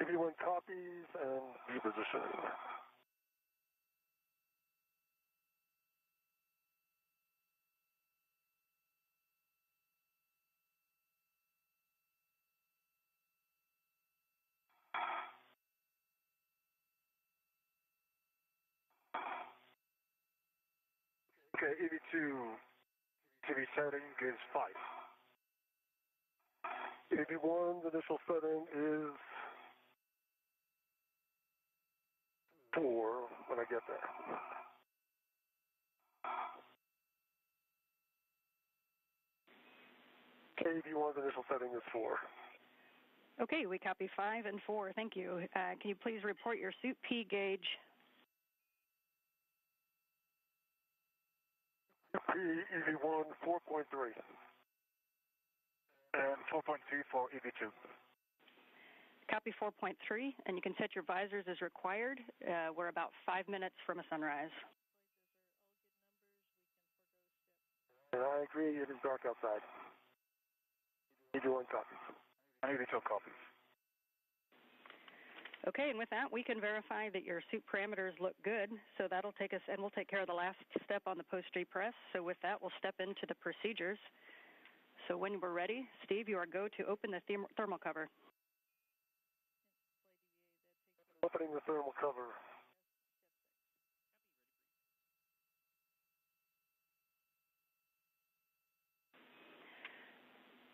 TV1 copies and view position. Okay, EV2 TV setting is 5. EV1's initial setting is 4 when I get there. EV1's initial setting is 4. Okay, we copy 5 and 4. Thank you. Can you please report your suit P gauge? EV1 4.3. And 4.3 for EV2. Copy 4.3, and you can set your visors as required. We're about 5 minutes from a sunrise. And I agree, it is dark outside. EV1 copies. And EV2 copies. Okay, and with that, we can verify that your suit parameters look good. So that'll take us, and we'll take care of the last step on the post-repress. So with that, we'll step into the procedures. So when we're ready, Steve, you are go to open the thermal cover. Opening the thermal cover.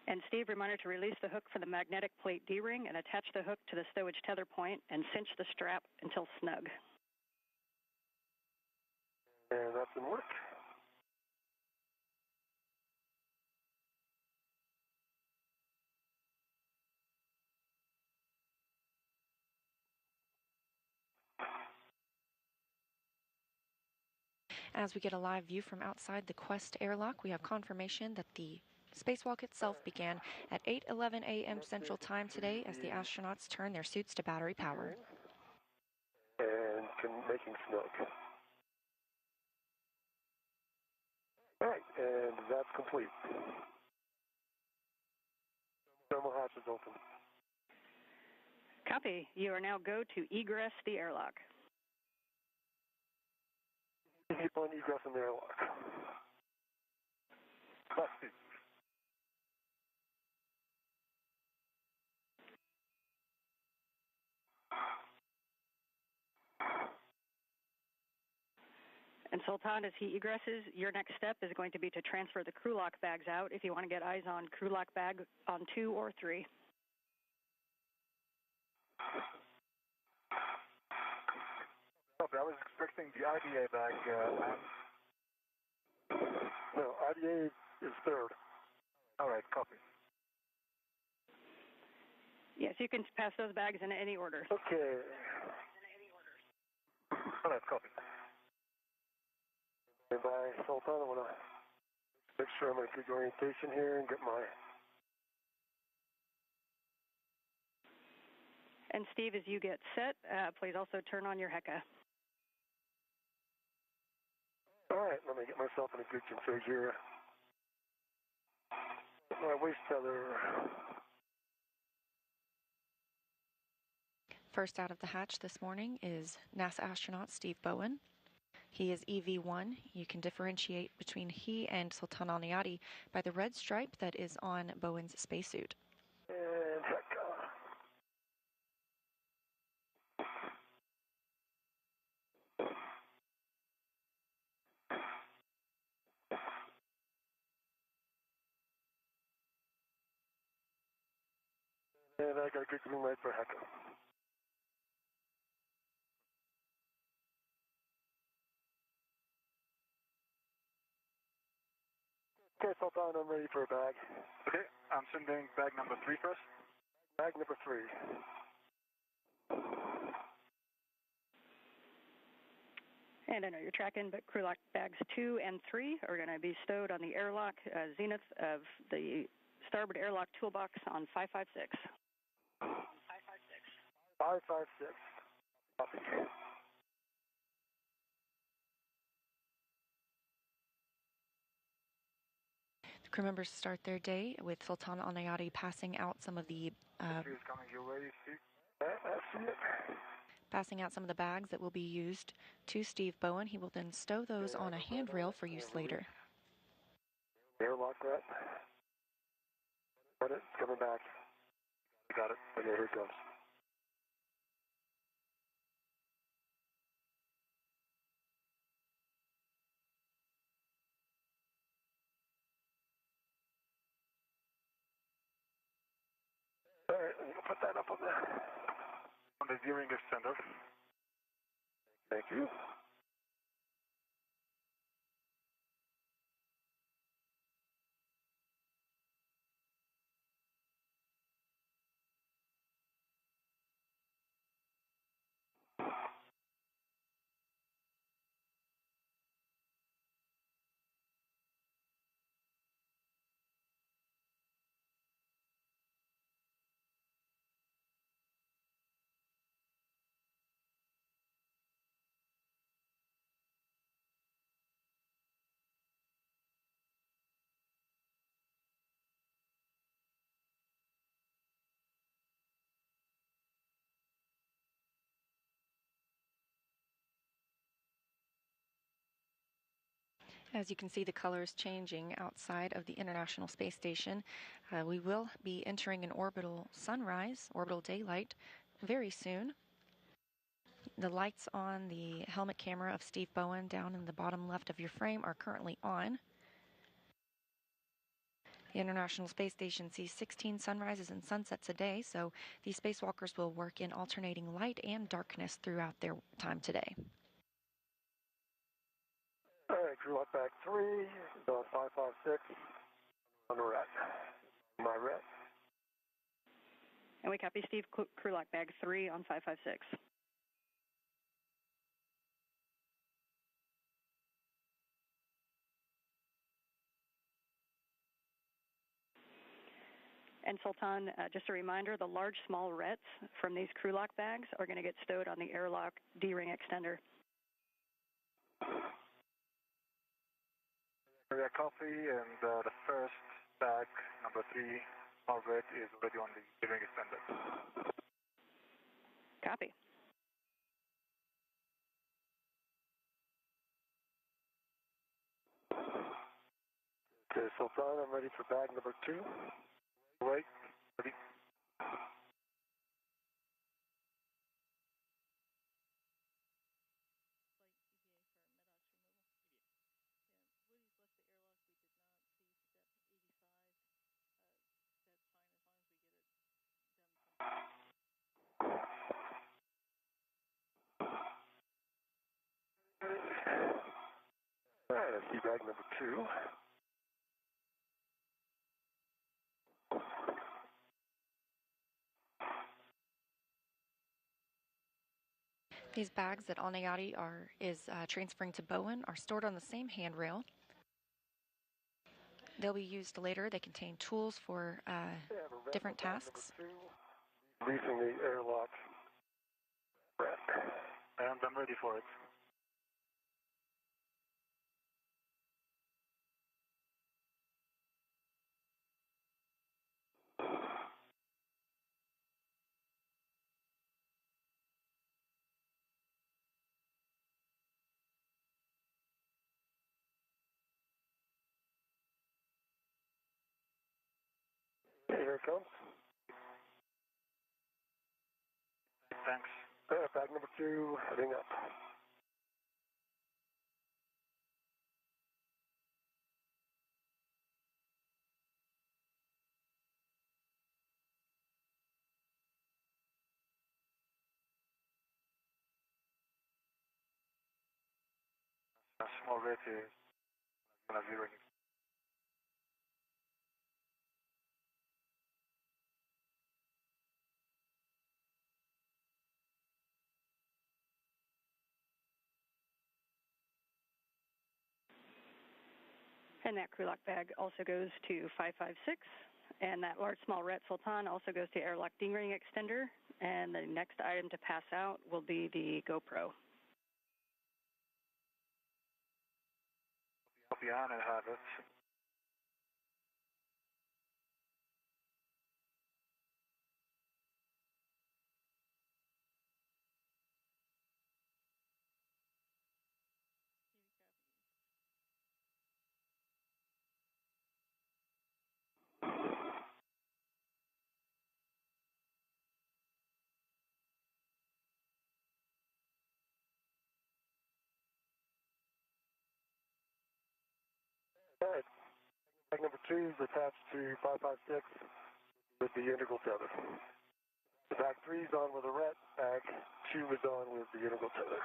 And Steve, reminder to release the hook for the magnetic plate D-ring and attach the hook to the stowage tether point and cinch the strap until snug. And that's in work. As we get a live view from outside the Quest airlock, we have confirmation that the spacewalk itself began at 8:11 a.m. Central Time today as the astronauts turn their suits to battery power. And making snug. All right, and that's complete. Thermal hatch is open. Copy. You are now go to egress the airlock. Keep on egress in the airlock. Busted. And Sultan, as he egresses, your next step is going to be to transfer the crew lock bags out if you want to get eyes on crew lock bag on 2 or 3. Okay, I was expecting the IDA bag. No, IDA is 3rd. All right, copy. Yes, you can pass those bags in any order. Okay. All right, copy. And by Sultan, I want to make sure I'm in a good orientation here and get my... And Steve, as you get set, please also turn on your HECA. All right, let me get myself in a good config here. My waist tether. First out of the hatch this morning is NASA astronaut Steve Bowen. He is EV1. You can differentiate between he and Sultan Al Neyadi by the red stripe that is on Bowen's spacesuit. And HECA. And I got a good green light for HECA. Okay, Sultan, I'm ready for a bag. Okay, I'm sending bag number 3 first. Bag number 3. And I know you're tracking, but crew lock bags 2 and 3 are going to be stowed on the airlock zenith of the starboard airlock toolbox on 556. 556. Copy. The crew members start their day with Sultan Al Neyadi passing out some of the... Coming your way, Steve. I see it. Passing out some of the bags that will be used to Steve Bowen. He will then stow those on a handrail for use later. Airlock rat. Got it. Coming back. Got it. Okay, here it comes. All right, I'm gonna put that up on the viewing extender. Thank you. As you can see, the colors changing outside of the International Space Station. We will be entering an orbital sunrise, orbital daylight, very soon. The lights on the helmet camera of Steve Bowen down in the bottom left of your frame are currently on. The International Space Station sees 16 sunrises and sunsets a day, so these spacewalkers will work in alternating light and darkness throughout their time today. All right, crew lock back 3, 556, on the rat. My rat. And we copy Steve, crew lock bag 3 on 556. And Sultan, just a reminder, the large small rets from these crew lock bags are going to get stowed on the airlock D-ring extender. We got coffee, and the first bag, number 3, small red, is already on the D-ring extender. Copy. Okay, Sultan, I'm ready for bag number 2. Wait, ready. All right, I see bag number 2. These bags that Al Neyadi is transferring to Bowen are stored on the same handrail. They'll be used later. They contain tools for different tasks. Releasing the airlock. And I'm ready for it. Okay, here it comes. Thanks. Bag number 2, heading up. Small red is going to be ready. And that crew lock bag also goes to 556. And that large small ret Sultan also goes to airlock D-ring extender. And the next item to pass out will be the GoPro. Copy on, I have it. All right. Bag number 2 is attached to 556 with the integral tether. The bag 3 is on with a ret. Bag 2 is on with the integral tether.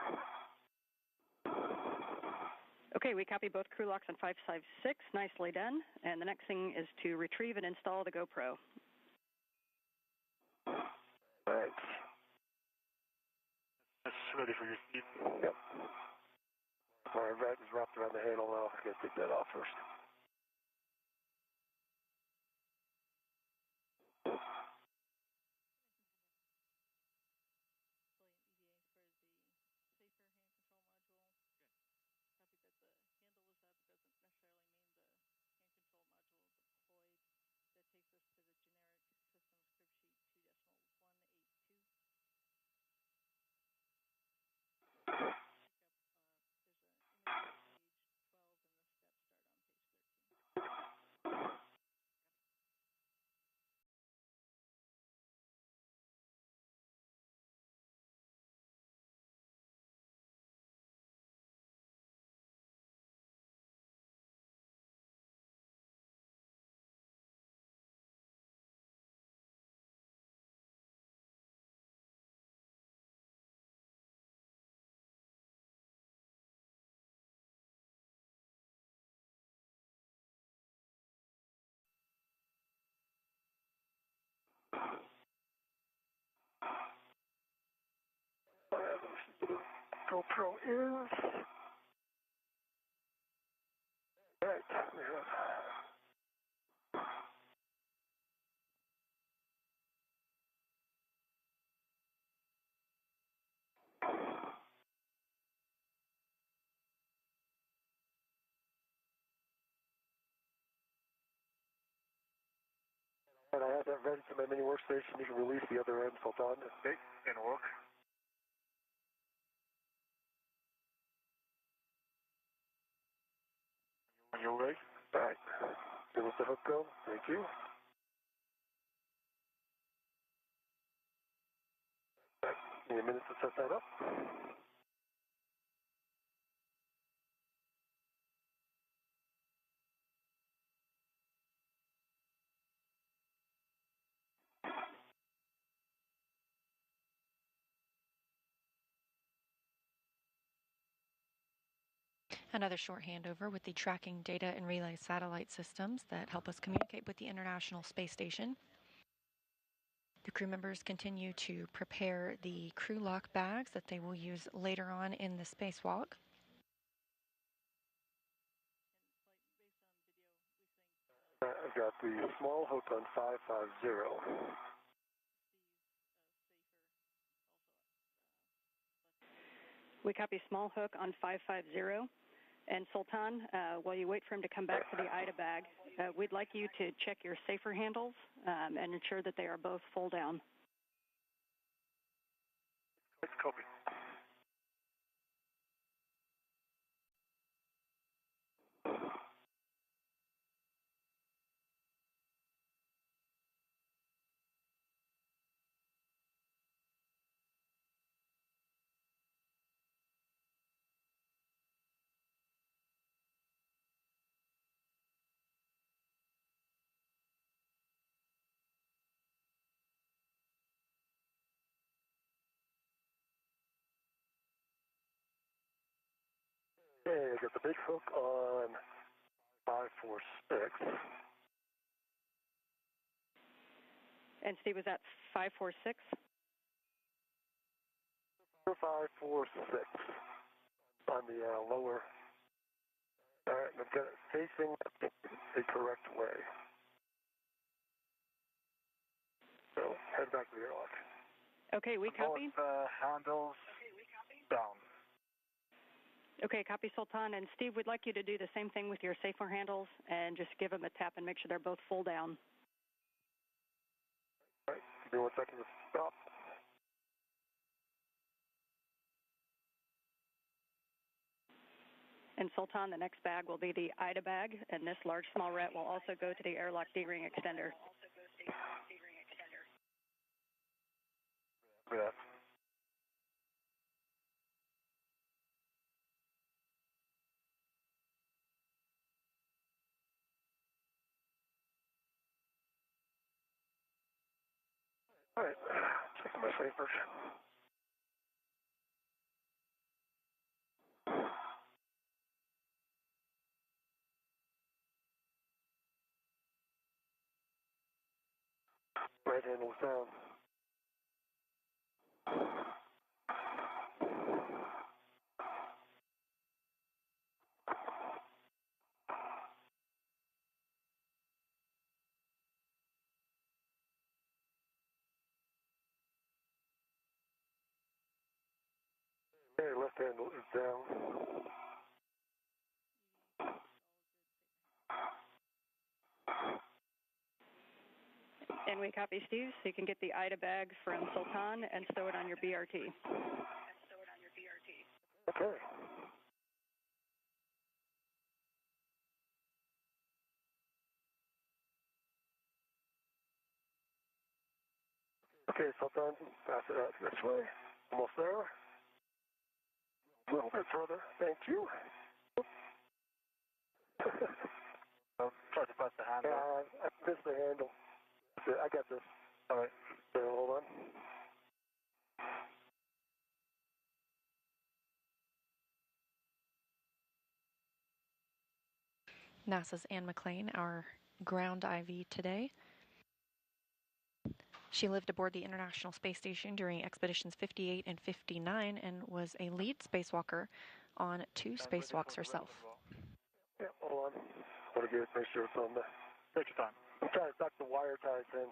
Okay, we copy both crew locks on 556. Nicely done. And the next thing is to retrieve and install the GoPro. All right. That's ready for your seat. Yep. My vet is wrapped around the handle now. I'm going to take that off first. GoPro is. All right. And I have that ready to my mini workstation. You can release the other end, Sultan. Okay, and work. When you're ready. All right. Then let the hook go. Thank you. Give me a minute to set that up. Another short handover with the tracking data and relay satellite systems that help us communicate with the International Space Station. The crew members continue to prepare the crew lock bags that they will use later on in the spacewalk. I've got the small hook on 550. We copy small hook on 550. And Sultan, while you wait for him to come back to the IDA bag, we'd like you to check your safer handles and ensure that they are both full down. Let's copy. Okay, I got the big hook on 546. And Steve, was that 546? 546 on the lower. All right, I've got it facing the correct way. So head back to the airlock. Okay, we copy. Both handles down. Okay, copy Sultan. And Steve, we'd like you to do the same thing with your safer handles and just give them a tap and make sure they're both full down. All right, give me 1 second to stop. And Sultan, the next bag will be the IDA bag, and this large small ret will also go to the airlock D-ring extender. Yeah. All right, checking my papers. Right handle was down. Okay, left handle is down. And we copy, Steve, so you can get the IDA bag from Sultan and stow it on your BRT. Okay. Okay, Sultan, pass it out this way. Almost there. A little bit further. Thank you. I'll try to pass the handle. I missed the handle. I got this. All right. So, hold on. NASA's Anne McClain, our ground IV today. She lived aboard the International Space Station during expeditions 58 and 59 and was a lead spacewalker on 2 spacewalks herself. Yeah, hold on. I want to get make sure it's on there. Take your time. I'm trying to tuck the wire ties in.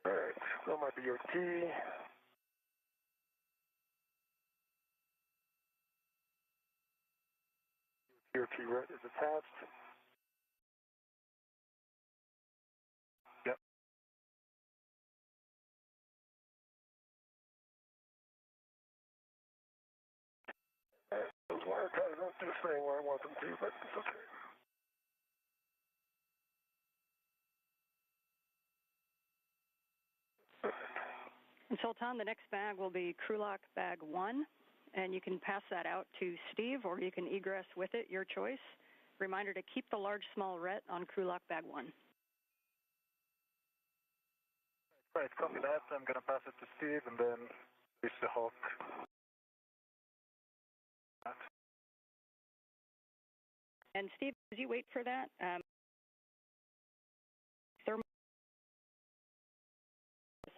All right, that might be your T. Your T right is attached. Yep. Those wire ties aren't just saying where I want them to, but it's okay. And Sultan, the next bag will be crew lock bag 1, and you can pass that out to Steve, or you can egress with it, your choice. Reminder to keep the large small ret on crew lock bag 1. Right, copy that. I'm going to pass it to Steve and then reach the Hawk. And Steve, as you wait for that, thermal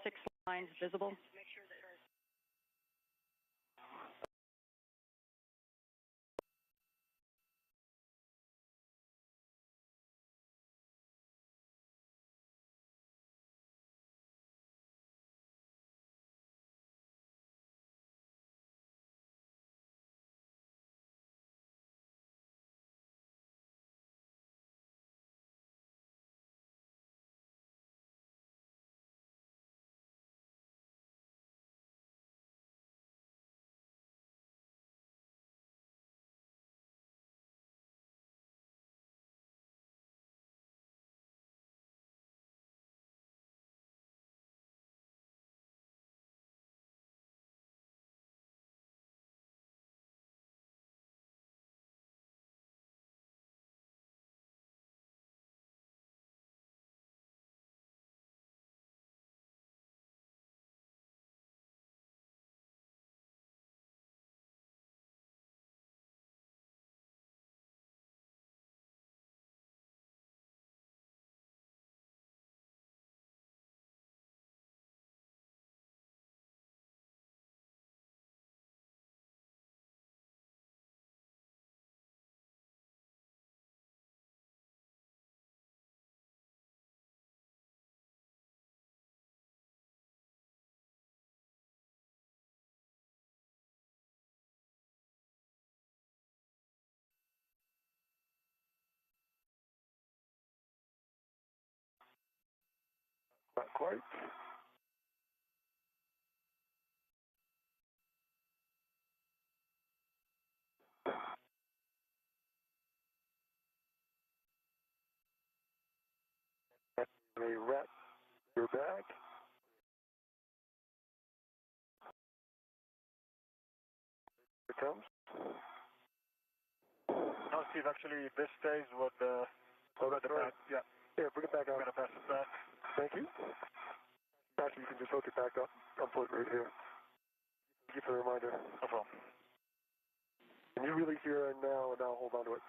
6 lines visible. Not quite. They wrap your bag. comes. No, Steve, actually, this stays with the... Oh, that's right. Yeah. Here, bring it back I'm up. going to pass it back. Thank you. Actually, you can just hook it back up. I'll put it right here. Thank you for the reminder. No problem. Can you release your end now and I'll hold on to it?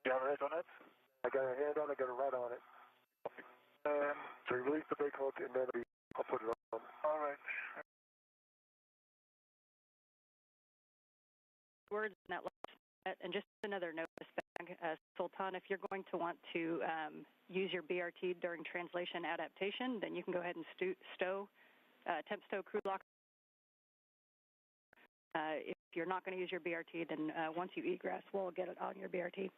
You have a rate on it? I got a hand on it, I got a right on it. So you release the brake hook and then I'll put it on. All right. Words in that last, and just another note, Sultan, if you're going to want to use your BRT during translation adaptation, then you can go ahead and temp stow crew lock. If you're not going to use your BRT, then once you egress, we'll get it on your BRT.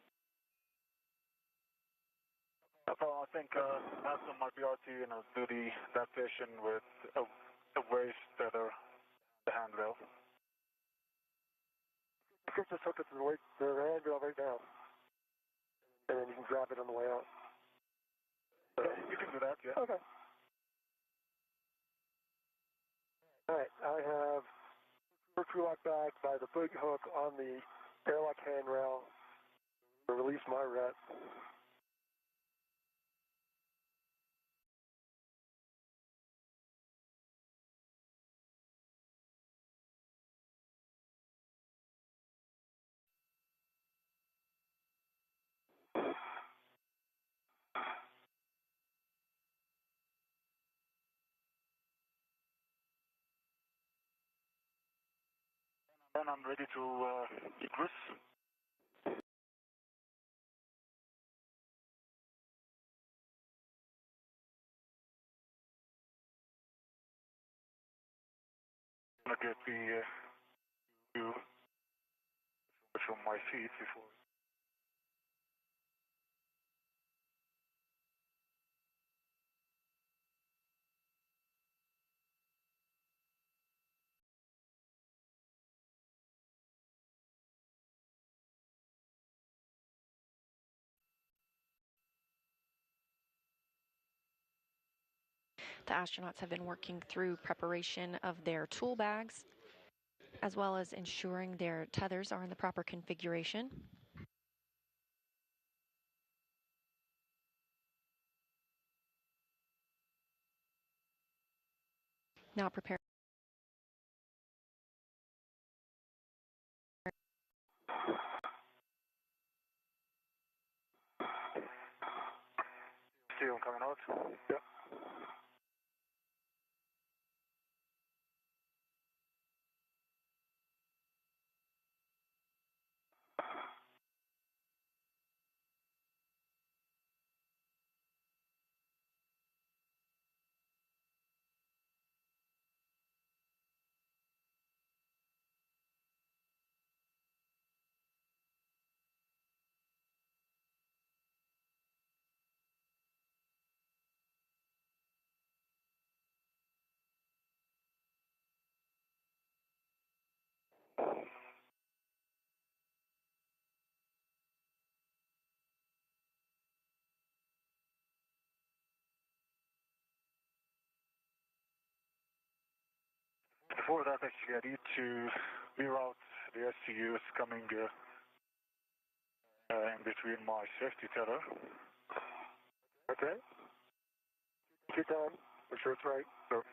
No problem. I think that's on my BRT, and I'll do the adaptation with a waist tether, the handrail. You can just hook it to the handrail right now. And then you can grab it on the way out. You can do that, yeah. Okay. All right, I have crew lock back by the big hook on the airlock handrail to release my ret. Then I'm ready to egress. I'm going to get the view from my seat before. The astronauts have been working through preparation of their tool bags, as well as ensuring their tethers are in the proper configuration. Now prepare. See you coming out? Yep. Before that, actually, I need to reroute the SCUs coming in between my safety tether. Okay. Take your time. Make sure it's right. Sure.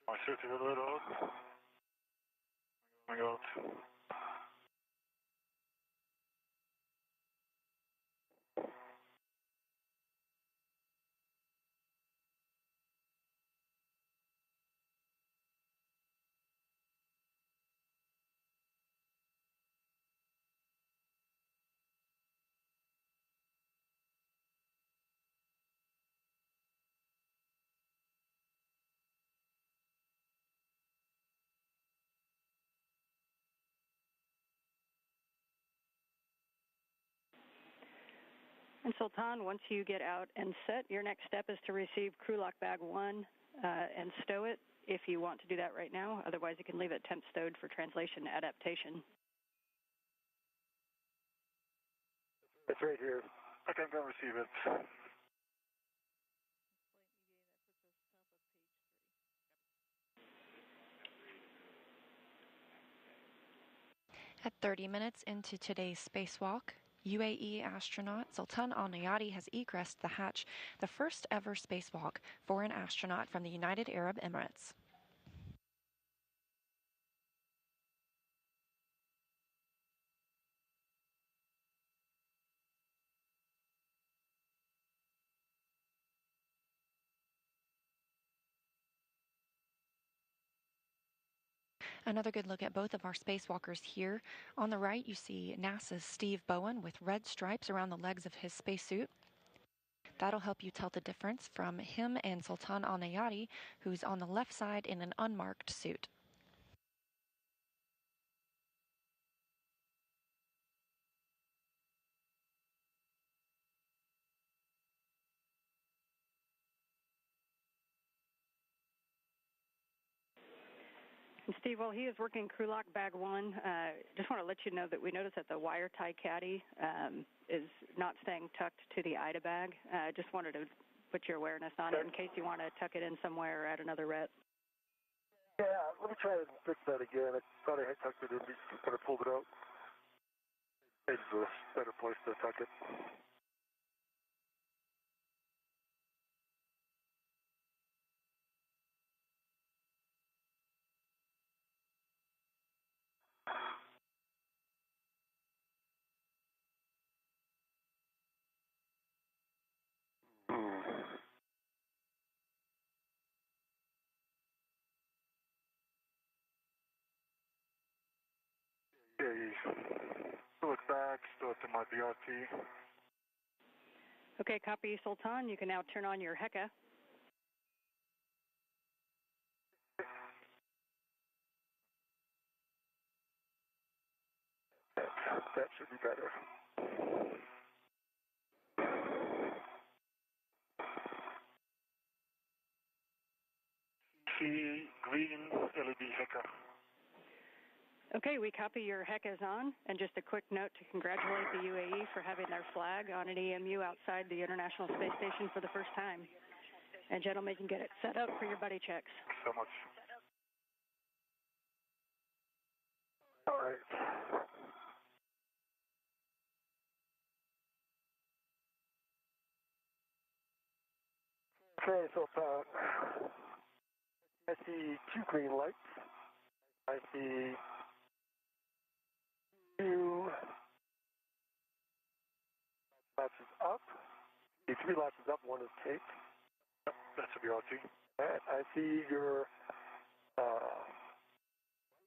My safety tether out. Coming out. And Sultan, once you get out and set, your next step is to receive crew lock bag 1 and stow it if you want to do that right now. Otherwise, you can leave it temp stowed for translation adaptation. It's right here. I can go receive it. At 30 minutes into today's spacewalk, UAE astronaut Sultan Al Neyadi has egressed the hatch, the first ever spacewalk for an astronaut from the United Arab Emirates. Another good look at both of our spacewalkers here. On the right, you see NASA's Steve Bowen with red stripes around the legs of his spacesuit. That'll help you tell the difference from him and Sultan Al Neyadi, who's on the left side in an unmarked suit. And Steve, while he is working crew lock bag 1, just want to let you know that we noticed that the wire tie caddy is not staying tucked to the IDA bag. Just wanted to put your awareness on it in case you want to tuck it in somewhere or add another ret. Yeah, let me try and fix that again. I thought I had tucked it in when I pulled it out. It's a better place to tuck it. Stow it back, stow it to my BRT. Okay, copy, Sultan. You can now turn on your HECA. That should be better. See green LED hacker. Okay, we copy your HECAs on, and just a quick note to congratulate the UAE for having their flag on an EMU outside the International Space Station for the first time. And gentlemen, you can get it set up for your buddy checks. Thanks so much. All right. Okay, so I see 2 green lights. I see 2 latches up. The 3 latches up, 1 is taped. Yep, that's a BRT. And I see your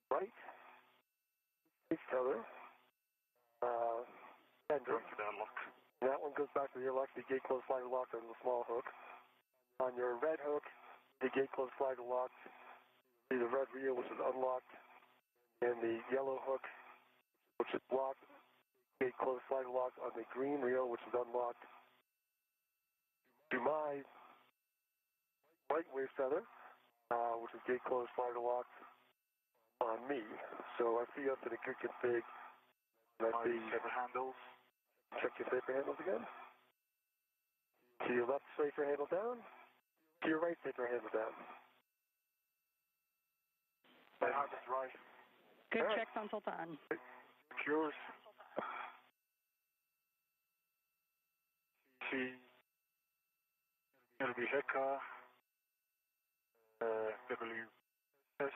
right each other. And Going to the unlock. that one goes back to the lock, the gate closed slider lock on the small hook. On your red hook, the gate closed slider lock, the red reel, which is unlocked, and the yellow hook, which is locked, gate closed slider lock on the green reel, which is unlocked. To my right wave feather, which is gate closed slider locked on me. So I see us in a good config. And I see safer handles. Check your safer handles again. To your left safer handle down. To your right safer handle down. My hand is right. Good All right. checks on Sultan. Secures. See. It'll be Heka. WSE.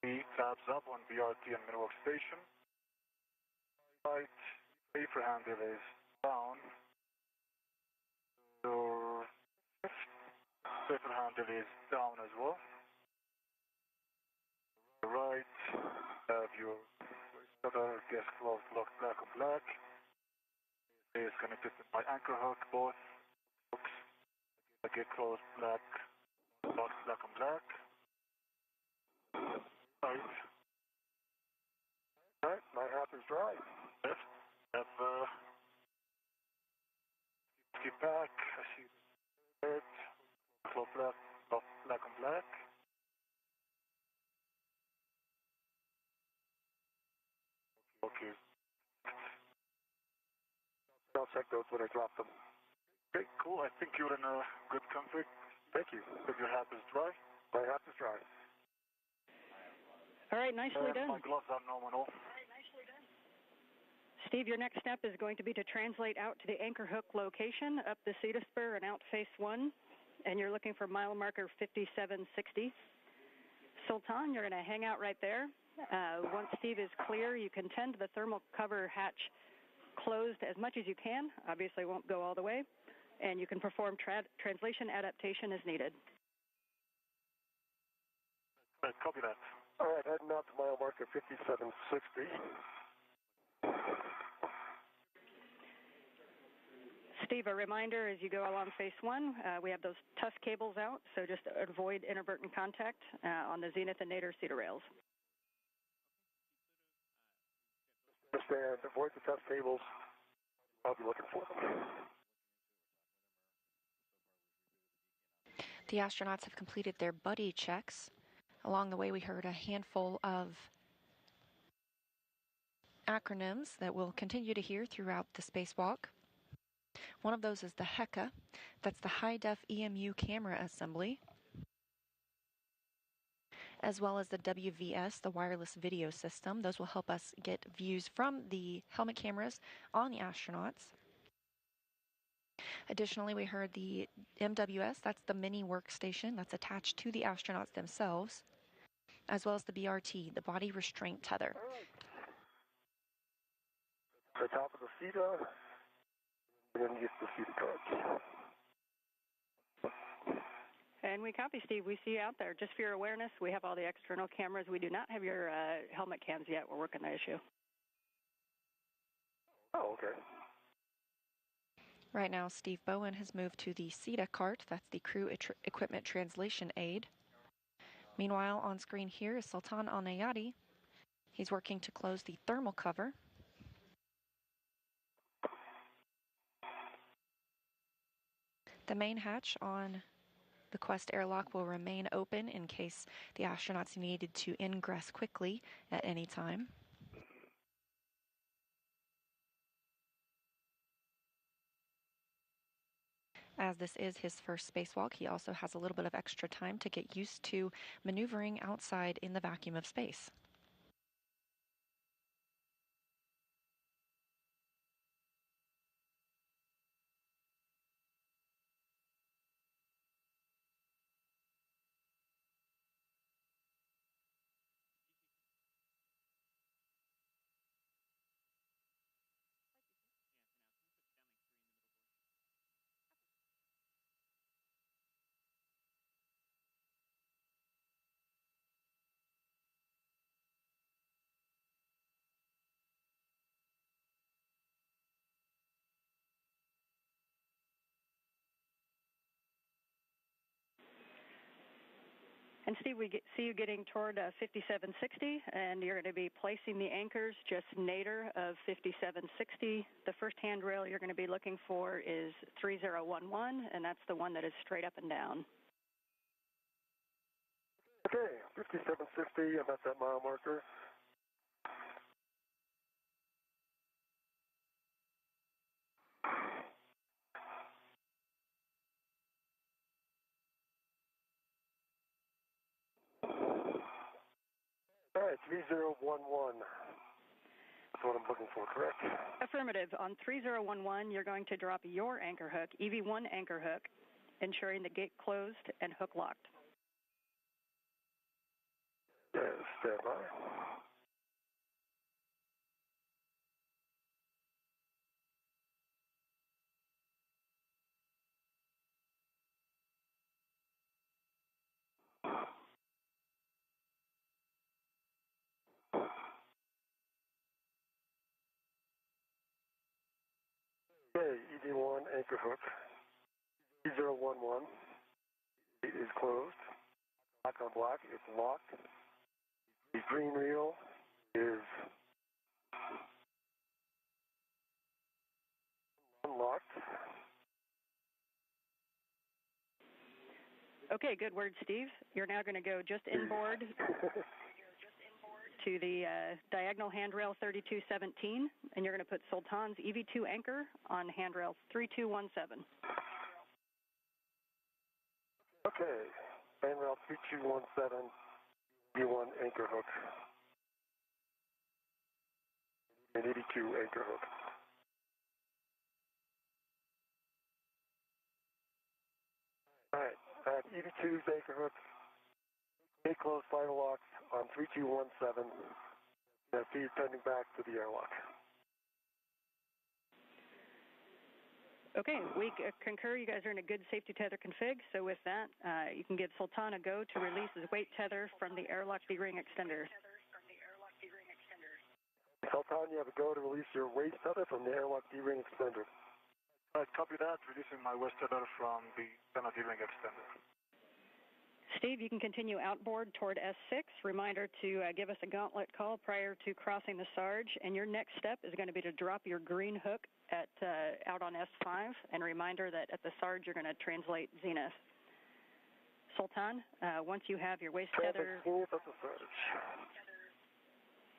B tabs up on BRT and middle station. Right, safer handle is down. Your safer handle is down as well. Right, have your other desk closed, locked black on black. It is connected to my anchor hook, both hooks. I get closed black, locked black on black. Right. All right, my half is dry. Yes. Have skip back. I see red, cloth black, black on black. Okay. I'll check those when I drop them. Okay, cool. I think you're in a good config. Thank you. If your half is dry. My half is dry. All right, nicely done. My gloves are nominal. Steve, your next step is going to be to translate out to the anchor hook location, up the Cedar Spur and out phase 1, and you're looking for mile marker 5760. Sultan, you're going to hang out right there. Once Steve is clear, you can tend the thermal cover hatch closed as much as you can. Obviously won't go all the way, and you can perform translation adaptation as needed. Right, copy that. All right, heading out to mile marker 5760. Steve, a reminder as you go along phase 1, we have those tough cables out, so just avoid inadvertent contact on the zenith and nadir cedar rails. Understand, avoid the tough cables. I'll be looking for them. The astronauts have completed their buddy checks. Along the way, we heard a handful of acronyms that we'll continue to hear throughout the spacewalk. One of those is the HECA. That's the high-def EMU camera assembly, as well as the WVS, the wireless video system. Those will help us get views from the helmet cameras on the astronauts. Additionally, we heard the MWS, that's the mini workstation that's attached to the astronauts themselves, as well as the BRT, the body restraint tether. To the top of the CETA, and then use the CETA cards. And we copy, Steve. We see you out there. Just for your awareness, we have all the external cameras. We do not have your helmet cams yet. We're working the issue. Oh, okay. Right now, Steve Bowen has moved to the CETA cart. That's the crew equipment translation aid. Meanwhile, on screen here is Sultan Al Neyadi. He's working to close the thermal cover. The main hatch on the Quest airlock will remain open in case the astronauts needed to ingress quickly at any time. As this is his first spacewalk, he also has a little bit of extra time to get used to maneuvering outside in the vacuum of space. And Steve, we see you getting toward 5760, and you're going to be placing the anchors just nadir of 5760. The first handrail you're going to be looking for is 3011, and that's the one that is straight up and down. Okay, 5760, I'm at that mile marker. All right, 3011. That's what I'm looking for, correct? Affirmative. On 3011, you're going to drop your anchor hook, EV1 anchor hook, ensuring the gate closed and hook locked. Yes, stand by. Okay, EV1 anchor hook. 3011. It is closed. Lock on block. It's locked. It's green reel is unlocked. Okay, good word, Steve. You're now going to go just inboard to the diagonal handrail 3217, and you're going to put Sultan's EV2 anchor on handrail 3217. Okay, handrail 3217, B1 anchor hook. An 82 anchor hook. All right, I have EV2's anchor hook. Gate close final locks on 3217. Now feed pending back to the airlock. Okay, we concur you guys are in a good safety tether config, so with that, you can give Sultan a go to release his weight tether from the airlock D-ring extender. Sultan, you have a go to release your waist tether from the airlock D-ring extender. All right, copy that. Releasing my waist tether from the center D-ring extender. Steve, you can continue outboard toward S6. Reminder to give us a gauntlet call prior to crossing the Sarge, and your next step is going to be to drop your green hook at out on S5, and reminder that at the Sarge you're going to translate zenith. Sultan, once you have your waist tether...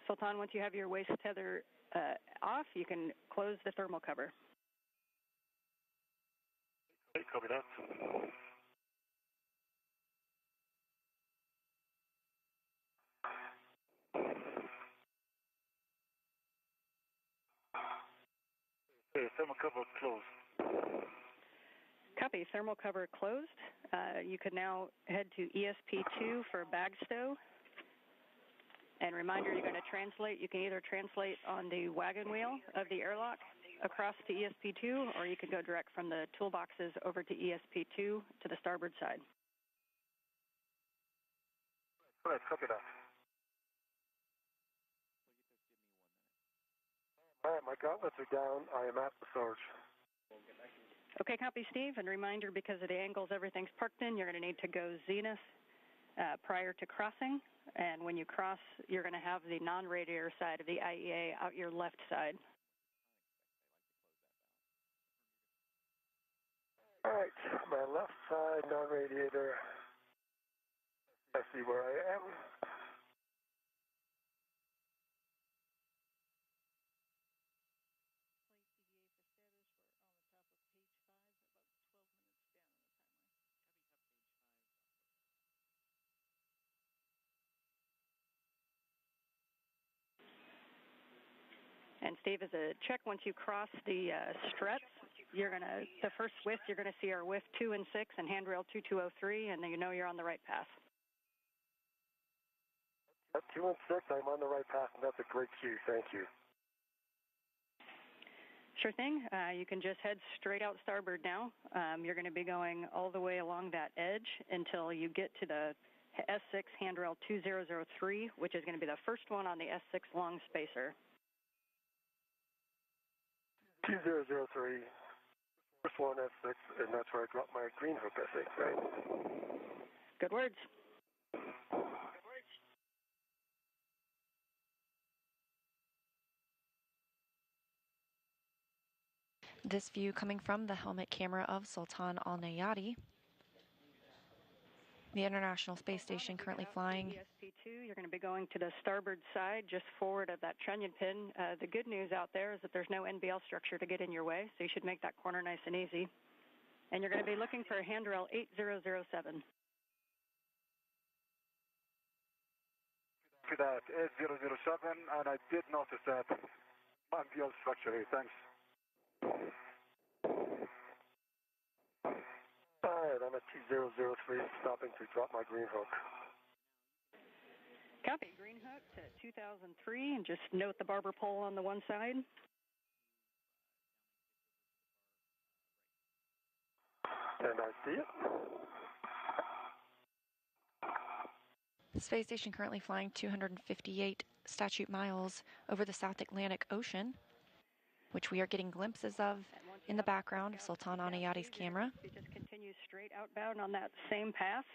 Sultan, once you have your waist tether off, you can close the thermal cover. Okay, copy that. Okay, thermal cover closed. Copy, thermal cover closed. You can now head to ESP2 for bag stow. And reminder, you're going to translate. You can either translate on the wagon wheel of the airlock across to ESP2, or you can go direct from the toolboxes over to ESP2 to the starboard side. All right, copy that. All right, my gauntlets are down. I am at the Sarge. Okay, copy, Steve. And reminder, because of the angles everything's parked in, you're going to need to go zenith prior to crossing. And when you cross, you're going to have the non-radiator side of the IEA out your left side. All right, my left side, non-radiator. I see where I am. And Steve, as a check, once you cross the struts, you're going to, the first whiff, you're going to see our whiff 2 and 6 and handrail 2203, and then you know you're on the right path. At 2 and 6, I'm on the right path, and that's a great cue. Thank you. Sure thing. You can just head straight out starboard now. You're going to be going all the way along that edge until you get to the S6 handrail 2003, which is going to be the first one on the S6 long spacer. 2003, first one S6, and that's where I dropped my green hook, I think, right? Good words. This view coming from the helmet camera of Sultan Al Neyadi, the International Space Station currently flying. ESP2, you're going to be going to the starboard side, just forward of that trunnion pin. The good news out there is that there's no NBL structure to get in your way, so you should make that corner nice and easy. And you're going to be looking for handrail 8007. Copy that, 8007, and I did notice that NBL structure here. Thanks. All right, I'm at 2003, stopping to drop my green hook. Copy. Green hook to 2003, and just note the barber pole on the one side. And I see it. The space station currently flying 258 statute miles over the South Atlantic Ocean, which we are getting glimpses of in the background of Sultan Al Neyadi's camera. You just continue straight outbound on that same path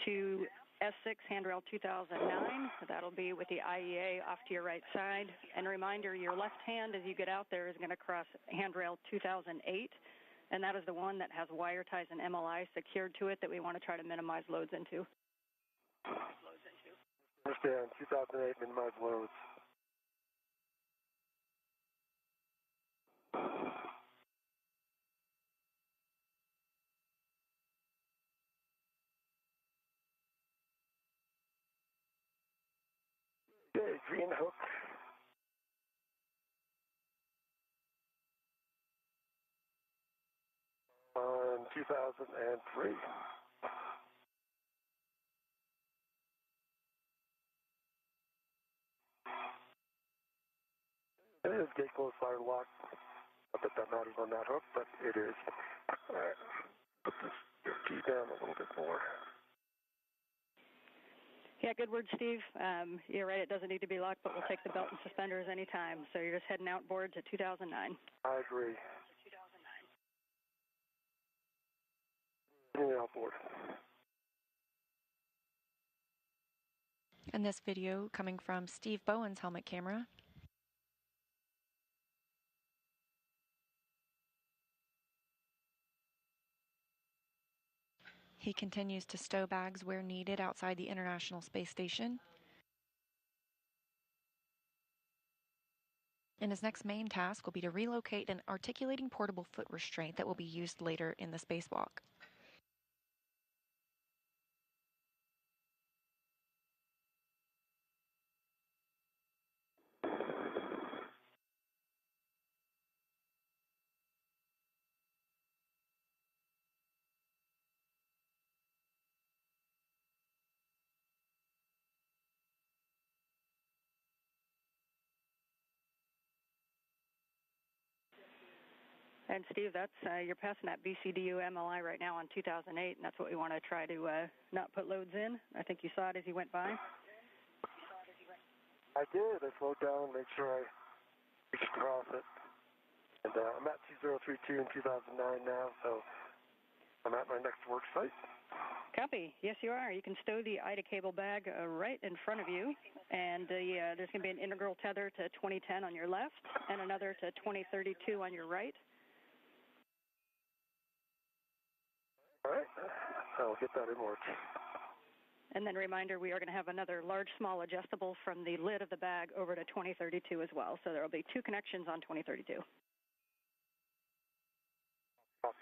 to S6 handrail 2009. That'll be with the IEA off to your right side. And a reminder, your left hand as you get out there is going to cross handrail 2008, and that is the one that has wire ties and MLI secured to it that we want to try to minimize loads into. Understand, 2008, minimize loads. Okay, green hook. On 2003. It is gate closed, fire lock. Not that that matters on that hook, but it is. All right, put this key down a little bit more. Yeah, good word, Steve. You're right, it doesn't need to be locked, but we'll take the belt and suspenders anytime. So you're just heading outboard to 2009. I agree. Outboard. And this video coming from Steve Bowen's helmet camera. He continues to stow bags where needed outside the International Space Station. And his next main task will be to relocate an articulating portable foot restraint that will be used later in the spacewalk. And Steve, that's you're passing that BCDU MLI right now on 2008, and that's what we want to try to not put loads in. I think you saw it as you went by. I did. I slowed down, made sure I reached across it. And I'm at 2032 in 2009 now, so I'm at my next work site. Copy. Yes, you are. You can stow the IDA cable bag right in front of you, and there's going to be an integral tether to 2010 on your left and another to 2032 on your right. All right. I'll get that in work. And then reminder, we are going to have another large, small adjustable from the lid of the bag over to 2032 as well. So there will be two connections on 2032. Copy.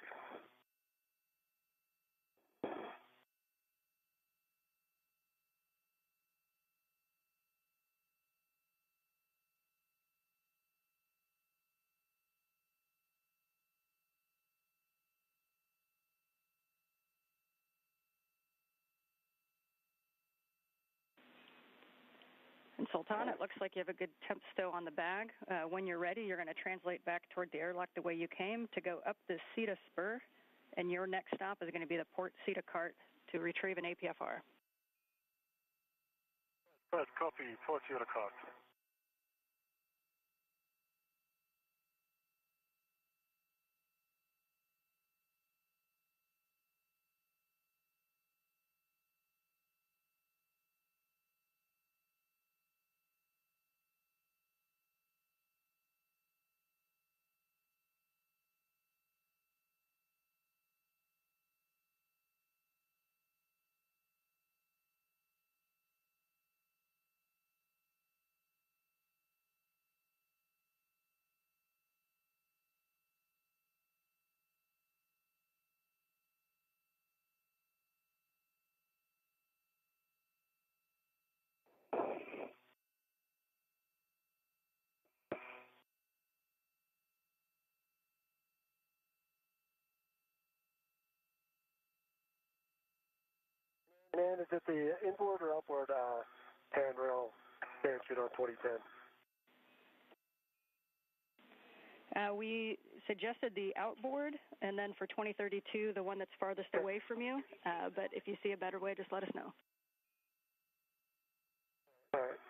And Sultan, it looks like you have a good temp stow on the bag. When you're ready, you're going to translate back toward the airlock the way you came to go up the CETA spur, and your next stop is going to be the port CETA cart to retrieve an APFR. Right, copy, port CETA cart. And is it the inboard or outboard handrail stanchion on 2010? We suggested the outboard, and then for 2032, the one that's farthest away from you. But if you see a better way, just let us know. All right.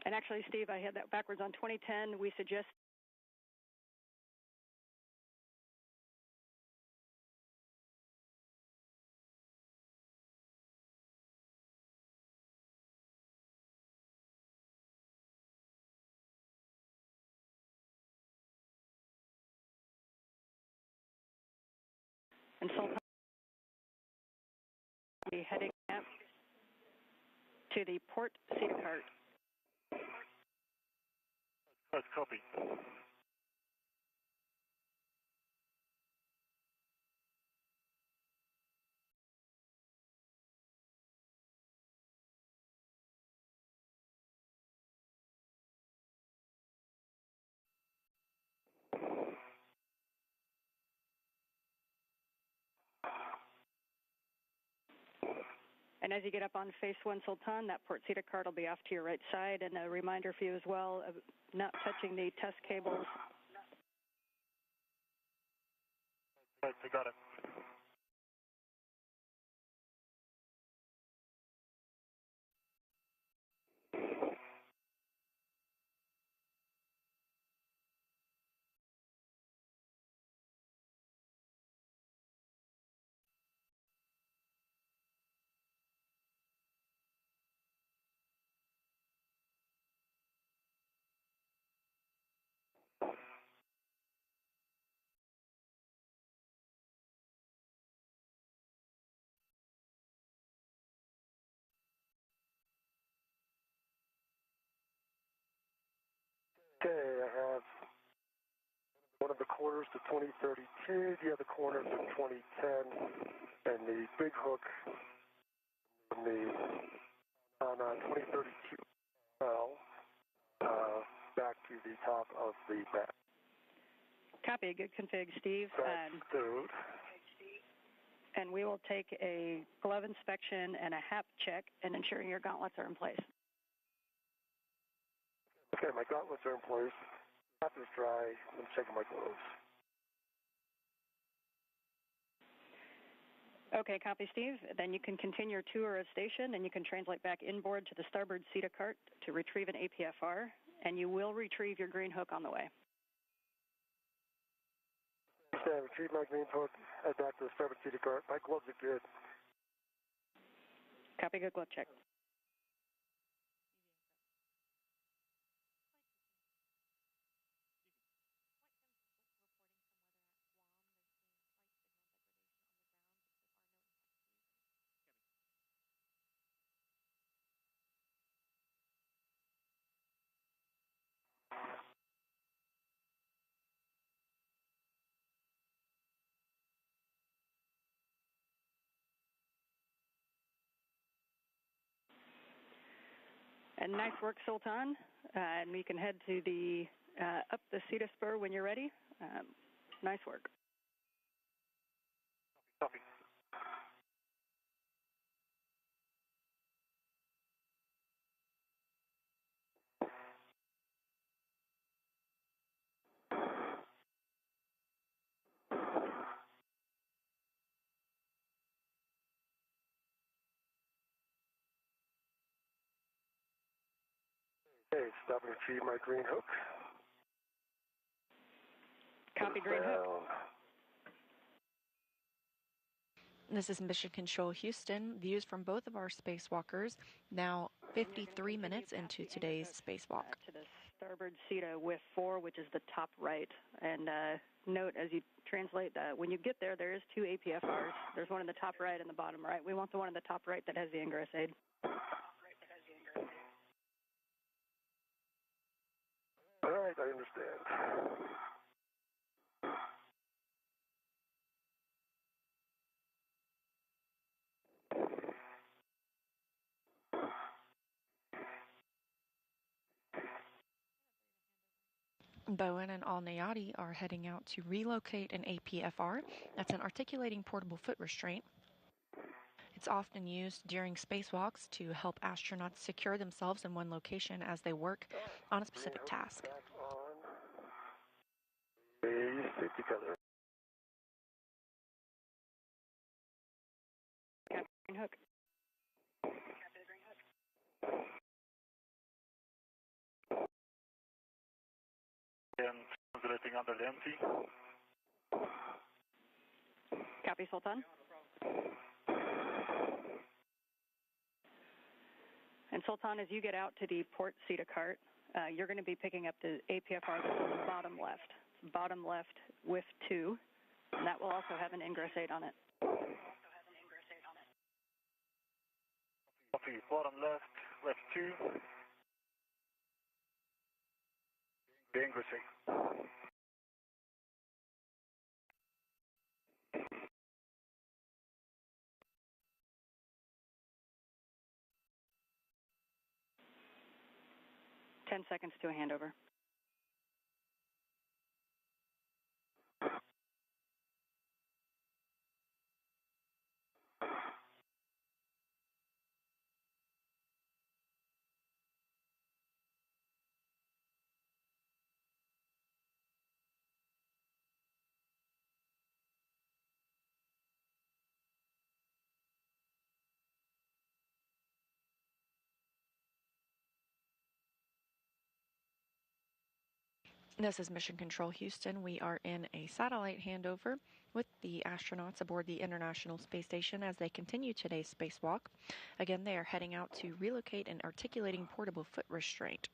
And actually, Steve, I had that backwards. On 2010, we suggest And Sultan will be heading up to the port seat cart. That's copy. And as you get up on phase 1, Sultan, that port seater cart will be off to your right side. And a reminder for you as well of not touching the test cables. Right, I got it. Okay, I have one of the corners to 2032, the other corner to 2010, and the big hook on 2032 back to the top of the back. Copy. Good config, Steve. And we will take a glove inspection and a HAP check and ensuring your gauntlets are in place. Okay, my gauntlets are in place. HAP is dry. I'm checking my gloves. Okay, copy, Steve. Then you can continue your tour of station, and you can translate back inboard to the starboard CETA cart to retrieve an APFR, and you will retrieve your green hook on the way. Okay, retrieve my green hook, head back to the starboard CETA cart. My gloves are good. Copy, good glove check. And nice work, Sultan. And we can head to the up the CETA spur when you're ready. Nice work. Copy. Okay, stop and retrieve my green hook. Copy, green hook. This is Mission Control Houston. Views from both of our spacewalkers, now 53 minutes into today's spacewalk. To the starboard CETA with 4, which is the top right. And note as you translate that, when you get there, there is 2 APFRs. There's one in the top right and the bottom right. We want the one in the top right that has the ingress aid. All right, I understand. Bowen and Al Neyadi are heading out to relocate an APFR. That's an articulating portable foot restraint. It's often used during spacewalks to help astronauts secure themselves in one location as they work on a specific task. Back on the safety color. Green hook. And translating under the empty. Copy, Sultan. And Sultan, as you get out to the port CETA cart, you're going to be picking up the APFR that's on the bottom left with 2, and that will will also have an ingress 8 on it. Copy, bottom left, left 2. The ingress 8. Ten seconds to a handover. This is Mission Control Houston. We are in a satellite handover with the astronauts aboard the International Space Station as they continue today's spacewalk. Again, they are heading out to relocate an articulating portable foot restraint.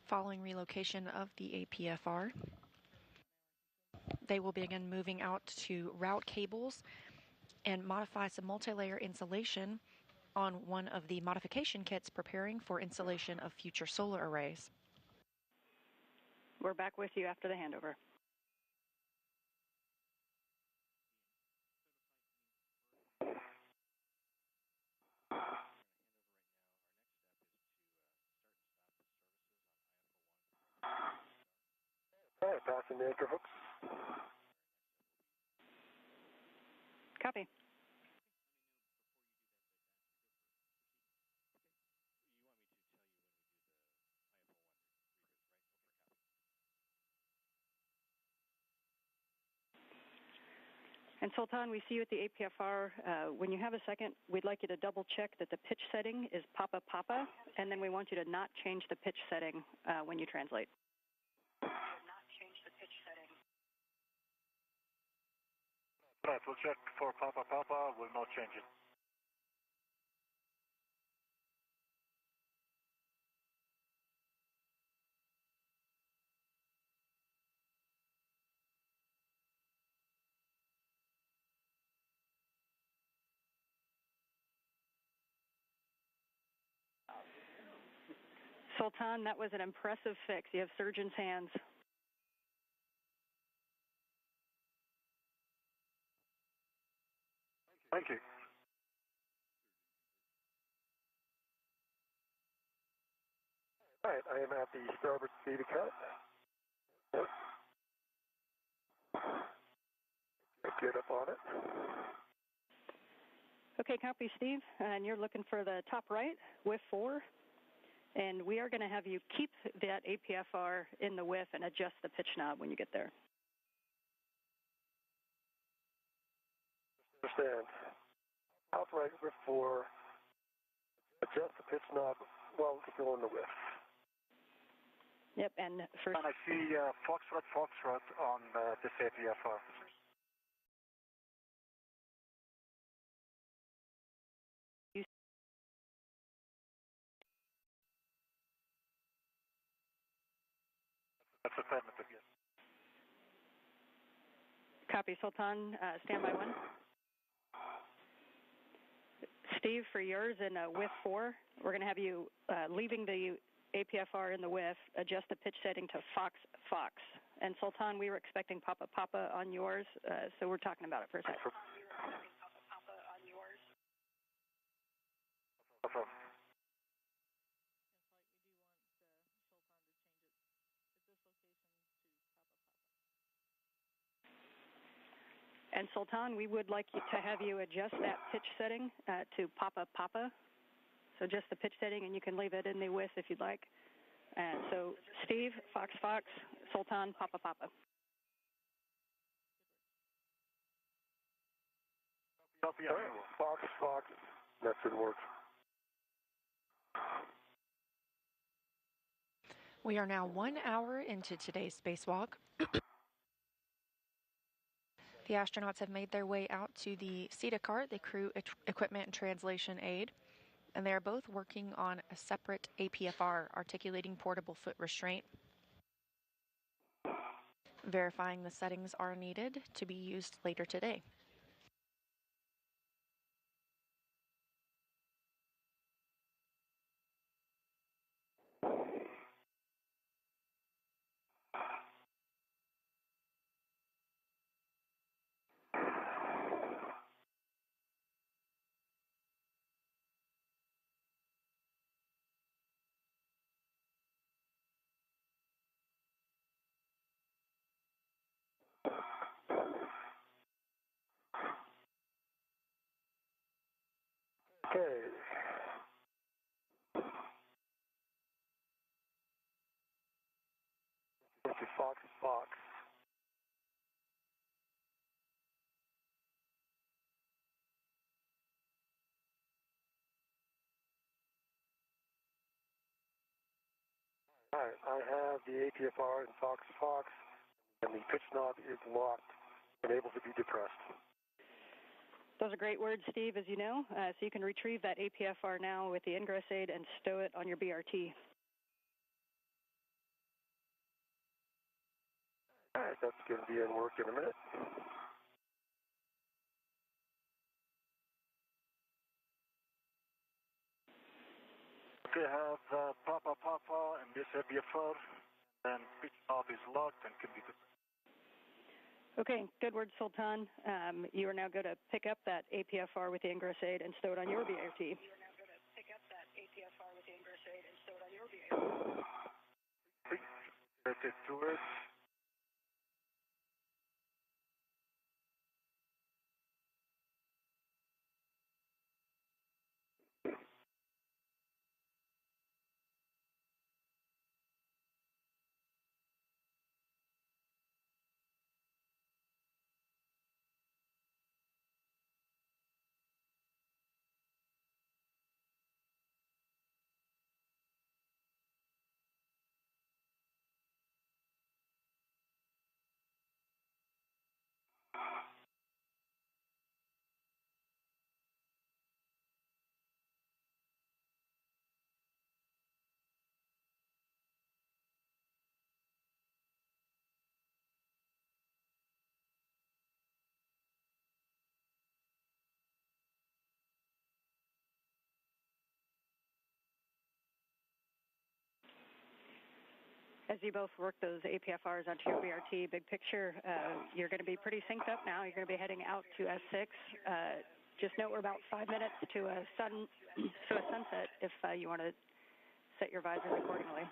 Following relocation of the APFR, they will begin moving out to route cables and modify some multi-layer insulation on one of the modification kits preparing for installation of future solar arrays. We're back with you after the handover. All right, passing the anchor hooks. Copy. And Sultan, we see you at the APFR. When you have a second, we'd like you to double check that the pitch setting is Papa Papa, and then we want you to not change the pitch setting when you translate. Not change the pitch setting. Right, we'll check for Papa Papa, we'll not change it. Sultan, that was an impressive fix. You have surgeon's hands. Thank you. All right, I am at the starboard speed cut. Yep. Get up on it. Okay, copy, Steve. And you're looking for the top right, WIF 4. And we are going to have you keep that APFR in the WIF and adjust the pitch knob when you get there. Understand. Top right WIF 4. Adjust the pitch knob while it's still in the WIF. Yep, and first. And I see Foxtrot, Foxtrot on this APFR. That's affirmative, yes. Copy, Sultan. Standby 1. Steve, for yours in WIF 4, we're going to have you leaving the APFR in the WIF, adjust the pitch setting to Fox, Fox. And Sultan, we were expecting Papa Papa on yours, so we're talking about it for a second. Affirm. And Sultan, we would like you to have you adjust that pitch setting to Papa Papa. So just the pitch setting, and you can leave it in the WIF if you'd like. And so Steve, Fox Fox, Sultan, Papa Papa. Copy. All right, Fox, Fox. That should work. We are now 1 hour into today's spacewalk. The astronauts have made their way out to the CETA cart, the Crew Equipment and Translation Aid, and they are both working on a separate APFR, articulating portable foot restraint. Verifying the settings are needed to be used later today. Okay. Into Fox. All right, I have the APFR in Fox, and the pitch knob is locked and able to be depressed. Those are great words, Steve, as you know. So you can retrieve that APFR now with the ingress aid and stow it on your BRT. All right, that's going to be in work in a minute. Okay, I have Papa and this APFR, and pitch knob is locked and can be depressed. Okay, good word, Sultan. You are now going to pick up that APFR with the ingress aid and stow it on your BRT. Related to it. As you both work those APFRs onto your BRT, big picture, you're going to be pretty synced up now. You're going to be heading out to S6. Just note we're about 5 minutes to a sunset if you want to set your visors accordingly.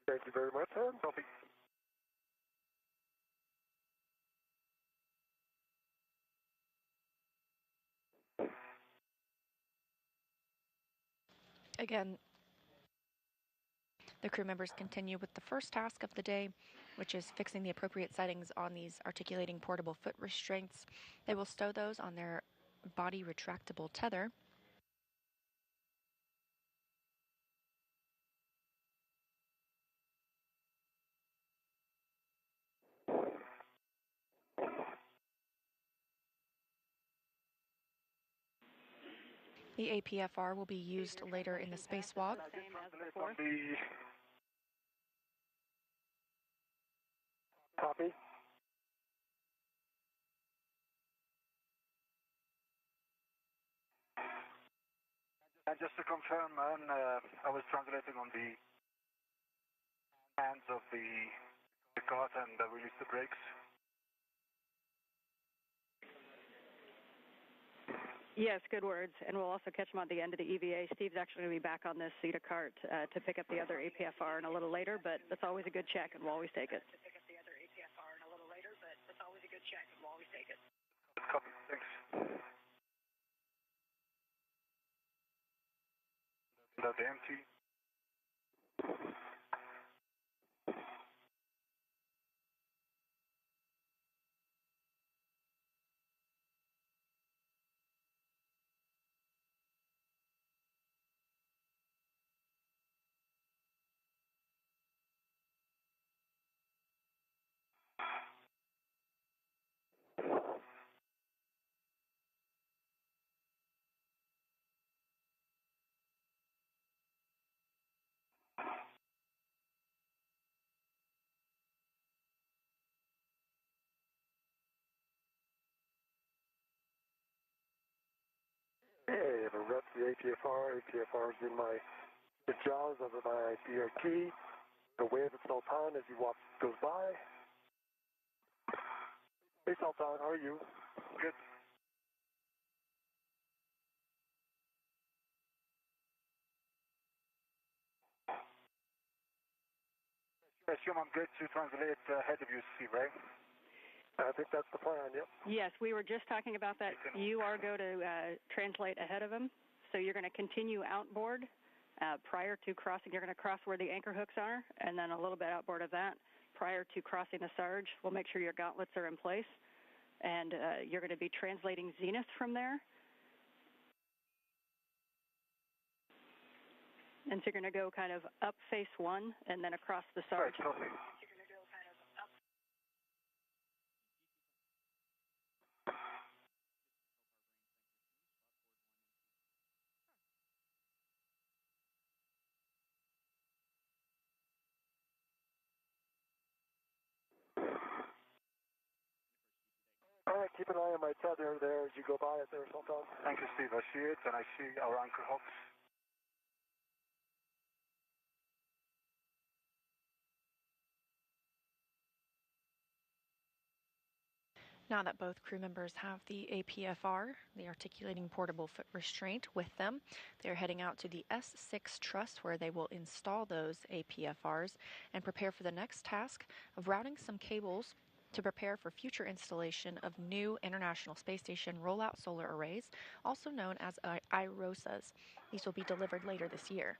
Thank you very much, sir. Copy. Again, the crew members continue with the first task of the day, which is fixing the appropriate settings on these articulating portable foot restraints. They will stow those on their body retractable tether. The APFR will be used later in the spacewalk. Same as before. Copy. And just to confirm, man, I was translating on the hands of the cart and released the brakes. Yes, good words. And we'll also catch them on the end of the EVA. Steve's actually going to be back on this CETA cart to pick up the other APFR in a little later, but that's always a good check, and we'll always take it. Copy, thanks. The empty. Okay, I have a rep to the APFR. APFR is in the jaws of my BRT. The wave at Sultan as he goes by. Hey Sultan, how are you? Good. I assume I'm good to translate ahead of you, Steve, right? I think that's the plan, yep. Yes, we were just talking about that. You are going to translate ahead of him. So you're going to continue outboard prior to crossing. You're going to cross where the anchor hooks are, and then a little bit outboard of that prior to crossing the Sarge. We'll make sure your gauntlets are in place, and you're going to be translating zenith from there. And so you're going to go kind of up face one and then across the Sarge. Right, okay. All right, keep an eye on my tether there as you go by it there, Sultan. Thank you, Steve. I see it, and I see our anchor hooks. Now that both crew members have the APFR, the articulating portable foot restraint, with them, they're heading out to the S6 truss where they will install those APFRs and prepare for the next task of routing some cables to prepare for future installation of new International Space Station rollout solar arrays, also known as IROSAs. These will be delivered later this year.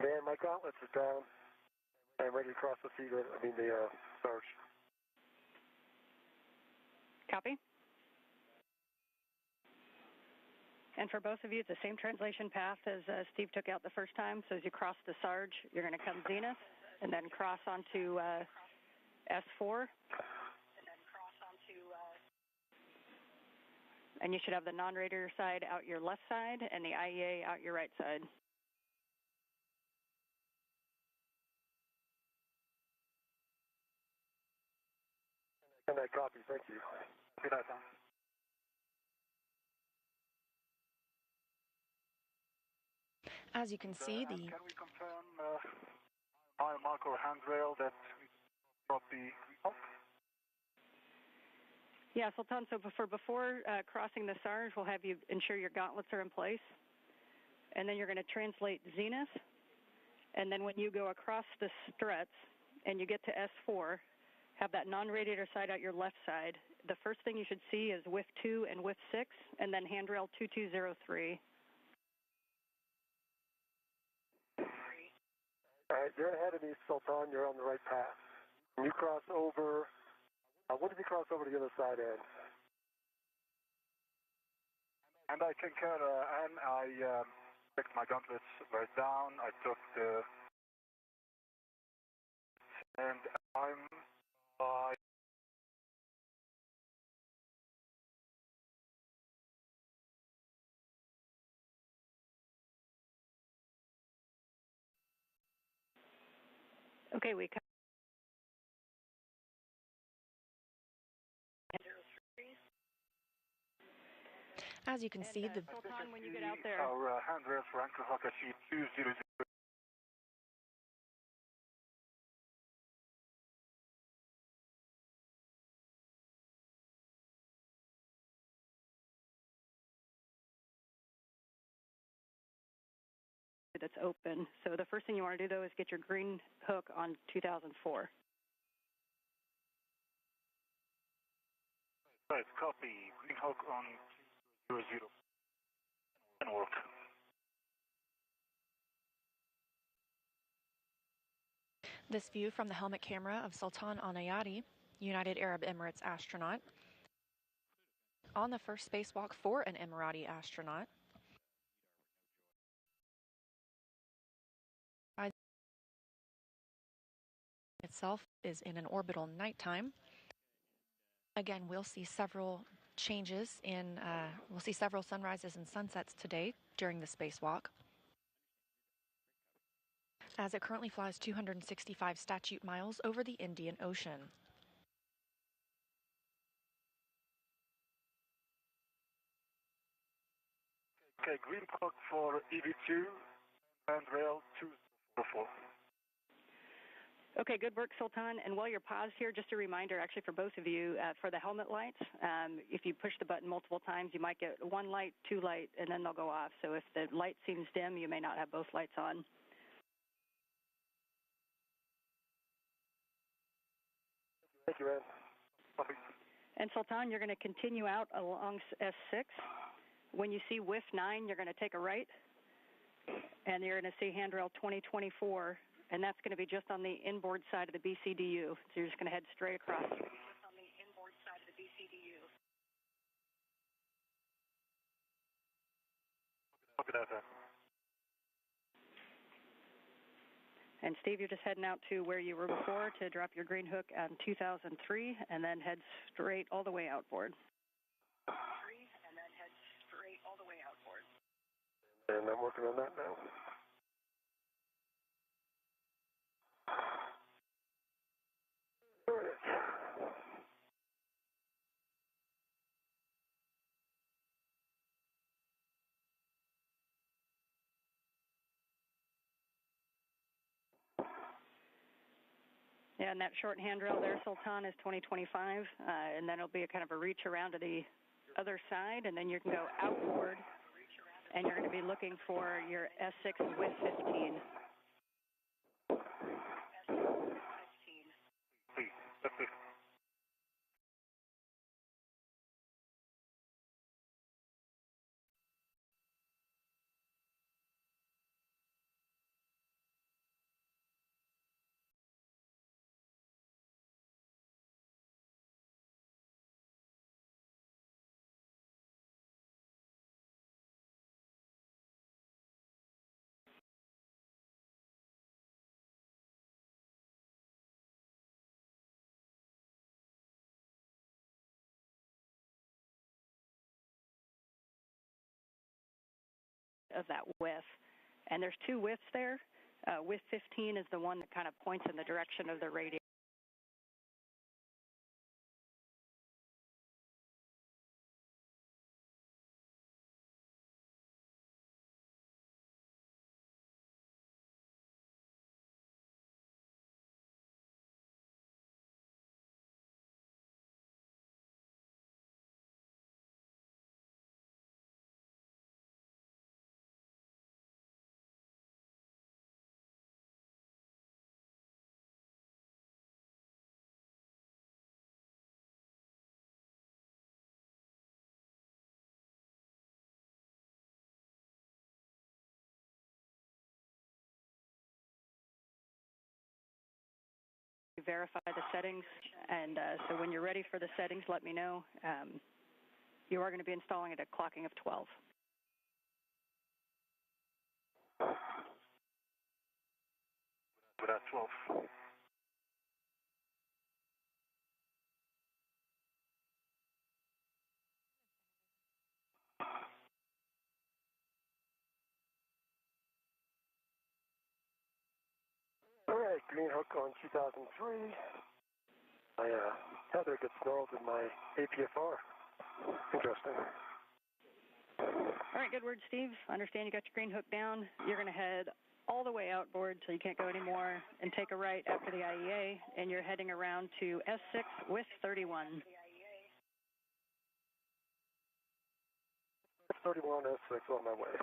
Man, my gauntlets are down. I'm ready to cross the Sarge. Copy. And for both of you, it's the same translation path as Steve took out the first time. So as you cross the Sarge, you're going to come zenith and then cross onto S4. And you should have the non-radiator side out your left side and the IEA out your right side. And I copy, thank you. Good night, Tom. As you can see, Can we confirm mile mark or handrail that we brought the hook? Yeah, Sultan, so before crossing the Sarge, we'll have you ensure your gauntlets are in place. And then you're going to translate zenith. And then when you go across the struts and you get to S4, have that non-radiator side out your left side. The first thing you should see is whiff 2 and whiff 6, and then handrail 2203. All right, you're ahead of me, Sultan. You're on the right path. When you cross over, what if you cross over to the other side, Ed? And I concur, Anne. I picked my gauntlets right down. I took the... And I'm... Okay, we As you can see, the Sultan, when you get out there. Our handrails for anchor hook achieve 200. That's open. So the first thing you want to do, though, is get your green hook on 2004. Right, copy. Green hook on 00. Can work. This view from the helmet camera of Sultan Al Neyadi, United Arab Emirates astronaut, on the first spacewalk for an Emirati astronaut. Itself is in an orbital nighttime. Again, we'll see several changes in, we'll see several sunrises and sunsets today during the spacewalk, as it currently flies 265 statute miles over the Indian Ocean. Okay, green hook for EV2 and rail 204. Okay, good work, Sultan. And while you're paused here, just a reminder, actually, for both of you, for the helmet lights, if you push the button multiple times, you might get one light, two light, and then they'll go off. So if the light seems dim, you may not have both lights on. Thank you, Ed. And Sultan, you're going to continue out along S6. When you see whiff 9, you're going to take a right, and you're going to see handrail 2024. And that's going to be just on the inboard side of the BCDU. So you're just going to head straight across. Just on the inboard side of the BCDU. Copy that, And Steve, you're just heading out to where you were before to drop your green hook on 2003, and then head straight all the way outboard. And then head straight all the way outboard. And I'm working on that now. Yeah, and that short handrail there, Sultan, is 2025, and then it'll be a kind of a reach around to the other side, and then you can go outboard, and you're going to be looking for your S6 with 15. Of that whiff. And there's two whiffs there. Whiff 15 is the one that kind of points in the direction of the radiator. verify the settings, and so when you're ready for the settings, let me know. You are going to be installing it at clocking of 12. We're at 12. All right, green hook on 2003. I tether gets snarled in my APFR. Interesting. All right, good word, Steve. I understand you got your green hook down. You're going to head all the way outboard so you can't go anymore and take a right after the IEA, and you're heading around to S6 with 31. 31 S6 on my way.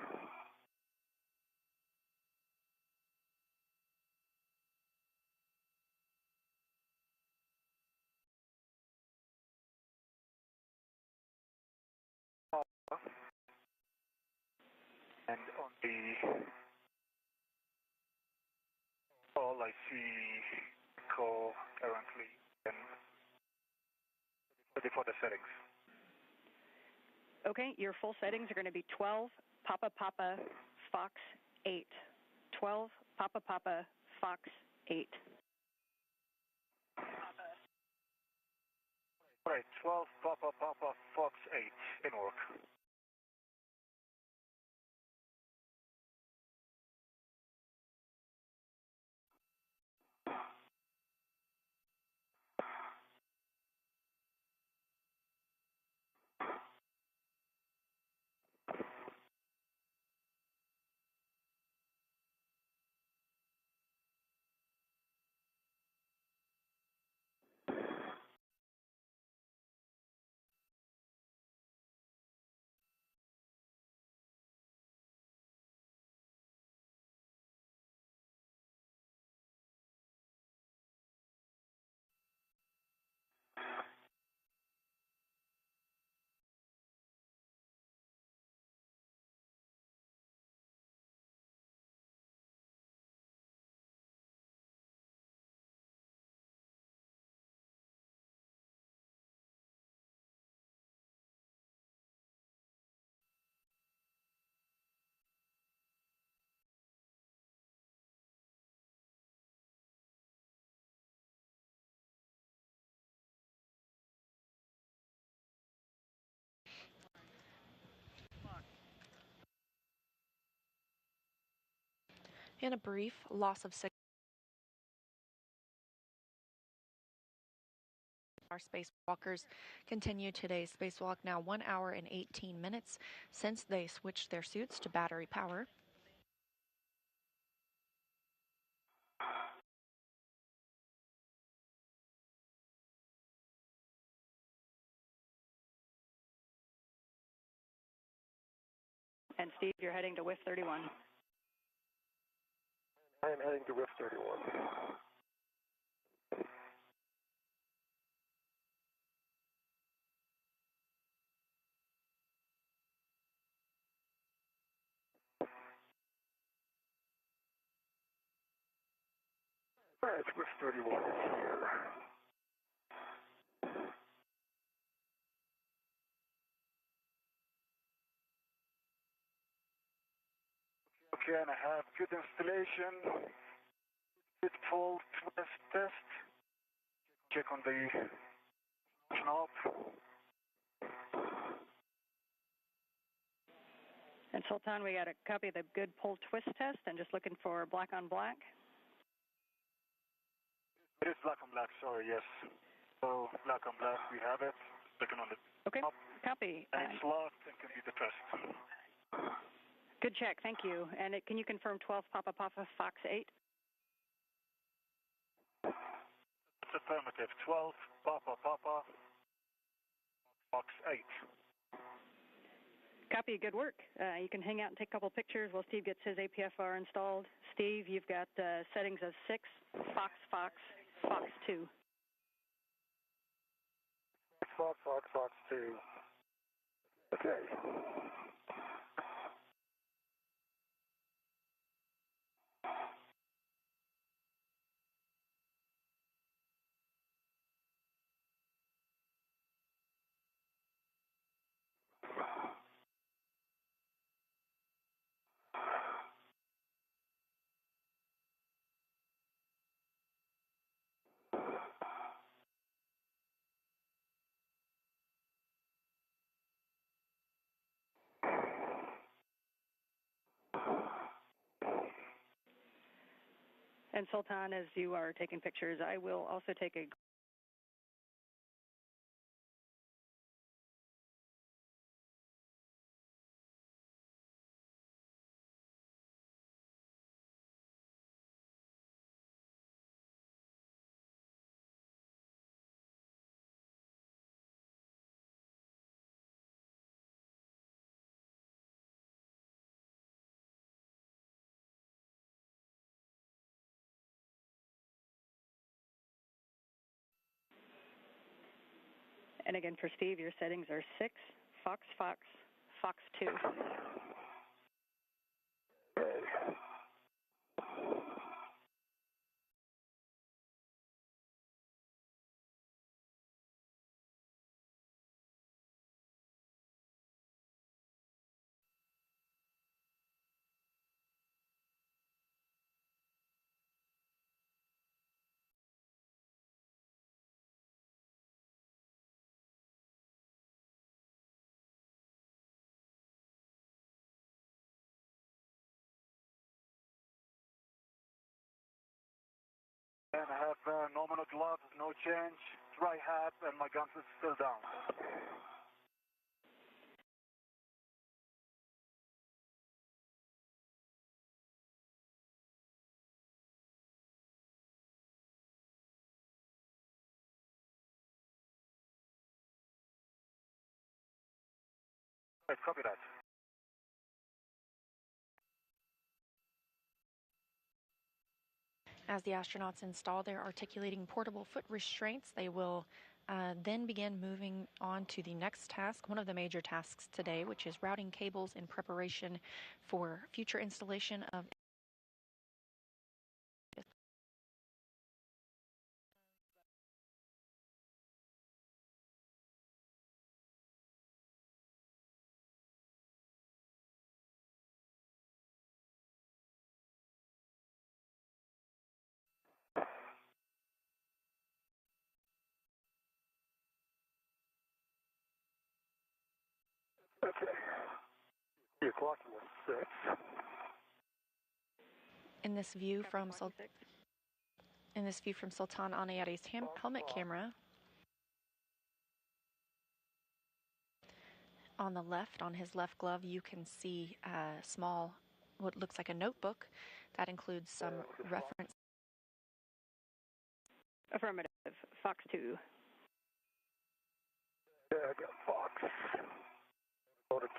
And on the call, I see call currently and ready for the settings. Okay, your full settings are going to be 12 Papa Papa Fox 8. 12 Papa Papa Fox 8. All right, 12 Papa Papa Fox 8 in work. In a brief, loss of signal. Our spacewalkers continue today's spacewalk, now 1 hour and 18 minutes since they switched their suits to battery power. And Steve, you're heading to WIF 31. I am heading to WIF 31. All right, WIF 31 is here. Okay, and I have good installation. Good full twist test. Check on the knob. And Sultan, we got a copy of the good pull twist test and just looking for black on black. It is black on black, sorry, yes. So black on black, we have it. Clicking on the Okay, knob. copy. And it's locked and can be the test. Good check, thank you. And can you confirm 12 Papa Papa Fox 8? It's affirmative. 12 Papa Papa Fox 8. Copy, good work. You can hang out and take a couple pictures while Steve gets his APFR installed. Steve, you've got settings of 6, Fox, Fox, Fox 2. Fox, Fox, Fox 2. Okay. And Sultan, as you are taking pictures, I will also take a And again, for Steve, your settings are 6, Fox, Fox, Fox 2. And I have nominal gloves, no change, dry hat, and my guns is still down. Right, copy that. As the astronauts install their articulating portable foot restraints, they will then begin moving on to the next task, one of the major tasks today, which is routing cables in preparation for future installation of Okay. You're clocking at 6. in this view from Sultan Al Neyadi's helmet camera. On the left, on his left glove, you can see a small, what looks like a notebook that includes some reference. Affirmative, Fox 2. Yeah, I got Fox. Go to 2.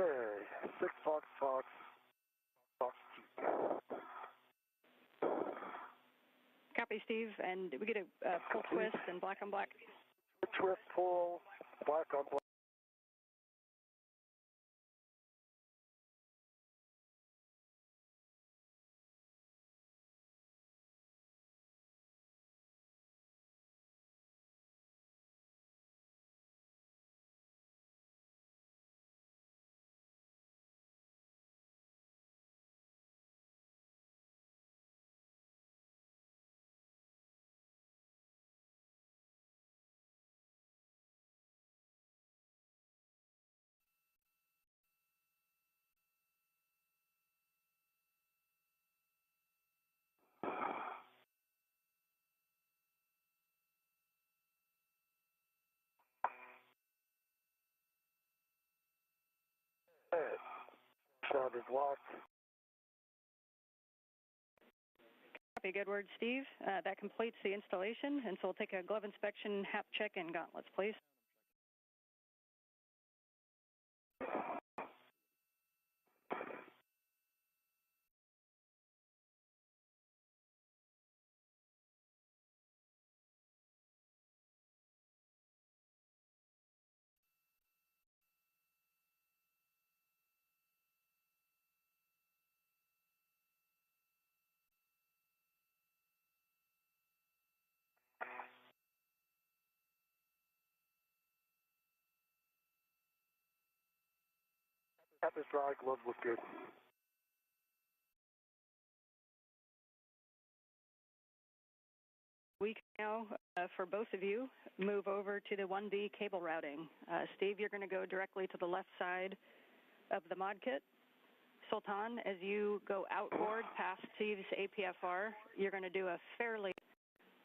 Okay, 6 Fox, Fox, Fox 2. Copy, Steve. And we get a full twist and black on black. Twist, pull, black on black. Sound is locked. Copy, good word, Steve. That completes the installation, and so we'll take a glove inspection, hap check, and gauntlets, please. Cap is dry, gloves look good. We can now, for both of you, move over to the 1B cable routing. Steve, you're going to go directly to the left side of the mod kit. Sultan, as you go outboard past Steve's APFR, you're going to do a fairly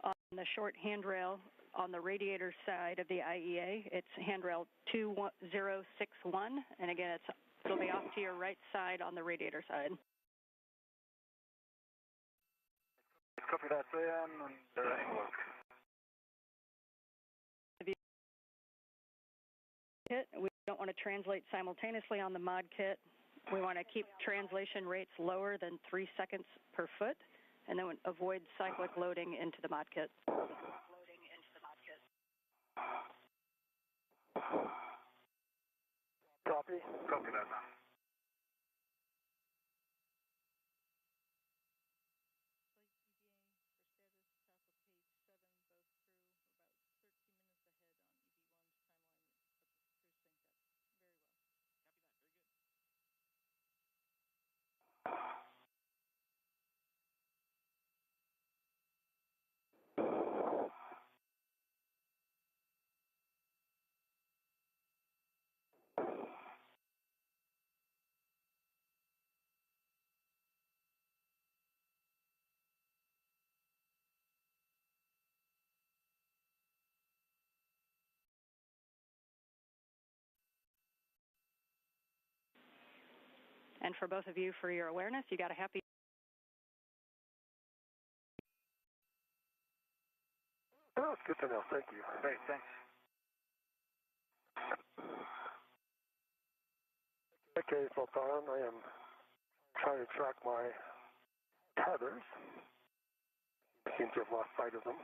on the short handrail on the radiator side of the IEA. It's handrail 2061, and again, it'll be off to your right side on the radiator side. Copy that, Ian, and work. We don't want to translate simultaneously on the mod kit. We want to keep translation rates lower than 3 seconds per foot, and then avoid cyclic loading into the mod kit. Copy. Copy that, man. And for both of you, for your awareness, you got a happy. Oh, it's good to know. Thank you. Great, thanks. Okay, Sultan, I am trying to track my tethers. Seem to have lost sight of them.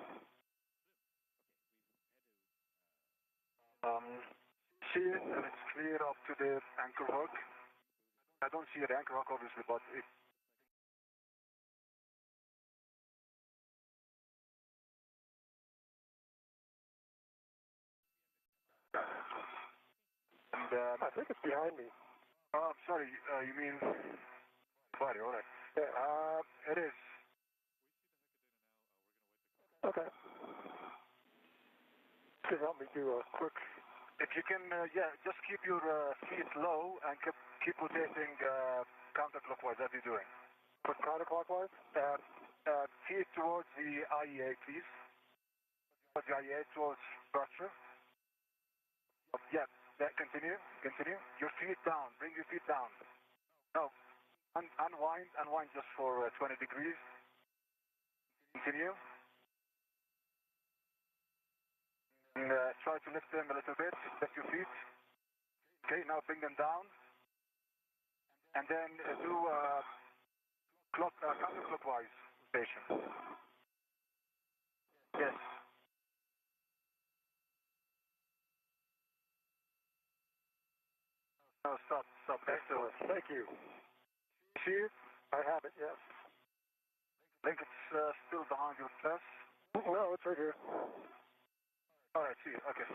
See it, and it's clear up to the anchor hook. I don't see the anchor hook, obviously, but it. And, I think it's behind me. oh, sorry, you mean. Sorry, all right. Yeah, it is. okay. Can you help me do a quick. If you can, yeah, just keep your feet low and keep rotating counterclockwise as you're doing. Quick counterclockwise? Feet towards the IEA, please. Towards the IEA, towards structure. Yeah, continue. Your feet down, bring your feet down. No, unwind just for 20 degrees. Continue. And try to lift them a little bit, lift your feet. Okay, now bring them down. And then do counterclockwise rotation. Yes. No, stop. Excellent. Thank you. See it? I have it, yes. I think it's still behind your chest. No, it's right here. All right, see it. Okay.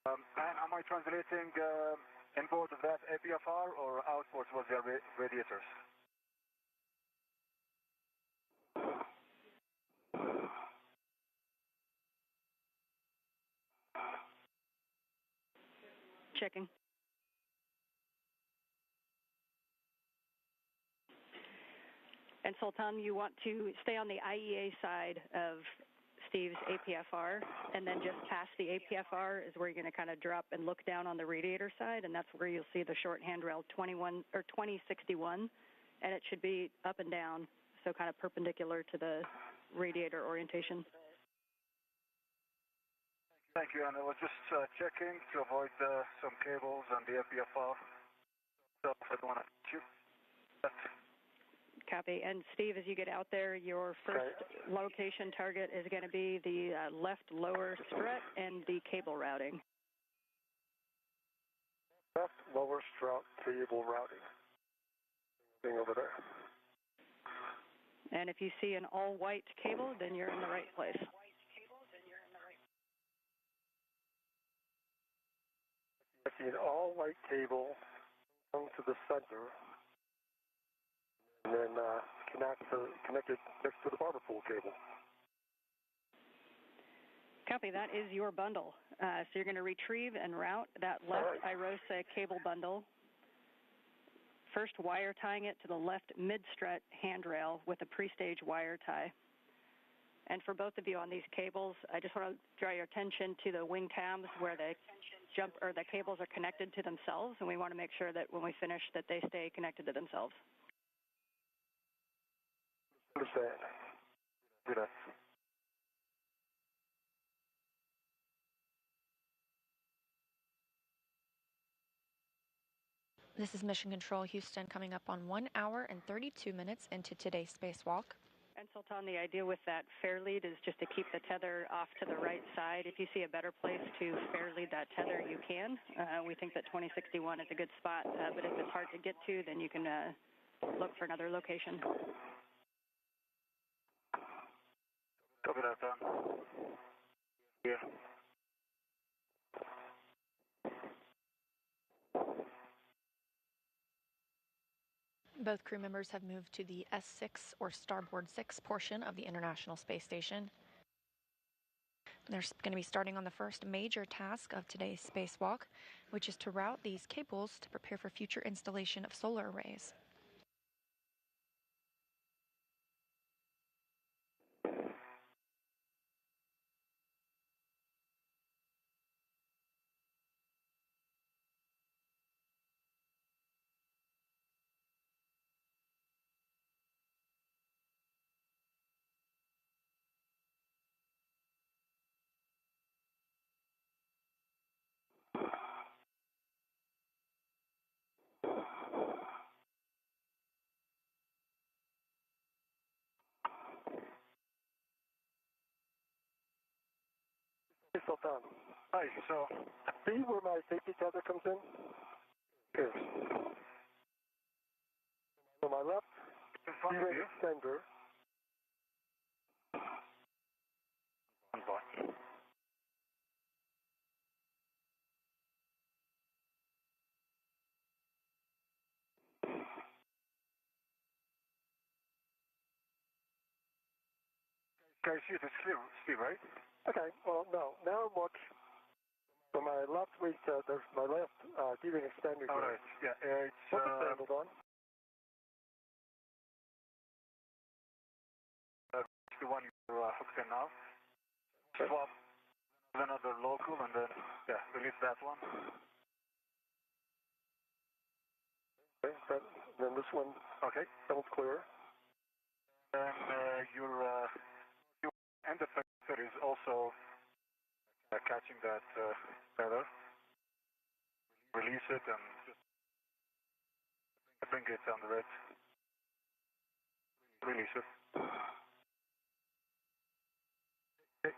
And am I translating inboard of that APFR or outboard towards the radiators? Checking. And Sultan, you want to stay on the IEA side of Steve's APFR, and then just past the APFR is where you're going to kind of drop and look down on the radiator side, and that's where you'll see the short handrail 2061, and it should be up and down, so kind of perpendicular to the radiator orientation. Thank you, and I was just checking to avoid some cables on the APFR. So I don't want to shoot. Copy. And Steve, as you get out there, your first location target is going to be the left lower strut and the cable routing. Left lower strut cable routing. Thing over there. And if you see an all-white cable, then you're in the right place. see an all-white cable hung to the center, and then connected next to the barber pole cable. Copy. That is your bundle. So you're going to retrieve and route that left IROSA cable bundle, first wire tying it to the left mid-strut handrail with a pre-stage wire tie. And for both of you on these cables, I just want to draw your attention to the wing tabs where the cables are connected to themselves, and we want to make sure that when we finish that they stay connected to themselves. Understand. Do that. This is Mission Control Houston, coming up on 1 hour and 32 minutes into today's spacewalk. And Sultan, the idea with that fair lead is just to keep the tether off to the right side. If you see a better place to fair lead that tether, you can. We think that 2061 is a good spot, but if it's hard to get to, then you can look for another location. Copy that, Tom. Yeah. Both crew members have moved to the S6 or Starboard 6 portion of the International Space Station. They're going to be starting on the first major task of today's spacewalk, which is to route these cables to prepare for future installation of solar arrays. Hey, Sultan. Hi, so... See where my safety tether comes in? Here. To my left, in front of you. extender. Can you see it? It's clear, Steve, right? Okay, well, no. Now look. For my left wing, there's my left D-ring extender. All right, yeah, it's... What's it angled on? The one you're hooked in now. Okay. Swap with another local and then, yeah, release that one. Okay, then this one, Okay. sounds clear. Then your end effector is also catching that feather. Release it and just bring it under it. Release it. Okay.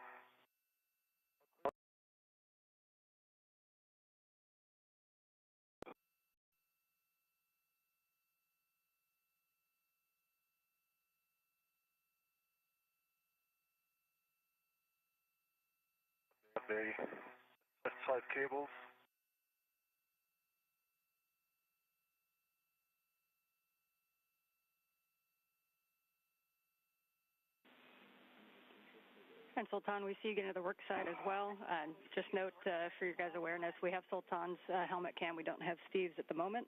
The left side cables. And Sultan, we see you get into the work side as well. Just note for your guys' awareness, we have Sultan's helmet cam. We don't have Steve's at the moment.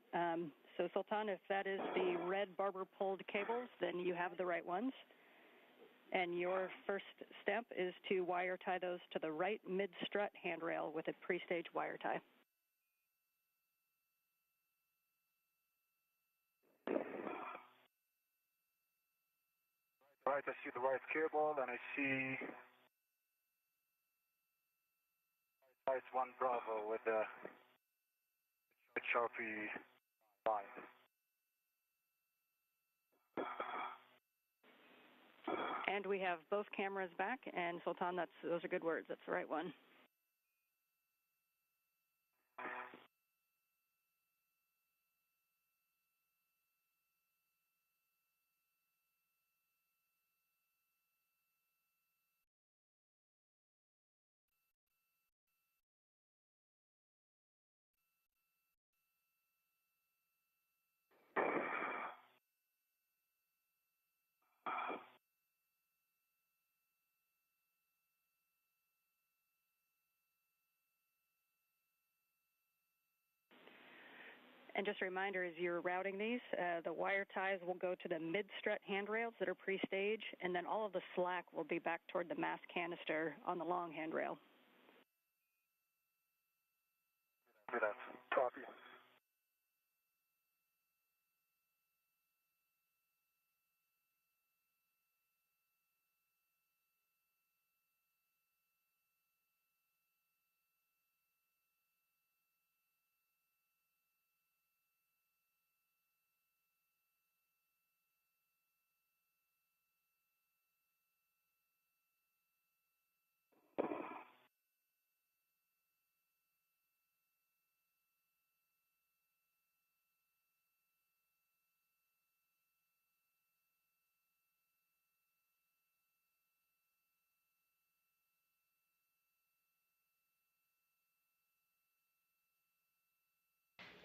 So Sultan, if that is the red barber pulled cables, then you have the right ones. And your first step is to wire tie those to the right mid-strut handrail with a pre-stage wire tie. Right, I see the right cable and I see it's one Bravo with the Sharpie line. And we have both cameras back, and Sultan, those are good words. That's the right one. And just a reminder, as you're routing these, the wire ties will go to the mid-strut handrails that are pre-stage, and then all of the slack will be back toward the mass canister on the long handrail. Copy.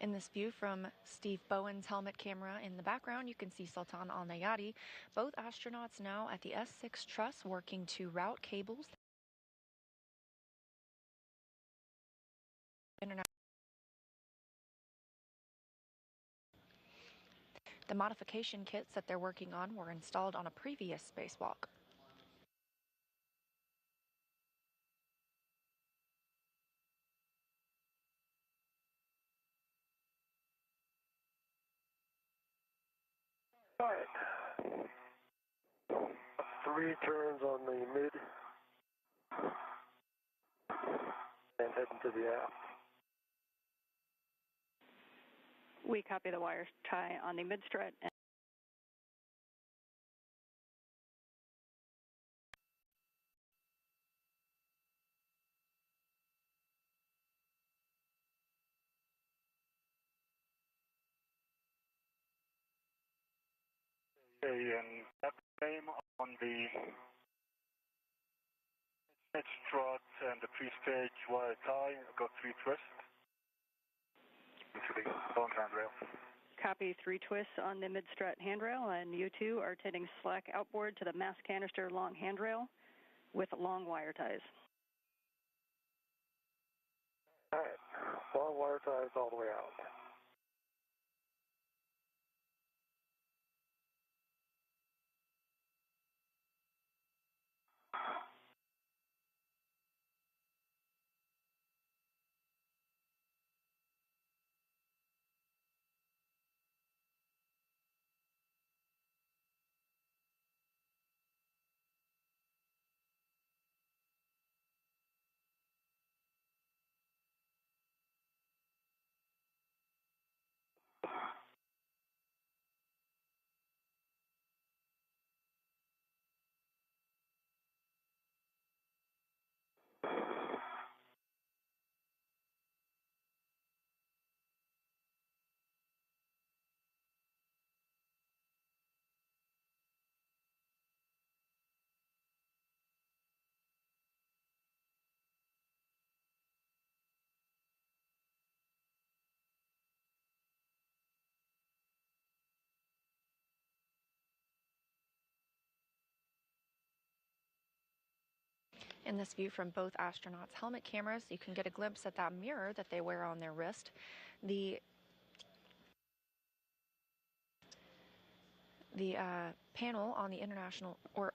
In this view from Steve Bowen's helmet camera in the background, you can see Sultan Al Neyadi. Both astronauts now at the S6 truss working to route cables. The modification kits that they're working on were installed on a previous spacewalk. All right. 3 turns on the mid and heading to the aft. We copy the wire tie on the mid-strut. Okay, and that's the same on the mid-strut and the pre-stage wire tie. I've got 3 twists into the long handrail. Copy 3 twists on the mid-strut handrail, and you two are tending slack outboard to the mass canister long handrail with long wire ties. All right. Long wire ties all the way out. In this view from both astronauts' helmet cameras, you can get a glimpse at that mirror that they wear on their wrist. The panel on the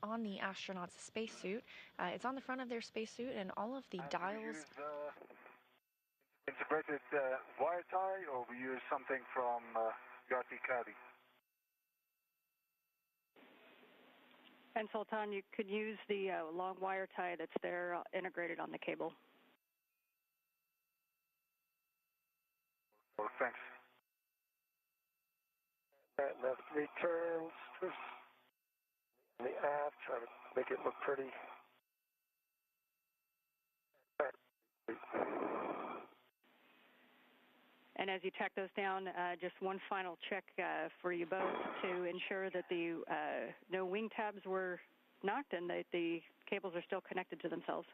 on the astronaut's spacesuit, it's on the front of their spacesuit, and all of the dials. Integrated wire tie, or we use something from Yardley Caddy? And Sultan, you could use the long wire tie that's there integrated on the cable. Oh, thanks. And that's 3 turns. In the aft, try to make it look pretty. All right. And as you tack those down, just one final check for you both to ensure that the no wing tabs were knocked and that the cables are still connected to themselves.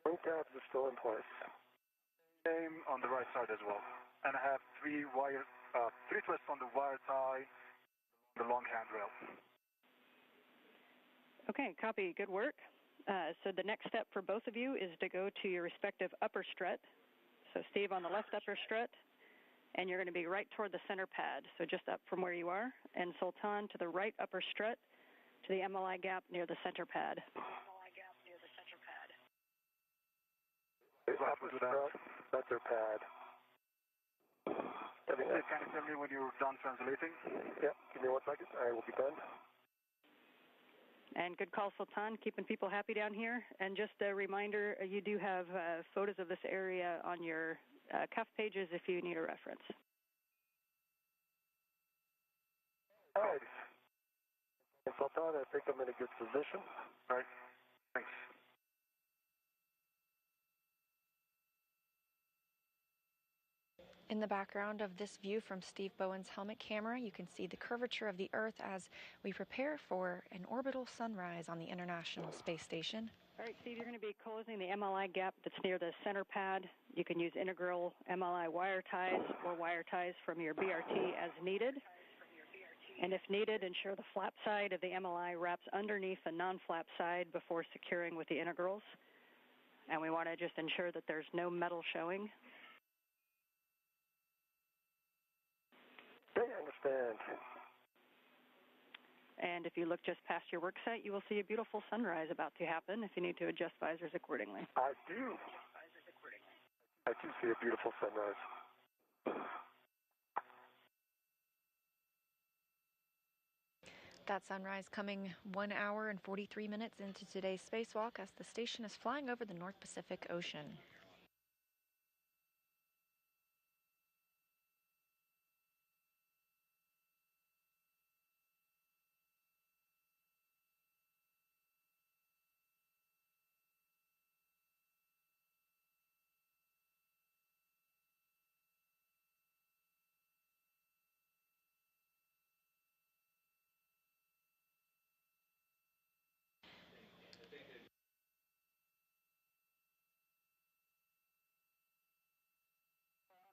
Wing tabs are still in place. Same on the right side as well. And I have 3 twists on the wire tie, the long handrail. Okay, copy. Good work. So the next step for both of you is to go to your respective upper strut. So Steve on the left upper strut, and you're going to be right toward the center pad, so just up from where you are, and Sultan to the right upper strut to the MLI gap near the center pad. Upper strut, center pad. Can you tell me when you're done translating? Yep, give me 1 second. I will be done. And good call, Sultan, keeping people happy down here. And just a reminder, you do have photos of this area on your cuff pages if you need a reference. All right. And Sultan, I think I'm in a good position. All right. Thanks. In the background of this view from Steve Bowen's helmet camera, you can see the curvature of the Earth as we prepare for an orbital sunrise on the International Space Station. All right, Steve, you're going to be closing the MLI gap that's near the center pad. You can use integral MLI wire ties or wire ties from your BRT as needed. And if needed, ensure the flap side of the MLI wraps underneath the non-flap side before securing with the integrals. And we want to just ensure that there's no metal showing. Okay, I understand. And if you look just past your work site, you will see a beautiful sunrise about to happen if you need to adjust visors accordingly. I do. I do see a beautiful sunrise. That sunrise coming 1 hour and 43 minutes into today's spacewalk as the station is flying over the North Pacific Ocean.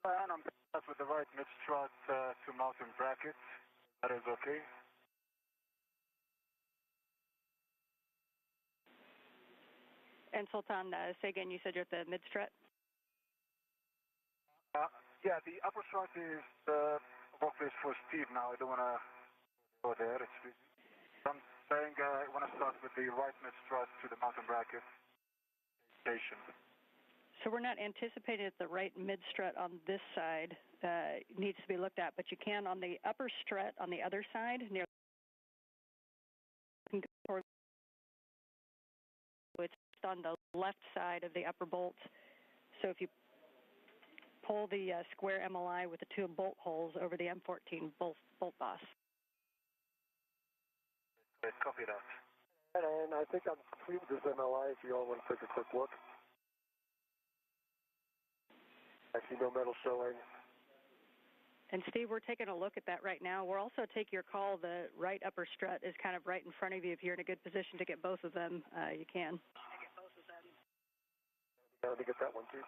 And I'm back with the right mid-strut to mountain bracket. That is okay. And Sultan, say again, you said you're at the mid-strut? Yeah, the upper strut is workplace for Steve now. I don't want to go there. It's busy. I'm saying I want to start with the right mid-strut to the mountain bracket station. So we're not anticipating that the right mid-strut on this side needs to be looked at, but you can on the upper strut on the other side near it's on the left side of the upper bolt. So if you pull the square MLI with the two bolt holes over the M14 bolt boss. Okay, copy that. And I think I'm complete with this MLI if you all want to take a quick look. I see no metal showing. And Steve, we're taking a look at that right now. We'll also take your call. The right upper strut is kind of right in front of you. If you're in a good position to get both of them, you can. Let me get that one too.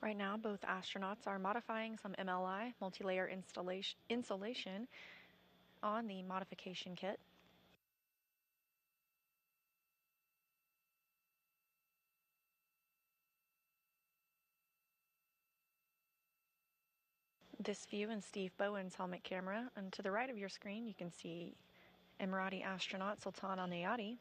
Right now, both astronauts are modifying some MLI, multi-layer insulation, on the modification kit. This view in Steve Bowen's helmet camera, and to the right of your screen you can see Emirati astronaut Sultan Al Neyadi.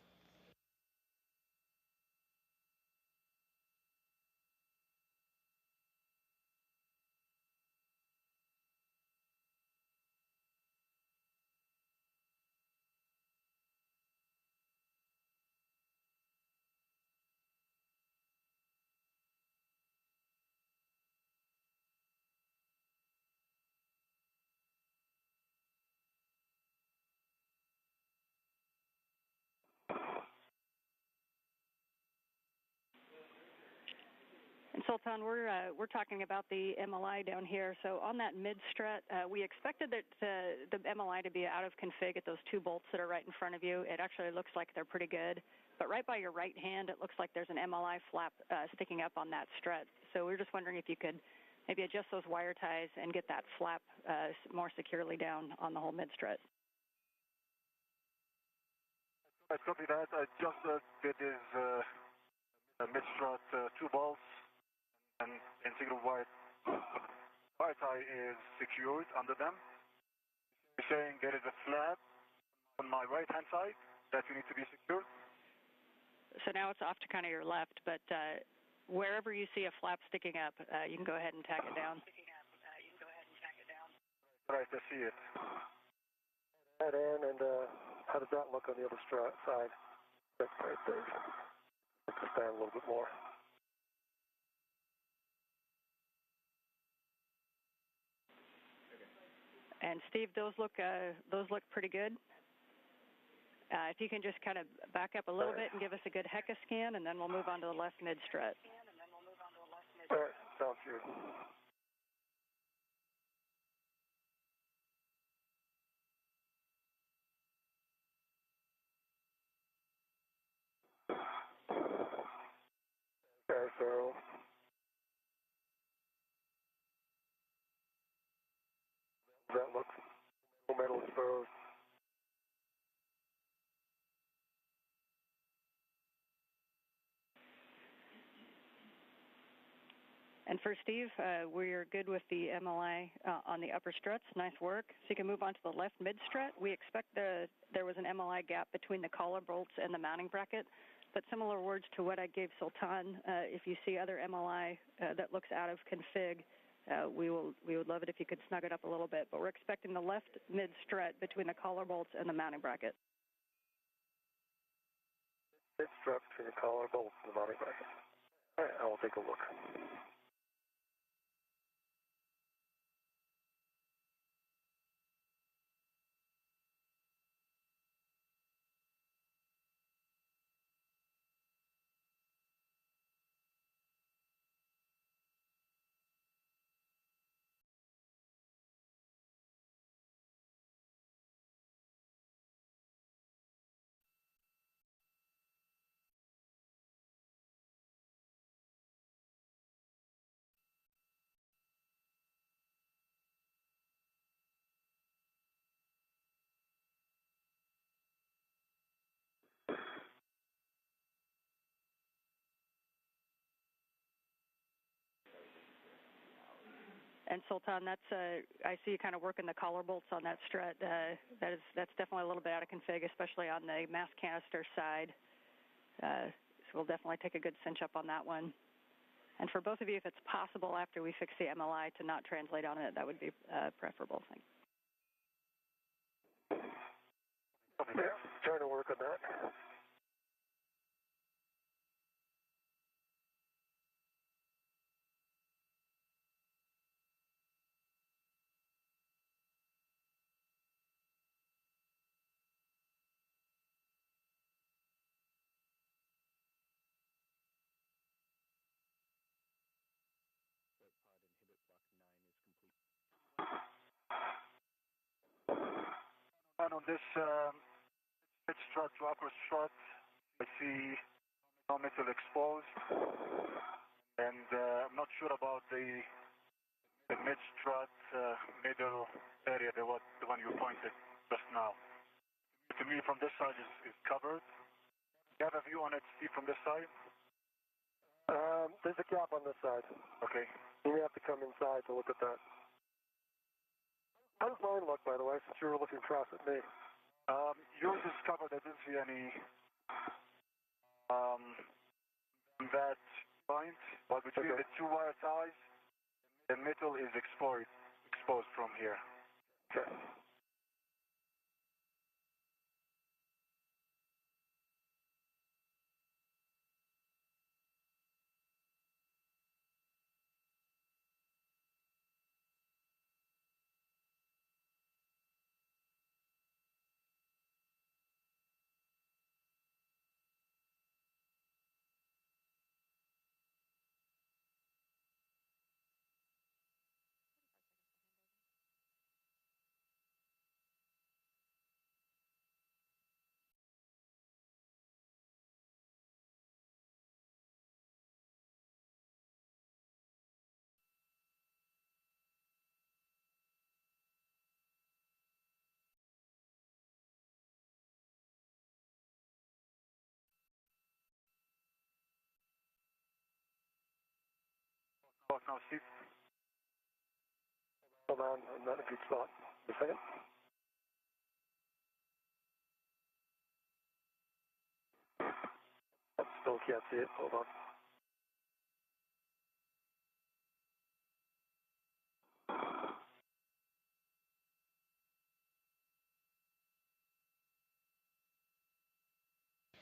Sultan, we're talking about the MLI down here. So on that mid-strut, we expected that the MLI to be out of config at those two bolts that are right in front of you. It actually looks like they're pretty good. But right by your right hand, it looks like there's an MLI flap sticking up on that strut. So we're just wondering if you could maybe adjust those wire ties and get that flap more securely down on the whole mid-strut. I copy that. I just did is a mid-strut 2 bolts and integral wire tie is secured under them. You're saying there is a flap on my right-hand side that you need to be secured? So now it's off to kind of your left, but wherever you see a flap sticking up, you can go ahead and tack it down. Right, I see it. Head in, and how does that look on the other side? That's right there. Stand a little bit more. And Steve, those look pretty good. If you can just kind of back up a little bit and give us a good HECA scan, and then we'll move on to the left mid-strut. All right, sounds good. Okay, so that looks metal exposed. And for Steve, we're good with the MLI on the upper struts. Nice work. So you can move on to the left mid-strut. We expect there was an MLI gap between the collar bolts and the mounting bracket. But similar words to what I gave Sultan, if you see other MLI that looks out of config, we would love it if you could snug it up a little bit. But we're expecting the left mid-strut between the collar bolts and the mounting bracket. Mid-strut between the collar bolts and the mounting bracket. All right, I'll take a look. And Sultan, that's I see you kind of working the collar bolts on that strut. That's definitely a little bit out of config, especially on the mass canister side. So we'll definitely take a good cinch up on that one. And for both of you, if it's possible after we fix the MLI to not translate on it, that would be preferable. Thanks. Yeah, trying to work on that. And on this mid-strut to upper strut, I see no metal exposed, and I'm not sure about the mid-strut middle area, the one you pointed just now. To me, from this side is covered. Do you have a view on it, Steve, from this side? There's a gap on this side. Okay. You may have to come inside to look at that. How does mine look, by the way, since you were looking across at me? Yours is covered. I didn't see any that point, but between the two wire ties, the metal is exposed from here. Okay. Walk now, Steve. Hold on, I'm not in a good spot. A second. Still can't see it. Hold on.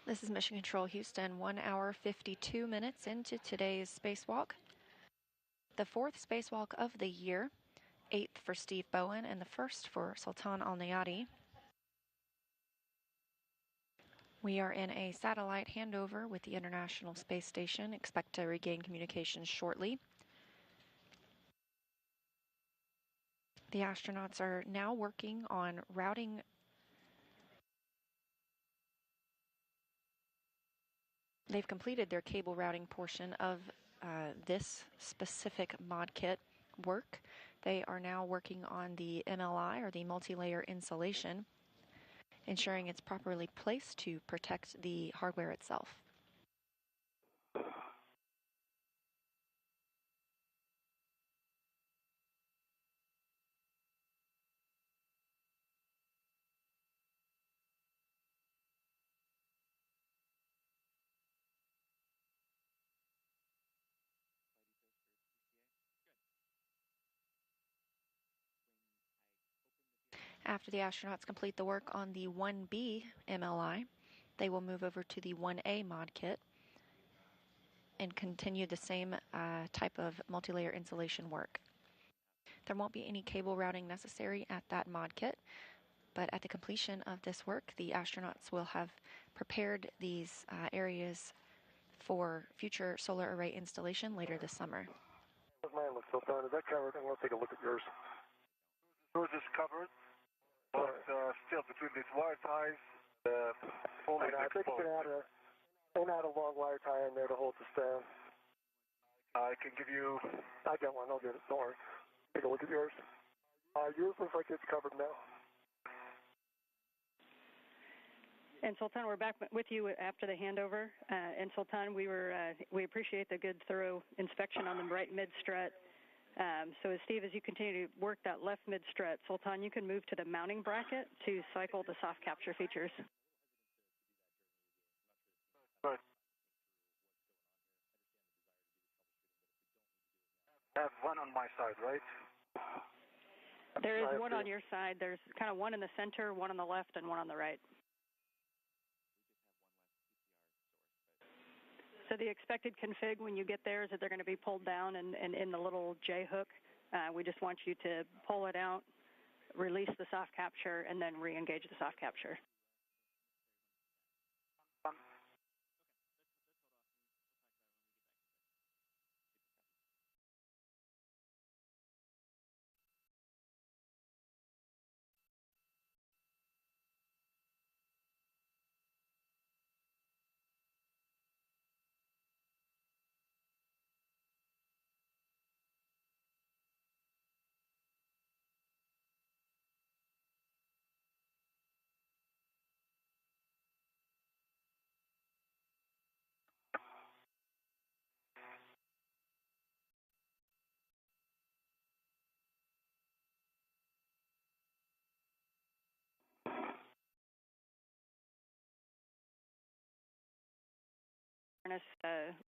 This is Mission Control Houston, 1 hour 52 minutes into today's spacewalk. The 4th spacewalk of the year, 8th for Steve Bowen and the 1st for Sultan Al Neyadi. We are in a satellite handover with the International Space Station. Expect to regain communications shortly. The astronauts are now working on routing They've completed their cable routing portion of this specific mod kit work. They are now working on the MLI, or the multi-layer insulation, ensuring it's properly placed to protect the hardware itself. After the astronauts complete the work on the 1B MLI, they will move over to the 1A mod kit and continue the same type of multi-layer insulation work. There won't be any cable routing necessary at that mod kit, but at the completion of this work, the astronauts will have prepared these areas for future solar array installation later this summer. Mine looks so done. Is that covered? I'm going to take a look at yours. Yours is covered, but still between these wire ties, fully I think you can add a long wire tie in there to hold the stand. I can give you... I got one. I'll get it. Don't worry. Take a look at yours. Yours looks like it's covered now. And Sultan, we're back with you after the handover. And Sultan, we appreciate the good, thorough inspection on the right mid-strut. So as Steve, as you continue to work that left mid-strut, Sultan, you can move to the mounting bracket to cycle the soft capture features. Good. I have one on my side, right? There is one on your side. There's kind of one in the center, one on the left, and one on the right. So the expected config when you get there is that they're going to be pulled down and in the little J hook. We just want you to pull it out, release the soft capture, and then re-engage the soft capture.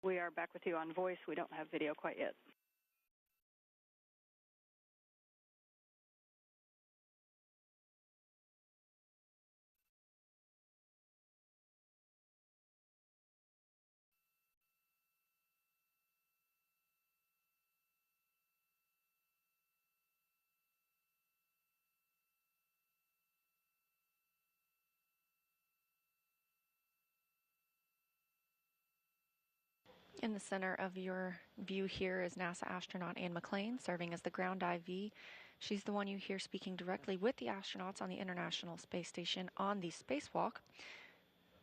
We are back with you on voice. We don't have video quite yet. In the center of your view here is NASA astronaut Anne McClain, serving as the ground IV. She's the one you hear speaking directly with the astronauts on the International Space Station on the spacewalk.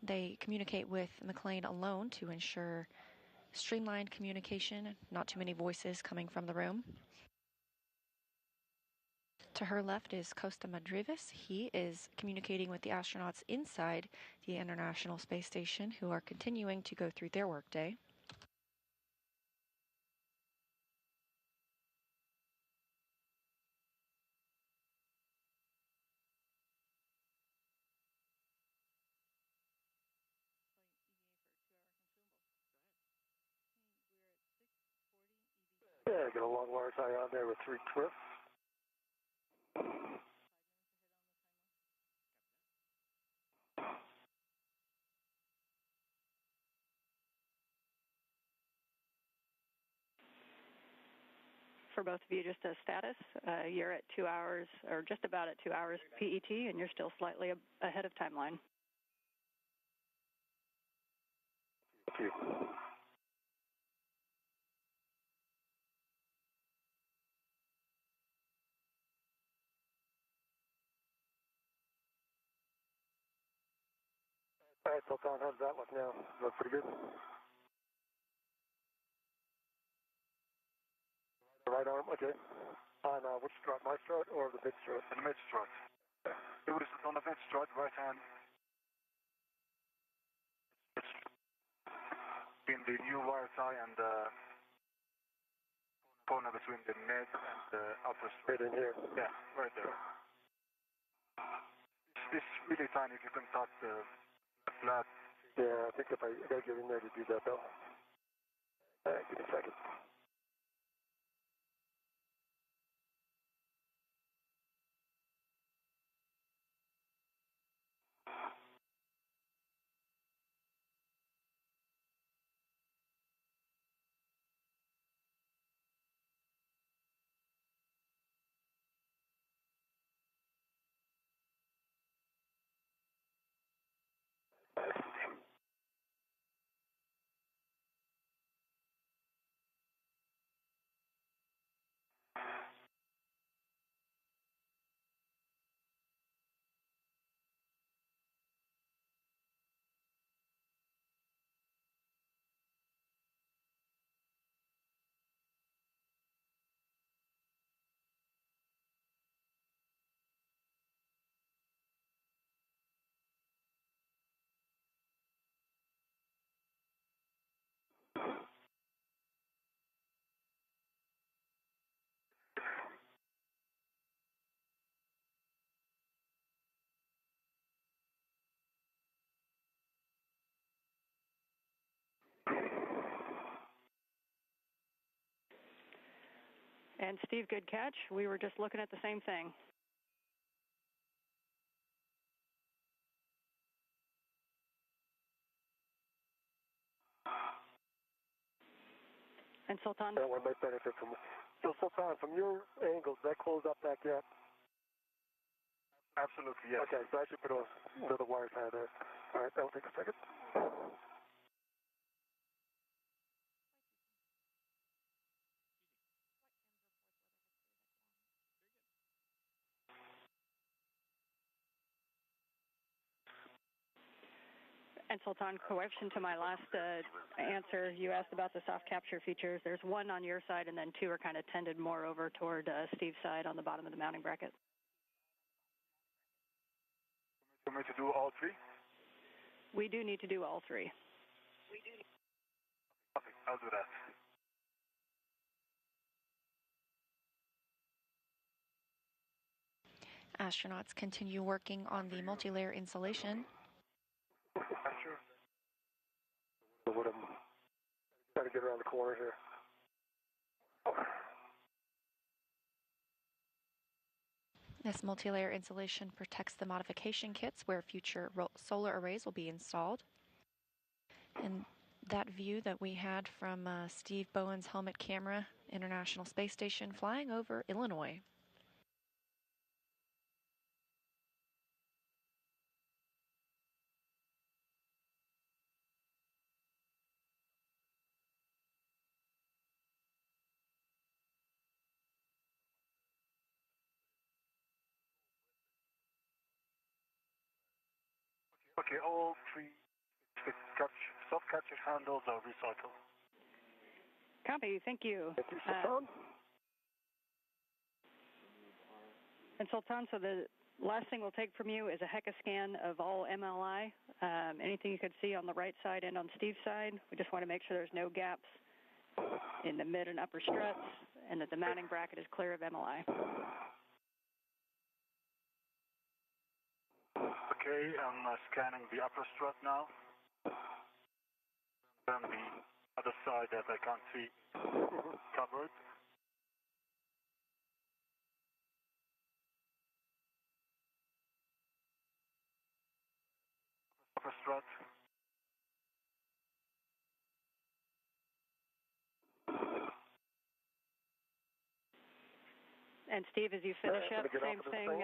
They communicate with McClain alone to ensure streamlined communication, not too many voices coming from the room. To her left is Costa Madrivis. He is communicating with the astronauts inside the International Space Station, who are continuing to go through their workday. Yeah, get a long wire tie on there with 3 twists. For both of you, just a status. You're at 2 hours, or just about at 2 hours PET, and you're still slightly ahead of timeline. Thank you. All right, Sultan, how does that look now? Look pretty good? The right arm, okay. On which strut, my strut or the mid strut? The mid strut. It was on the mid strut, right hand. In the new wire tie and the corner between the mid and the upper strut. Right in here. Yeah, right there. It's really tiny if you can touch the flat. Yeah, I think if I gotta get in there to do that though. All right, give me a second. And Steve, good catch. We were just looking at the same thing. And Sultan? That one might benefit from. So Sultan, from your angle, does that close up that gap? Absolutely, yes. Okay, so I should put another wire tie there. All right, that'll take a second. And Sultan, correction to my last answer, you asked about the soft capture features. There's one on your side, and then 2 are kind of tended more over toward Steve's side on the bottom of the mounting bracket. You want me to do all 3? We do need to do all 3. Okay, I'll do that. Astronauts continue working on the multi-layer insulation. Sure. So what I'm trying to get around the corner here. This multi-layer insulation protects the modification kits where future solar arrays will be installed. And that view that we had from Steve Bowen's helmet camera, International Space Station, flying over Illinois. Okay, all 3 soft capture handles are recycled. Copy, thank you. Thank you, Sultan. And Sultan, so the last thing we'll take from you is a HECA scan of all MLI. Anything you could see on the right side and on Steve's side. We just want to make sure there's no gaps in the mid and upper struts and that the mounting bracket is clear of MLI. Okay, I'm scanning the upper strut now. Then the other side that I can't see covered. upper strut. And Steve, as you finish up, same thing.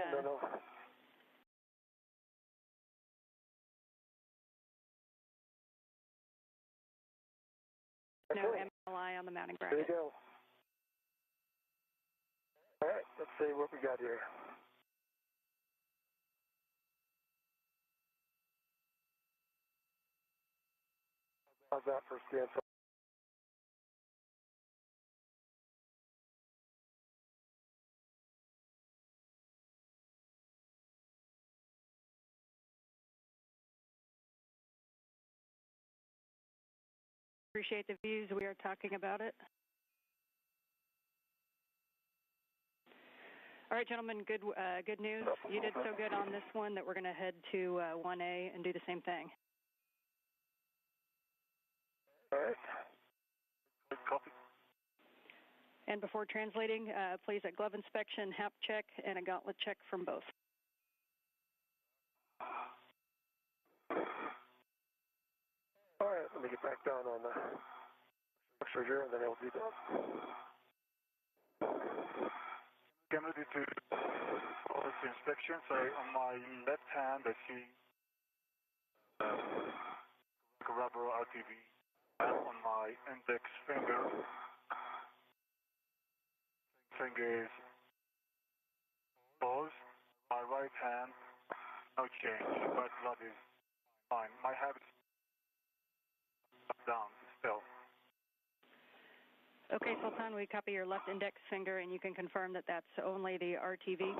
No MLI on the mounting bracket. There you go. All right, let's see what we got here. How's that for scan? Appreciate the views. We are talking about it. All right, gentlemen, good news. You did so good on this one that we're going to head to 1A and do the same thing. All right. Copy. And before translating, please a glove inspection, HAP check, and a gauntlet check from both. All right, let me get back down on the structure here, and then I'll do that. Get ready to follow the inspection. So on my left hand, I see a rubber RTV. And on my index finger is closed. My right hand, no change, but blood is fine. My habit is down still. Okay, Sultan, we copy your left index finger, and you can confirm that that's only the RTV.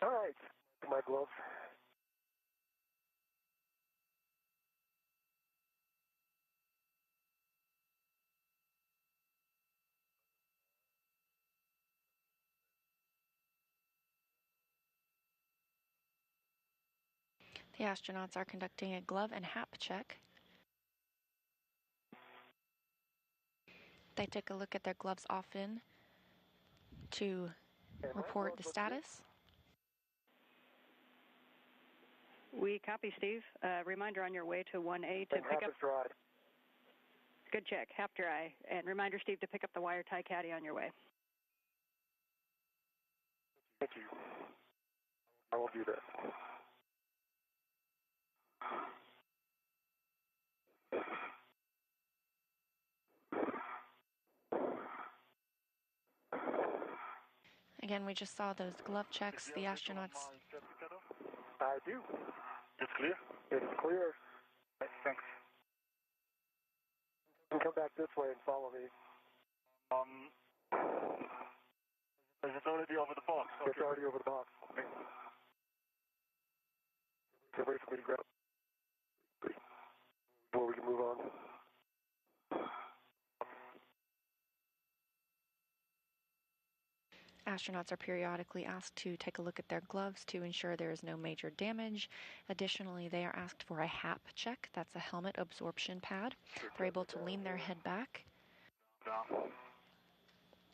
All right, my gloves. The astronauts are conducting a glove and HAP check. They take a look at their gloves often to report the status. We copy, Steve. Reminder on your way to 1A to pick up. Dry. Good check, HAP dry. And reminder, Steve, to pick up the wire tie caddy on your way. Thank you. I will do that. Again, we just saw those glove checks. The astronauts. I do. It's clear? It's clear. Thanks. You can come back this way and follow me. Is it already over the box? Okay. It's already over the box. Okay. So wait for me to grab before we can move on. Astronauts are periodically asked to take a look at their gloves to ensure there is no major damage. Additionally, they are asked for a HAP check. That's a helmet absorption pad. They're able to lean their head back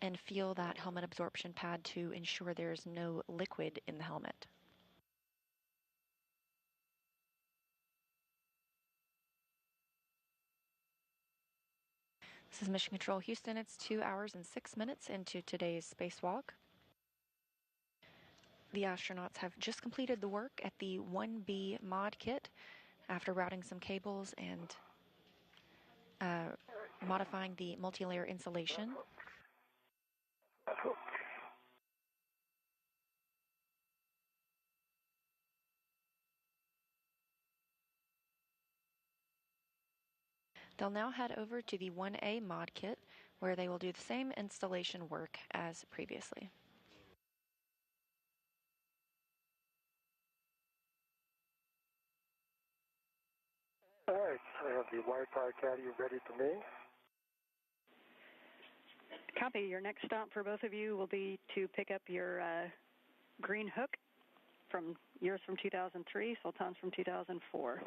and feel that helmet absorption pad to ensure there's no liquid in the helmet. This is Mission Control Houston. It's 2 hours and 6 minutes into today's spacewalk. The astronauts have just completed the work at the 1B mod kit after routing some cables and modifying the multi-layer insulation. They'll now head over to the 1A mod kit, where they will do the same installation work as previously. All right, I have the wire tie caddy ready for me. Copy. Your next stop for both of you will be to pick up your green hook from yours from 2003, Sultan's from 2004.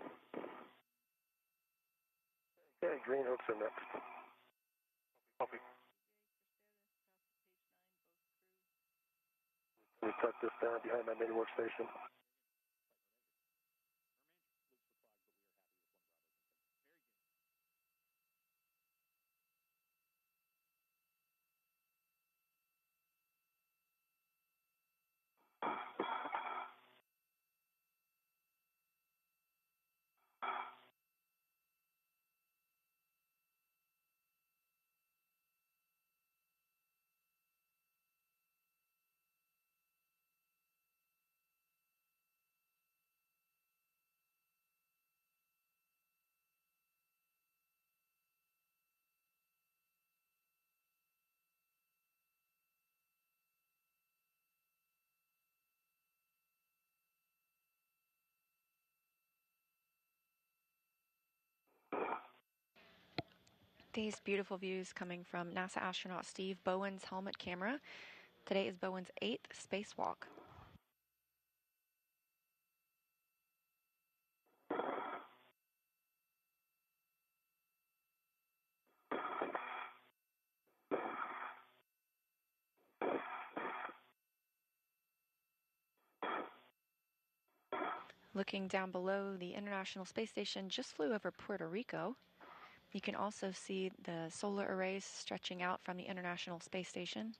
Okay, green hooks are next. Copy. Let me tuck this down behind my mini workstation. These beautiful views coming from NASA astronaut Steve Bowen's helmet camera. Today is Bowen's 8th spacewalk. Looking down below, the International Space Station just flew over Puerto Rico. You can also see the solar arrays stretching out from the International Space Station.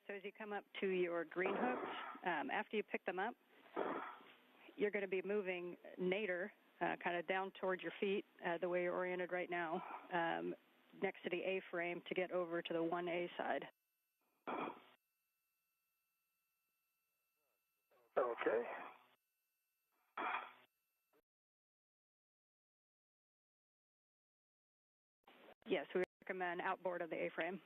So as you come up to your green hooks, after you pick them up, you're going to be moving nadir, kind of down towards your feet, the way you're oriented right now, next to the A-frame to get over to the 1A side. Okay. Yes, we recommend outboard of the A-frame.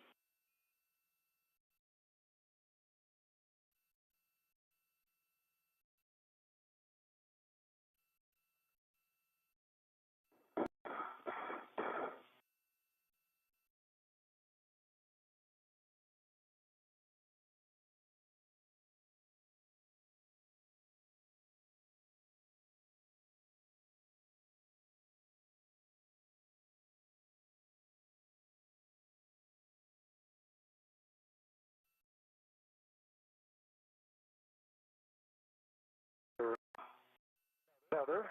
Another.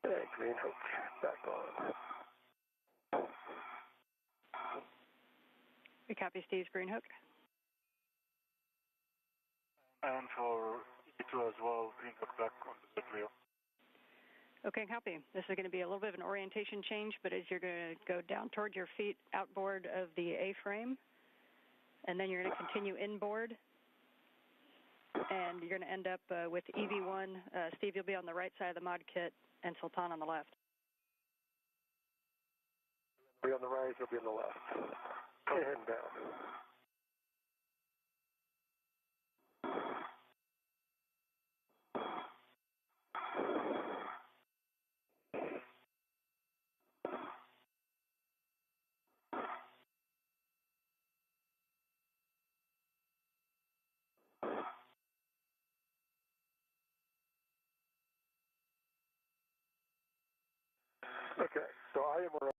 Okay, green hook back on. We copy Steve's green hook. And for E2 as well, green hook back on the wheel. Okay, copy. This is going to be a little bit of an orientation change, but as you're going to go down towards your feet outboard of the A-frame, and then you're going to continue inboard, and you're going to end up with EV1. Steve, you'll be on the right side of the mod kit, and Sultan on the left. Be on the right, you'll be on the left. And down. Okay, so I am around.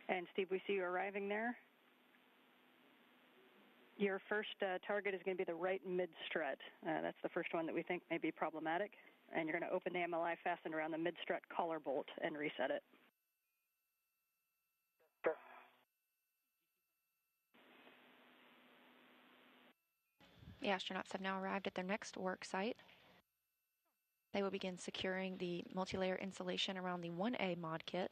And Steve, we see you arriving there. Your first target is going to be the right mid-strut. That's the first one that we think may be problematic. And you're going to open the MLI fastened around the mid-strut collar bolt and reset it. Okay. The astronauts have now arrived at their next work site. They will begin securing the multi-layer insulation around the 1A mod kit.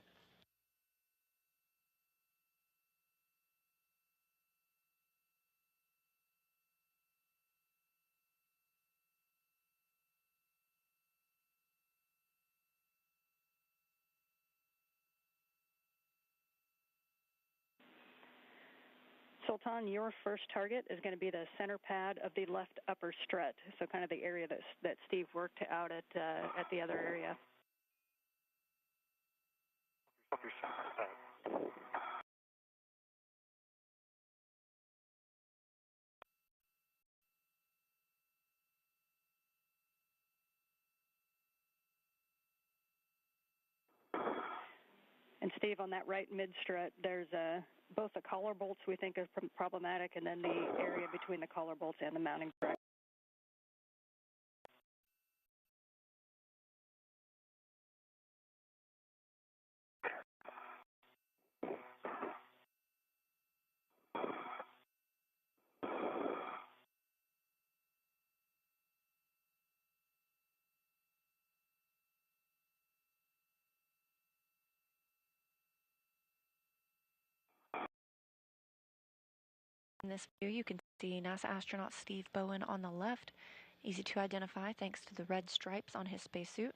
Sultan, your first target is going to be the center pad of the left upper strut, so kind of the area that Steve worked out at the other area. Upper center pad. And Steve, on that right mid strut, there's both the collar bolts we think are problematic, and then the area between the collar bolts and the mounting bracket. In this view, you can see NASA astronaut Steve Bowen on the left, easy to identify thanks to the red stripes on his spacesuit.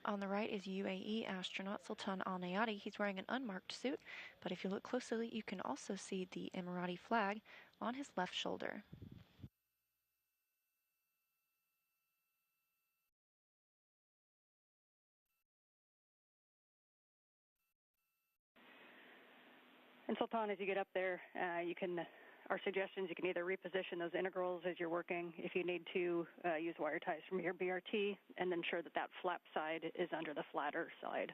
On the right is UAE astronaut Sultan Al Neyadi. He's wearing an unmarked suit, but if you look closely, you can also see the Emirati flag on his left shoulder. And Sultan, as you get up there, our suggestions, you can either reposition those integrals as you're working, if you need to use wire ties from your BRT, and ensure that that flap side is under the flatter side.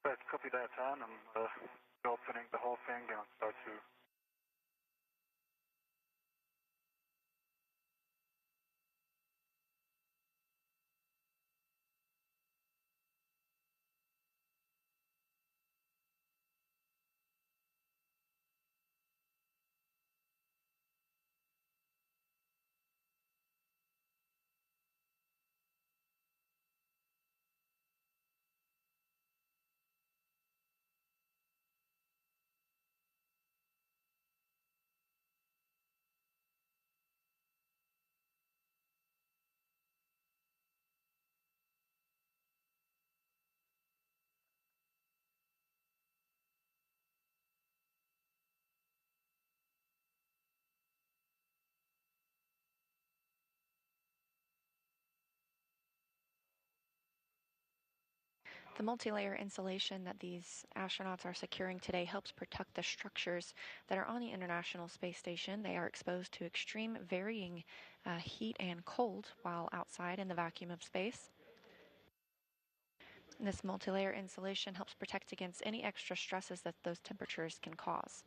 Let's copy that on. I'm opening the whole thing and start to. The multi-layer insulation that these astronauts are securing today helps protect the structures that are on the International Space Station. They are exposed to extreme varying heat and cold while outside in the vacuum of space. And this multi-layer insulation helps protect against any extra stresses that those temperatures can cause.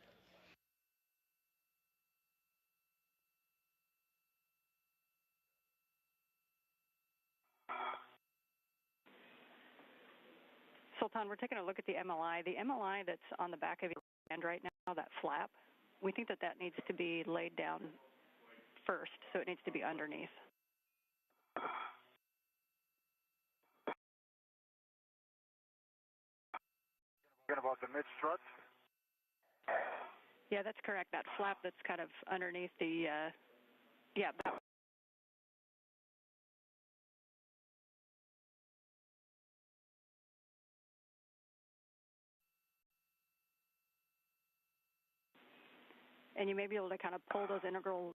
Sultan, we're taking a look at the MLI. The MLI that's on the back of your hand right now, that flap, we think that needs to be laid down first, so it needs to be underneath. Talking about the mid strut? Yeah, that's correct. That flap that's kind of underneath the, yeah, that. And you may be able to kind of pull those integrals.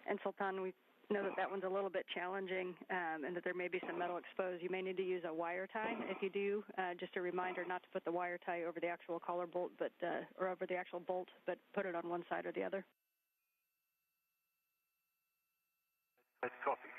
And Sultan, we know that that one's a little bit challenging, and that there may be some metal exposed. You may need to use a wire tie. If you do, just a reminder not to put the wire tie over the actual collar bolt, but or over the actual bolt, but put it on one side or the other. That's copy.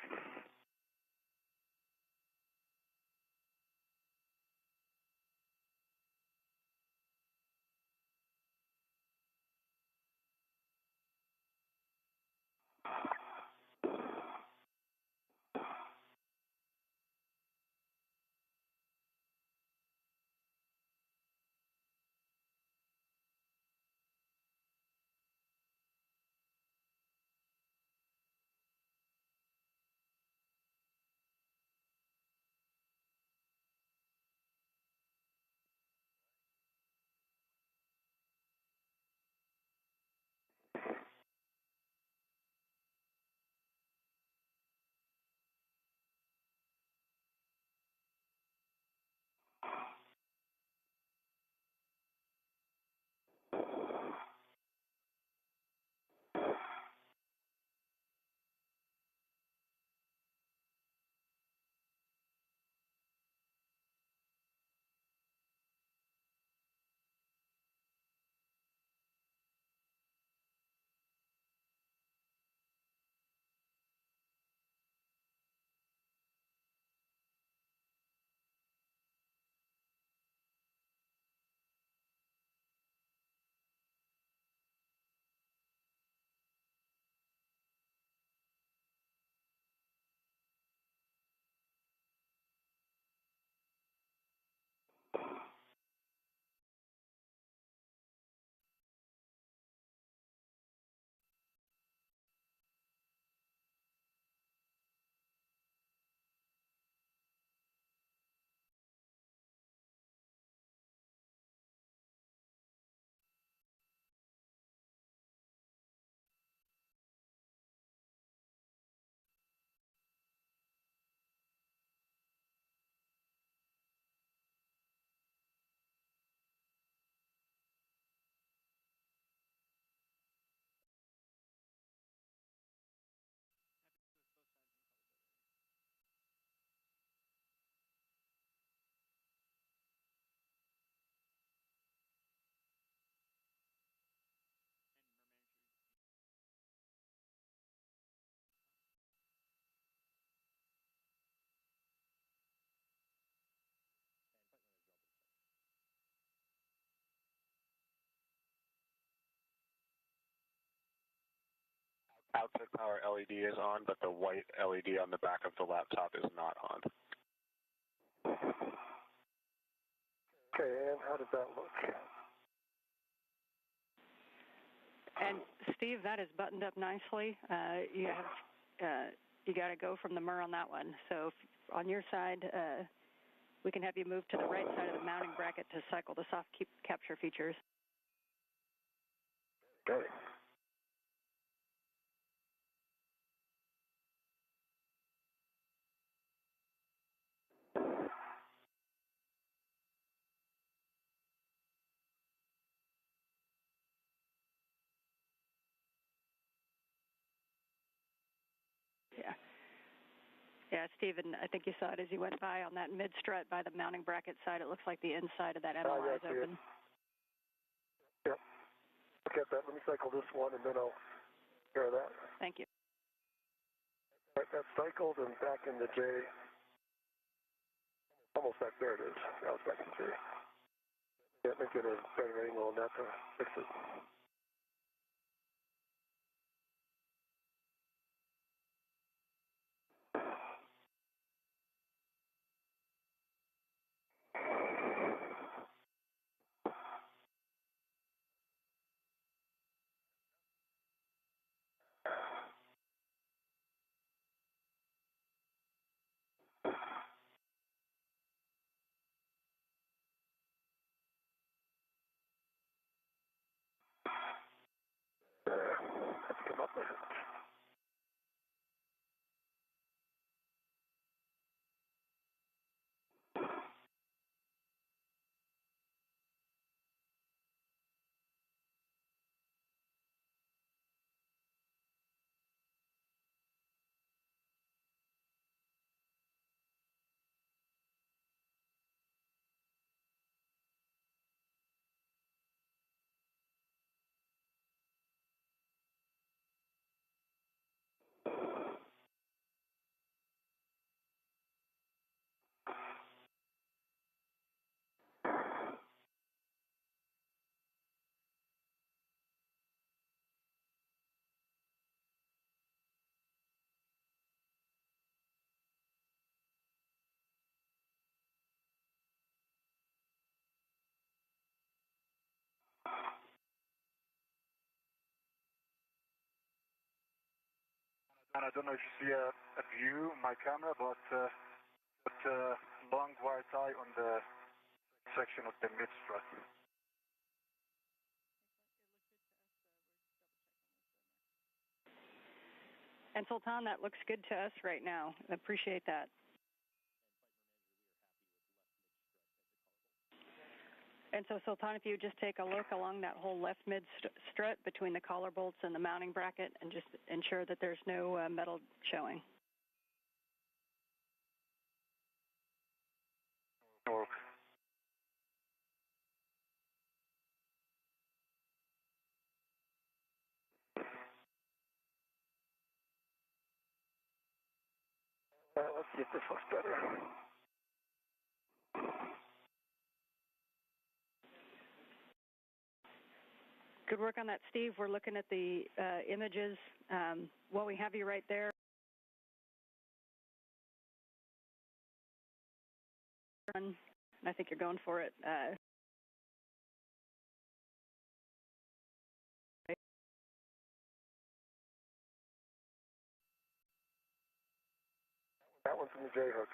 Output power LED is on, but the white LED on the back of the laptop is not on. Okay, and how does that look? And Steve, that is buttoned up nicely. You got to go from the MUR on that one. So if, on your side, we can have you move to the right side of the mounting bracket to cycle the soft capture features. Okay. Yeah. Yeah, Stephen, I think you saw it as you went by on that mid strut by the mounting bracket side. It looks like the inside of that MLI is open. Yep. Look at that. Let me cycle this one, and then I'll share that. Thank you. All right, that's cycled and back in the J. Almost back there it is. Now it's back in J. Yeah, let me get a better angle on that to fix it. Let's come up with it. And I don't know if you see a view on my camera, but long white eye on the section of the mid-strut. And Sultan, that looks good to us right now. I appreciate that. And so, Sultan, if you would just take a look along that whole left mid-strut between the collar bolts and the mounting bracket and just ensure that there's no metal showing. Work. Let's see if this looks better. Good work on that, Steve. We're looking at the images. While we have you right there, and I think you're going for it. That one's from the J hook.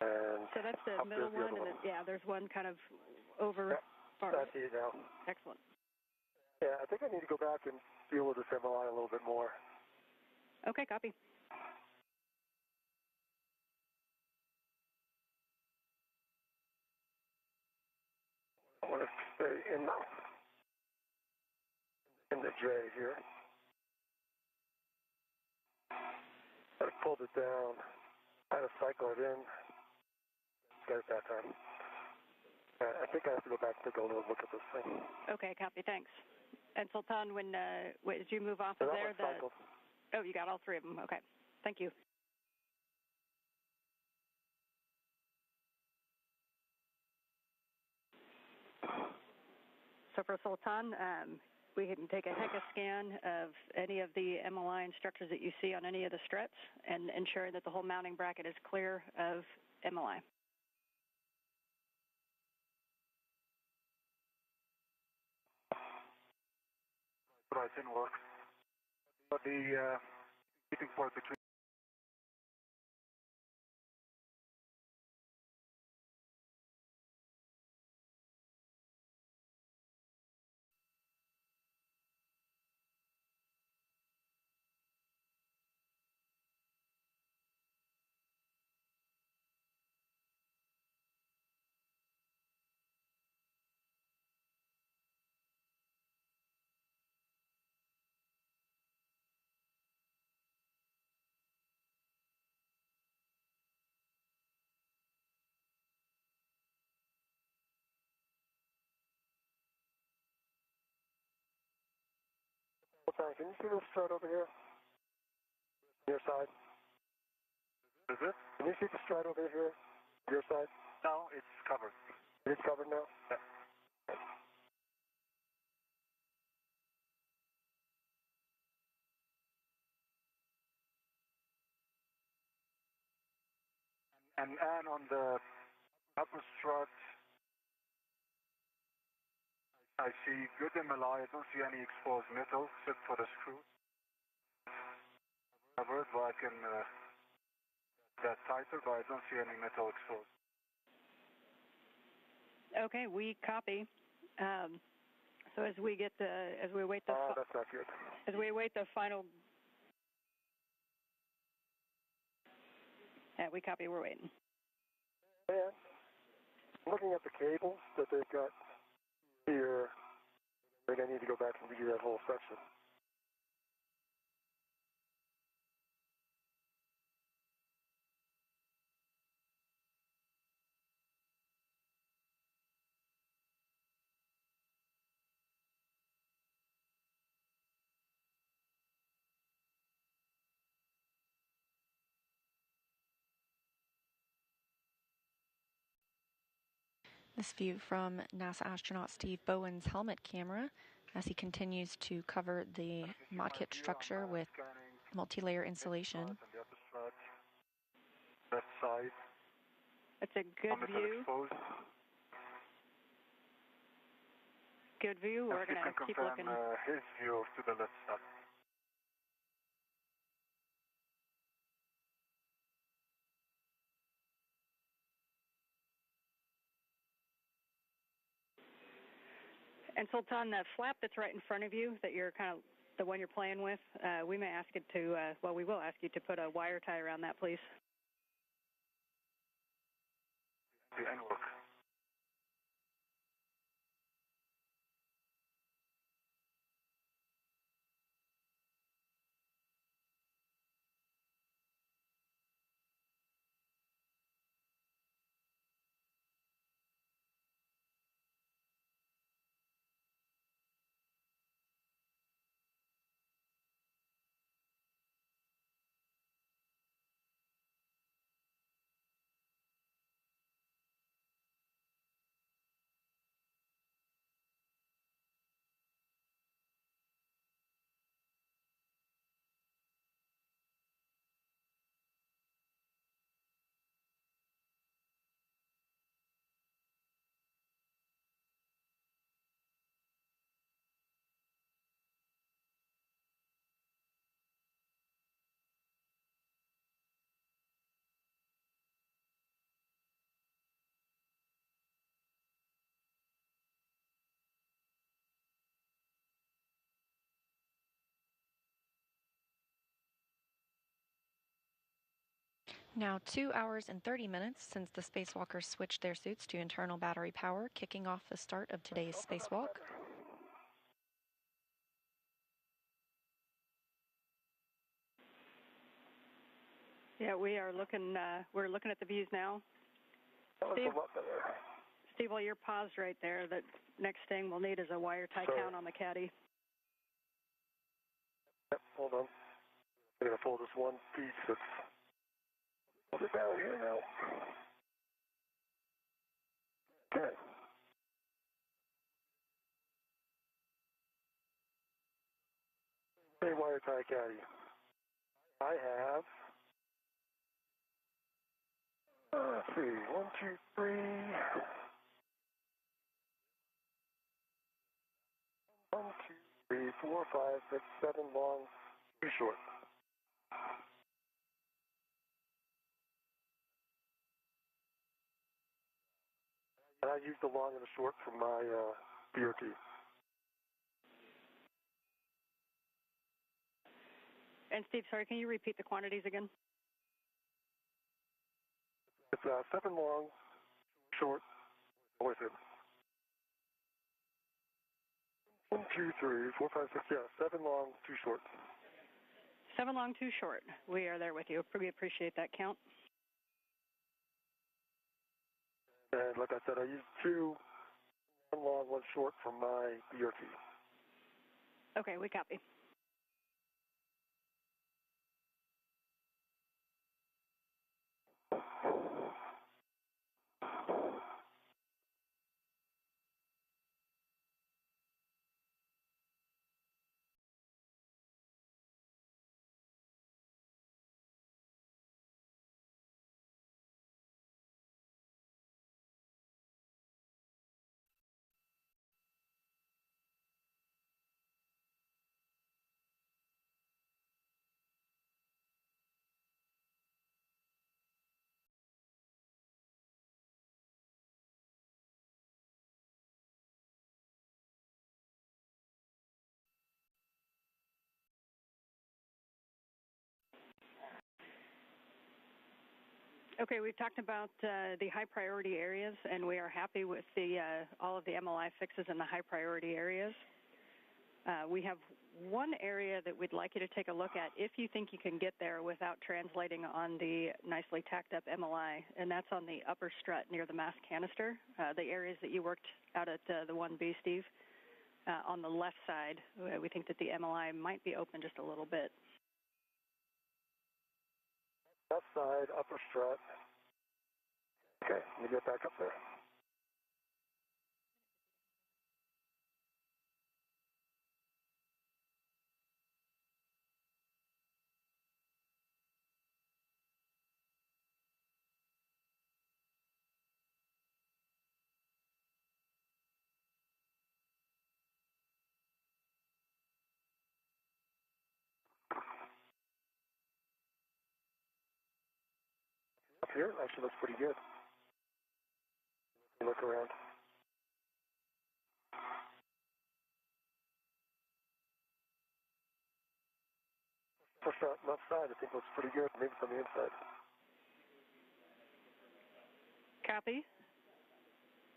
And so that's the middle one, and then, yeah, there's one kind of over. Yep, I see it now. Excellent. Yeah, I think I need to go back and deal with this MLI a little bit more. Okay, copy. I want to stay in the J here. I pulled it down. I had to cycle it in. Got it that time. I think I have to go back and take a little look at this thing. Okay, copy. Thanks. And Sultan, did you move off So of that there? was cycled. Oh, you got all three of them. Okay. Thank you. So for Sultan, we can take a HECA scan of any of the MLI and structures that you see on any of the struts and ensure that the whole mounting bracket is clear of MLI. Right, didn't work. But the heating port between. Sultan, can you see this strut over here? Your side? Is it? Can you see the strut over here? Your side? No, it's covered. It's covered now? Yeah. And on the upper strut, I see good MLI. I don't see any exposed metal except for the screw. Covered, but I can that tighter, but I don't see any metal exposed. Okay, we copy. So as we await the that's not good. as we await the final. Yeah, we copy. We're waiting. And looking at the cables that they've got here, they're going to need to go back and redo that whole section. This view from NASA astronaut Steve Bowen's helmet camera as he continues to cover the mod kit structure with multi-layer insulation. Left side. It's a good view. Exposed. Good view. We're going to keep looking. His view to the left side. And Sultan, that flap that's right in front of you, that you're kind of the one you're playing with, we may ask it to, we will ask you to put a wire tie around that, please. The end work. Now 2 hours and 30 minutes since the spacewalkers switched their suits to internal battery power, kicking off the start of today's spacewalk. Yeah, we are looking, we're looking at the views now. Steve, while you're paused right there, the next thing we'll need is a wire tie count on the caddy. Yep, hold on. I'm going to pull this one piece that's down here now. Okay. Hey, wire tie caddy. I have, let's see, 1, 2, 3. 1, 2, 3, 4, 5, 6, 7 long, 2 short. And I used the long and the short from my BOT. And Steve, sorry, can you repeat the quantities again? It's 7 long, short. Wait a minute. 1, 2, 3, 4, 5, 6, yeah, 7 long, 2 short. 7 long, 2 short. We are there with you. We appreciate that count. And like I said, I used 2, 1 long, 1 short from my BOT. Okay, we copy. Okay, we've talked about the high priority areas, and we are happy with the all of the MLI fixes in the high priority areas. We have one area that we'd like you to take a look at if you think you can get there without translating on the nicely tacked up MLI, and that's on the upper strut near the mask canister, the areas that you worked out at the 1B, Steve. On the left side, we think that the MLI might be open just a little bit. Left side, upper strut. Okay, let me get back up there. Up here, actually looks pretty good. Look around. upper strut left side, I think looks pretty good, maybe from the inside. Copy.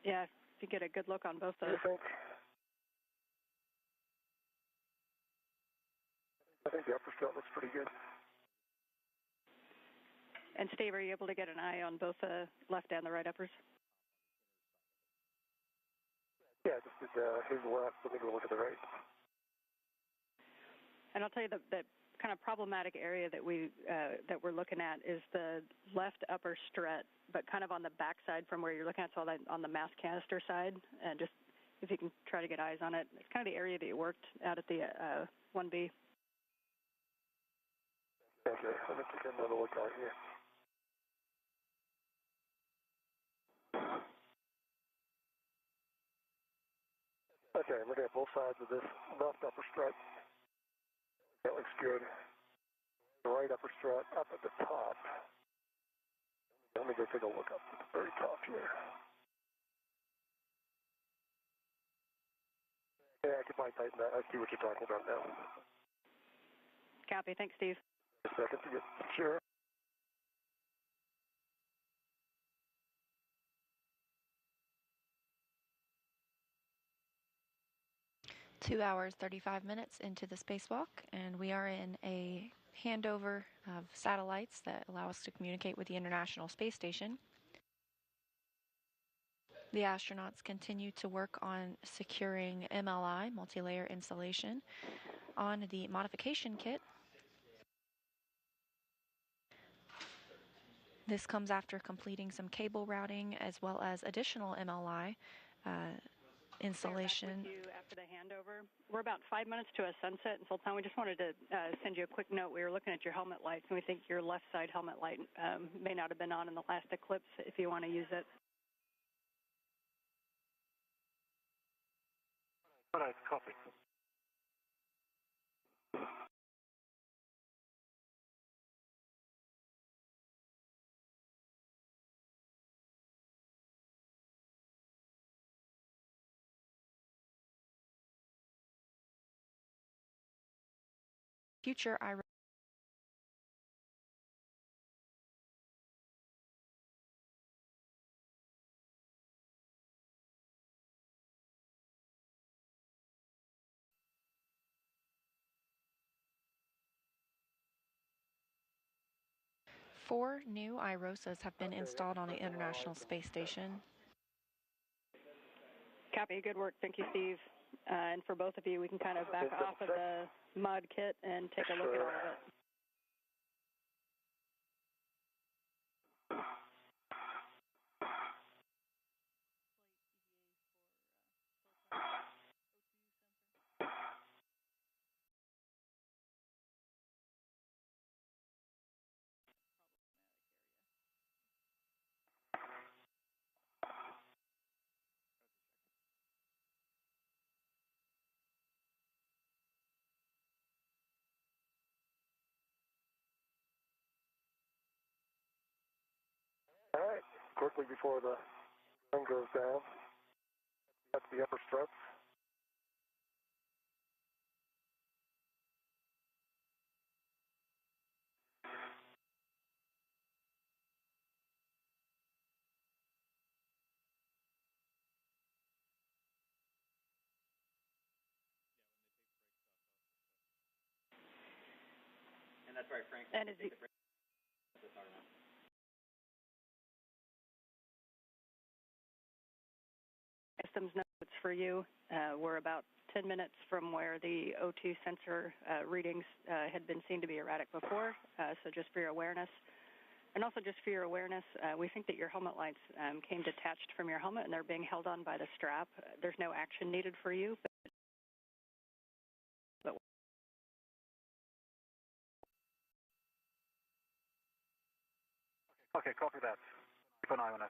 Yeah, if you get a good look on both those. I think the upper strut looks pretty good. And Steve, are you able to get an eye on both the left and the right uppers? Yeah, just here's the left, let me go look at the right. And I'll tell you the kind of problematic area that we're looking at is the left upper strut, but kind of on the back side from where you're looking at, so on the mass canister side, and just if you can try to get eyes on it. It's kind of the area that you worked out at the 1B. Okay, let me take another look out here. Okay, I'm looking at both sides of this left upper strut. That looks good. The right upper strut up at the top. Let me go take a look up at the very top here. Yeah, I can probably tighten that. I see what you're talking about now. Copy. Thanks, Steve. A second to get sure. 2 hours, 35 minutes into the spacewalk, and we are in a handover of satellites that allow us to communicate with the International Space Station. The astronauts continue to work on securing MLI, multi-layer installation, on the modification kit. This comes after completing some cable routing as well as additional MLI installation. Back with you after the handover. We're about 5 minutes to a sunset, and Sultan, we just wanted to send you a quick note. We were looking at your helmet lights, and we think your left side helmet light may not have been on in the last eclipse if you want to use it. All right, copy. Future IRO. Four new IROSAs have been installed on the International Space Station. Copy. Good work. Thank you, Steve. And for both of you, we can kind of back off of the mod kit and take a look at all of it. All right, quickly before the sun goes down, that's the upper struts. And that's right, Frank. And is he systems notes for you. We're about 10 minutes from where the O2 sensor readings had been seen to be erratic before, so just for your awareness. And also just for your awareness, we think that your helmet lights came detached from your helmet and they're being held on by the strap. There's no action needed for you. Okay, copy that. Keep an eye on it.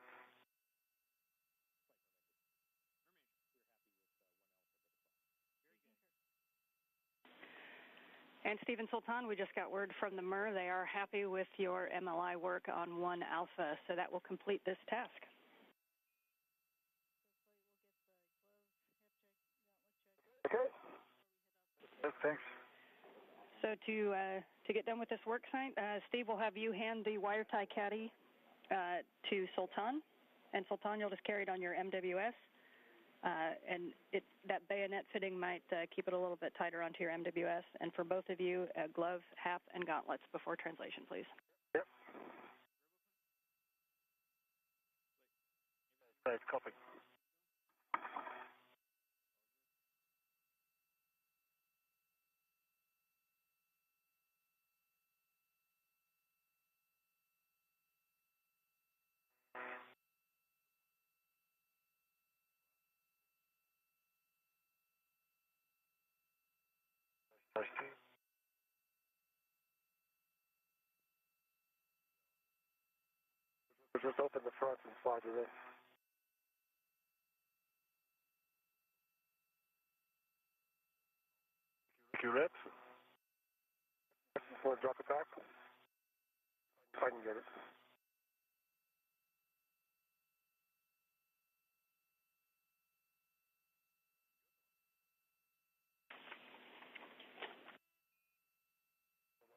And Stephen Sultan, we just got word from the MER. They are happy with your MLI work on 1 Alpha, so that will complete this task. Okay. Yes, thanks. So to get done with this work site, Steve will have you hand the wire tie caddy to Sultan, and Sultan, you'll just carry it on your MWS, and that bayonet fitting might keep it a little bit tighter onto your MWS. And for both of you, a glove, hat, and gauntlets before translation, please. Yep. Right, copy. Just open the front and slide it in. Few reps. Want to drop it back? If I can get it.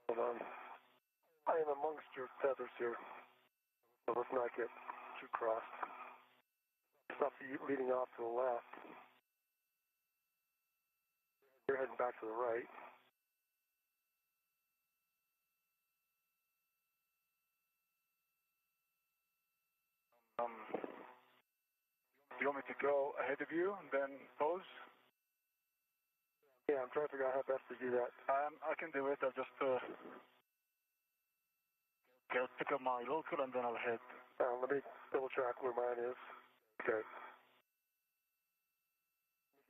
Hold on. I am amongst your feathers here, so let's not get too crossed. Stop leading off to the left. You're heading back to the right. Do you want me to go ahead of you and then pose? Yeah, I'm trying to figure out how best to do that. I can do it. I'll just pick up my local and then I'll head. Let me double check where mine is. Okay.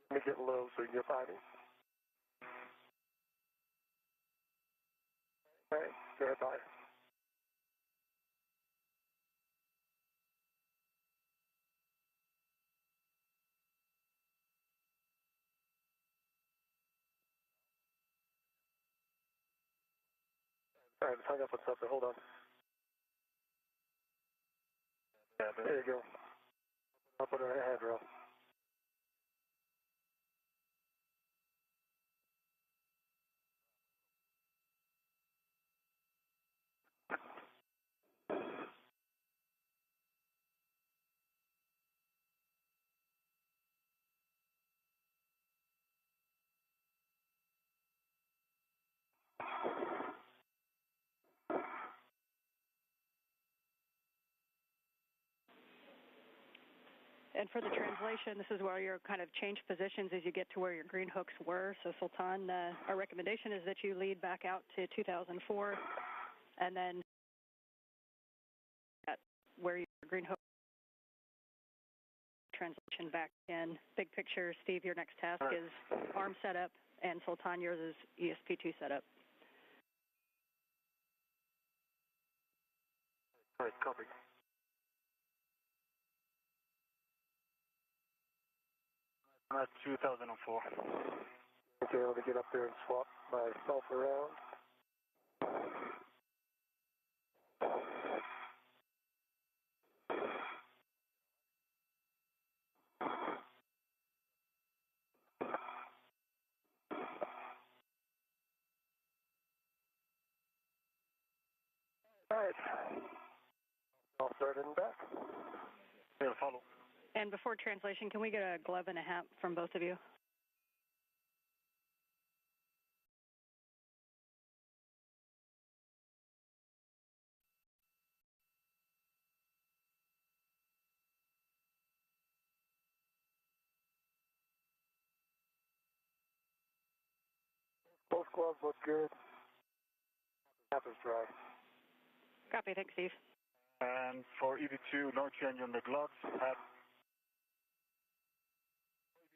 Let me get low so you can get by me. All right, go ahead, bye. All right, it's hung up on something. Hold on. Yeah, there you go. I'll put it on a handrail. And for the translation, this is where you're kind of change positions as you get to where your green hooks were. So Sultan, our recommendation is that you lead back out to 2004, and then at where your green hook translation back in. Big picture, Steve, your next task is arm setup, and Sultan, yours is ESP2 setup. All right, copy. I'm at 2004. Okay, let me get up there and swap myself around. All right. I'll start in back. Yeah, follow. And before translation, can we get a glove and a hat from both of you? Both gloves look good. Hat is dry. Copy, thanks, Steve. And for EV2, no change on the gloves.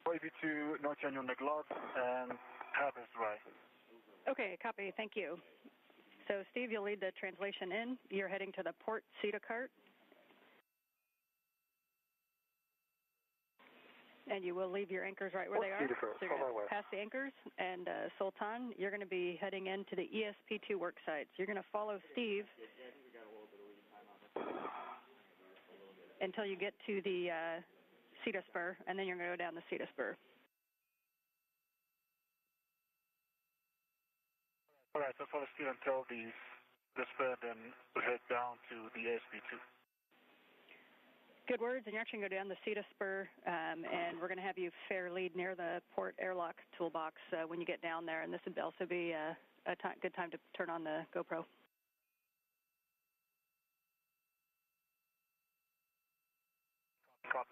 For EV2, no change on the gloves, and hat is dry. Okay, copy, thank you. So, Steve, you'll lead the translation in. You're heading to the port CETA cart. And you will leave your anchors right where they are. So you're going to pass the anchors. And Sultan, you're going to be heading into the ESP2 work site. So you're going to follow Steve until you get to the CETA spur, and then you're going to go down the CETA spur. All right, so follow Steve until the spur, then we'll head down to the ASP2. Good words, and you're actually going to go down the CETA spur, and we're going to have you fair lead near the port airlock toolbox when you get down there, and this would also be a good time to turn on the GoPro. Copy.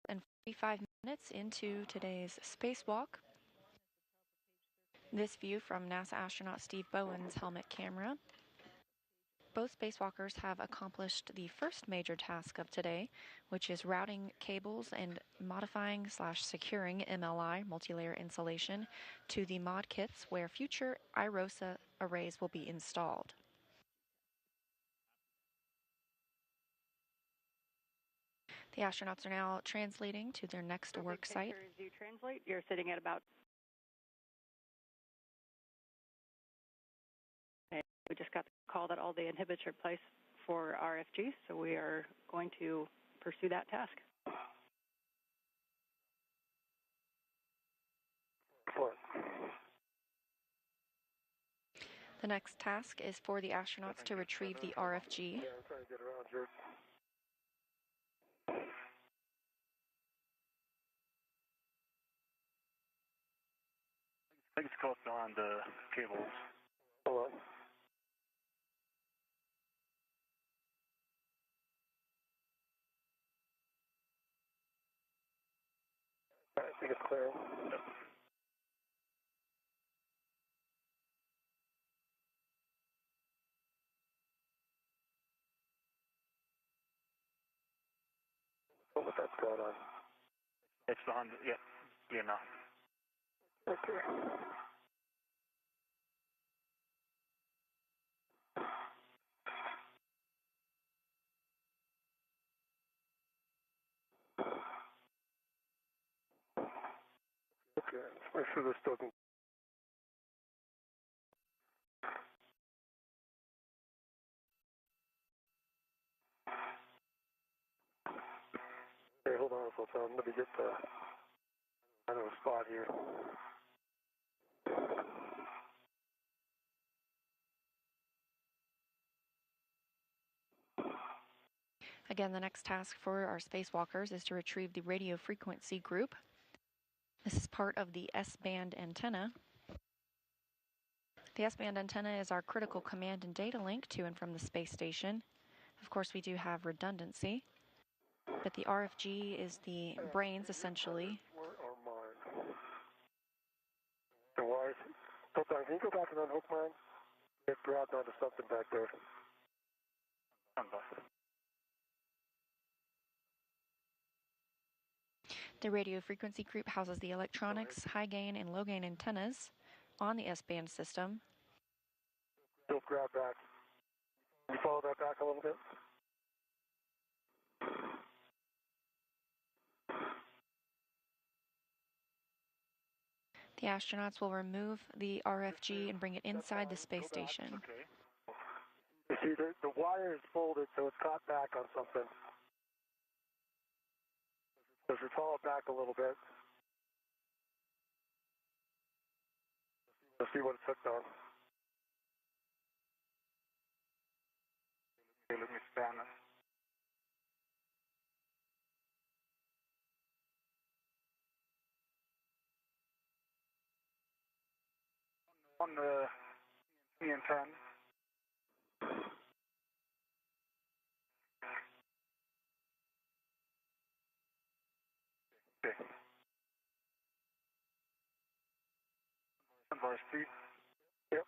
And 45 minutes into today's spacewalk. This view from NASA astronaut Steve Bowen's helmet camera. Both spacewalkers have accomplished the first major task of today, which is routing cables and modifying/securing MLI, multi-layer insulation, to the mod kits where future IROSA arrays will be installed. The astronauts are now translating to their next work site. As you translate, you're sitting at about. We just got the call that all the inhibits are placed for RFG, so we are going to pursue that task. The next task is for the astronauts to retrieve the RFG. Yeah, I'm trying to get around here. I think it's close on the cables. Hold on. I think it's clear. What that's going on. It's the 100, yeah, clear now. Okay. Okay, let's make sure this doesn't. Okay, hold on, Sultan. Let me get the. I know a spot here. Again, the next task for our spacewalkers is to retrieve the radio frequency group. This is part of the S-band antenna. The S-band antenna is our critical command and data link to and from the space station. Of course, we do have redundancy, but the RFG is the brains, essentially. Where are mine? The wires. Sultan, can you go back and unhook mine? Get grabbed onto something back there. The radio frequency group houses the electronics, high gain and low gain antennas on the S-band system. Don't grab back. Can you follow that back a little bit? The astronauts will remove the RFG and bring it inside the space station. Okay. You see, the wire is folded, so it's caught back on something. So if you follow it back a little bit, you'll see what it's hooked on. Okay, let me span it. On the EN10. Okay. Advice, please. Yep.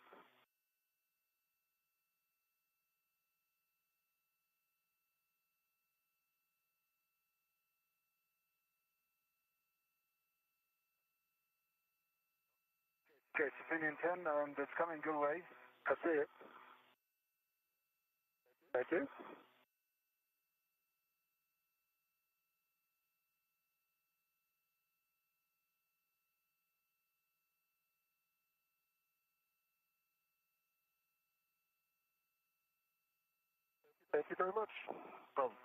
Okay, it's opinion 10, and it's coming your way. I see it. Thank you. Thank you very much. Problem.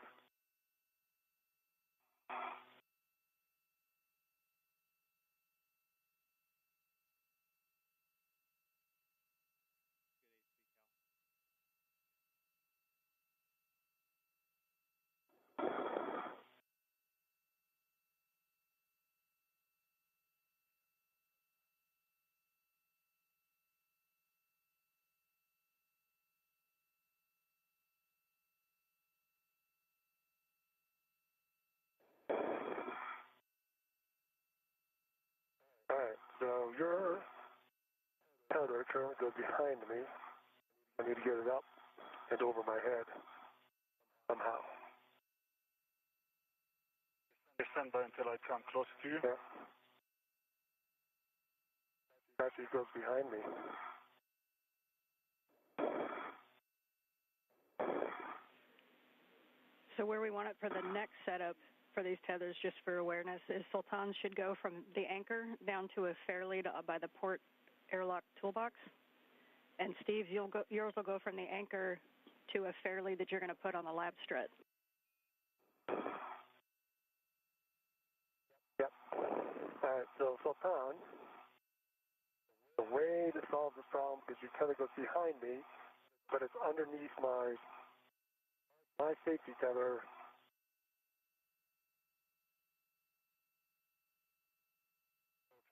All right, so your tether currently goes behind me. I need to get it up and over my head somehow. Stand by until I come close to you. Yeah. Actually goes behind me. So where we want it for the next setup for these tethers, just for awareness, is Sultan should go from the anchor down to a fairlead by the port airlock toolbox. And Steve, yours will go from the anchor to a fairlead that you're going to put on the lab strut. Yep. All right, so Sultan, the way to solve this problem, because your tether goes behind me, but it's underneath my safety tether.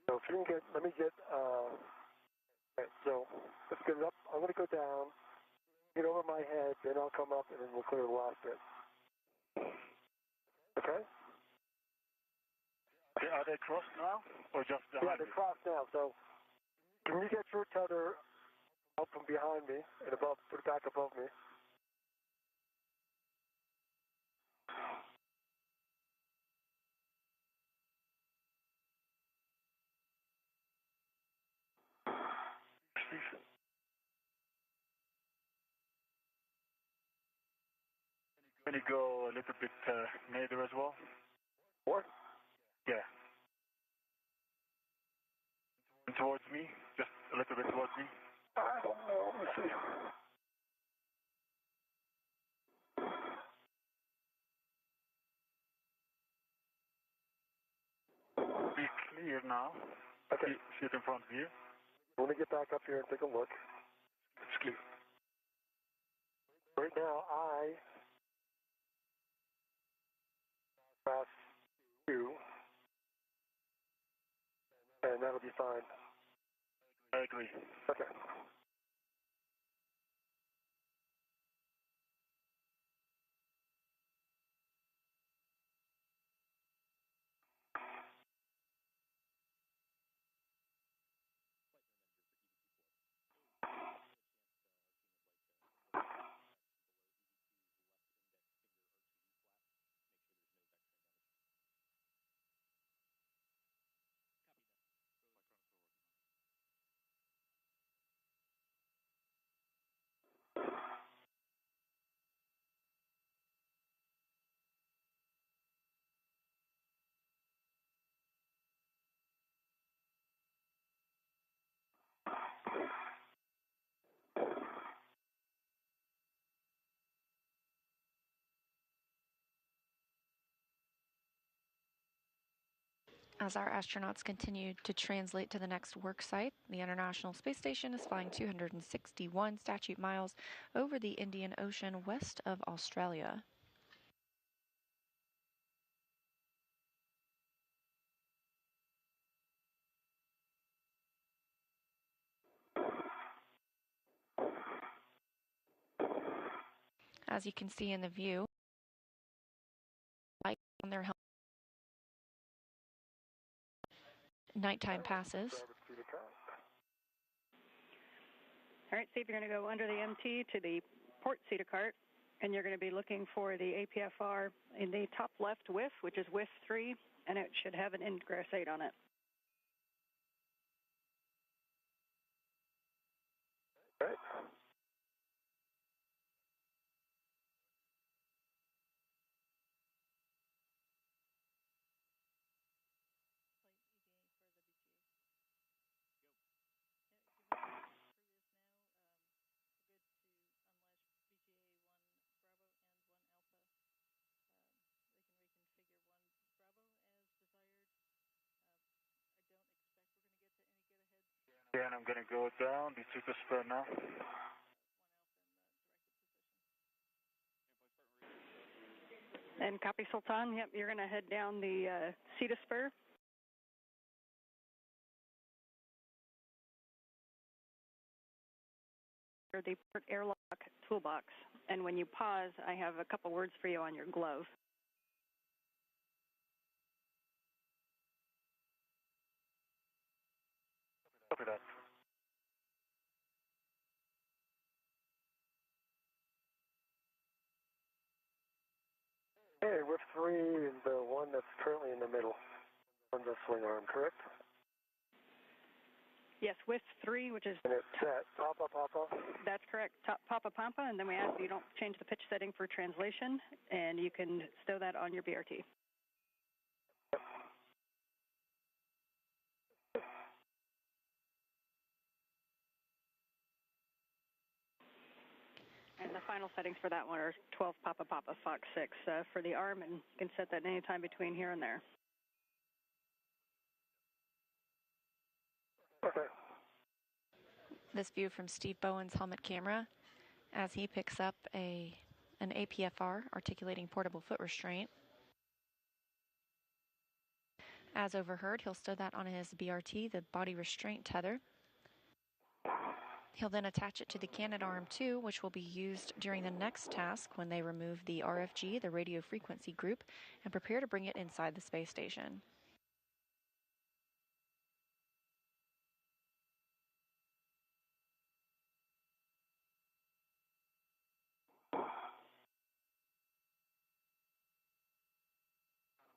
So if you can let me get, okay, so let's get it up. I'm going to go down, get over my head, then I'll come up and then we'll clear the last bit. Okay? Are they crossed now, or just behind? Yeah, they're crossed now. So can you get your tether up from behind me and above, put it back above me? Can you go a little bit neither as well? What? Yeah. Towards me, just a little bit towards me. I don't know. Let me see. Be clear now. Okay. See it in front of you. Let me get back up here and take a look. It's clear. Right now, I press 2, and that'll be fine. I agree. Okay. As our astronauts continue to translate to the next work site, the International Space Station is flying 261 statute miles over the Indian Ocean west of Australia. As you can see in the view, light on their helmet. Nighttime passes. All right, Steve, you're going to go under the MT to the port Cedar cart, and you're going to be looking for the APFR in the top left whiff, which is whiff 3, and it should have an ingress 8 on it. All right. Yeah, and I'm going to go down the super spur now. And copy, Sultan. Yep, you're going to head down the CETA spur. Or the port airlock toolbox. And when you pause, I have a couple words for you on your glove. Copy that. Okay, whip 3 is the one that's currently in the middle on the swing arm, correct? Yes, with 3, which is... And it's set. Papa, Papa. That's correct. Papa Pampa, and then we ask that you don't change the pitch setting for translation, and you can stow that on your BRT. And the final settings for that one are 12 Papa Papa Fox 6 for the arm, and you can set that any time between here and there. Okay. This view from Steve Bowen's helmet camera as he picks up an APFR, articulating portable foot restraint. As overheard, he'll stow that on his BRT, the body restraint tether. He'll then attach it to the Canadarm 2, which will be used during the next task when they remove the RFG, the radio frequency group, and prepare to bring it inside the space station.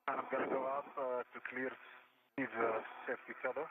And I'm going to go up to clear Steve's safety tether.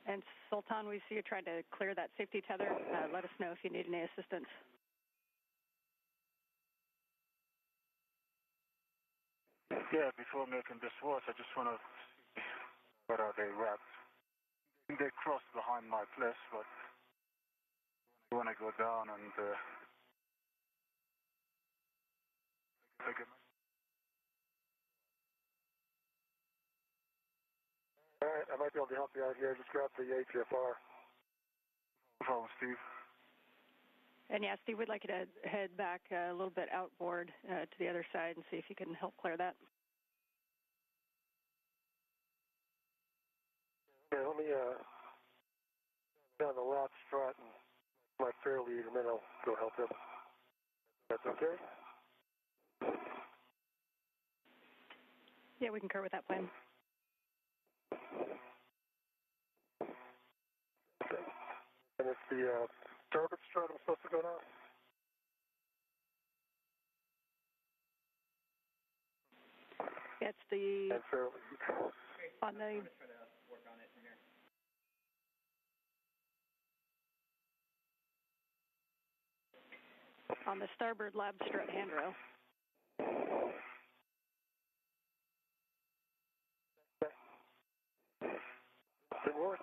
And Sultan, we see you trying to clear that safety tether. Let us know if you need any assistance. Yeah, before making this watch, I just want to see where are they wrapped. They cross behind my place, but I want to go down and take it. All right, I might be able to help you out here. Just grab the HFR. No problem, Steve. And yeah, Steve, we'd like you to head back a little bit outboard to the other side and see if you can help clear that. Okay, let me down the lap strut and my fair lead, and then I'll go help him. That's okay? Yeah, we concur with that plan. Okay. And it's the starboard strut I'm supposed to go now? It's the And fair lead. on the on the starboard lab strut handrail. It worked.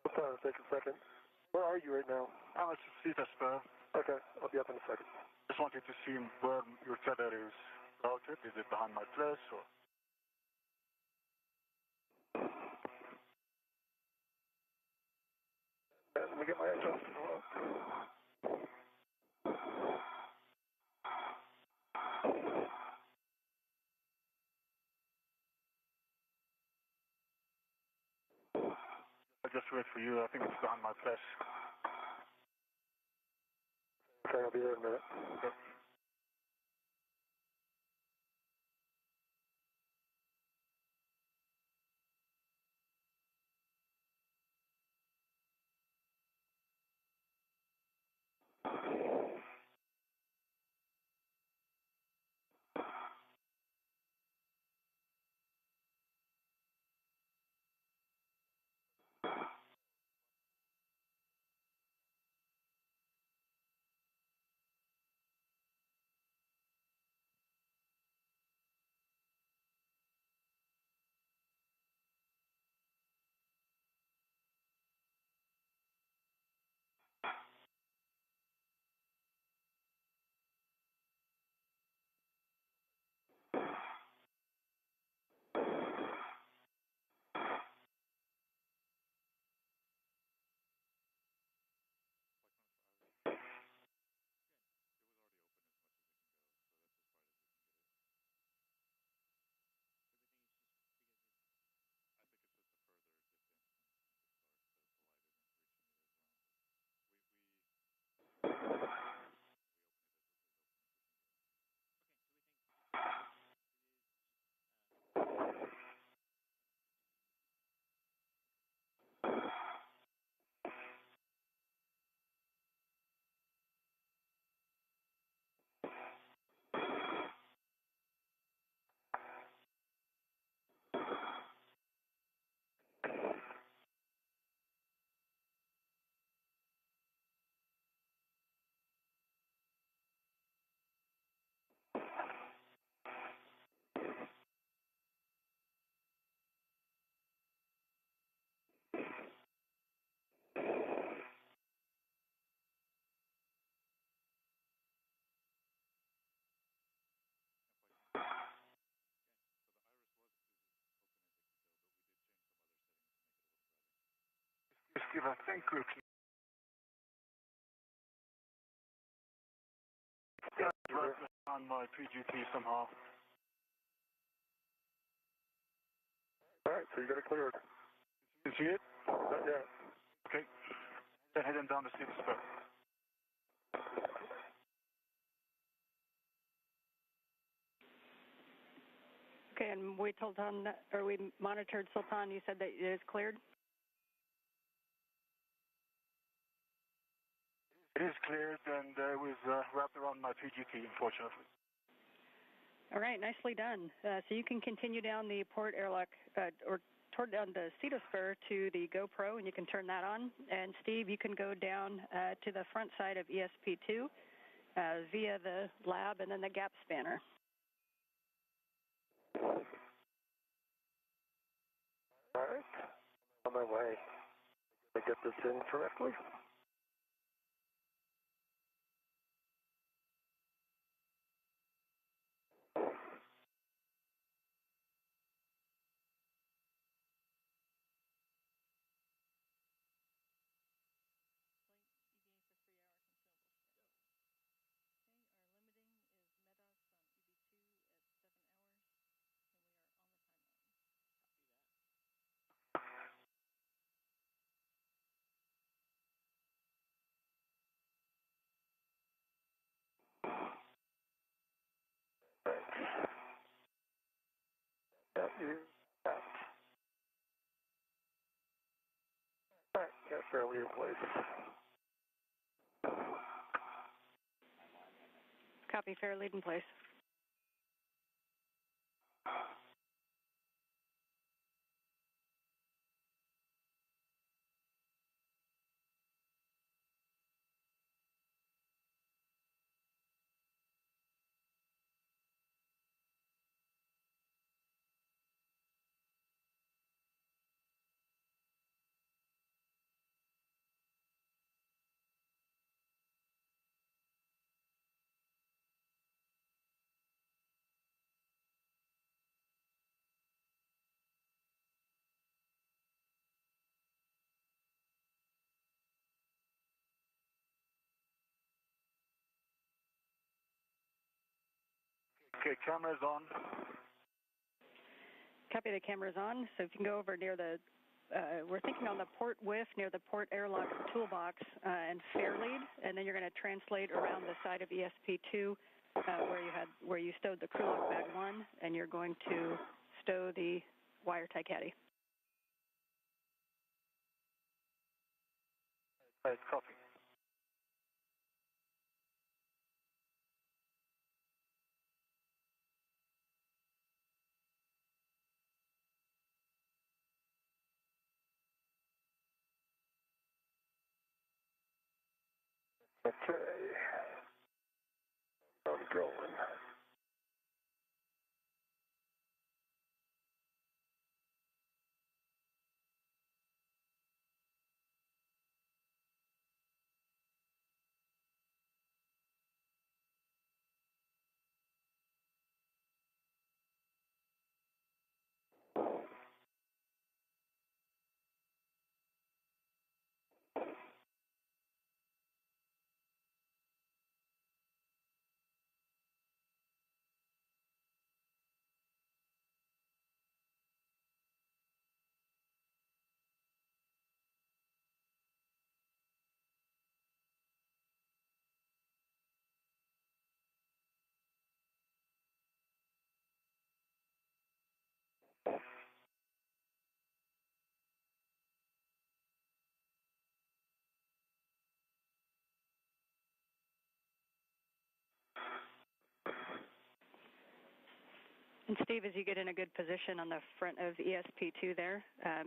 It'll take a second. Where are you right now? I'm at Cedar Spur. Okay, I'll be up in a second. Just wanted to see where your tether is routed. Is it behind my place or? Let me get my adjustment. I just wait for you. I think it's behind my place. Okay, I'll be there in a minute. Okay. Steve, I think we're right on my PGT somehow. All right, so you got it cleared. You see it? Not yet. Okay. Then heading down to Cedar Spur. Okay, and we told Sultan, or we monitored Sultan. You said that it is cleared. It is cleared, and it was wrapped around my PGT, unfortunately. All right, nicely done. So you can continue down the port airlock, or toward down the Cedar Spur to the GoPro, and you can turn that on. And Steve, you can go down to the front side of ESP2 via the lab and then the gap spanner. All right, on my way. Did I get this in correctly? Yeah, you left. All right, yeah, fairly in place. Copy, fair lead in place. Okay, camera's on. Copy, the camera's on. So if you can go over near the, we're thinking on the port whiff near the port airlock toolbox and fair lead, and then you're going to translate around the side of ESP2 where you stowed the crew lock bag 1, and you're going to stow the wire tie caddy. Right, copy. Okay. I'm going. And Steve, as you get in a good position on the front of ESP2 there,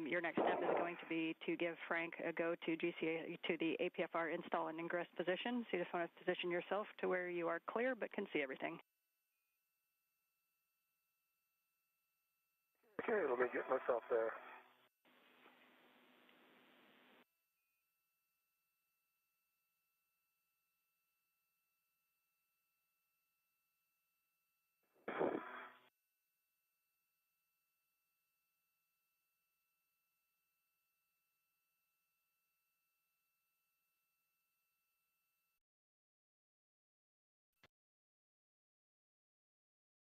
your next step is going to be to give Frank a go to GCA to the APFR install and ingress position. So you just want to position yourself to where you are clear but can see everything. Okay, let me get myself there.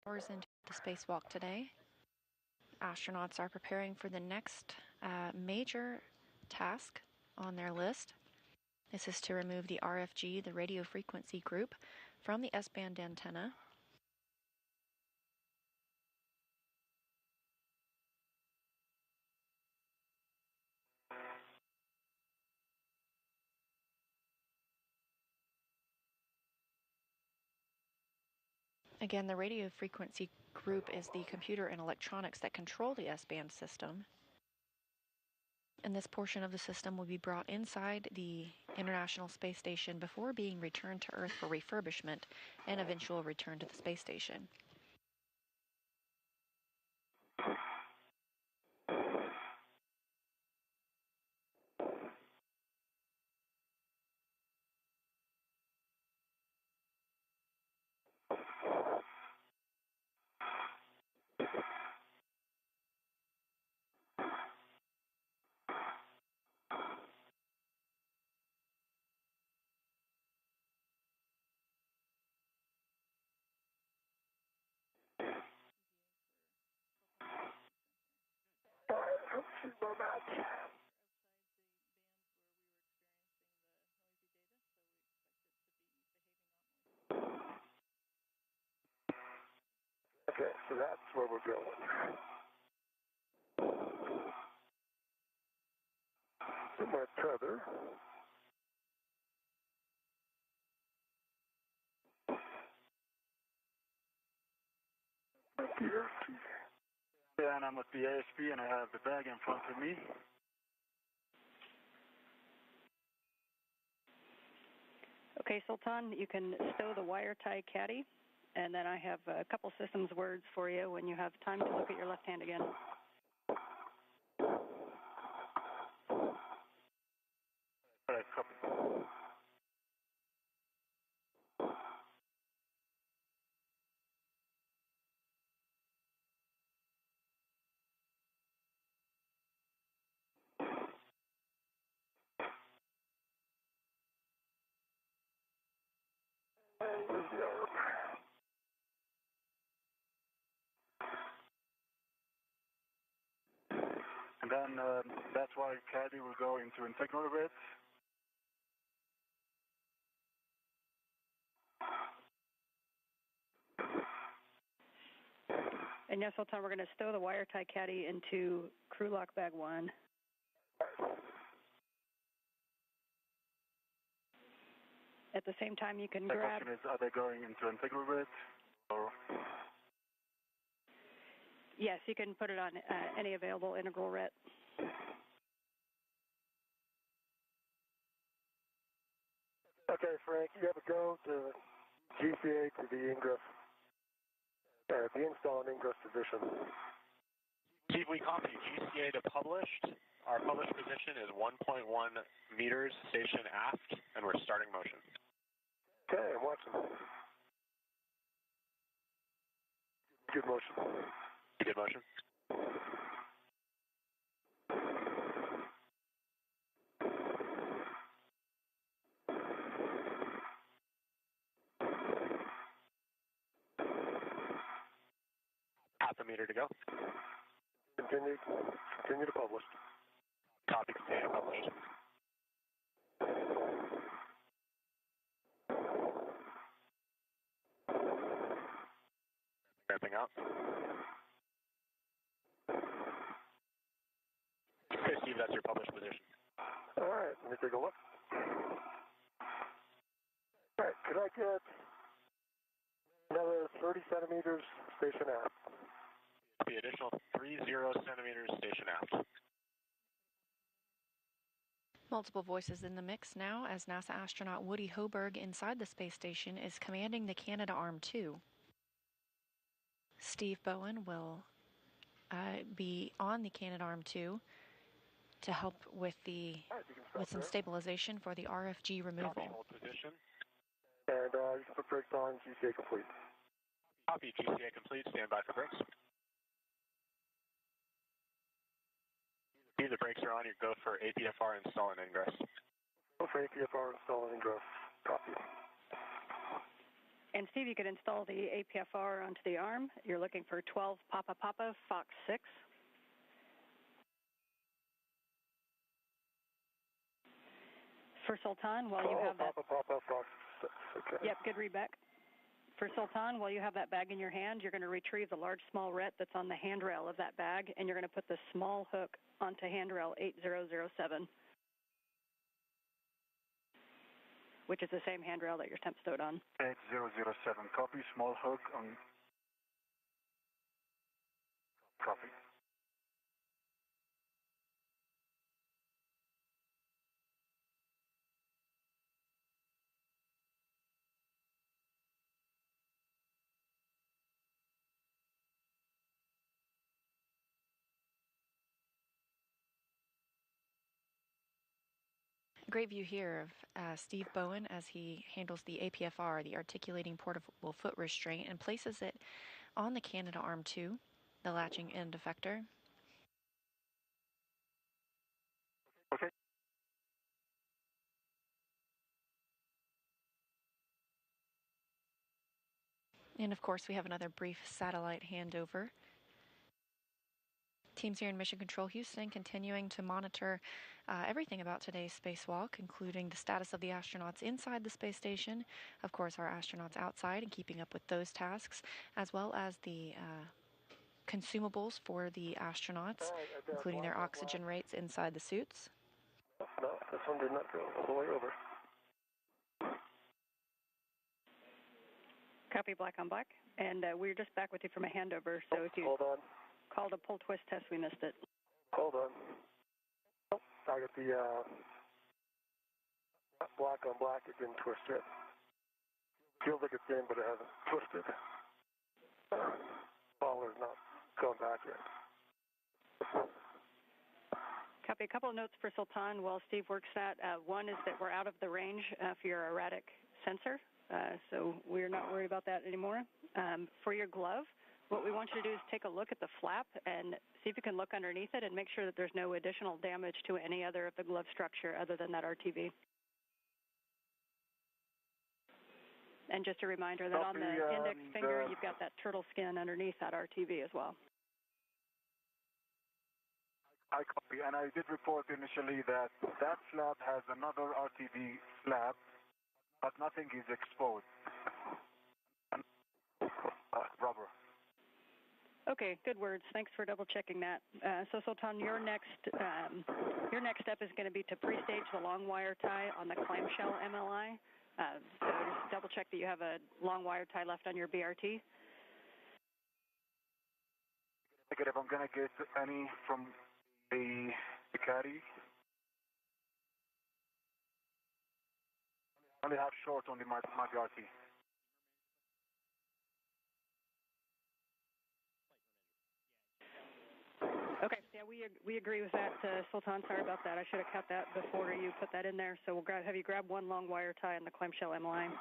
Hours into the spacewalk today, astronauts are preparing for the next major task on their list. This is to remove the RFG, the radio frequency group, from the S-band antenna. Again, the radio frequency group is the computer and electronics that control the S-band system. And this portion of the system will be brought inside the International Space Station before being returned to Earth for refurbishment and eventual return to the space station. All right, let's see my match. Okay, so that's where we're going. my tether. Yeah, and I'm at the ASP and I have the bag in front of me. Okay, Sultan, you can stow the wire tie caddy, and then I have a couple systems words for you when you have time to look at your left hand again. All right, copy. And then that's why caddy will go into integral red. And yes, Sultan, we're going to stow the wire tie caddy into crew lock bag 1. At the same time, you can The grab... question is, are they going into integral red? Or... Yes, you can put it on any available integral ret. Okay, Frank, you have a go to GCA to the ingress, the install and ingress position. Steve, we copy GCA to published. Our published position is 1.1 meters station aft, and we're starting motion. Okay, I'm watching. Good motion. Good motion. Half a meter to go. Continue to publish. Copy, continue to publish. Ramping up. Okay, Steve, that's your published position. All right, let me take a look. All right, could I get another 30 centimeters station aft? The additional 30 centimeters station aft. Multiple voices in the mix now as NASA astronaut Woody Hoburg inside the space station is commanding the Canadarm2. Steve Bowen will be on the Canadarm2 to help with some stabilization for the RFG removal. Copy, hold position. And you can put brakes on, GCA complete. Copy, GCA complete, stand by for brakes. The brakes are on, you go for APFR install and ingress. Go for APFR install and ingress. Copy. And Steve, you could install the APFR onto the arm. You're looking for 12 Papa Papa Fox 6. For Sultan, while you have that... Papa Fox 6, okay. Yep, good read back. For Sultan, while you have that bag in your hand, you're going to retrieve the large small ret that's on the handrail of that bag, and you're going to put the small hook onto handrail 8007, which is the same handrail that your temp stowed on. 8007, copy, small hook on... Copy. Great view here of Steve Bowen as he handles the APFR, the articulating portable foot restraint, and places it on the Canadarm2, the latching end effector. Okay. And of course, we have another brief satellite handover. Teams here in Mission Control Houston continuing to monitor everything about today's spacewalk, including the status of the astronauts inside the space station, of course our astronauts outside and keeping up with those tasks, as well as the consumables for the astronauts, including their oxygen rates inside the suits. this one did not go all the way over. Copy, black on black. And we're just back with you from a handover, so if you hold on. Called a pull twist test, we missed it. Hold on. Oh, I got the black on black. It didn't twist yet. Feels like it's in, but it hasn't twisted. Collar's not gone back yet. Copy. A couple of notes for Sultan while Steve works that. One is that we're out of the range for your erratic sensor, so we're not worried about that anymore. For your glove, what we want you to do is take a look at the flap and see if you can look underneath it and make sure that there's no additional damage to any other of the glove structure other than that RTV. And just a reminder that on the index finger, you've got that turtle skin underneath that RTV as well. I copy, and I did report initially that that flap has another RTV flap, but nothing is exposed. Rubber. Okay, good words. Thanks for double checking that. So Sultan, your next step is going to be to pre-stage the long wire tie on the clamshell MLI. So just double check that you have a long wire tie left on your BRT. Negative. I'm going to get any from the caddy. Only have short on my BRT. Okay, yeah, we agree with that, Sultan. Sorry about that. I should have cut that before you put that in there. So we'll have you grab one long wire tie on the clamshell M line.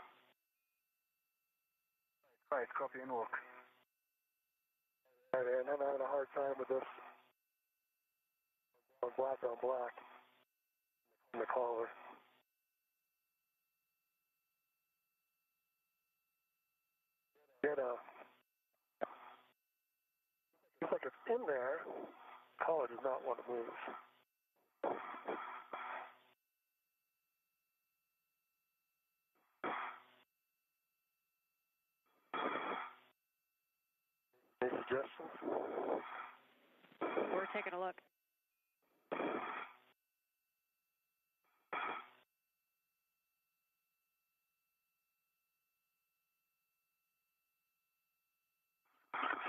Right, copy and work. All right, and I'm having a hard time with this on black in the collar. Looks like it's in there. Collar does not want to move. Any suggestions? We're taking a look.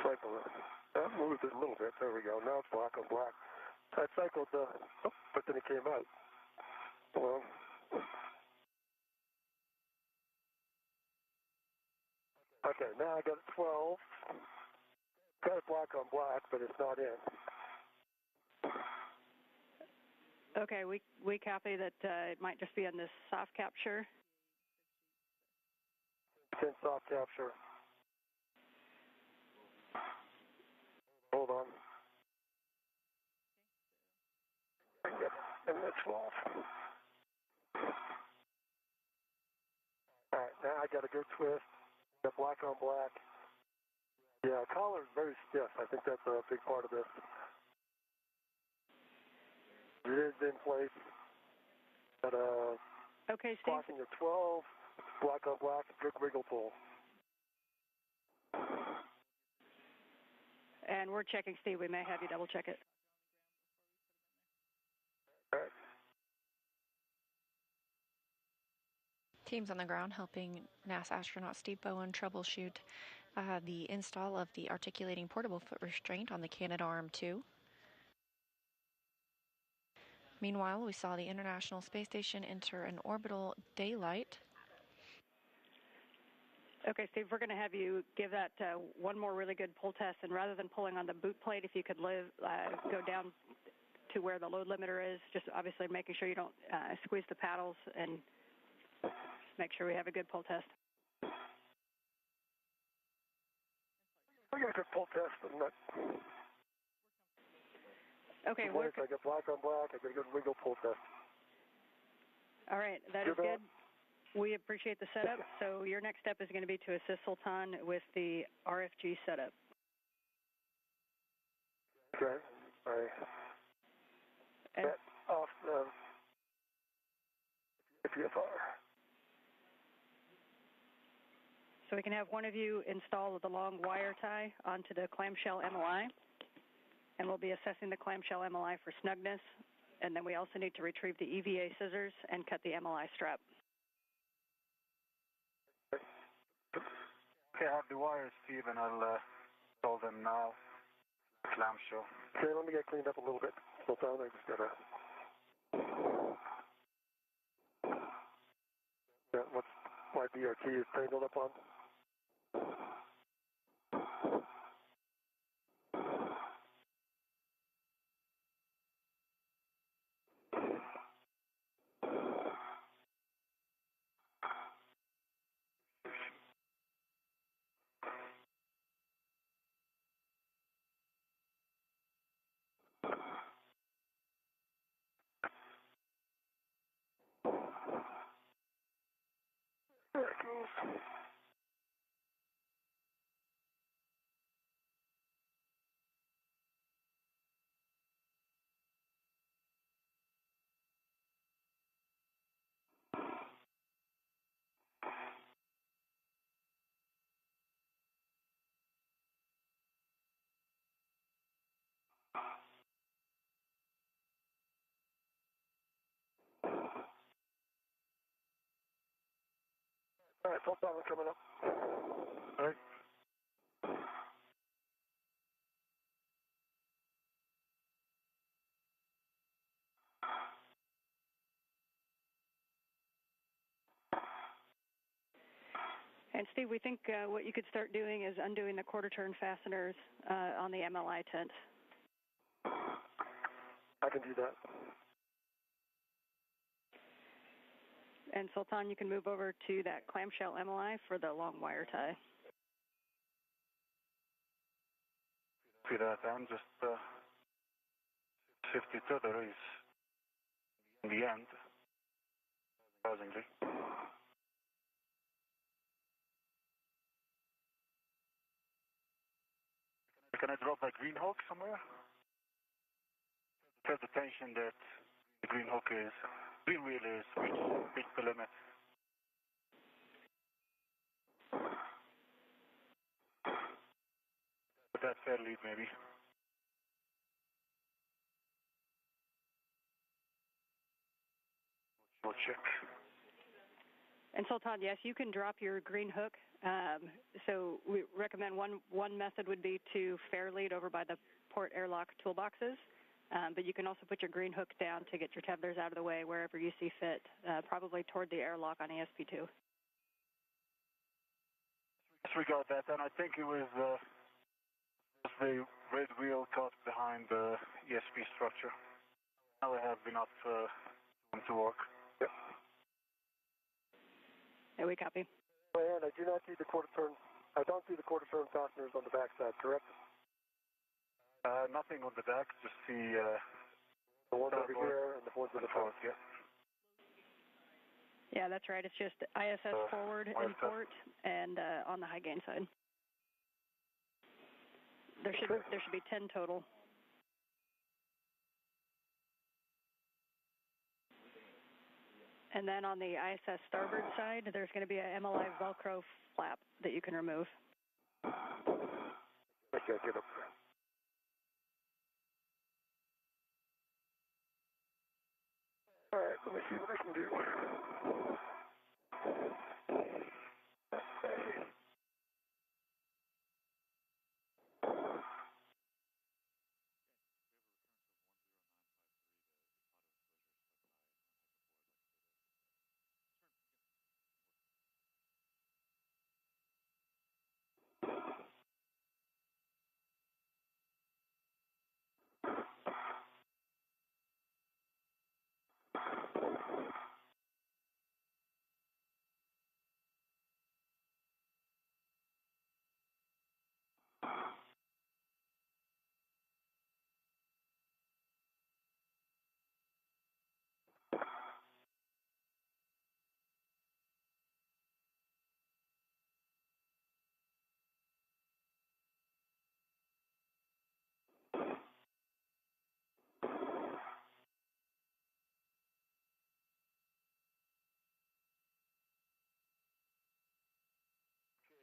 Cycle it. That moved it a little bit. There we go. Now it's black on black. I cycled but then it came out. Well, okay, now I got 12. Got it black on black, but it's not in. Okay, we copy that it might just be on this soft capture. It's in soft capture. Hold on. And that's 12. All right, now I got a good twist. Got black on black. Yeah, collar is very stiff. I think that's a big part of this. It is in place. Got a okay, Steve. blocking of 12, black on black, good wiggle pull. And we're checking, Steve. We may have you double check it. All right. Teams on the ground helping NASA astronaut Steve Bowen troubleshoot the install of the articulating portable foot restraint on the Canadarm2. Meanwhile, we saw the International Space Station enter an orbital daylight. Okay, Steve, we're going to have you give that one more really good pull test, and rather than pulling on the boot plate, if you could go down to where the load limiter is, just obviously making sure you don't squeeze the paddles, and make sure we have a good pull test. We got a good pull test. Okay, I got black on black. I got a good wiggle pull test. All right, that is good. We appreciate the setup. So your next step is going to be to assist Sultan with the RFG setup. Okay. All right. Get off the PFR. So we can have one of you install the long wire tie onto the clamshell MLI, and we'll be assessing the clamshell MLI for snugness, And then we also need to retrieve the EVA scissors and cut the MLI strap. Okay, I have the wires, Steve, and I'll install them now. Clamshell. Okay, let me get cleaned up a little bit. Sultan, I just gotta... Yeah, what my BRT is tangled up on. There it goes. All right, Sultan, we're coming up. All right. And Steve, we think what you could start doing is undoing the quarter turn fasteners on the MLI tent. I can do that. And Sultan, you can move over to that clamshell MLI for the long wire tie. See that, and just shift it to the race in the end, surprisingly. Can I drop my green hook somewhere? There's the tension that the green wheel is reached the limit. But that's fair lead, maybe. We'll check. And Sultan, yes, you can drop your green hook. So we recommend one method would be to fair lead over by the port airlock toolboxes. But you can also put your green hook down to get your tetherers out of the way wherever you see fit, probably toward the airlock on ESP2. Disregard that, and I think it was the red wheel caught behind the ESP structure. Now I have enough room to work. Yep. Yeah, we copy. And I do not see the quarter turn. I don't see the quarter turn fasteners on the backside, correct? Nothing on the back, just the ones over here and the ones on the front. Yeah. Yeah, that's right. It's just ISS forward in port and on the high gain side. There should be 10 total. And then on the ISS starboard side, there's going to be a MLI Velcro flap that you can remove. I can't get up there. All right, let me see what I can do.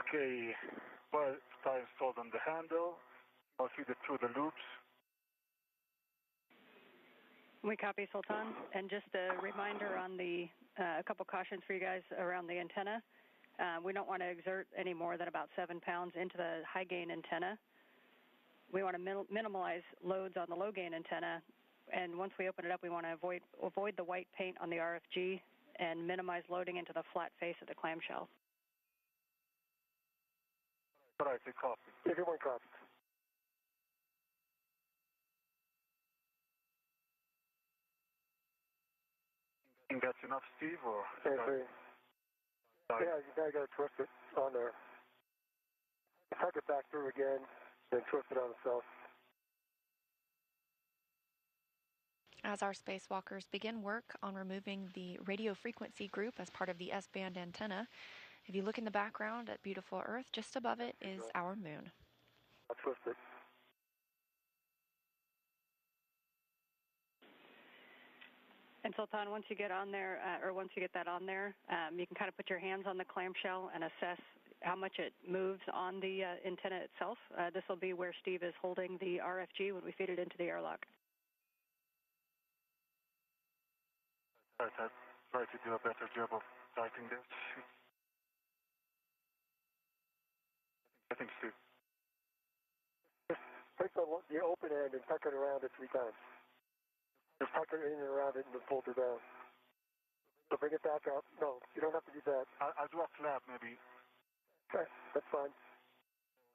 Okay, well, tie installed on the handle. I'll feed it through the loops. We copy, Sultan. And just a reminder on a couple cautions for you guys around the antenna. We don't want to exert any more than about 7 pounds into the high gain antenna. We want to minimize loads on the low gain antenna. And once we open it up, we want to avoid the white paint on the RFG and minimize loading into the flat face of the clamshell. All right, we copy. Everyone copies. Think that's enough, Steve, or? Yeah, you got to twist it on there. Tuck it back through again, then twist it on itself. As our spacewalkers begin work on removing the radio frequency group as part of the S-band antenna, if you look in the background at beautiful Earth, just above it is our moon. I'll twist it. And Sultan, once you get on there, once you get that on there, you can kind of put your hands on the clamshell and assess how much it moves on the antenna itself. This will be where Steve is holding the RFG when we feed it into the airlock. Right, I'll try to do a better job of typing this. I think Steve. Just place the open end and tuck it around it 3 times. Just tuck it in and around it and then fold it down. So bring it back up. No, you don't have to do that. I'll do a flap maybe. Okay, that's fine.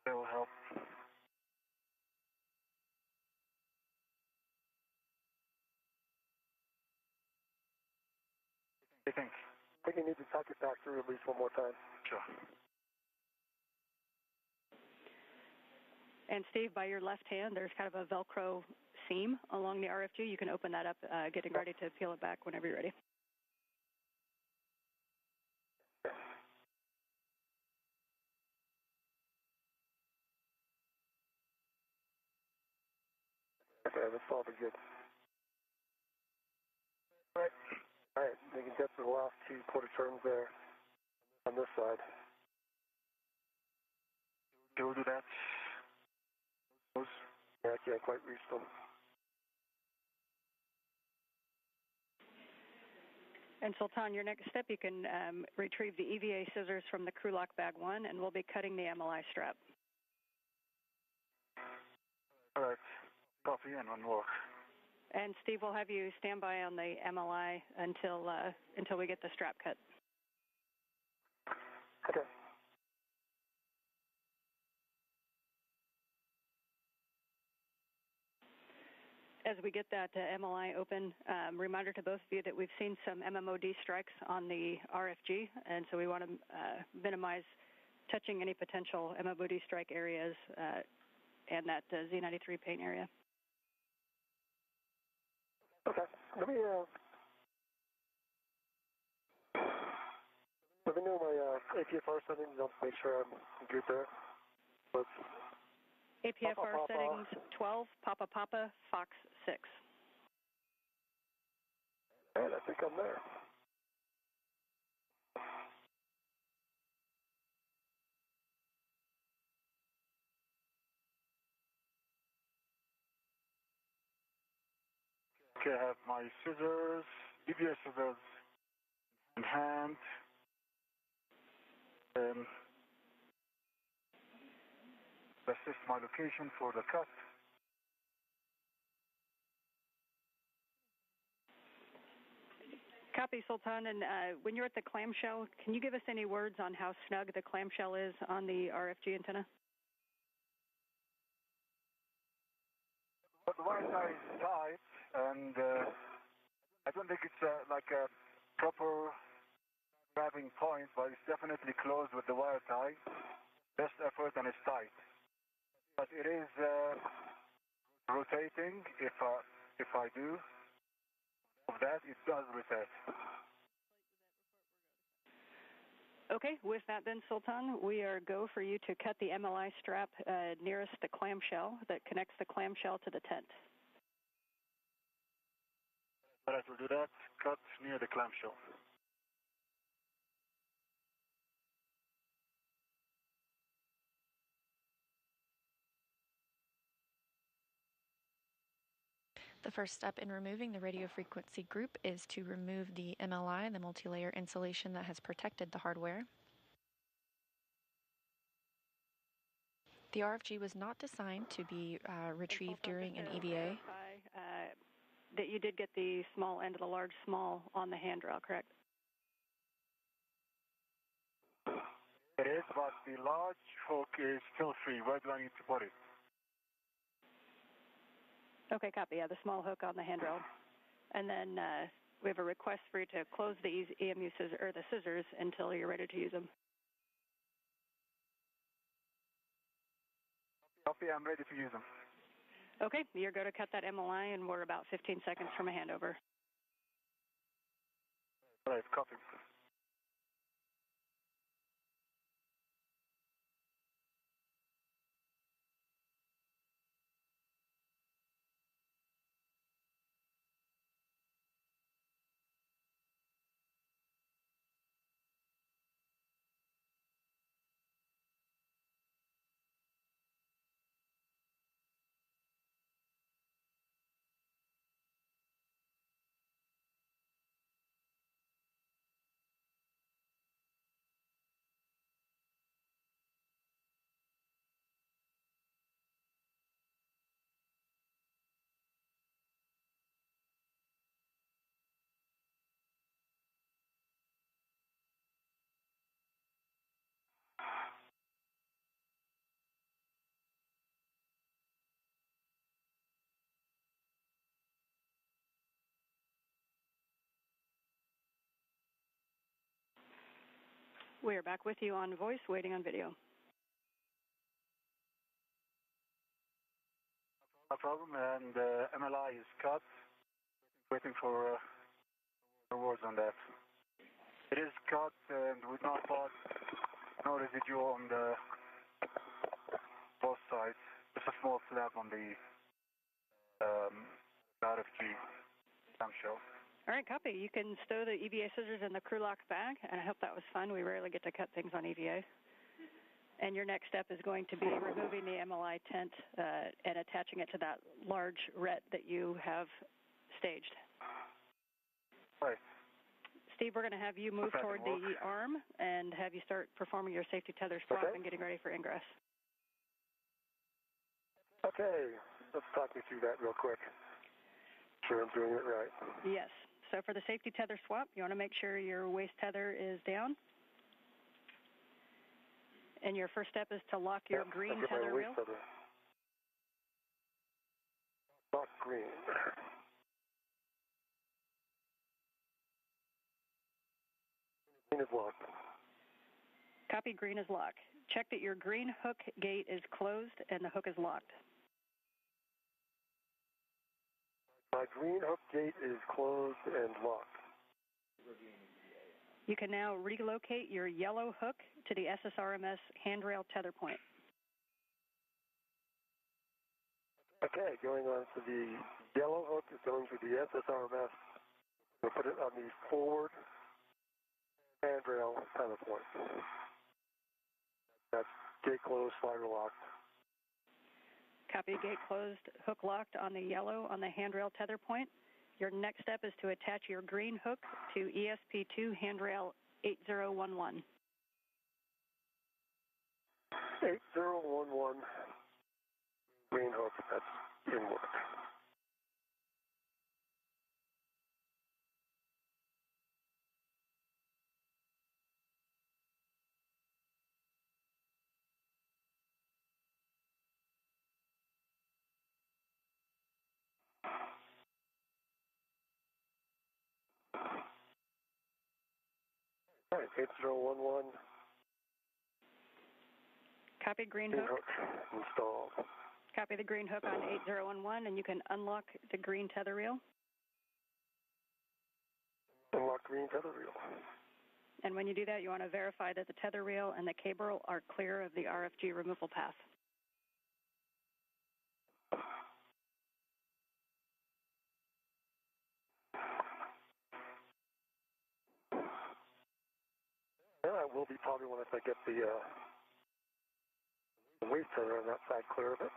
That will help. I think you need to tuck it back through at least one more time. Sure. And Steve, by your left hand, there's kind of a Velcro seam along the RFG. You can open that up, getting ready to peel it back whenever you're ready. Okay, that's all be good. All right, you can get to the last 2 quarter turns there on this side. Okay, we'll do that. Those. Yeah, I can't quite reach them. And Sultan, your next step, you can retrieve the EVA scissors from the crew lock bag 1, and we'll be cutting the MLI strap. All right, copy and on work. And Steve, we'll have you stand by on the MLI until we get the strap cut. Okay. As we get that MLI open, reminder to both of you that we've seen some MMOD strikes on the RFG, and so we want to minimize touching any potential MMOD strike areas and that Z93 paint area. Okay. Let me know my APFR settings. I'll make sure I'm good there. Let's APFR Papa, settings 12, Papa Papa, Fox 6. And I think I'm there. Okay, I have my scissors, EVA scissors in hand. This is my location for the cut. Copy, Sultan. And when you're at the clamshell, can you give us any words on how snug the clamshell is on the RFG antenna? But the wire tie is tight, and I don't think it's like a proper grabbing point, but it's definitely closed with the wire tie. Best effort, and it's tight. But it is rotating. If I do of that, it does rotate. Okay, with that then, Sultan, we are go for you to cut the MLI strap nearest the clamshell that connects the clamshell to the tent. All right, we'll do that. Cut near the clamshell. The first step in removing the radio frequency group is to remove the MLI, the multi-layer insulation that has protected the hardware. The RFG was not designed to be retrieved during an EVA. That you did get the small end of the large small on the handrail, correct? It is, but the large hook is still free. Where do I need to put it? Okay, copy. Yeah, the small hook on the handrail. And then we have a request for you to close the EMU scissors, or the scissors, until you're ready to use them. Copy, I'm ready to use them. Okay, you're going to cut that MLI, and we're about 15 seconds from a handover. All right, copy. We are back with you on voice, waiting on video. No problem, and MLI is cut. Waiting for words on that. It is cut and with no part, no residue on the both sides. Just a small slab on the RFG clamshell. All right, copy. You can stow the EVA scissors in the crew lock bag, and I hope that was fun. We rarely get to cut things on EVA. And your next step is going to be removing the MLI tent and attaching it to that large ret that you have staged. Right. Steve, we're going to have you move toward the arm and have you start performing your safety tether swap and getting ready for ingress. Okay, let's talk me through that real quick. Sure I'm doing it right. Yes. So for the safety tether swap, you want to make sure your waist tether is down. And your first step is to lock your green tether reel. Lock green. Green is locked. Copy, green is locked. Check that your green hook gate is closed and the hook is locked. My green hook gate is closed and locked. You can now relocate your yellow hook to the SSRMS handrail tether point. Okay, going on to the yellow hook is going to the SSRMS. We'll put it on the forward handrail tether point. That's gate closed, slider locked. Copy, gate closed, hook locked on the yellow on the handrail tether point. Your next step is to attach your green hook to ESP2 handrail 8011. 8011 green hook, that's in work. All right, 8011. Copy, green hook. Installed. Copy the green hook on 8011, and you can unlock the green tether reel. Unlock green tether reel. And when you do that, you want to verify that the tether reel and the cable are clear of the RFG removal path. Yeah, it will be probably once I get the waist tether on that side clear of it.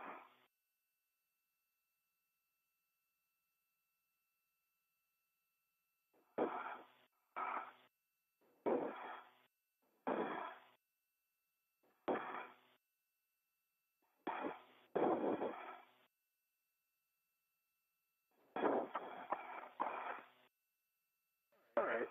right.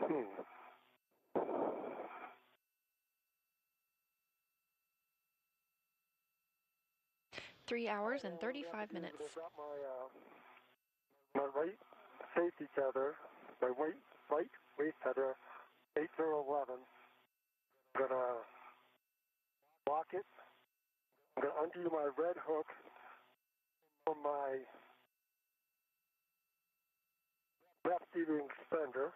Hmm. 3 hours and 35 minutes. Got my right safety tether, my right waist tether, 8011. I'm gonna lock it. I'm gonna undo my red hook from my left steering suspender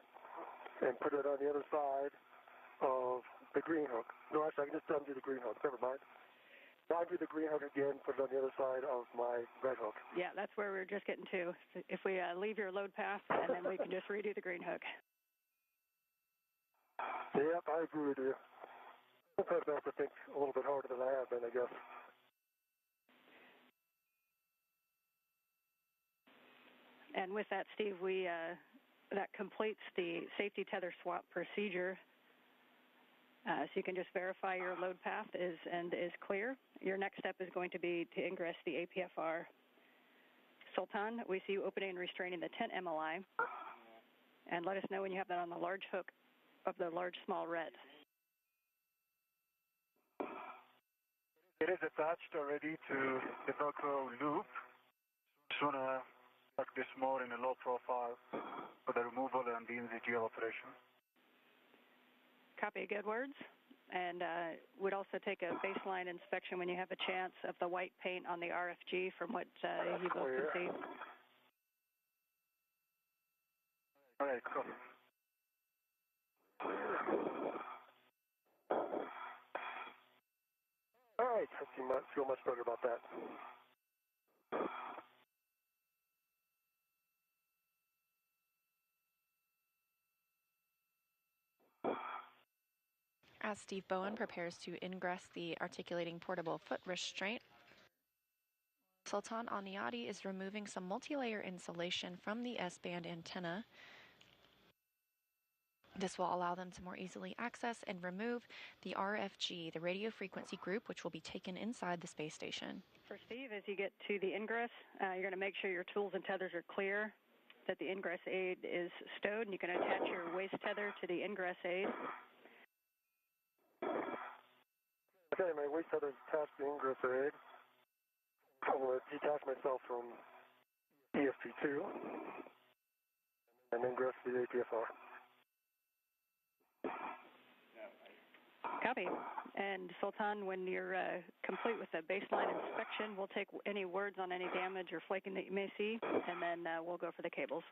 and put it on the other side of the green hook. No, actually, I can just undo the green hook. Never mind. Now undo the green hook again, put it on the other side of my red hook. Yeah, that's where we're just getting to. If we leave your load path, and then we can just redo the green hook. Yep, I agree with you. Sometimes I have to think a little bit harder than I have been, I guess. And with that, Steve, that completes the safety tether swap procedure. So you can just verify your load path is clear. Your next step is going to be to ingress the APFR. Sultan, we see you opening and restraining the 10 MLI. And let us know when you have that on the large hook of the large small red. It is attached already to the Velcro loop. Just want to tuck this more in a low profile for the removal and the NZGL operation. Copy, good words. And would also take a baseline inspection when you have a chance of the white paint on the RFG from what you both can see. All right, cool. All right, I feel much better about that. As Steve Bowen prepares to ingress the articulating portable foot restraint, Sultan Al Neyadi is removing some multi-layer insulation from the S-band antenna. This will allow them to more easily access and remove the RFG, the radio frequency group, which will be taken inside the space station. For Steve, as you get to the ingress, you're going to make sure your tools and tethers are clear, that the ingress aid is stowed, and you can attach your waist tether to the ingress aid. Okay, my waist tether is attached to the ingress aid. I'm going to detach myself from ESP2 and ingress the APFR. Copy. And Sultan, when you're complete with the baseline inspection, we'll take any words on any damage or flaking that you may see, and then we'll go for the cables.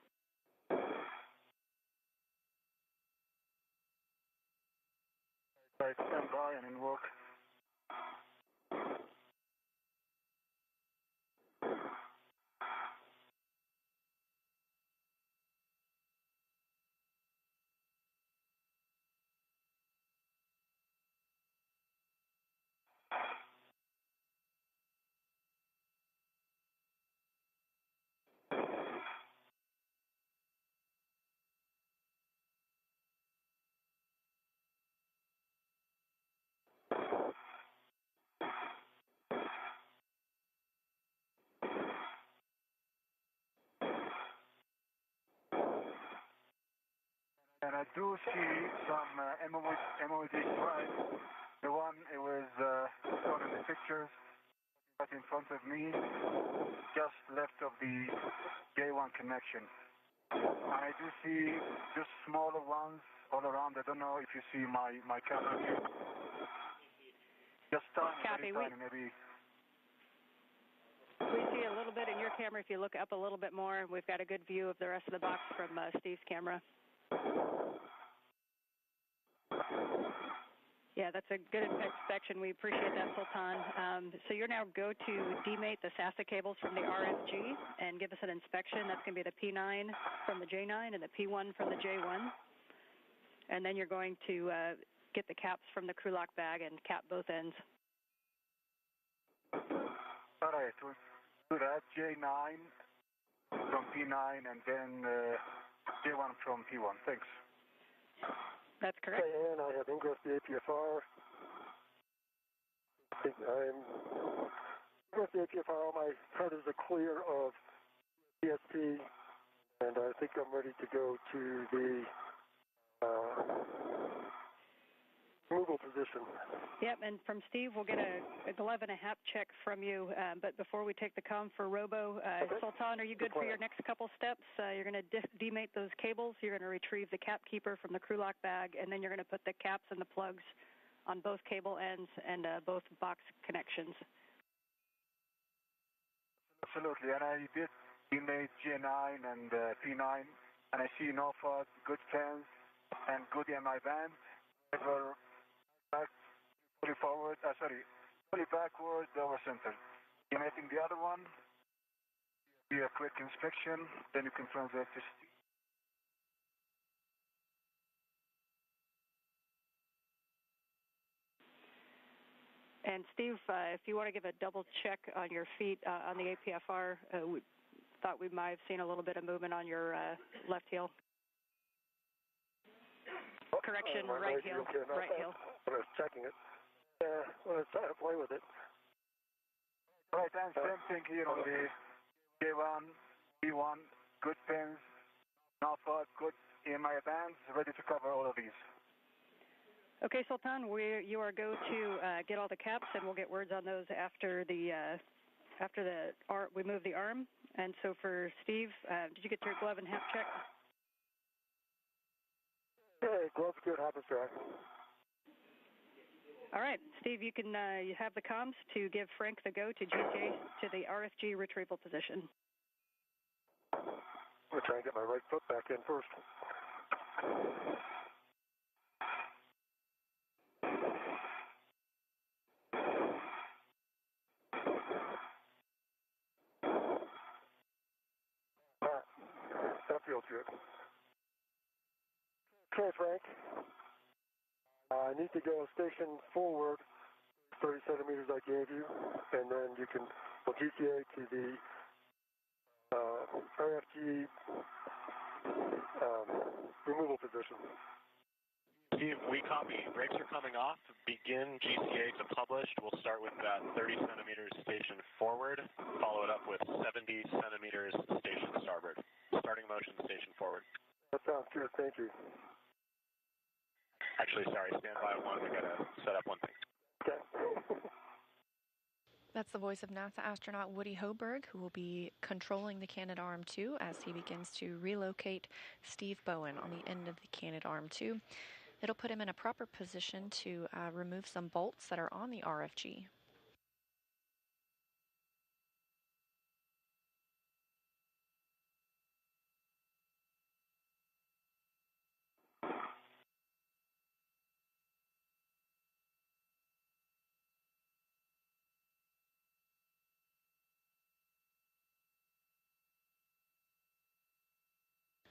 Right, stand by and in work. And I do see some MOD stripes. The one it was shown in the pictures, right in front of me, just left of the J1 connection. And I do see just smaller ones all around. I don't know if you see my camera view. Just tiny, very tiny, maybe. We see a little bit in your camera. If you look up a little bit more, we've got a good view of the rest of the box from Steve's camera. Yeah, that's a good inspection. We appreciate that, Sultan. So you're now go to demate the SASA cables from the RFG and give us an inspection. That's going to be the P9 from the J9 and the P1 from the J1. And then you're going to get the caps from the crew lock bag and cap both ends. All right, we'll do that. J9 from P9 and then J1 from P1. Thanks. That's correct. Okay, and I have ingress the APFR. I'm ingress the APFR. All my cutters are clear of PSP, and I think I'm ready to go to the removal position. Yep, and from Steve, we'll get a glove and a hap check from you. But before we take the comm for Robo, okay. Sultan, are you good for your next couple steps? You're going to demate those cables. You're going to retrieve the cap keeper from the crew lock bag, and then you're going to put the caps and the plugs on both cable ends and both box connections. Absolutely, and I did demate J9 and P9, and I see no fault, good fans, and good MI band. Ever back, fully forward, fully backward, over center. Demating the other one, do a quick inspection, then you can translate to Steve. And Steve, if you want to give a double check on your feet on the APFR, we thought we might have seen a little bit of movement on your left heel. Correction, right heel. Right heel. I was checking it. I was trying to play with it. Right, and same thing here on the J1, P1, good pins, no fault, good EMI bands, ready to cover all of these. Okay, Sultan, you are go to get all the caps, and we'll get words on those after we move the arm. And so for Steve, did you get your glove and hap check? Okay, glove's good, hap is dry. All right, Steve, you can you have the comms to give Frank the go to GCA to the RFG retrieval position. I'm going to try and get my right foot back in first. That feels good. Okay, Frank. I need to go a station forward 30 centimeters I gave you, and then you can GTA to the RFG removal position. Steve, we copy. Brakes are coming off. Begin GCA to published. We'll start with that 30 centimeters station forward, follow it up with 70 centimeters station starboard. Starting motion station forward. That sounds good. Thank you. Actually, sorry, stand by one. We got to set up one thing. Okay. That's the voice of NASA astronaut Woody Hoburg, who will be controlling the Canadarm2 as he begins to relocate Steve Bowen on the end of the Canadarm2. It'll put him in a proper position to remove some bolts that are on the RFG.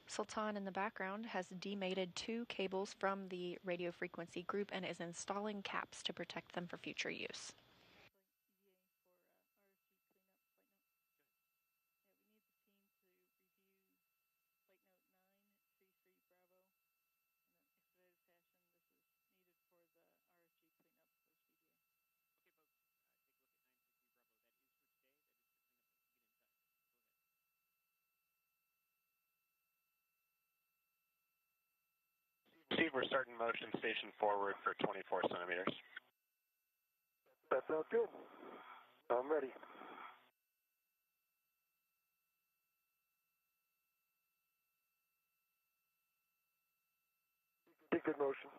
Sultan in the background has demated 2 cables from the radio frequency group and is installing caps to protect them for future use. Steve, we're starting motion station forward for 24 centimeters. That sounds good. I'm ready. Be good motion.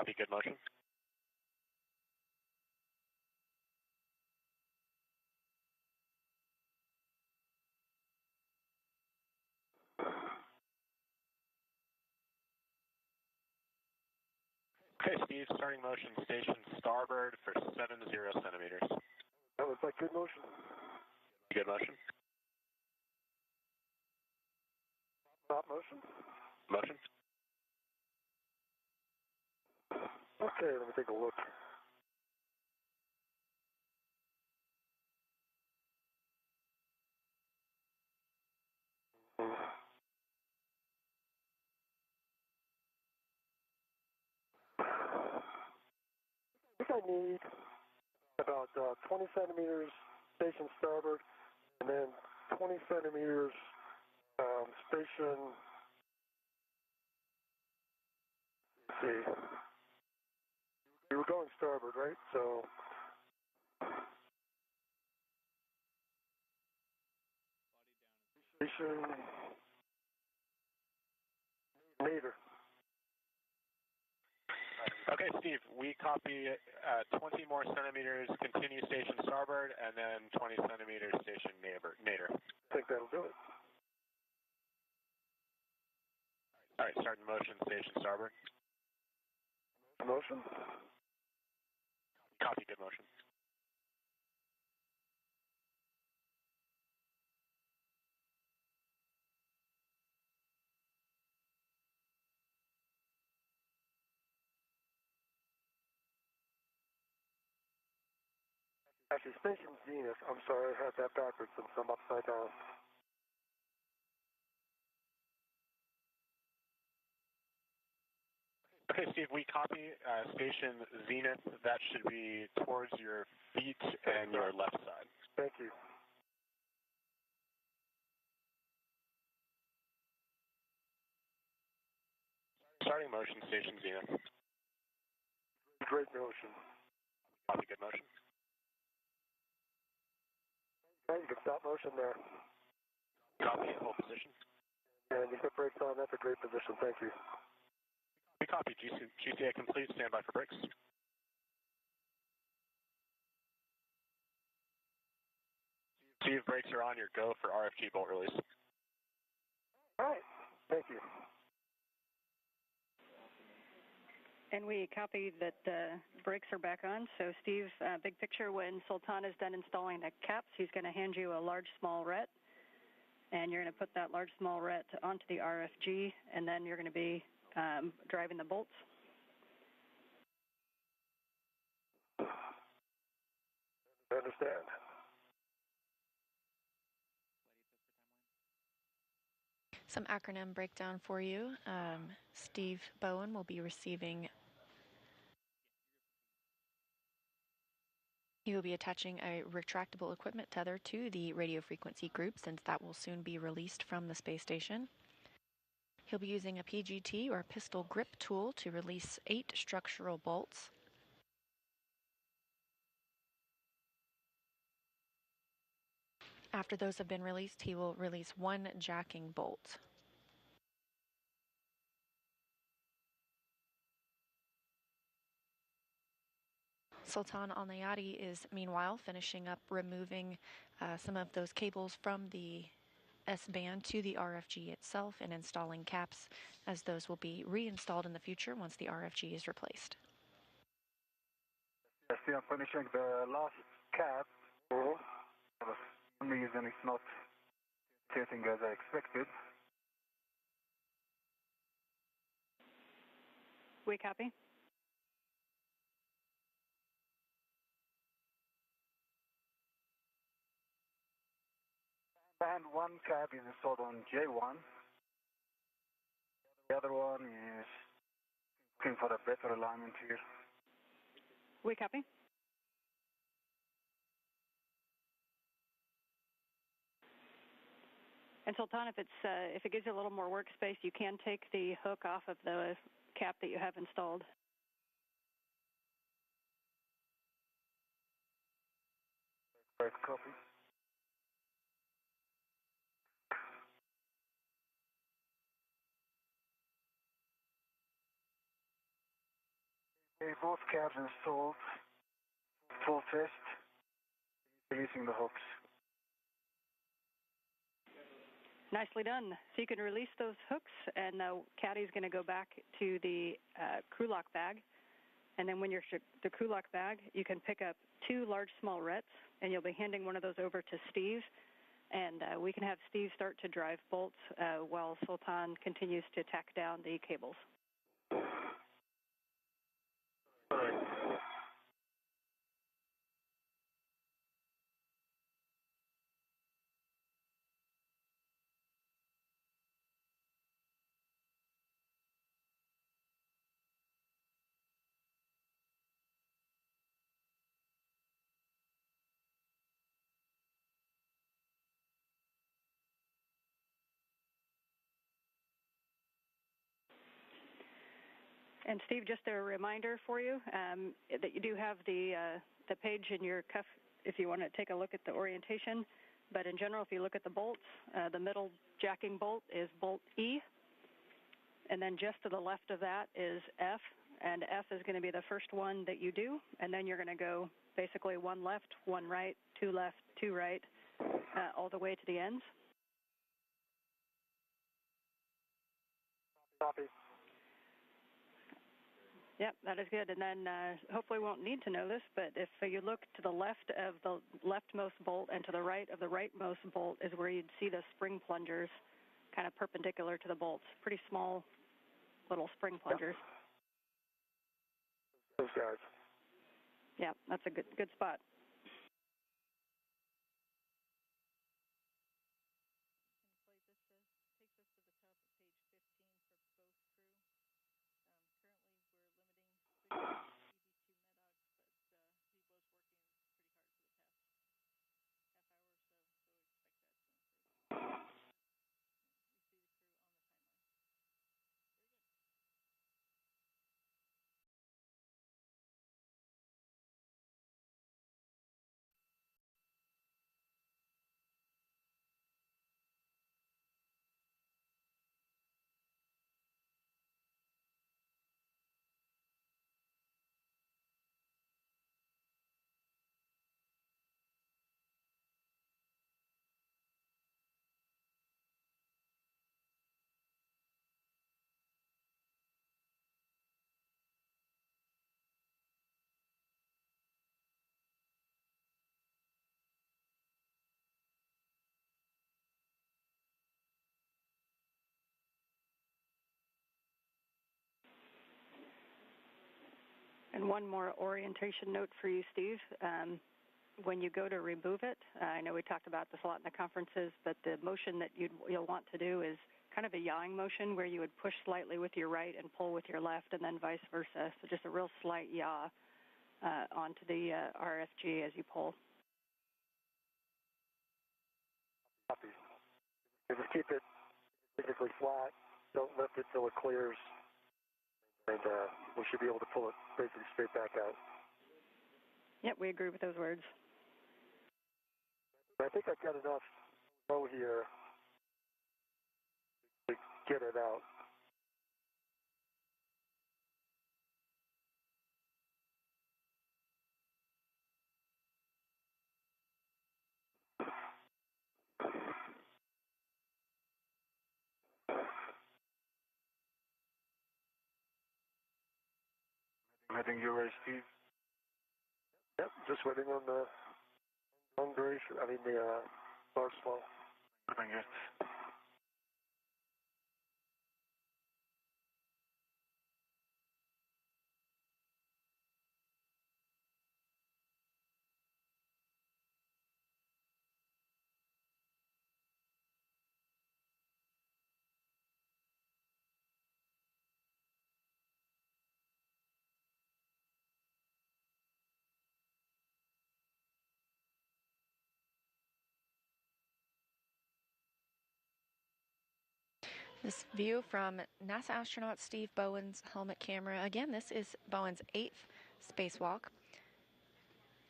Be good motion. Okay, Steve, starting motion, station starboard for 70 centimeters. That looks like good motion. Good motion. Stop motion. Motion. Okay, let me take a look. I think I need about 20 centimeters station starboard, and then 20 centimeters station. Let's see. You were going starboard, right? So. Station. Meter. Okay, Steve, we copy 20 more centimeters, continue station starboard, and then 20 centimeters station nadir. I think that'll do it. All right, starting motion, station starboard. Motion. Copy, good motion. Actually, station zenith. I'm sorry, I had that backwards since I'm upside down. Okay, Steve, we copy station zenith. That should be towards your feet and your left side. Thank you. Starting motion, station zenith. Great motion. Copy, good motion. Okay, you can stop motion there. Copy, hold position. And you put brakes on, that's a great position, thank you. We copy, GCA complete, stand by for brakes. Steve, brakes are on, your go for RFG bolt release. All right, thank you. And we copy that brakes are back on. So, Steve, big picture, when Sultan is done installing the caps, he's going to hand you a large small ret, and you're going to put that large small ret onto the RFG, and then you're going to be driving the bolts. I understand. Some acronym breakdown for you. Steve Bowen will be receiving. He will be attaching a retractable equipment tether to the radio frequency group, since that will soon be released from the space station. He'll be using a PGT, or pistol grip tool, to release 8 structural bolts. After those have been released, he will release 1 jacking bolt. Sultan Al Neyadi is meanwhile finishing up removing some of those cables from the S-band to the RFG itself and installing caps, as those will be reinstalled in the future once the RFG is replaced. I see I'm finishing the last cap. For some reason it's not rotating as I expected. We copy. And one cap is installed on J1. The other one is looking for a better alignment here. We copy. And Sultan, if it gives you a little more workspace, you can take the hook off of the cap that you have installed. Right, copy. Okay, both cabs installed. Full test. Releasing the hooks. Nicely done. So you can release those hooks, and the caddy's going to go back to the crew lock bag. And then when you're the crew lock bag, you can pick up 2 large small rets, and you'll be handing one of those over to Steve. And we can have Steve start to drive bolts while Sultan continues to tack down the cables. All right. And Steve, just a reminder for you that you do have the page in your cuff if you want to take a look at the orientation. But in general, if you look at the bolts, the middle jacking bolt is bolt E. And then just to the left of that is F. And F is going to be the first one that you do. And then you're going to go basically 1 left, 1 right, 2 left, 2 right, all the way to the ends. Copy. Yep, that is good. And then hopefully we won't need to know this, but if you look to the left of the leftmost bolt and to the right of the rightmost bolt is where you'd see the spring plungers kind of perpendicular to the bolts. Pretty small little spring plungers. Those guys. Yeah, that's a good spot. And one more orientation note for you, Steve. When you go to remove it, I know we talked about this a lot in the conferences, but the motion that you'll want to do is kind of a yawing motion where you would push slightly with your right and pull with your left and then vice versa. So just a real slight yaw onto the RFG as you pull. Copy. Just keep it basically flat. Don't lift it till it clears. And we should be able to pull it basically straight back out. Yep, we agree with those words. I think I've got enough flow here to get it out. Heading your way, Steve. Yep, just waiting on the long duration, the large flow. Bring it. This view from NASA astronaut Steve Bowen's helmet camera. Again, this is Bowen's 8th spacewalk,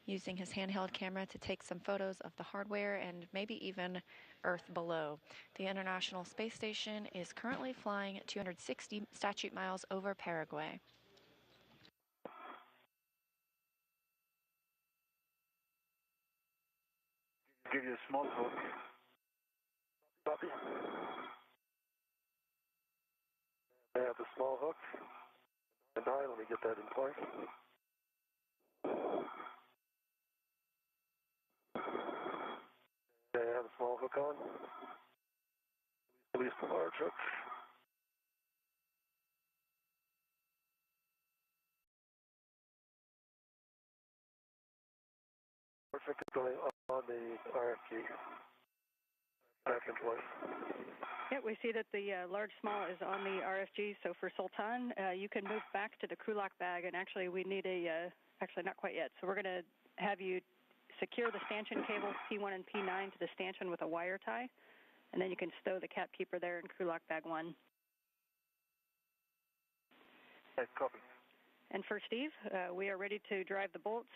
using his handheld camera to take some photos of the hardware and maybe even Earth below. The International Space Station is currently flying 260 statute miles over Paraguay. Give you a small hook. Copy. I have the small hook. And let me get that in place. Okay, I have a small hook on. Release the large hook. Perfect, going on the RFG. Back in place. Yep, we see that the large small is on the RFG. So for Sultan, you can move back to the crew lock bag, and actually we need actually not quite yet. So we're going to have you secure the stanchion cables P1 and P9 to the stanchion with a wire tie, and then you can stow the cap keeper there in crew lock bag 1. Okay, copy. And for Steve, we are ready to drive the bolts.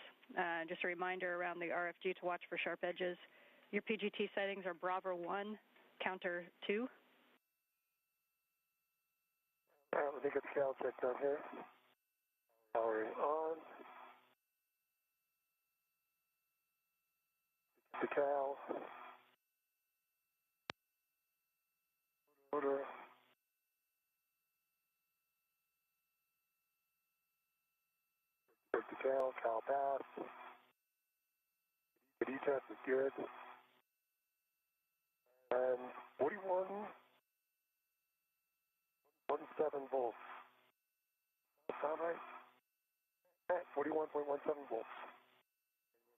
Just a reminder around the RFG to watch for sharp edges. Your PGT settings are Bravo 1, counter 2. All right, let me get the cal check down here. Powering on. The cal. Motor. Break the cal pass. The D-test is good. And 41.17 volts. Sound right? Right, 41.17 volts.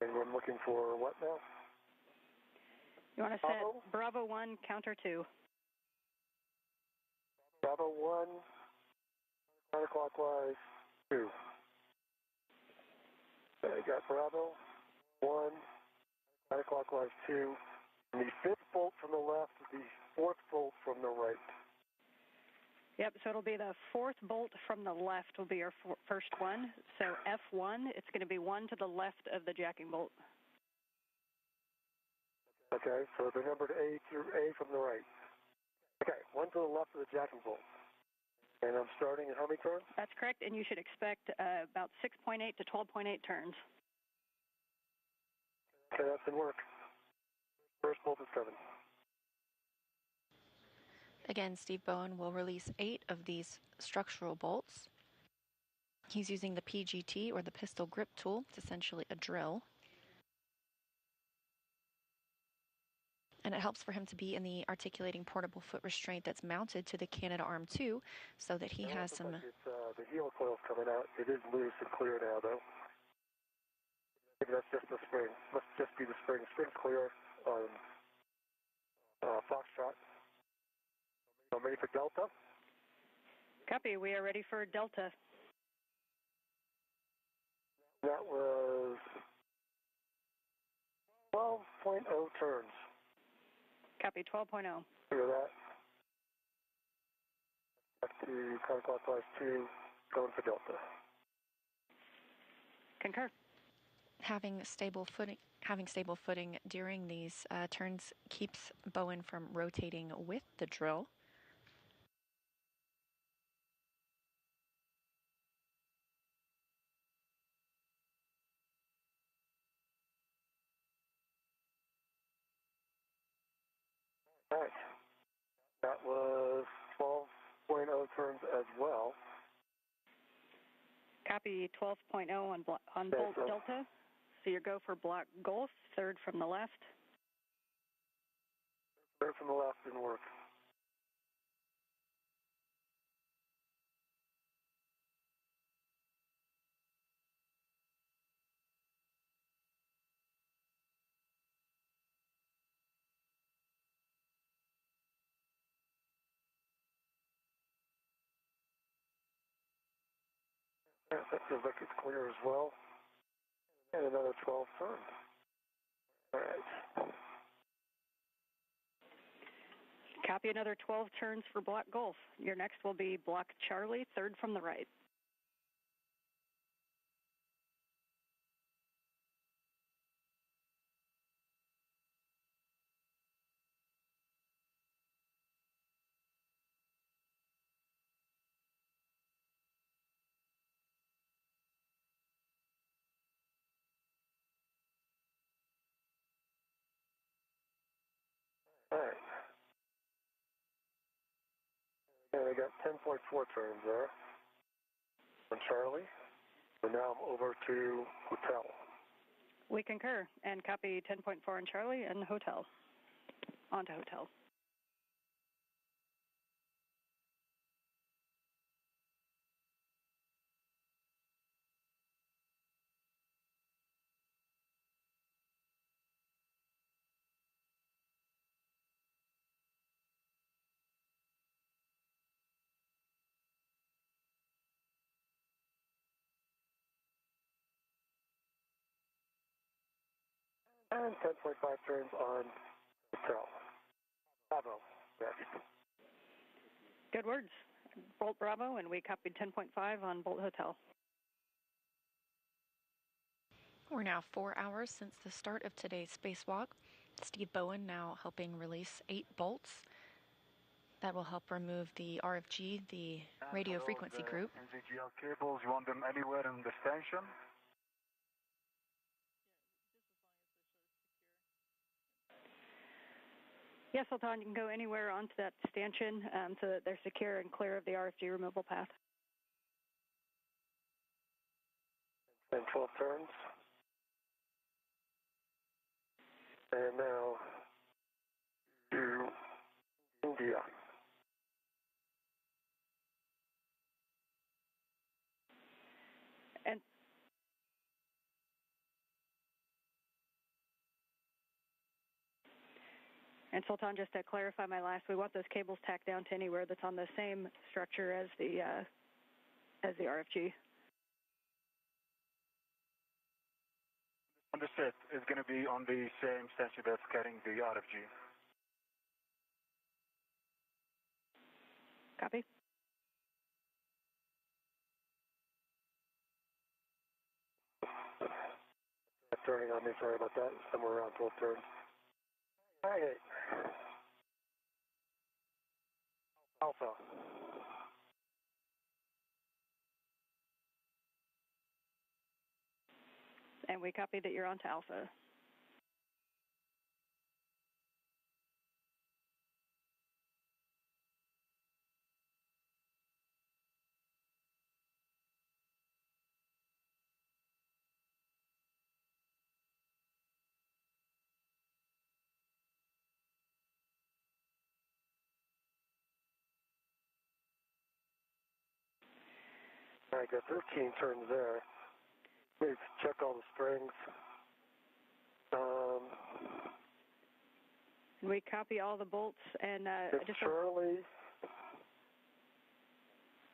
And we're looking for what now? You want to set Bravo 1, counter 2. Bravo 1, counterclockwise 2. Okay, got Bravo 1, counterclockwise 2. And the 5th bolt from the left, the 4th bolt from the right. Yep, so it'll be the 4th bolt from the left will be your first one. So F1, it's going to be 1 to the left of the jacking bolt. Okay, so they're numbered A through A from the right. Okay, 1 to the left of the jacking bolt. And I'm starting at how many turns? That's correct, and you should expect about 6.8 to 12.8 turns. Okay, that's in work. First bolt is coming. Again, Steve Bowen will release 8 of these structural bolts. He's using the PGT, or the pistol grip tool. It's essentially a drill. And it helps for him to be in the articulating portable foot restraint that's mounted to the Canada Arm 2, so that he has some... Like the heel coil's coming out. It is loose and clear now, though. Maybe that's just the spring. Must just be the spring. Spring's clear on Foxtrot. I'm ready for Delta. Copy. We are ready for Delta. That was 12.0 turns. Copy, 12.0. Hear that? Back to counterclockwise 2, going for Delta. Concur. Having stable footing during these turns keeps Bowen from rotating with the drill. All right. That was 12.0 turns as well. Copy, 12.0 on bolt Delta. So you go for block Golf, 3rd from the left. 3rd from the left didn't work. Yeah, that feels like it's clear as well. And another 12 turns. All right. Copy, another 12 turns for block Golf. Your next will be block Charlie, 3rd from the right. All right. And I got 10.4 turns there. on Charlie. So now I'm over to hotel. We concur and copy 10.4 on Charlie and hotel. On to hotel. And 10.5 turns on hotel. Bravo. Ready. Good words. Bolt Bravo, and we copied 10.5 on Bolt Hotel. We're now 4 hours since the start of today's spacewalk. Steve Bowen now helping release 8 bolts. That will help remove the RFG, the radio frequency group. NZGL cables, you want them anywhere in the station? Yes, Sultan, you can go anywhere onto that stanchion so that they're secure and clear of the RFG removal path. And 12 turns. And now to India. And Sultan, just to clarify my last, we want those cables tacked down to anywhere that's on the same structure as the RFG. Understood. It's going to be on the same statue that's carrying the RFG. Copy. Turning on me, sorry about that. Somewhere around 12 turns. Alright. Alpha. And we copy that you're on to Alpha. I got 13 turns there. Let's check all the springs. And we copy all the bolts and It's just Charlie.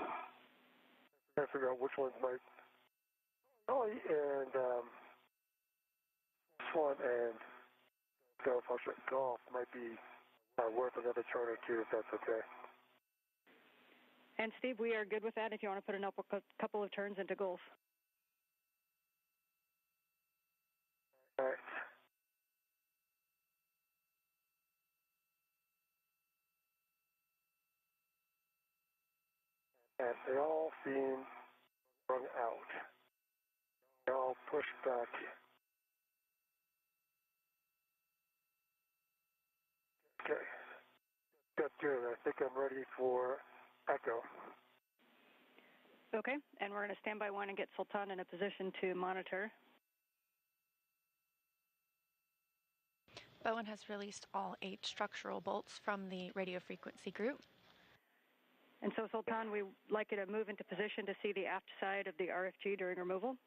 I figure out which ones might. Charlie and Swan and Golf might be worth another turn or two if that's okay. And Steve, we are good with that if you want to put a couple of turns into Gulf. All right. And they all seem wrung out. They all pushed back. Okay. Good. I think I'm ready for Echo. Okay, and we're going to stand by one and get Sultan in a position to monitor. Bowen has released all 8 structural bolts from the radio frequency group. And so, Sultan, we'd like you to move into position to see the aft side of the RFG during removal.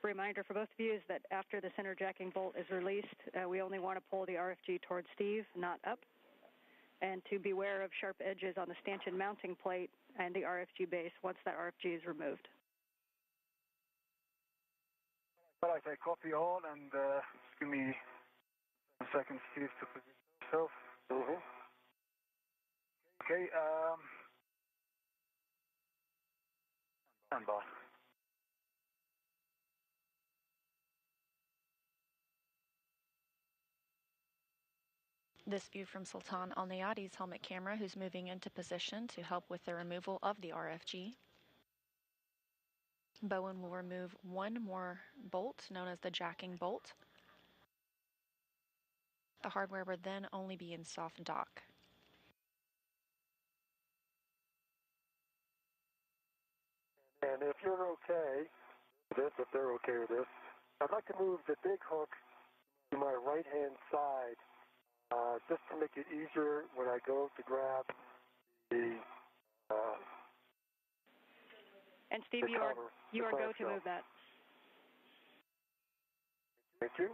Reminder for both of you is that after the center jacking bolt is released, we only want to pull the RFG towards Steve, not up. And to beware of sharp edges on the stanchion mounting plate and the RFG base once that RFG is removed. All right, I copy all, and just give me a second, Steve, to position yourself. Mm-hmm. Okay, stand by. This view from Sultan Al Neyadi's helmet camera, who's moving into position to help with the removal of the RFG. Bowen will remove one more bolt, known as the jacking bolt. The hardware will then only be in soft dock. And if you're okay with this, if they're okay with this, I'd like to move the big hook to my right-hand side, just to make it easier when I go to grab the and Steve, you are go to move that. Thank you.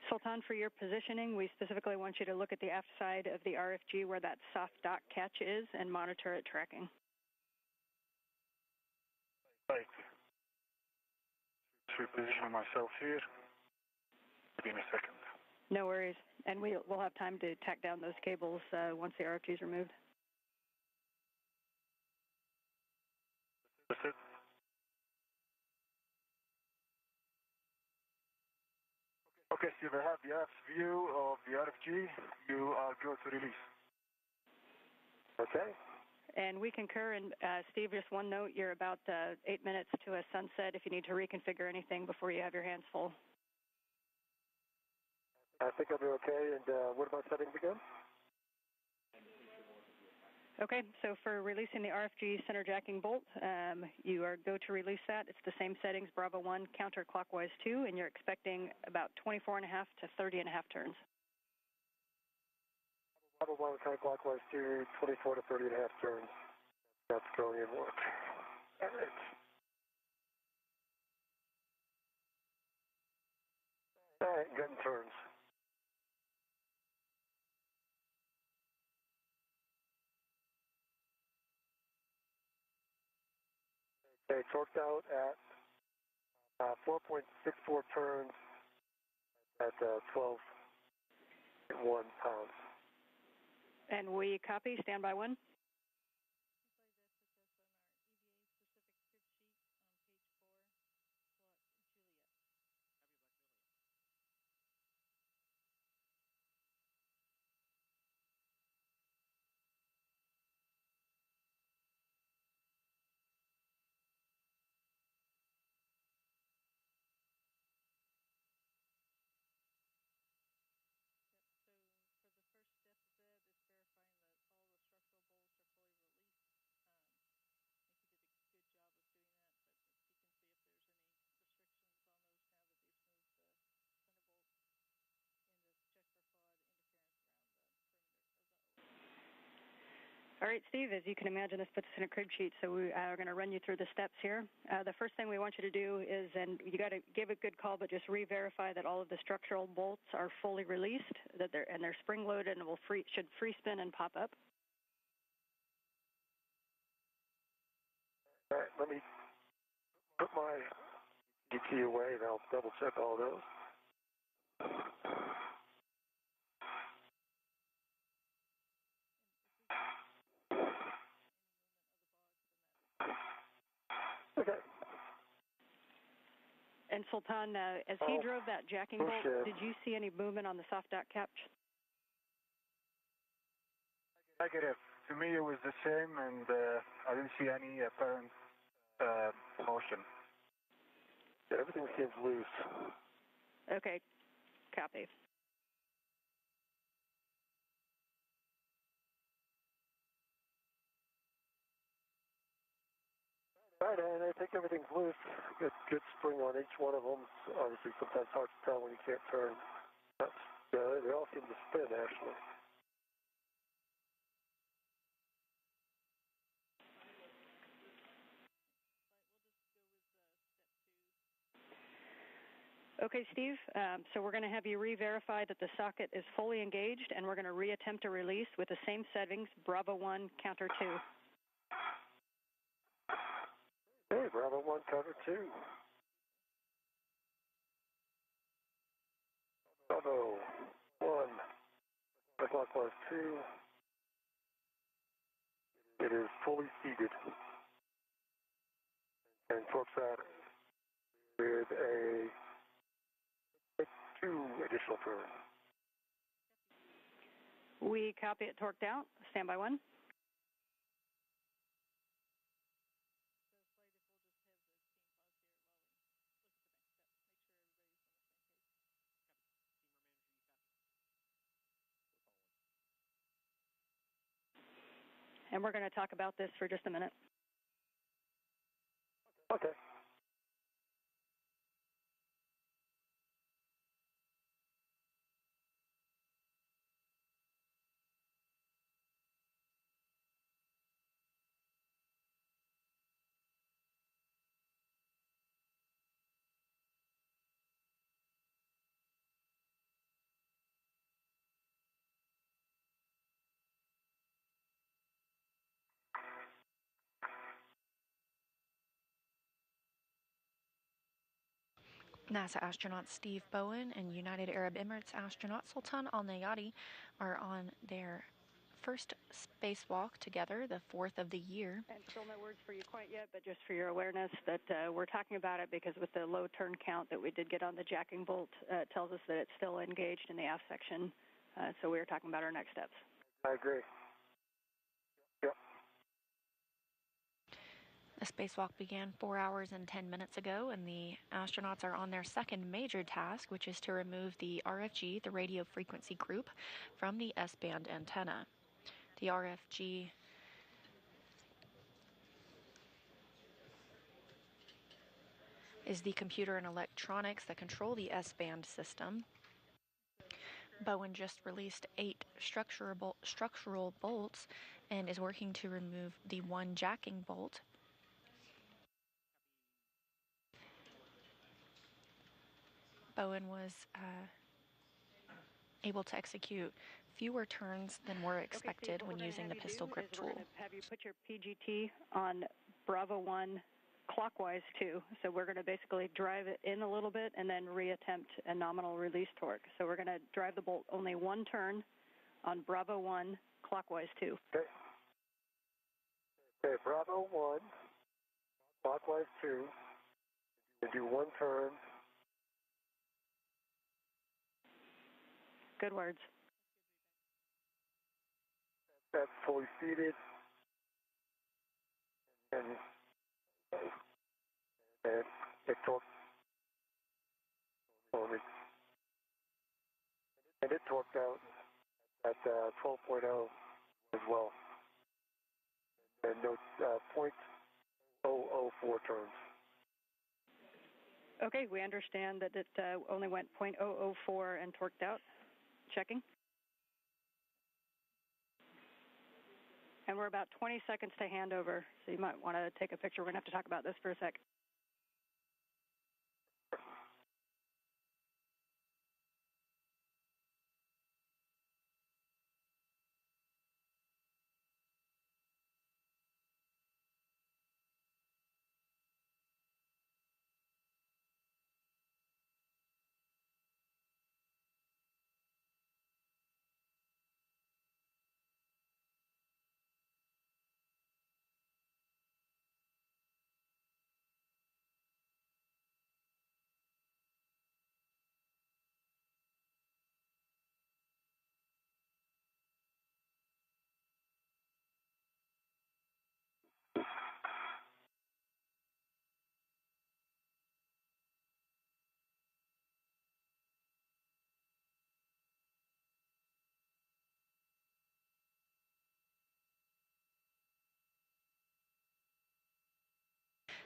Sultan, for your positioning, we specifically want you to look at the aft side of the RFG where that soft dock catch is and monitor it tracking. Right. Reposition myself here. Give me a second. No worries. And we'll have time to tack down those cables once the RFG is removed. That's it. Okay, Steve, I have the aft view of the RFG. You are go to release. Okay. And we concur. And Steve, just one note, you're about 8 minutes to a sunset if you need to reconfigure anything before you have your hands full. I think I'll be okay. And what about settings again? Okay, so for releasing the RFG center jacking bolt, you are go to release that. It's the same settings, Bravo 1, counterclockwise 2, and you're expecting about 24.5 to 30.5 turns. Bravo 1, counterclockwise 2, 24 to 30.5 turns. That's going in work. All right. All right, getting turns. Okay, torqued out at 4.64 turns at 12.1 pounds. And we copy, standby 1. All right, Steve, as you can imagine, this puts us in a crib sheet, so we are going to run you through the steps here. The first thing we want you to do is, and you got to give a good call, but just re-verify that all of the structural bolts are fully released, that they're spring-loaded and should free spin and pop up. All right, let me put my ET away, and I'll double-check all those. Okay. And Sultan, as he drove that jacking bolt, did you see any movement on the soft dock catch? Negative. To me, it was the same, and I didn't see any apparent motion. Yeah, everything seems loose. Okay, copy. All right, and I think everything's loose. Good spring on each one of them. Obviously, sometimes hard to tell when you can't turn. But they all seem to spin, actually. Okay, Steve, so we're going to have you re-verify that the socket is fully engaged, and we're going to reattempt a release with the same settings, Bravo 1, counter 2. Hey, Bravo 1, counter 2. Bravo 1, clockwise 2. It is fully seated. And torques out with a 2 additional turns. We copy it torqued out. Standby 1. and we're going to talk about this for just a minute. Okay. NASA astronaut Steve Bowen and United Arab Emirates astronaut Sultan Al Neyadi are on their first spacewalk together, the fourth of the year. And still no words for you quite yet, but just for your awareness that we're talking about it because with the low turn count that we did get on the jacking bolt, it tells us that it's still engaged in the aft section. So we were talking about our next steps. I agree. Yep. The spacewalk began 4 hours and 10 minutes ago, and the astronauts are on their second major task, which is to remove the RFG, the radio frequency group, from the S-band antenna. The RFG is the computer and electronics that control the S-band system. Bowen just released 8 structural bolts and is working to remove the one jacking bolt. Bowen was able to execute fewer turns than were expected when using the pistol grip tool. We're going to have you put your PGT on Bravo 1 clockwise too. So we're going to basically drive it in a little bit and then reattempt a nominal release torque. So we're going to drive the bolt only one turn on Bravo 1 clockwise too. Okay. Okay, Bravo 1, clockwise 2. You do one turn. Good words. That's fully seated. And it torqued. And it torqued out at 12.0 as well. And no 0.004 turns. Okay, we understand that it only went 0.004 and torqued out. Checking. And we're about 20 seconds to handover, so you might want to take a picture. We're going to have to talk about this for a sec.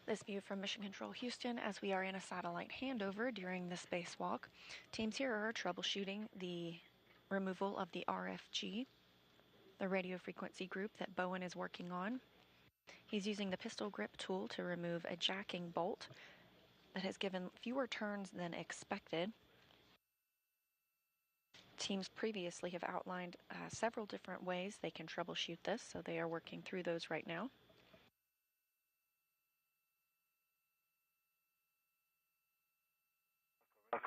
This view from Mission Control Houston as we are in a satellite handover during the spacewalk. Teams here are troubleshooting the removal of the RFG, the radio frequency group that Bowen is working on. He's using the pistol grip tool to remove a jacking bolt that has given fewer turns than expected. Teams previously have outlined several different ways they can troubleshoot this, so they are working through those right now.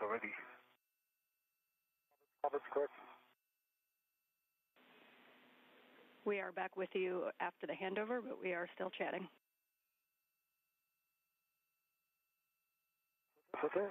Already. Robert's correct. We are back with you after the handover, but we are still chatting. Okay.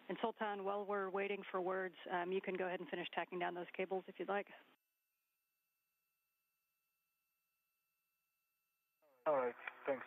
And Sultan, while we're waiting for words, you can go ahead and finish tacking down those cables if you'd like. All right, thanks.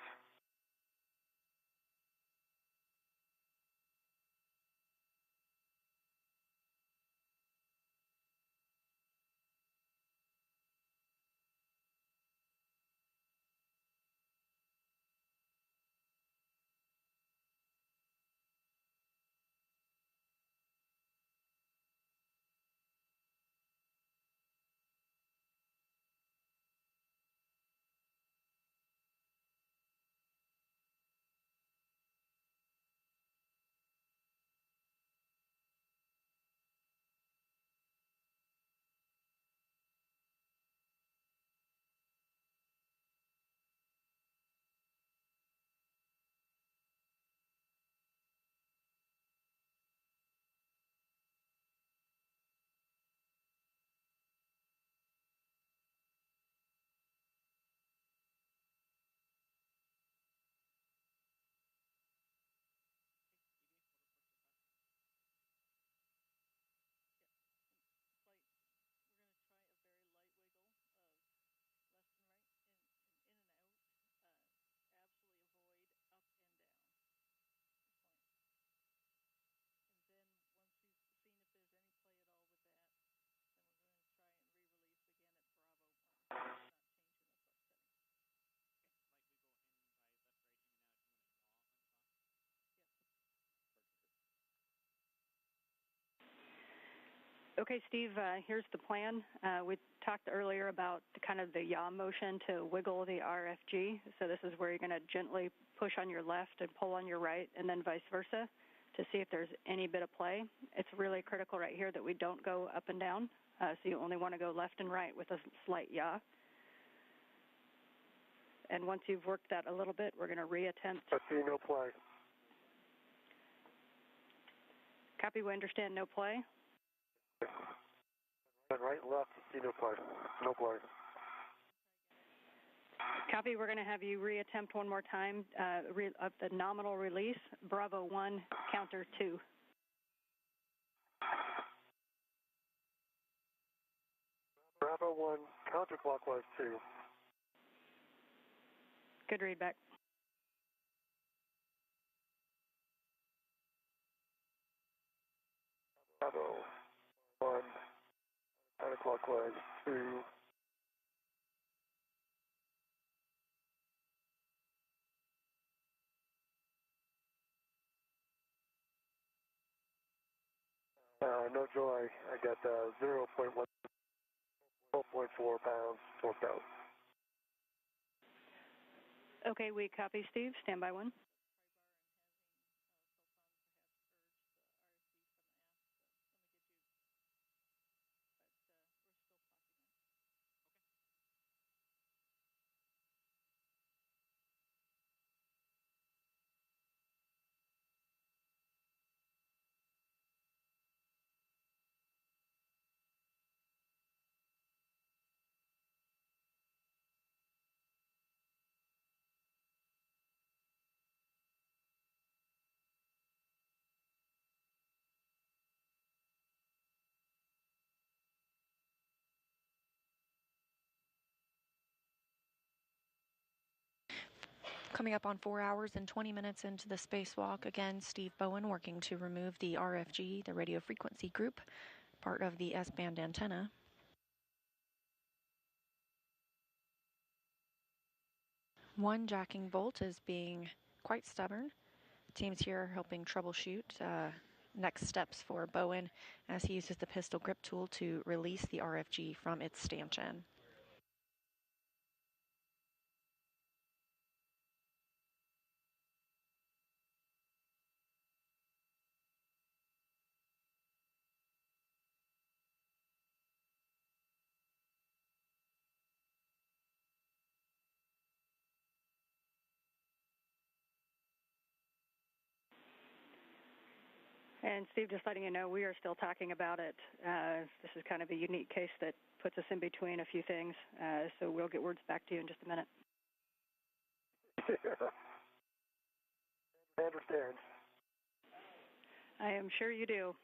Okay, Steve, here's the plan. We talked earlier about the yaw motion to wiggle the RFG. So this is where you're going to gently push on your left and pull on your right, and then vice versa to see if there's any bit of play. It's really critical right here that we don't go up and down. So you only want to go left and right with a slight yaw. And once you've worked that a little bit, we're going to reattempt. I see no play. Copy, we understand no play. And right and left, see no play. No play. Copy, we're going to have you reattempt one more time of the nominal release, Bravo 1, counter 2. Bravo 1, counterclockwise 2. Good read back. Bravo 1, counterclockwise 2. No joy. I got 0.1, 12.4 pounds torqued out. Okay, we copy, Steve. Stand by 1. Coming up on 4 hours and 20 minutes into the spacewalk, again, Steve Bowen working to remove the RFG, the radio frequency group, part of the S-band antenna. One jacking bolt is being quite stubborn. Teams here are helping troubleshoot next steps for Bowen as he uses the pistol grip tool to release the RFG from its stanchion. And Steve, just letting you know, we are still talking about it. This is kind of a unique case that puts us in between a few things. So we'll get words back to you in just a minute. I understand. I am sure you do.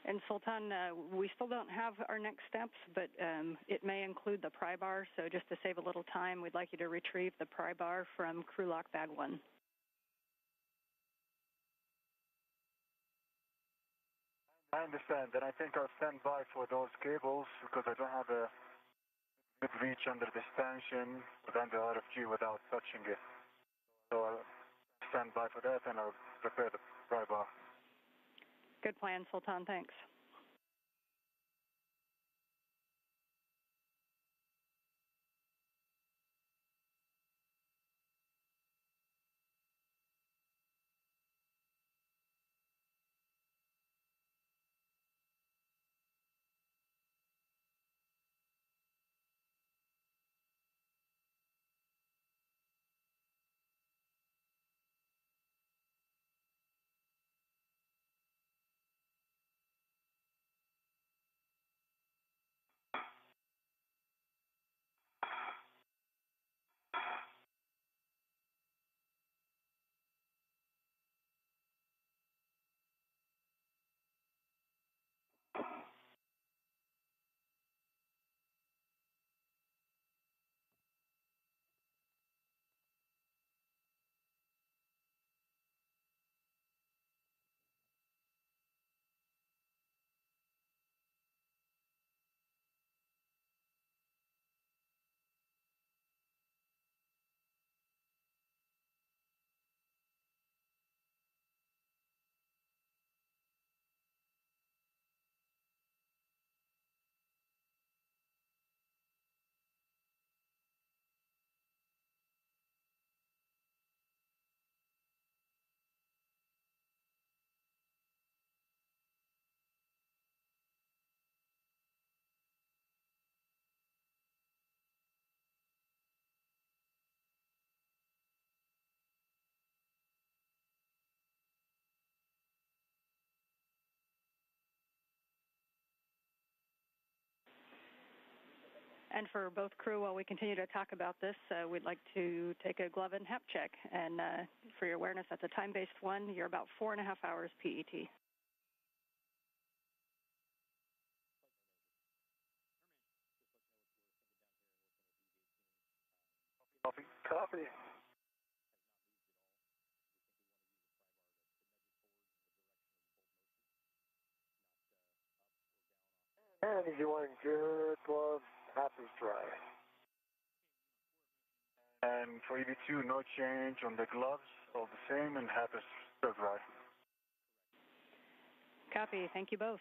And Sultan, we still don't have our next steps, but it may include the pry bar. So just to save a little time, we'd like you to retrieve the pry bar from crew lock bag 1. I understand, and I think I'll stand by for those cables because I don't have a good reach under this tension with under RFG without touching it. So I'll stand by for that and I'll prepare the pry bar. Good plan, Sultan. Thanks. And for both crew, while we continue to talk about this, we'd like to take a glove and HEP check. And for your awareness, that's a time-based one. You're about 4.5 hours PET. Copy. Copy. And easy one, good gloves, happy dry. And for EV2, no change on the gloves, all the same, and HAP is still dry. Copy. Thank you both.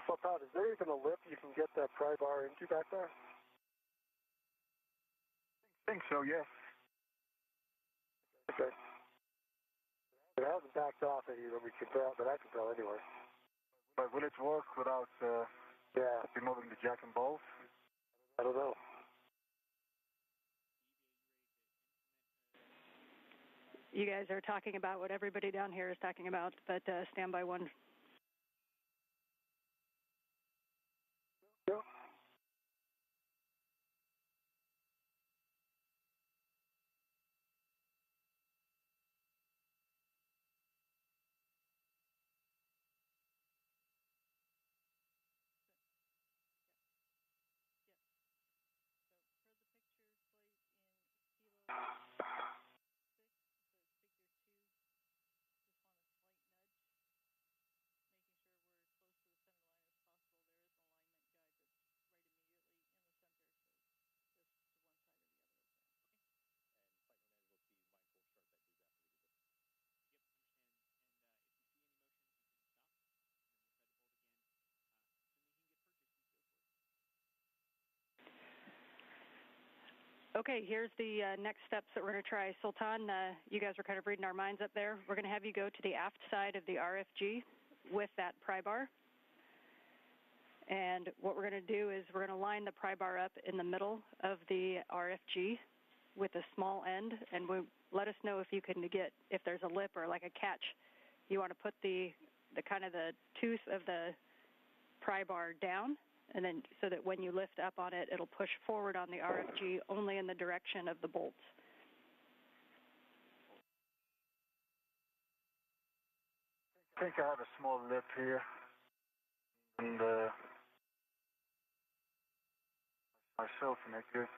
So, Todd, is there even a lip you can get that pry bar into back there? I think so, yes. Okay. It hasn't backed off any that we can tell, but I can tell anyway. But will it work without removing the jack and bolts? I don't know. You guys are talking about what everybody down here is talking about, but stand by 1. Yeah. Okay, here's the next steps that we're going to try. Sultan, you guys were kind of reading our minds up there. We're going to have you go to the aft side of the RFG with that pry bar. And what we're going to do is we're going to line the pry bar up in the middle of the RFG with a small end, and let us know if you can get, if there's a lip or like a catch. You want to put the kind of the tooth of the pry bar down, and then so that when you lift up on it, it'll push forward on the RFG only in the direction of the bolts. I think I have a small lip here, and myself in a good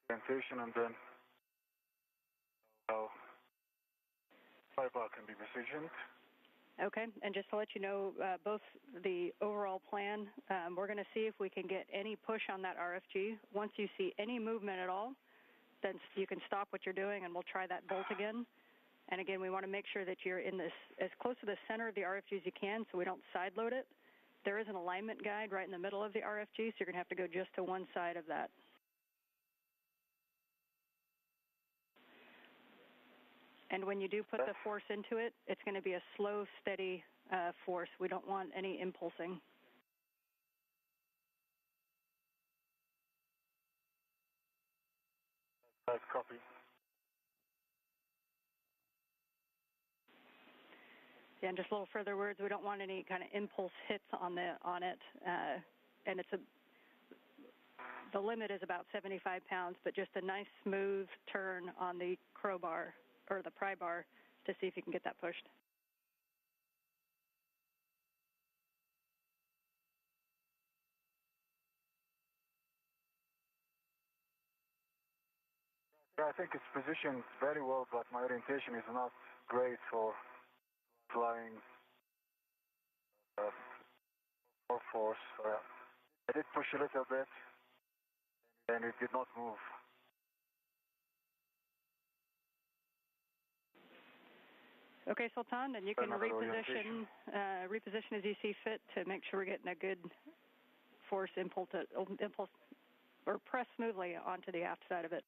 orientation, and then how pry bar can be positioned. Okay, and just to let you know, both the overall plan, we're going to see if we can get any push on that RFG. Once you see any movement at all, then you can stop what you're doing and we'll try that bolt again. And again, we want to make sure that you're in this as close to the center of the RFG as you can so we don't side load it. There is an alignment guide right in the middle of the RFG, so you're going to have to go just to one side of that. And when you do put the force into it, it's going to be a slow, steady force. We don't want any impulsing. Right, copy. Yeah, and just a little further words, we don't want any kind of impulse hits on it. And the limit is about 75 pounds, but just a nice smooth turn on the crowbar or the pry bar to see if you can get that pushed. Yeah, I think it's positioned very well, but my orientation is not great for flying more force. I did push a little bit, and it did not move. Okay, Sultan, then you can reposition as you see fit to make sure we're getting a good force impulse or press smoothly onto the aft side of it.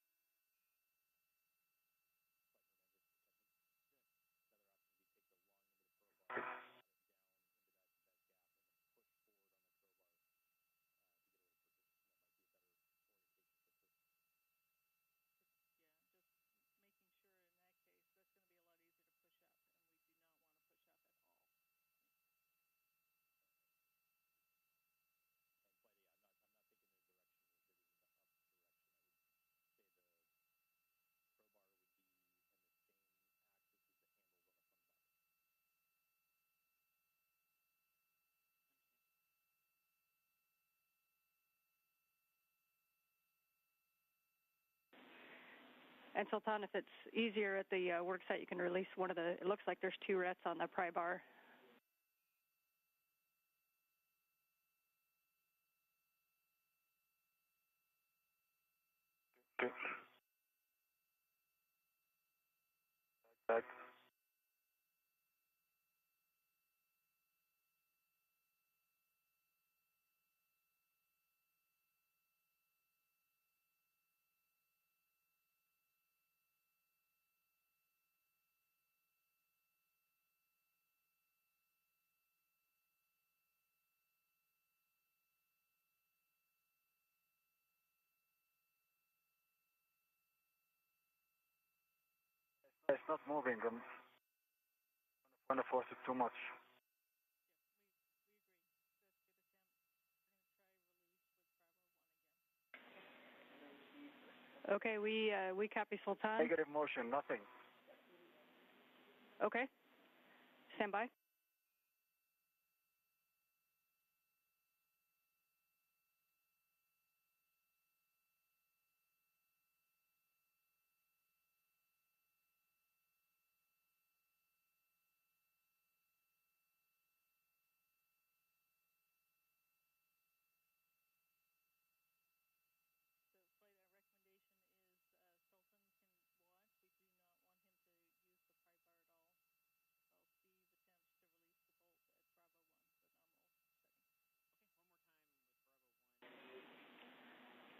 And Sultan, if it's easier at the work site, you can release one of the, it looks like there's 2 rets on the pry bar. Okay. Back. It's not moving. I'm going to force it too much. Okay, we copy, Sultan. Negative motion, nothing. Okay, stand by.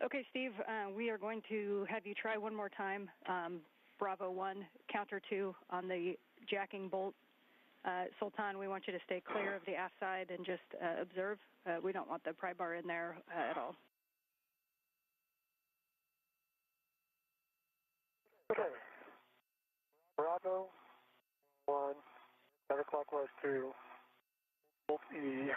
Okay, Steve, we are going to have you try one more time, Bravo 1, counter 2 on the jacking bolt. Sultan, we want you to stay clear of the aft side and just observe. We don't want the pry bar in there at all. Okay. Bravo 1, counterclockwise 2, bolt E.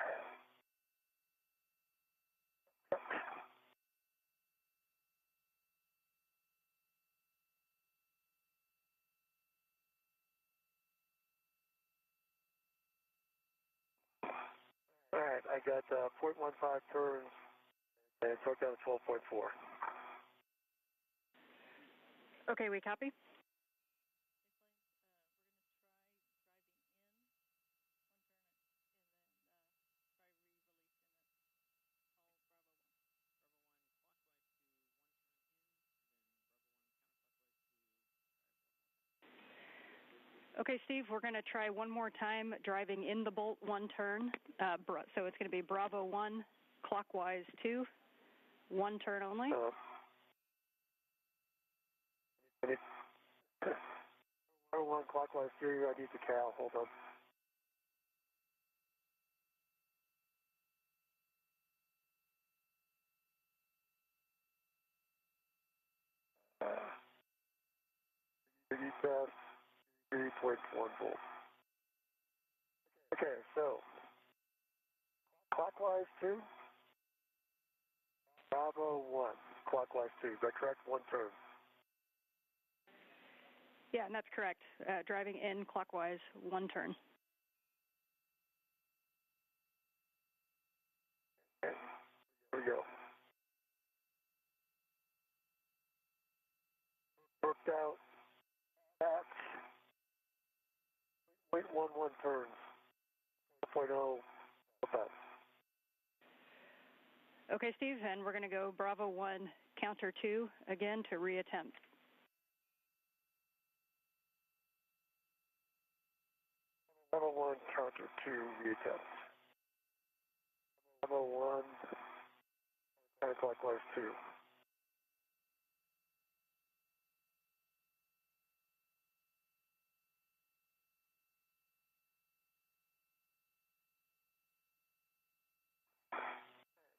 All right, I got 0.15 turns and torque down to 12.4. Okay, we copy. Okay, Steve, we're going to try one more time driving in the bolt, one turn. So it's going to be Bravo 1, clockwise 2, one turn only. Bravo 1, clockwise 2, I need the cow. Hold on. Test 3.1 volts. Okay, so clockwise 2, Bravo 1, clockwise 2. Is that correct? One turn. Yeah, and that's correct. Driving in clockwise, one turn. Okay, here we go. Worked out at 0.11 turns, 4.0 about. Okay, Steve, and we're going to go Bravo 1, counter 2, again to reattempt. Bravo 1, counter 2, reattempt. Bravo 1, counterclockwise 2.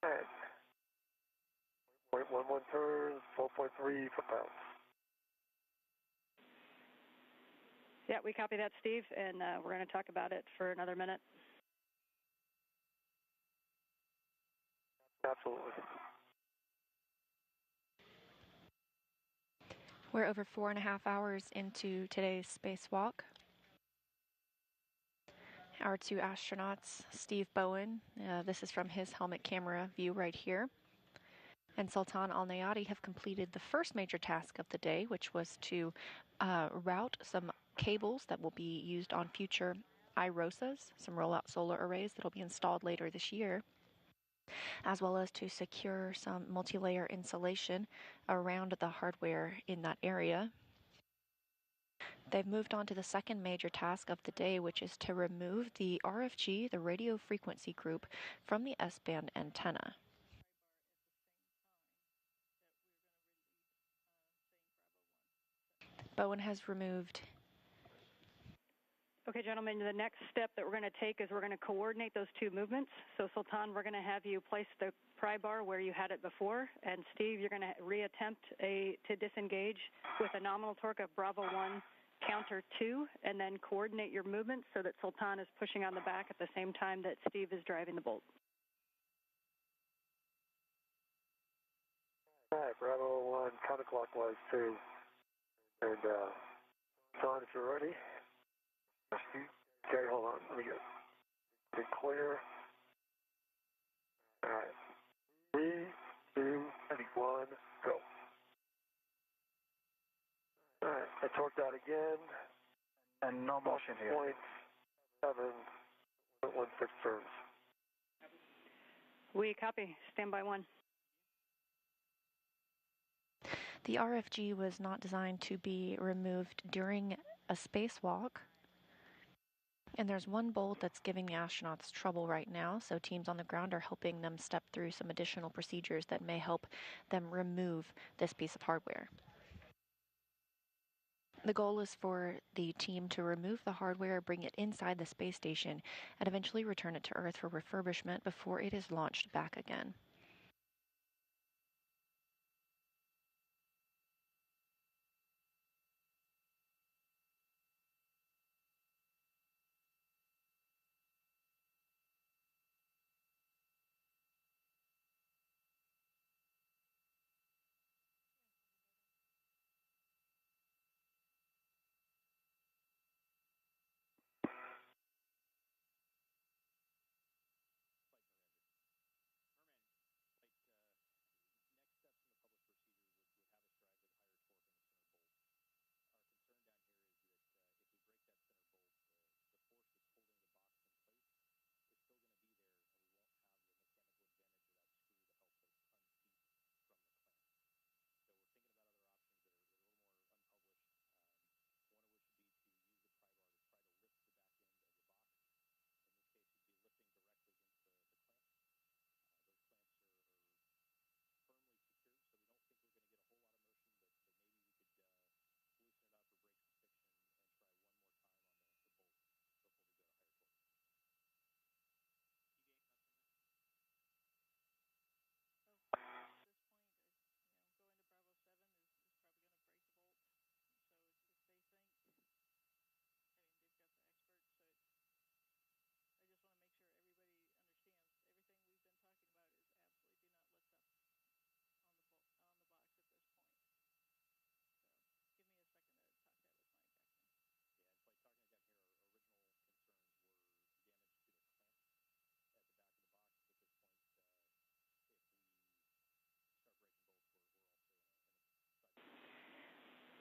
And 0.11 turns, 12.3 foot-pounds. Yeah, we copy that, Steve, and we're going to talk about it for another minute. Absolutely. We're over 4.5 hours into today's spacewalk. Our two astronauts, Steve Bowen, this is from his helmet camera view right here, and Sultan Al Neyadi have completed the first major task of the day, which was to route some cables that will be used on future IROSAs, some rollout solar arrays that will be installed later this year, as well as to secure some multi-layer insulation around the hardware in that area. They've moved on to the second major task of the day, which is to remove the RFG, the radio frequency group, from the S-band antenna. Bowen has removed. Okay, gentlemen, the next step that we're going to take is we're going to coordinate those two movements. So, Sultan, we're going to have you place the pry bar where you had it before, and Steve, you're going to reattempt to disengage with a nominal torque of Bravo 1, counter 2, and then coordinate your movements so that Sultan is pushing on the back at the same time that Steve is driving the bolt. All right, Bravo 1, counterclockwise 2. And, John, if you're ready. Okay, hold on. Let me get clear. All right. 3, 2, 1, go. All right, I torqued out again. And no motion here. 0.7, 0.16 turns. We copy. Stand by 1. The RFG was not designed to be removed during a spacewalk. And there's one bolt that's giving the astronauts trouble right now, so teams on the ground are helping them step through some additional procedures that may help them remove this piece of hardware. The goal is for the team to remove the hardware, bring it inside the space station, and eventually return it to Earth for refurbishment before it is launched back again. –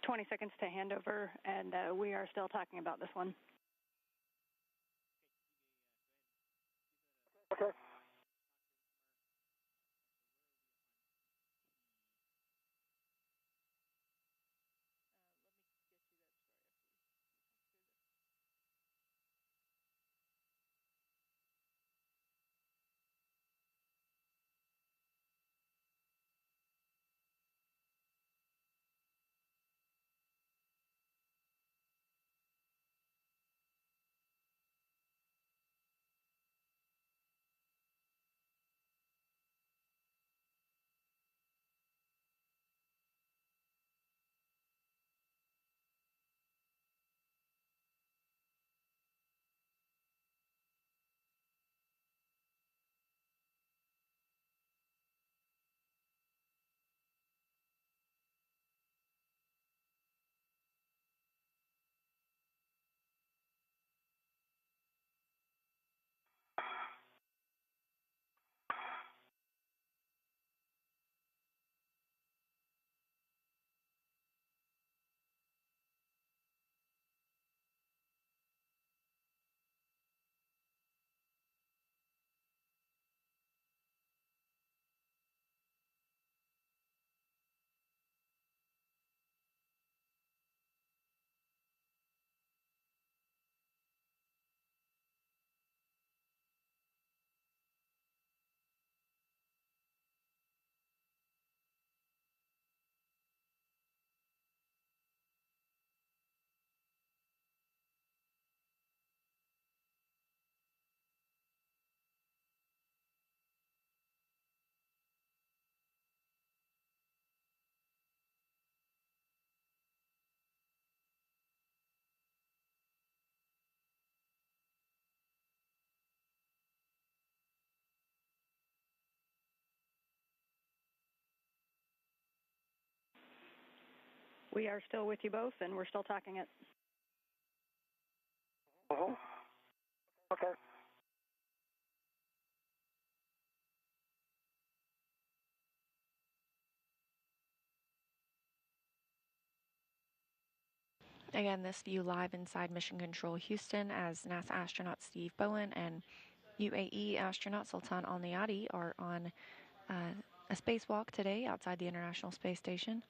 20 seconds to handover, and we are still talking about this one. Okay. We are still with you both, and we're still talking it. Okay. Again, this view live inside Mission Control Houston as NASA astronaut Steve Bowen and UAE astronaut Sultan Al Neyadi are on a spacewalk today outside the International Space Station.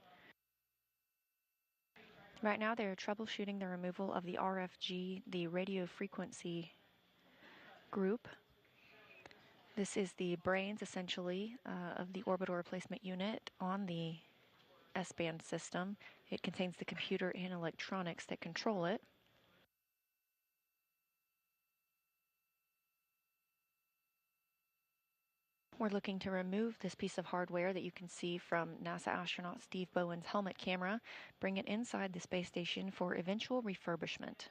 Right now they're troubleshooting the removal of the RFG, the radio frequency group. This is the brains, essentially, of the orbital replacement unit on the S-band system. It contains the computer and electronics that control it. We're looking to remove this piece of hardware that you can see from NASA astronaut Steve Bowen's helmet camera, bring it inside the space station for eventual refurbishment.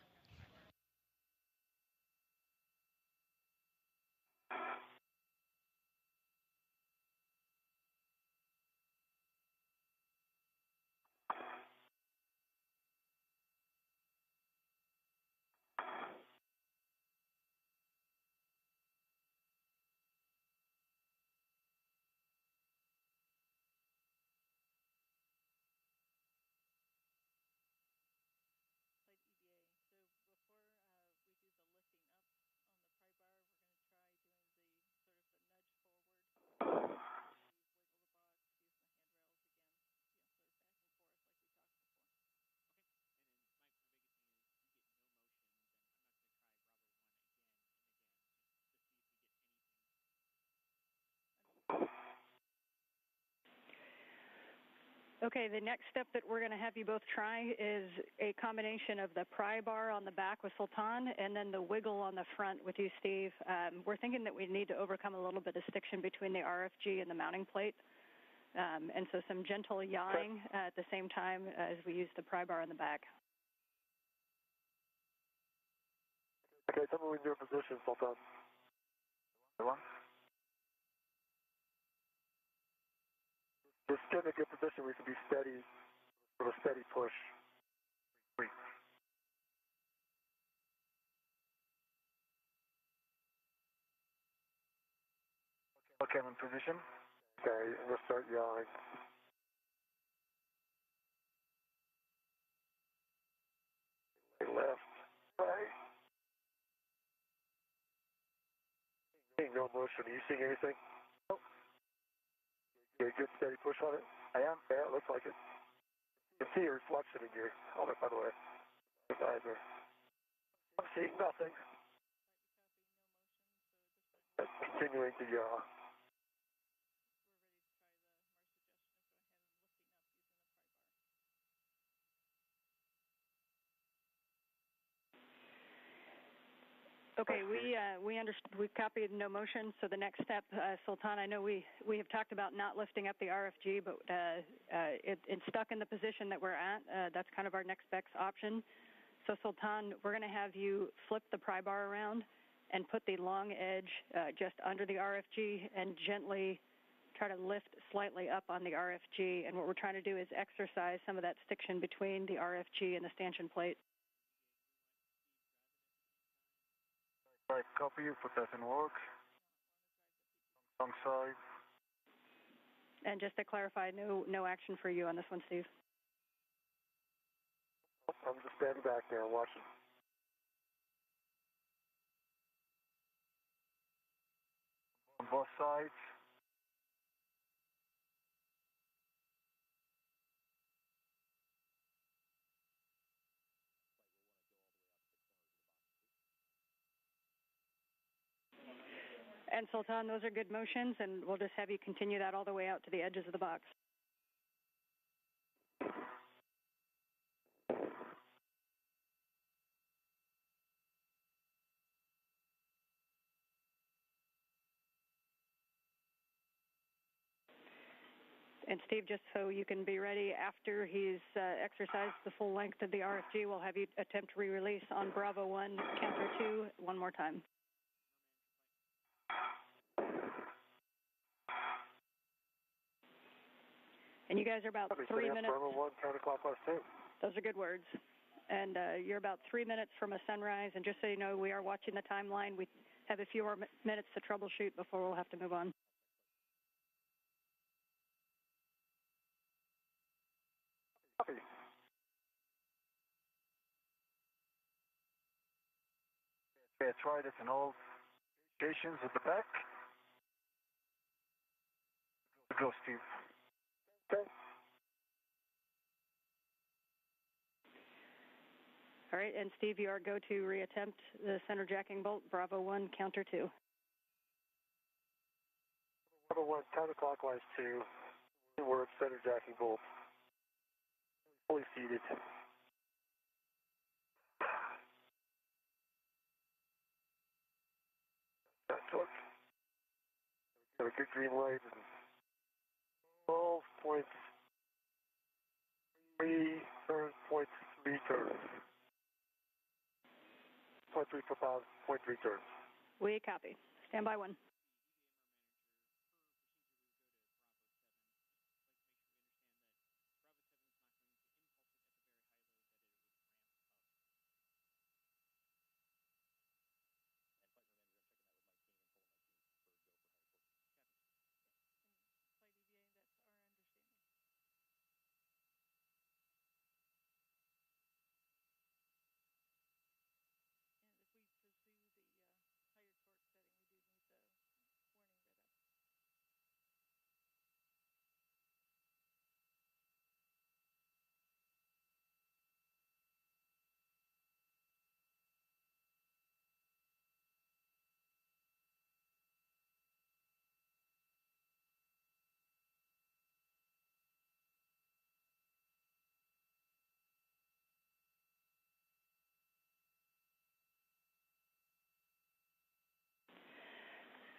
Okay, the next step that we're going to have you both try is a combination of the pry bar on the back with Sultan and then the wiggle on the front with you, Steve. We're thinking that we need to overcome a little bit of stiction between the RFG and the mounting plate. And so some gentle yawing at the same time as we use the pry bar on the back. Okay, tell me when you're in position, Sultan. One. Just get in a good position where you can be steady, with a steady push. Three. Okay, I'm in position. Okay, and we'll start yawing. Left, right. Seeing no motion. Are you seeing anything? Oh. Okay, good steady push on it. I am. Yeah, it looks like it. You can see your reflection in your helmet, by the way. His eyes are. I'm seeing nothing. Continuing to yaw. Okay, we copied no motion. So the next step, Sultan, I know we have talked about not lifting up the RFG, but it's stuck in the position that we're at. That's kind of our next best option. So Sultan, we're going to have you flip the pry bar around and put the long edge just under the RFG and gently try to lift slightly up on the RFG. And what we're trying to do is exercise some of that stiction between the RFG and the stanchion plate. Right, copy, put that in work. Wrong side. And just to clarify, no action for you on this one, Steve. I'm just standing back there watching. On both sides. And Sultan, those are good motions, and we'll just have you continue that all the way out to the edges of the box. And Steve, just so you can be ready, after he's exercised the full length of the RFG, we'll have you attempt re-release on Bravo 1, counter 2, one more time. And you guys are about 3 minutes. Bravo 1, counterclockwise 2. Those are good words. And you're about 3 minutes from a sunrise. And just so you know, we are watching the timeline. We have a few more minutes to troubleshoot before we'll have to move on. Copy. Okay, I tried it in all stations at the back. Go, Steve. Okay. All right, and Steve, you are go to reattempt the center jacking bolt, Bravo 1, counter 2. Bravo 1, counterclockwise 2, work center jacking bolt. Fully seated. That torque. Got a good green light. 12.3 turns, 0.3 turns. 0.3 per pound, 0.3 turns. We copy. Stand by 1.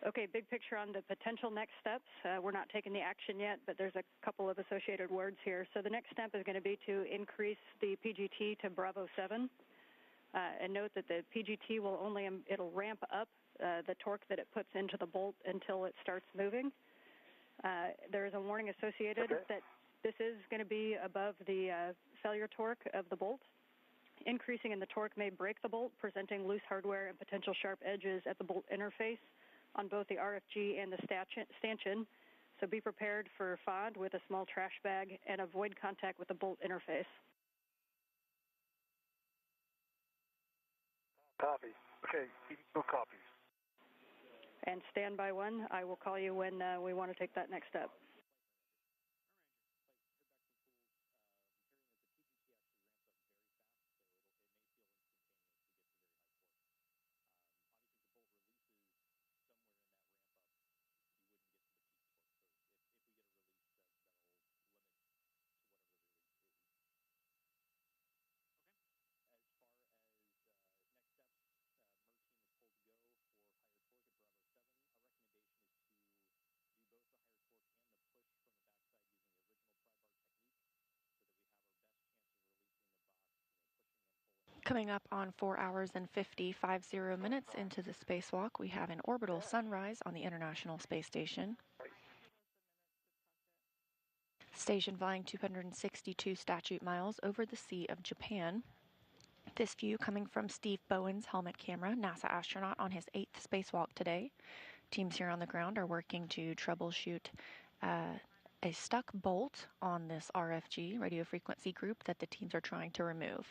Okay, big picture on the potential next steps. We're not taking the action yet, but there's a couple of associated words here. So the next step is going to be to increase the PGT to Bravo 7. And note that the PGT will only, it'll ramp up the torque that it puts into the bolt until it starts moving. There is a warning associated that this is going to be above the failure torque of the bolt. Increasing in the torque may break the bolt, presenting loose hardware and potential sharp edges at the bolt interface on both the RFG and the stanchion. So be prepared for FOD with a small trash bag and avoid contact with the bolt interface. Copy. Okay, no copies. And stand by 1. I will call you when we want to take that next step. Coming up on 4 hours and 50 minutes into the spacewalk, we have an orbital sunrise on the International Space Station. Station flying 262 statute miles over the Sea of Japan. This view coming from Steve Bowen's helmet camera, NASA astronaut on his 8th spacewalk today. Teams here on the ground are working to troubleshoot a stuck bolt on this RFG, radio frequency group, that the teams are trying to remove.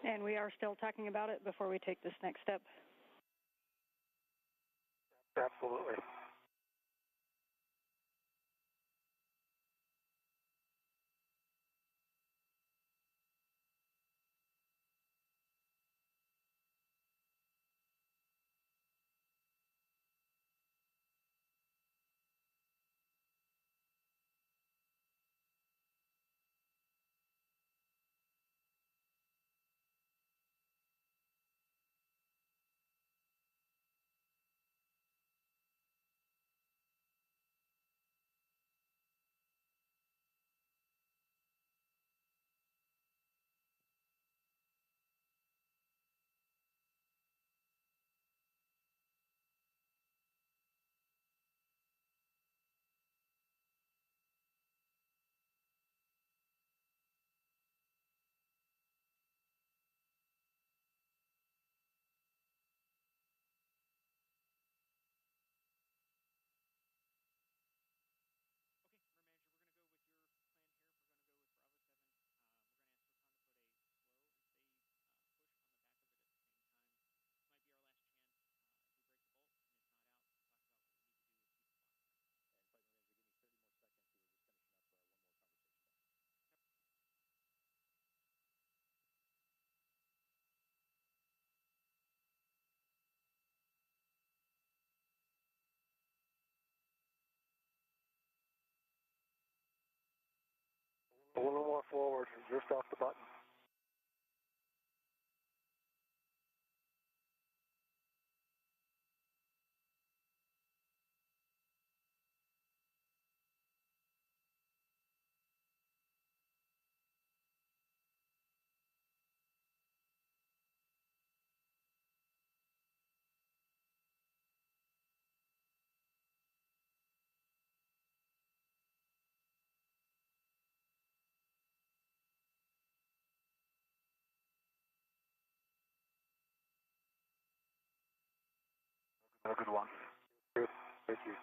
And we are still talking about it before we take this next step. Absolutely. A little more forward, just off the button. A good one. Good. Thank you.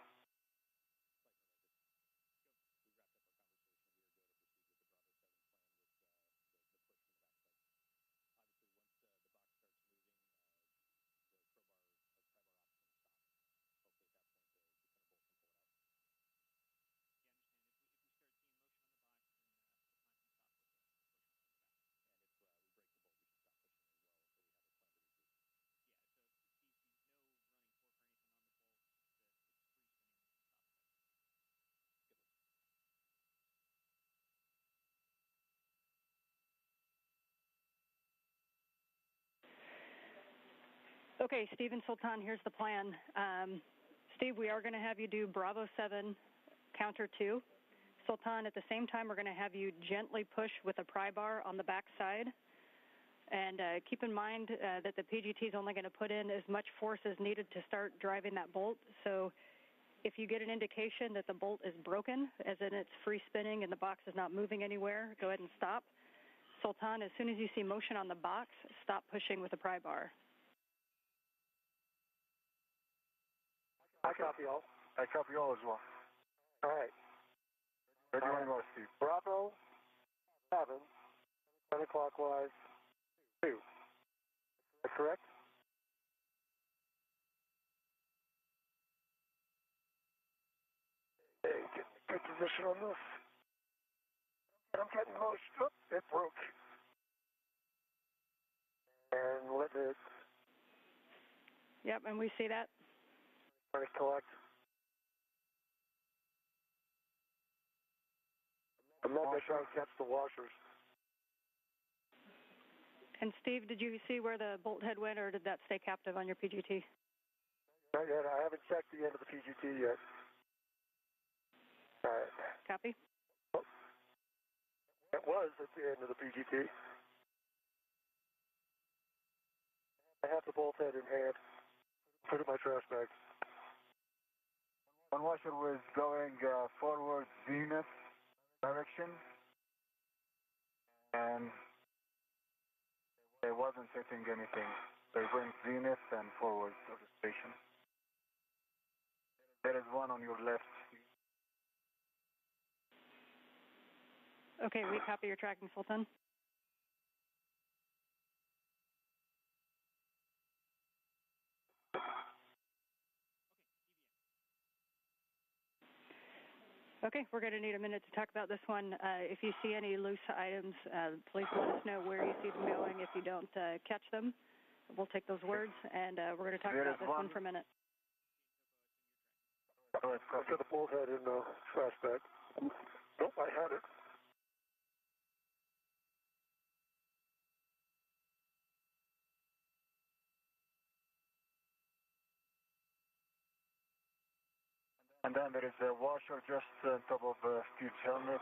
Okay, Steve and Sultan, here's the plan. Steve, we are going to have you do Bravo 7, counter 2. Sultan, at the same time, we're going to have you gently push with a pry bar on the back side. And keep in mind that the PGT is only going to put in as much force as needed to start driving that bolt. So if you get an indication that the bolt is broken, as in it's free spinning and the box is not moving anywhere, go ahead and stop. Sultan, as soon as you see motion on the box, stop pushing with a pry bar. I copy all. I copy all as well. All right. Where do you want to go, Steve? Bravo 7, counterclockwise 2. Is that correct? Hey, get good position on this. I'm getting motion. Oh, it broke. And let it Yep, and we see that. collect. I'm not going to try and catch the washers. And Steve, did you see where the bolt head went, or did that stay captive on your PGT? Not yet. I haven't checked the end of the PGT yet. All right. Copy. Oh, it was at the end of the PGT. I have the bolt head in hand. Put it in my trash bag. One washer was going forward zenith direction, and it wasn't setting anything. They went zenith and forward of the station. There is one on your left. Okay, we copy your tracking, Sultan. Okay, we're going to need a minute to talk about this one. If you see any loose items, please let us know where you see them going. If you don't catch them, we'll take those words, and we're going to talk about this one for a minute. I've got the bolt head in the trash bag. Nope, I had it. And then there is a washer just on top of Steve's helmet.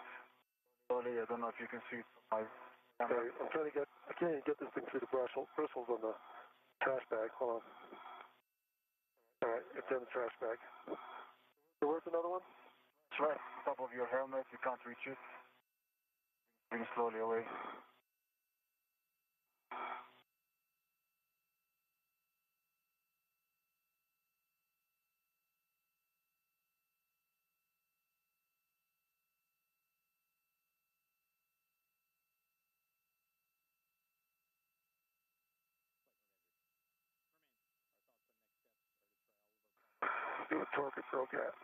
Slowly, I don't know if you can see it from my camera. Okay, I'm trying to get, I can't even get this thing through the bristles on the trash bag. Hold on. All right, it's in the trash bag. So where's another one? It's right on top of your helmet. You can't reach it. Bring it slowly away. Do a torque and throw gap.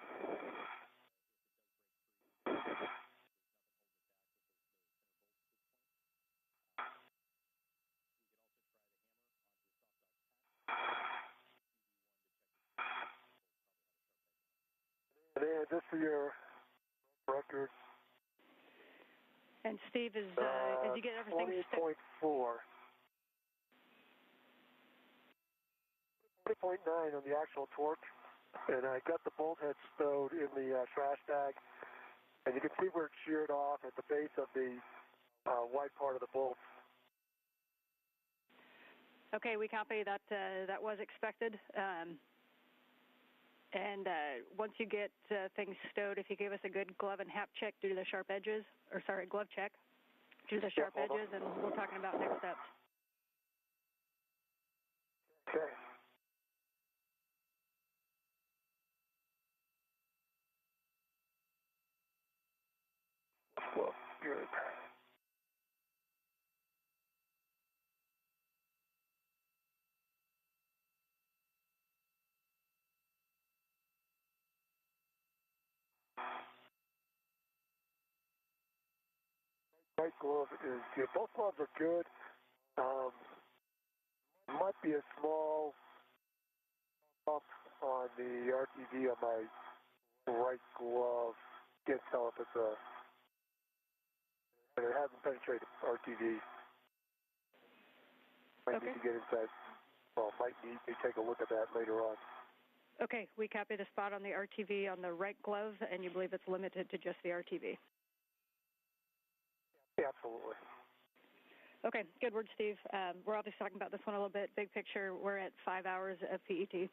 And then just for your record, And Steve, did you get everything? 20.4. 20.9 on the actual torque, and I got the bolt head stowed in the trash bag, and you can see where it's sheared off at the base of the white part of the bolt. Okay, we copy that. That was expected. And once you get things stowed, if you give us a good glove and hap check due to the sharp edges, or sorry, glove check due to the sharp edges, and we're talking about next steps. Okay. Well, good. Right glove is good. Both gloves are good. Might be a small bump on the RTV on my right glove. Can't tell if it's but it hasn't penetrated RTV. Might need to get inside. Well, might need to take a look at that later on. Okay, we copy the spot on the RTV on the right glove, and you believe it's limited to just the RTV. Yeah, absolutely. Okay, good word, Steve. We're obviously talking about this one a little bit. Big picture, we're at 5 hours of PET.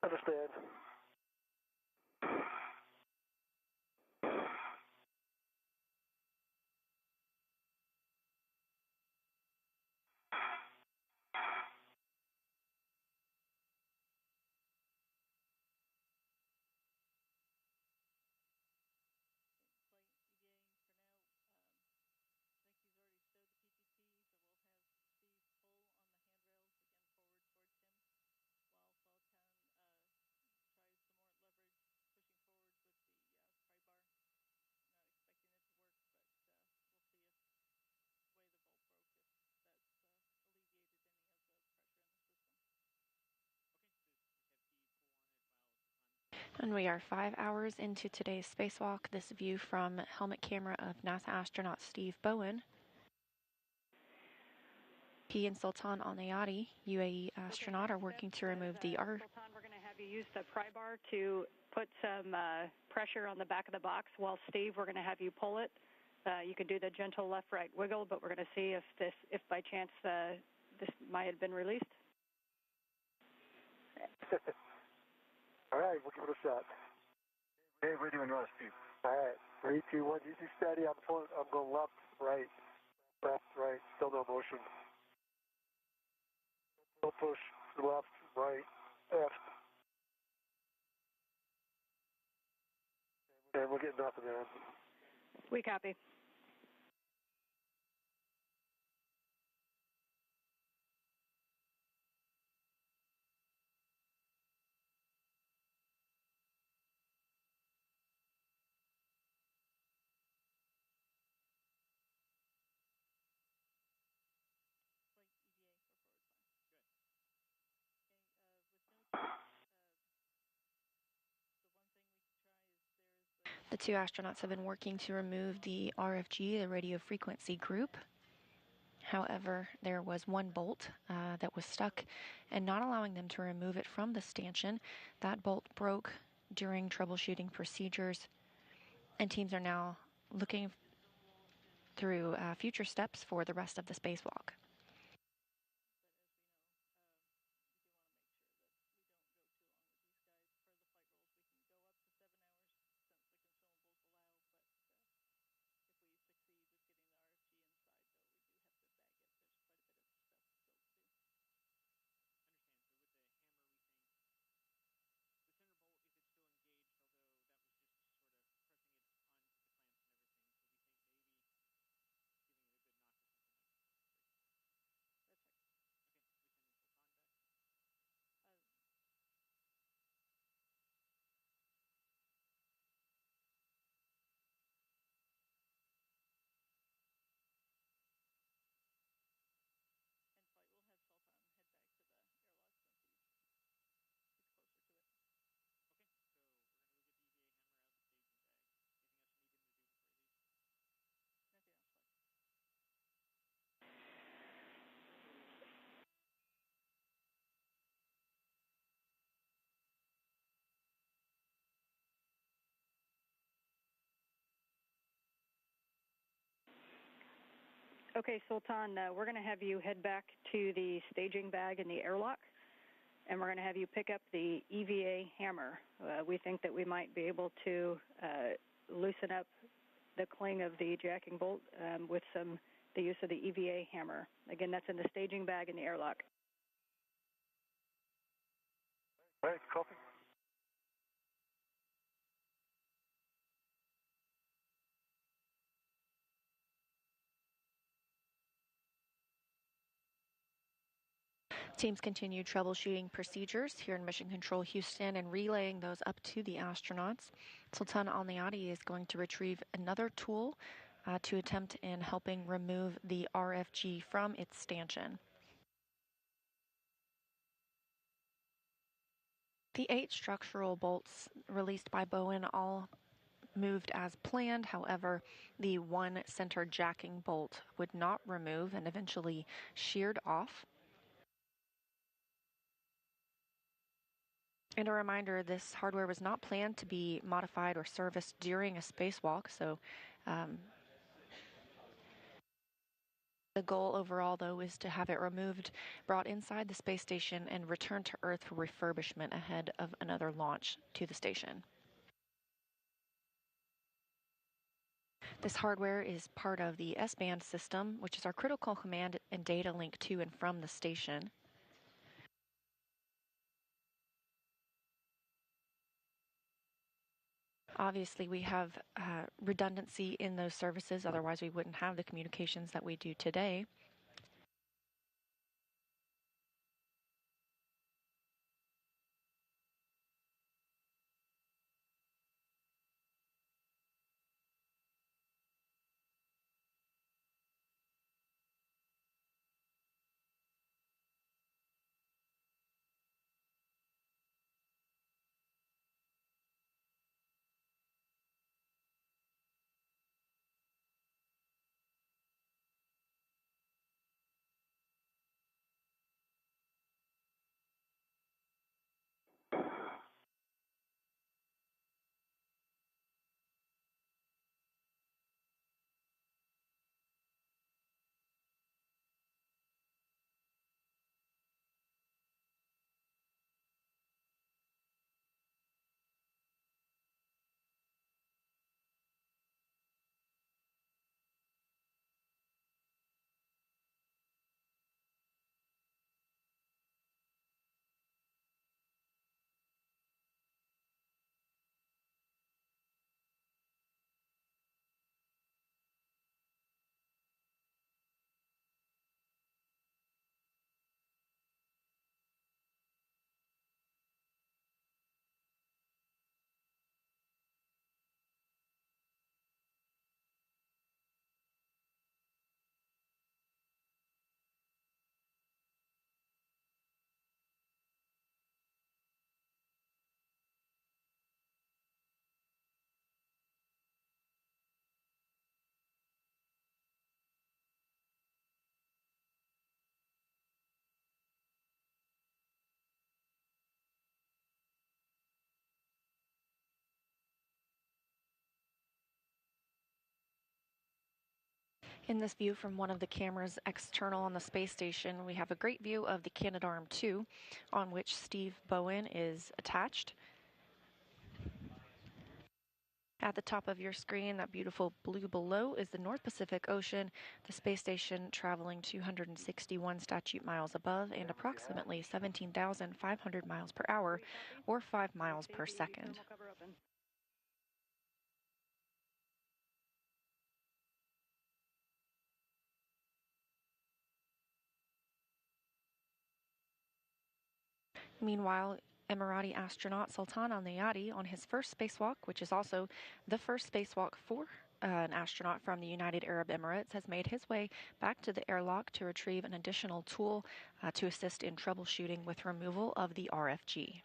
Understand. And we are 5 hours into today's spacewalk. This view from helmet camera of NASA astronaut Steve Bowen. He and Sultan Al Neyadi, UAE astronaut, are working to remove the Sultan, we're going to have you use the pry bar to put some pressure on the back of the box, while Steve, we're going to have you pull it. You can do the gentle left-right wiggle, but we're going to see if by chance this might have been released. All right, we'll give it a shot. Hey, we're doing well, Steve. All right, 3, 2, 1. Easy, steady. I'm going left, right, still no motion. Still push, left, right, left. And we're getting nothing, man. We copy. The two astronauts have been working to remove the RFG, the radio frequency group. However, there was one bolt that was stuck and not allowing them to remove it from the stanchion. That bolt broke during troubleshooting procedures, and teams are now looking through future steps for the rest of the spacewalk. Okay, Sultan, we're going to have you head back to the staging bag in the airlock, and we're going to have you pick up the EVA hammer. We think that we might be able to loosen up the cling of the jacking bolt with the use of the EVA hammer. Again, that's in the staging bag in the airlock. Thanks, copy. Teams continue troubleshooting procedures here in Mission Control Houston and relaying those up to the astronauts. Sultan Al Neyadi is going to retrieve another tool to attempt in helping remove the RFG from its stanchion. The 8 structural bolts released by Bowen all moved as planned. However, the one center jacking bolt would not remove and eventually sheared off. And a reminder, this hardware was not planned to be modified or serviced during a spacewalk, so the goal overall, though, is to have it removed, brought inside the space station, and returned to Earth for refurbishment ahead of another launch to the station. This hardware is part of the S-band system, which is our critical command and data link to and from the station. Obviously, we have redundancy in those services, otherwise we wouldn't have the communications that we do today. In this view from one of the cameras external on the space station, we have a great view of the Canadarm2, on which Steve Bowen is attached. At the top of your screen, that beautiful blue below is the North Pacific Ocean, the space station traveling 261 statute miles above and approximately 17,500 miles per hour, or 5 miles per second. Meanwhile, Emirati astronaut Sultan Al Neyadi, on his first spacewalk, which is also the first spacewalk for an astronaut from the United Arab Emirates, has made his way back to the airlock to retrieve an additional tool to assist in troubleshooting with removal of the RFG.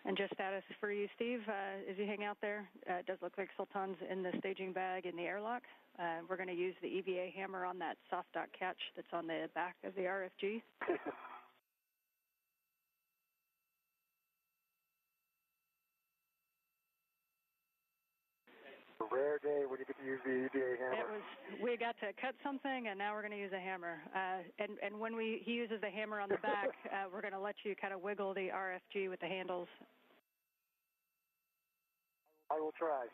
And just status for you, Steve, as you hang out there, it does look like Sultan's in the staging bag in the airlock. We're going to use the EVA hammer on that soft dock catch that's on the back of the RFG. A rare day when you get to use the EVA hammer. We got to cut something, and now we're going to use a hammer. And when he uses the hammer on the back, we're going to let you kind of wiggle the RFG with the handles. I will try.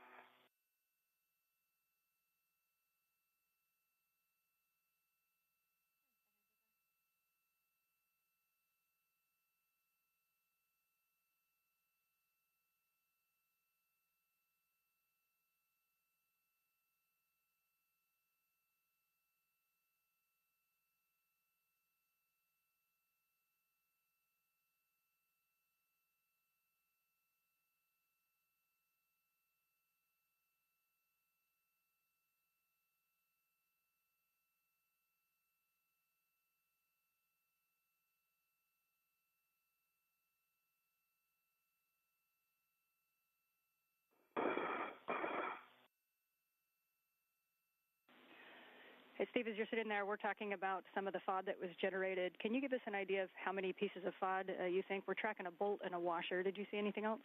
Hey, Steve, as you're sitting there, we're talking about some of the FOD that was generated. Can you give us an idea of how many pieces of FOD you think? We're tracking a bolt and a washer. Did you see anything else?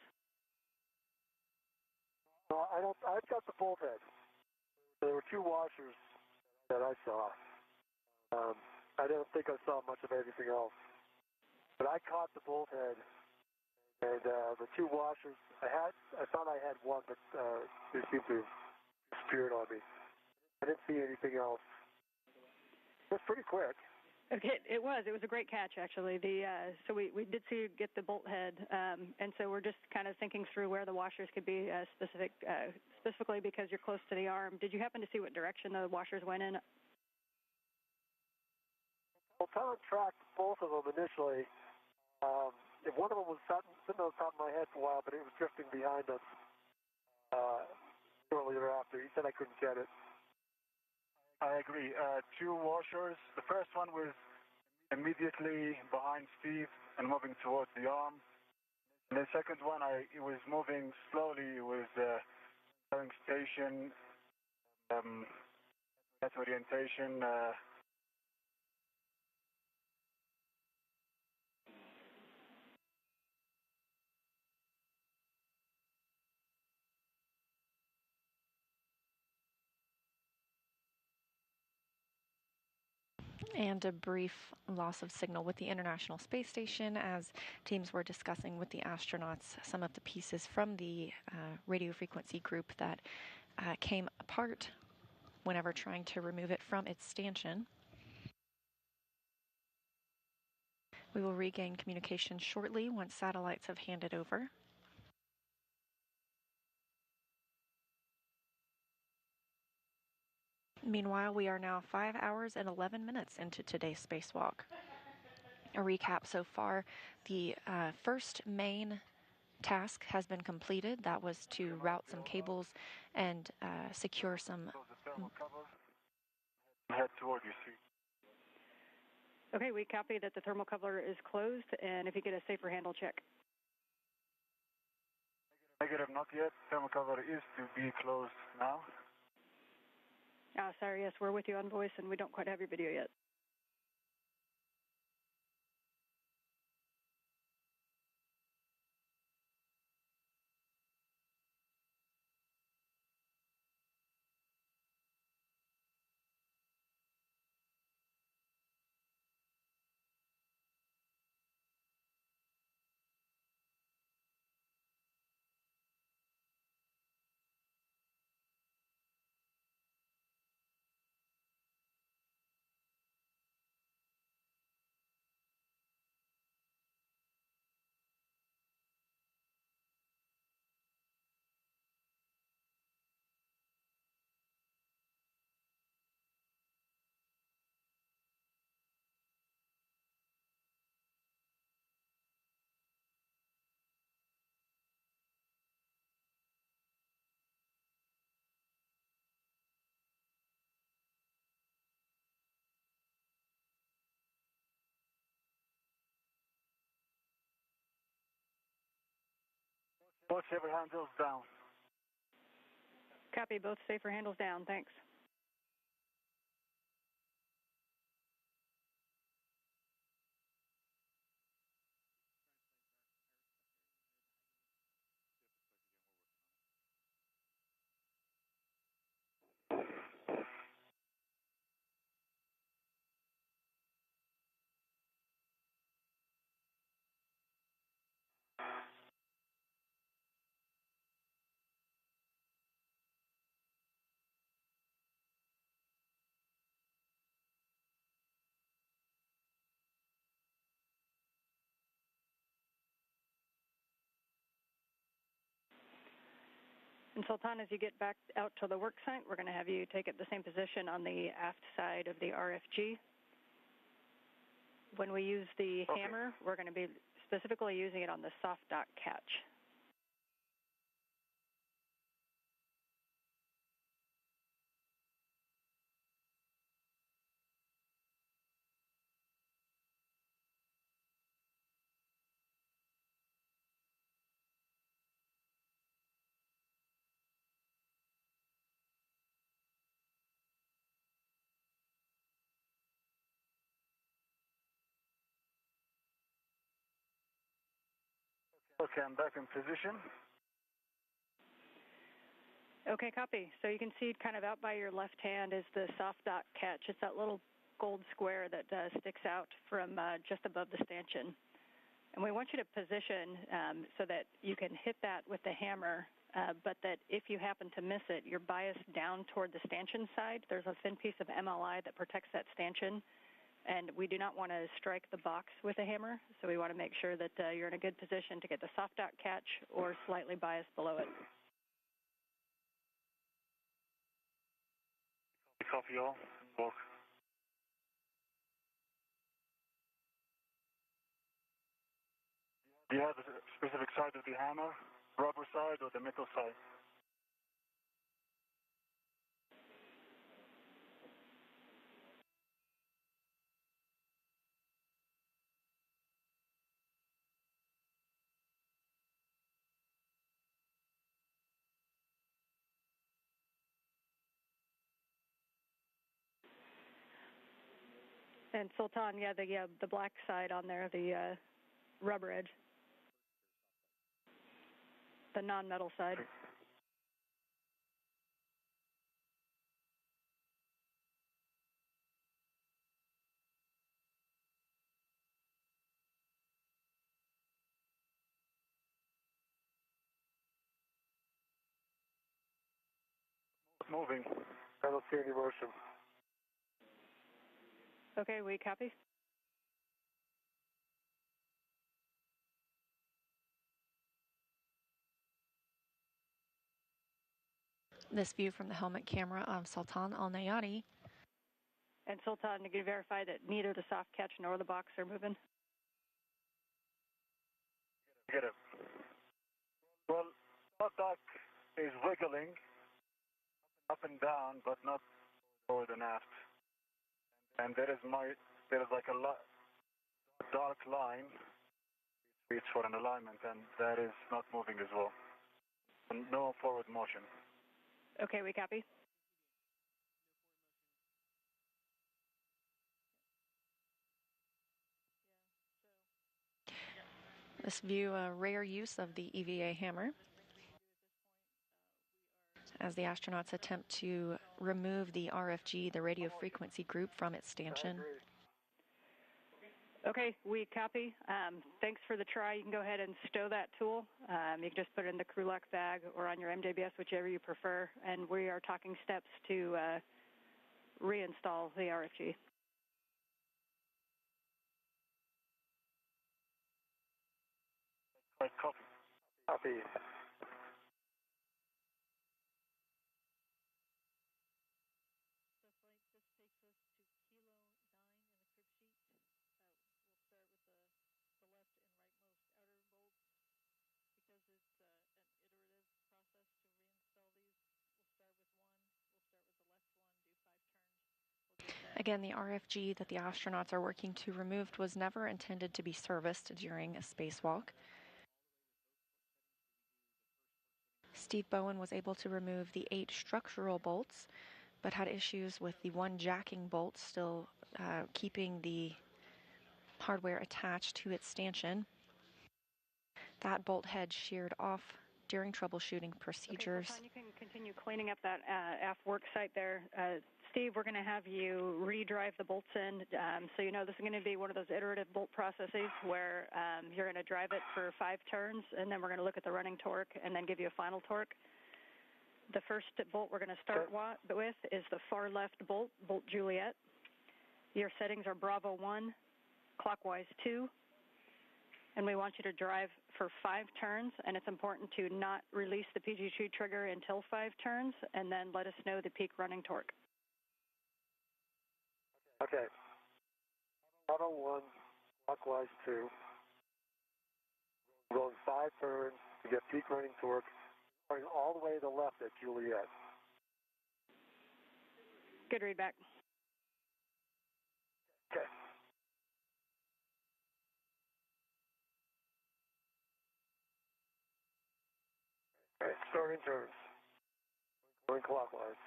No, I don't. I've got the bolt head. There were two washers that I saw. I don't think I saw much of anything else. But I caught the bolt head, and the two washers. I thought I had one, but they seemed to have disappeared on me. I didn't see anything else. It was pretty quick. Okay, it was a great catch, actually. So we did see you get the bolt head, and so we're just kind of thinking through where the washers could be specifically because you're close to the arm. Did you happen to see what direction the washers went in? Well, Tom tracked both of them initially. One of them was sitting on top of my head for a while, but it was drifting behind us shortly thereafter. He said I couldn't get it. I agree. Two washers. The first one was immediately behind Steve and moving towards the arm. And the second one, it was moving slowly. It was going station, that orientation. And a brief loss of signal with the International Space Station as teams were discussing with the astronauts some of the pieces from the radio frequency group that came apart whenever trying to remove it from its stanchion. We will regain communication shortly once satellites have handed over. Meanwhile, we are now 5 hours and 11 minutes into today's spacewalk. A recap so far, the first main task has been completed. That was to route some cables and secure some... Head toward you, Steve. Okay, we copy that the thermal cover is closed, and if you get a safer handle check. Negative, not yet. Thermal cover is to be closed now. Sorry, yes, we're with you on voice, and we don't quite have your video yet. Both safer handles down. Copy, both safer handles down. Thanks. And Sultan, as you get back out to the work site, we're going to have you take it the same position on the aft side of the RFG. When we use the hammer, we're going to be specifically using it on the soft dock catch. Okay, I'm back in position. Okay, copy. So you can see kind of out by your left hand is the soft dock catch. It's that little gold square that sticks out from just above the stanchion. And we want you to position so that you can hit that with the hammer, but that if you happen to miss it, you're biased down toward the stanchion side. There's a thin piece of MLI that protects that stanchion, and we do not want to strike the box with a hammer, so we want to make sure that you're in a good position to get the soft dock catch or slightly biased below it. Copy all. Walk. Do you have a specific side of the hammer? Rubber side or the metal side? And Sultan, yeah, the black side on there, the rubber edge, the non-metal side. Moving. I don't see any motion. Okay, we copy. This view from the helmet camera of Sultan Al Neyadi. And Sultan, can you verify that neither the soft catch nor the box are moving? Get it. Well, soft dock is wiggling up and down, but not forward and aft. And there is like a dark line it's for an alignment, and that is not moving as well. And no forward motion. Okay, we copy. This view, a rare use of the EVA hammer, as the astronauts attempt to remove the RFG, the radio frequency group, from its stanchion. Okay, we copy. Thanks for the try. You can go ahead and stow that tool. You can just put it in the crew lock bag or on your MJBS, whichever you prefer. And we are talking steps to reinstall the RFG. Right, copy. Copy. Again, the RFG that the astronauts are working to remove was never intended to be serviced during a spacewalk. Steve Bowen was able to remove the 8 structural bolts, but had issues with the 1 jacking bolt still keeping the hardware attached to its stanchion. That bolt head sheared off during troubleshooting procedures. Okay, Sultan, you can continue cleaning up that aft work site there. Steve, we're going to have you redrive the bolts in. So you know this is going to be one of those iterative bolt processes where you're going to drive it for 5 turns, and then we're going to look at the running torque and then give you a final torque. The first bolt we're going to start with is the far left bolt, Bolt Juliet. Your settings are Bravo 1, clockwise 2, and we want you to drive for 5 turns, and it's important to not release the PGT trigger until 5 turns, and then let us know the peak running torque. Okay. Bravo 1, clockwise 2. Going 5 turns to get peak running torque. Going all the way to the left at Juliet. Good readback. Okay. All right, starting turns. Going clockwise.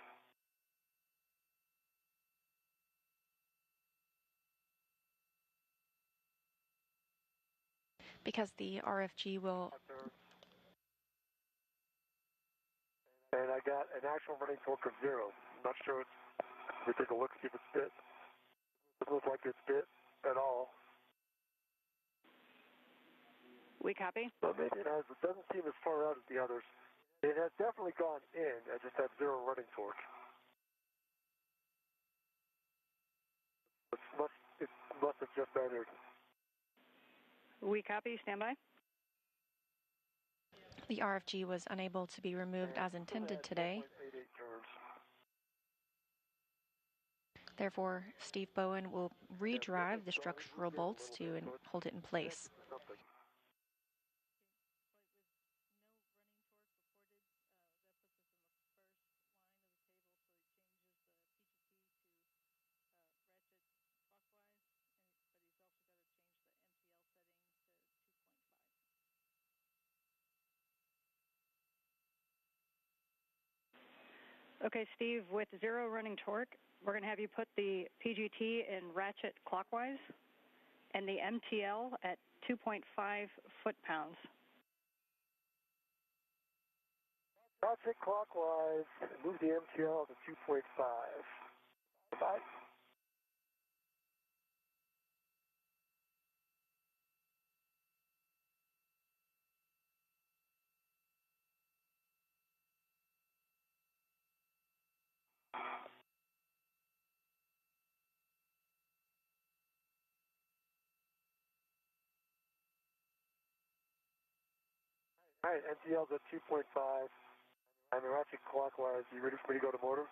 Because the RFG will... And I got an actual running torque of 0. I'm not sure it's... We take a look, see if it's bit. Doesn't look like it's bit at all. We copy. But maybe it has. It doesn't seem as far out as the others. It has definitely gone in. I just have 0 running torque. It must have just entered. We copy. Stand by. The RFG was unable to be removed as intended today. Therefore, Steve Bowen will redrive the structural bolts to hold it in place. Okay, Steve, with 0 running torque, we're going to have you put the PGT in ratchet clockwise and the MTL at 2.5 foot-pounds. Ratchet clockwise, move the MTL to 2.5. Bye. All right, MTL's at 2.5. I'm ratchet clockwise. You ready for me to go to motor?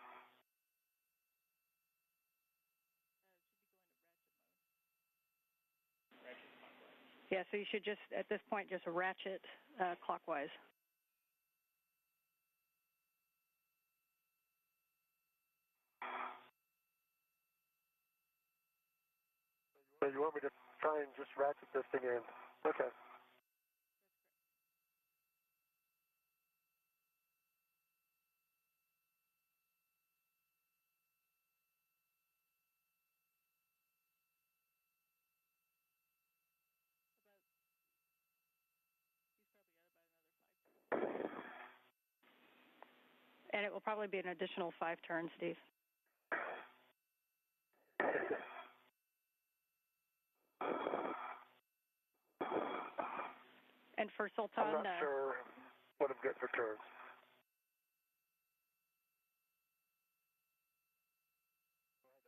Yeah, so you should just, at this point, just ratchet clockwise. So you want me to try and just ratchet this thing in? Okay. And it will probably be an additional 5 turns, Steve. And for Sultan... I'm not sure what I'm getting for turns.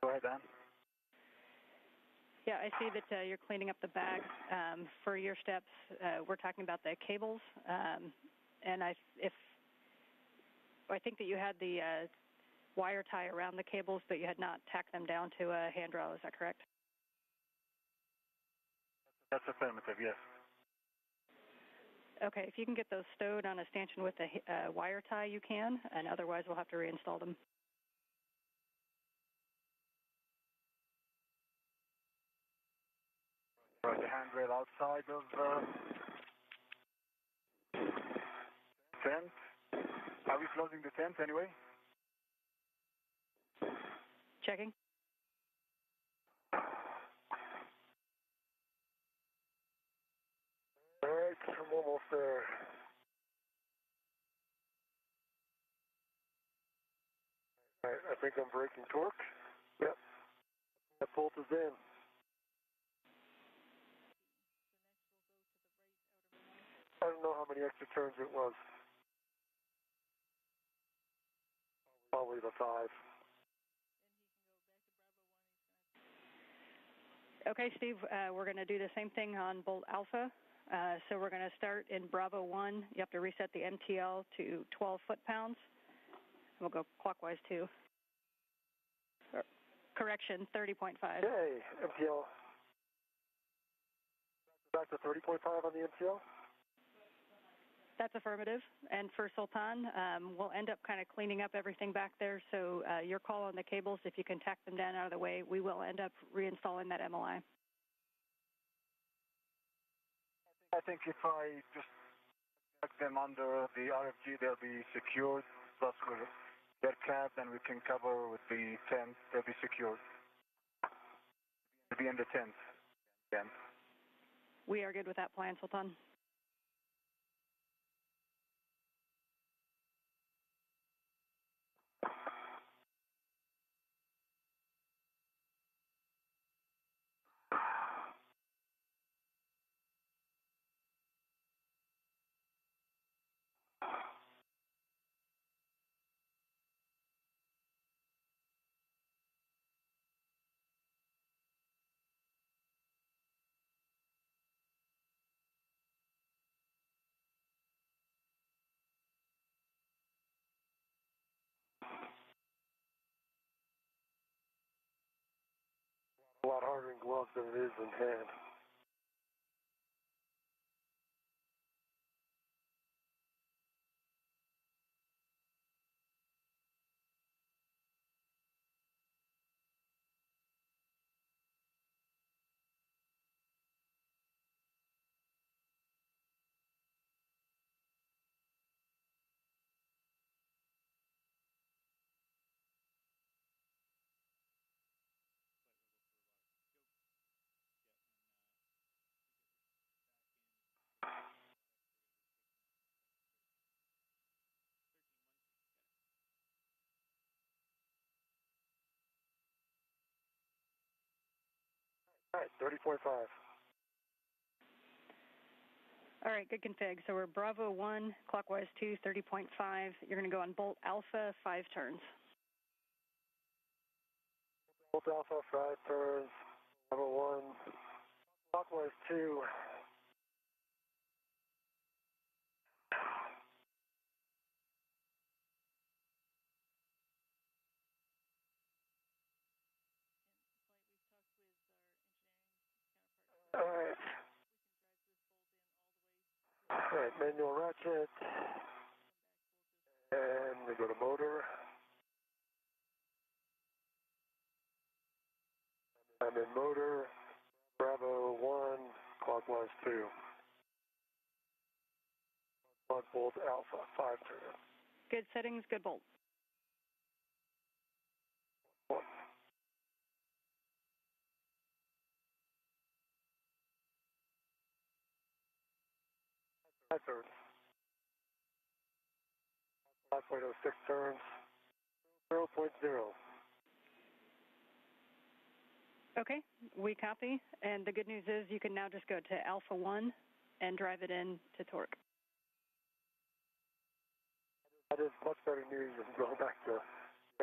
Go ahead, Dan. Yeah, I see that you're cleaning up the bag. For your steps, we're talking about the cables. And I think that you had the wire tie around the cables, but you had not tacked them down to a handrail. Is that correct? That's affirmative, yes. Okay, if you can get those stowed on a stanchion with a wire tie, you can, and otherwise we'll have to reinstall them. Right, the handrail outside of vent. Are we closing the tent anyway? Checking. All right, I'm almost there. All right, I think I'm breaking torque. Yep. That bolt is in. I don't know how many extra turns it was. Probably the 5. Okay, Steve, we're going to do the same thing on Bolt Alpha. So we're going to start in Bravo 1. You have to reset the MTL to 12 foot-pounds. We'll go clockwise, too. Correction, 30.5. Okay, MTL. Back to 30.5 on the MTL? That's affirmative. And for Sultan, we'll end up kind of cleaning up everything back there. So your call on the cables, if you can tack them down out of the way, we will end up reinstalling that MLI. I think if I just tuck them under the RFG, they'll be secured. Plus, they're capped, and we can cover with the tent. They'll be secured. They'll be in the tent. Again. We are good with that plan, Sultan. A lot harder in gloves than it is in hand. All right, 30.5. All right, good config. So we're Bravo 1, clockwise 2, 30.5. You're going to go on Bolt Alpha, 5 turns. Bolt Alpha, 5 turns. Bravo 1, clockwise 2. All right. All right, manual ratchet. And we go to motor. I'm in motor. Bravo 1, clockwise 2. On Bolt Alpha, 5 turns. Good settings, good bolt. 1. 5 turns. 5.06 turns. 0.0. Okay, we copy. And the good news is you can now just go to Alpha 1 and drive it in to torque. That is much better news than going back to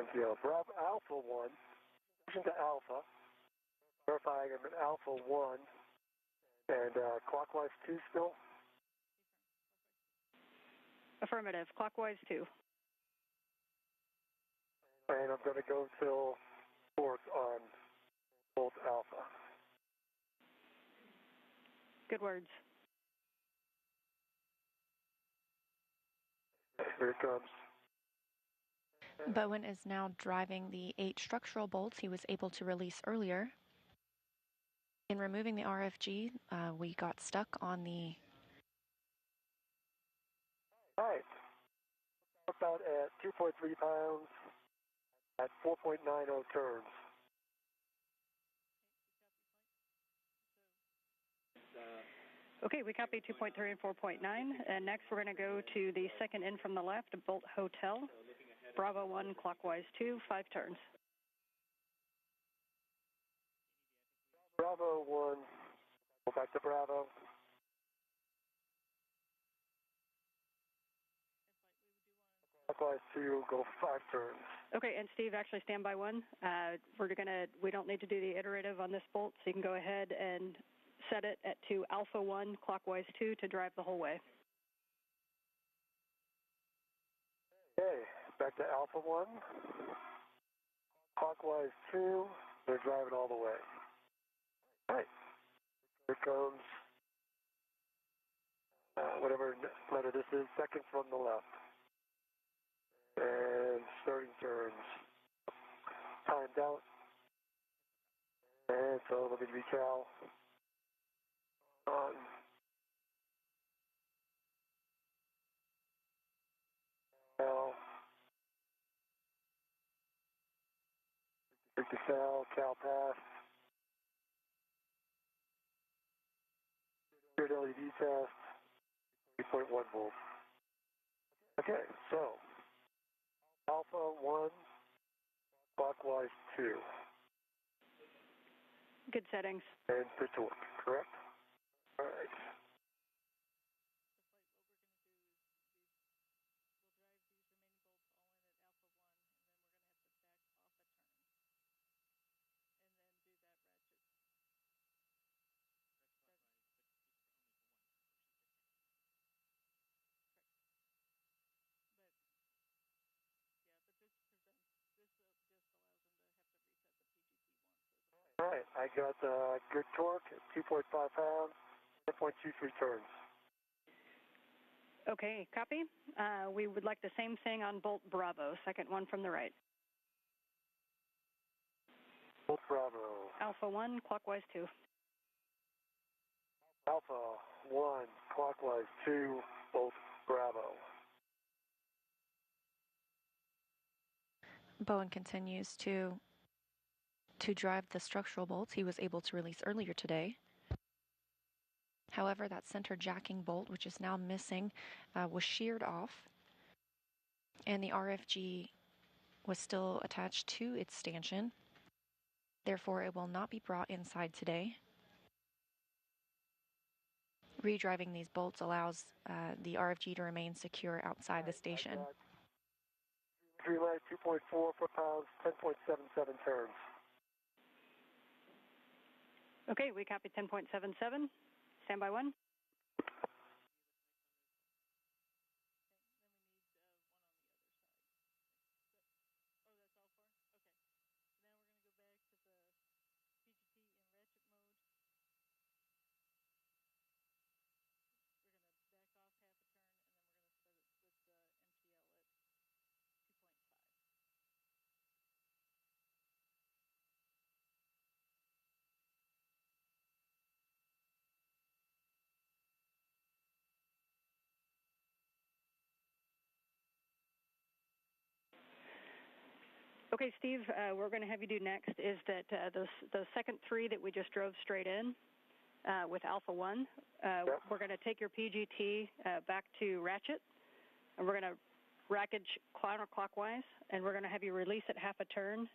MTL. Bravo Alpha 1, into Alpha, verifying I'm in Alpha 1, and clockwise 2 still? Affirmative, clockwise 2. And I'm going to go till torque on Bolt Alpha. Good words. Here it comes. Bowen is now driving the 8 structural bolts he was able to release earlier. In removing the RFG, we got stuck on the... All right. About at 2.3 pounds at 4.90 turns. Okay, we copy 2.3 and 4.9, and next we're going to go to the second in from the left, Bolt Hotel, Bravo 1, clockwise 2, 5 turns. Bravo 1, go back to Bravo. Clockwise 2, go 5 turns. Okay, and Steve, actually stand by 1. We don't need to do the iterative on this bolt, so you can go ahead and set it to Alpha 1, clockwise 2 to drive the whole way. Okay, back to Alpha 1, clockwise 2, they're driving all the way. All right, here comes whatever letter this is, second from the left. And starting turns. Timed out. And so let me recal. On. Cal. Take the Cal pass. Good LED test. 3.1 volts. Okay, so Alpha 1, clockwise 2. Good settings. And the torque, correct? All right. All right, I got good torque, 2.5 pounds, 10.23 turns. Okay, copy. We would like the same thing on Bolt Bravo, second one from the right. Bolt Bravo. Alpha 1, clockwise 2. Alpha 1, clockwise 2, Bolt Bravo. Bowen continues to drive the structural bolts he was able to release earlier today. However, that center jacking bolt, which is now missing, was sheared off, and the RFG was still attached to its stanchion. Therefore, it will not be brought inside today. Redriving these bolts allows the RFG to remain secure outside the station. Relay 2.4 foot-pounds, 10.77 turns. Okay, we copy 10.77. Stand by 1. Okay, Steve, we're going to have you do next is that those second 3 that we just drove straight in with Alpha 1, we're going to take your PGT back to ratchet, and we're going to rackage counterclockwise, and we're going to have you release it half a turn,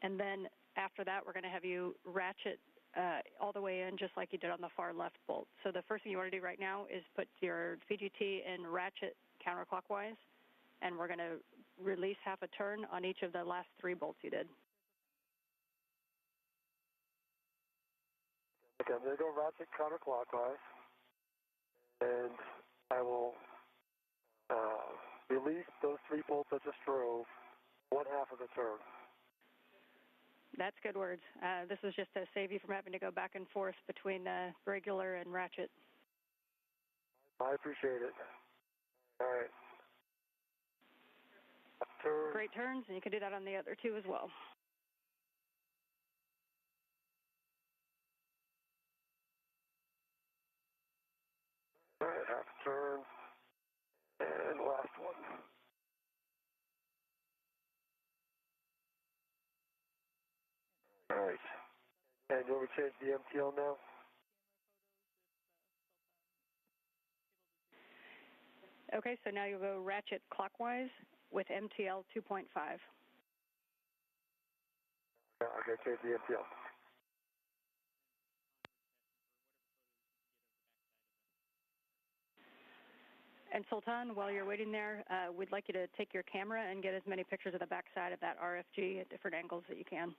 and then after that we're going to have you ratchet all the way in just like you did on the far left bolt. So the first thing you want to do right now is put your PGT in ratchet counterclockwise, and we're going to release half a turn on each of the last 3 bolts you did. Okay, I'm going to go ratchet counterclockwise, and I will release those 3 bolts I just drove, 1/2 of the turn. That's good words. This is just to save you from having to go back and forth between regular and ratchet. I appreciate it. All right. Turn. Great turns, and you can do that on the other 2 as well. All right, half turn, and last one. All right. And you want me to change the MTL now? Okay, so now you'll go ratchet clockwise with MTL 2.5. Okay, change the MTL. And Sultan, while you're waiting there, we'd like you to take your camera and get as many pictures of the backside of that RFG at different angles that you can.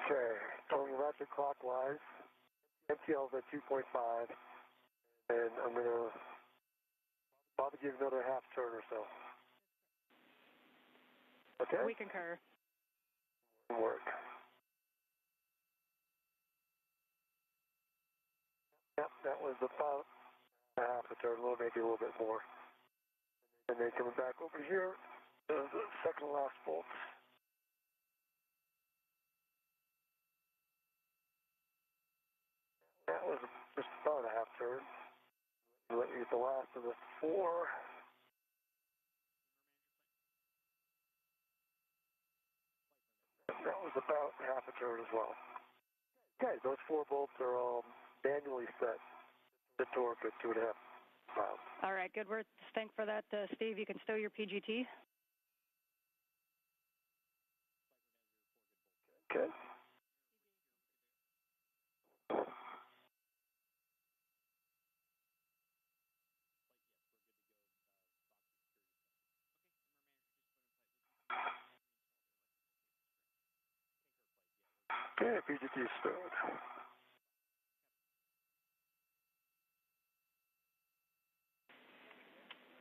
Okay, going ratchet clockwise. MTL is at 2.5, and I'm going to probably give another half turn or so. Okay? We concur. Work. Yep, that was about half a turn, maybe a little bit more. And then coming back over here, the second to last bolt. That was just about a half turn. Let me get the last of the four. That was about half a turn as well. Okay, those four bolts are all manually set. The torque at 2.5 miles. All right, good work. Thanks for that, Steve. You can stow your PGT. Okay. Okay, PGT stowed.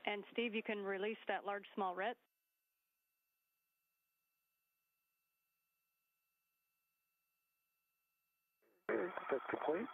And Steve, you can release that large small ret. Okay, that's complete.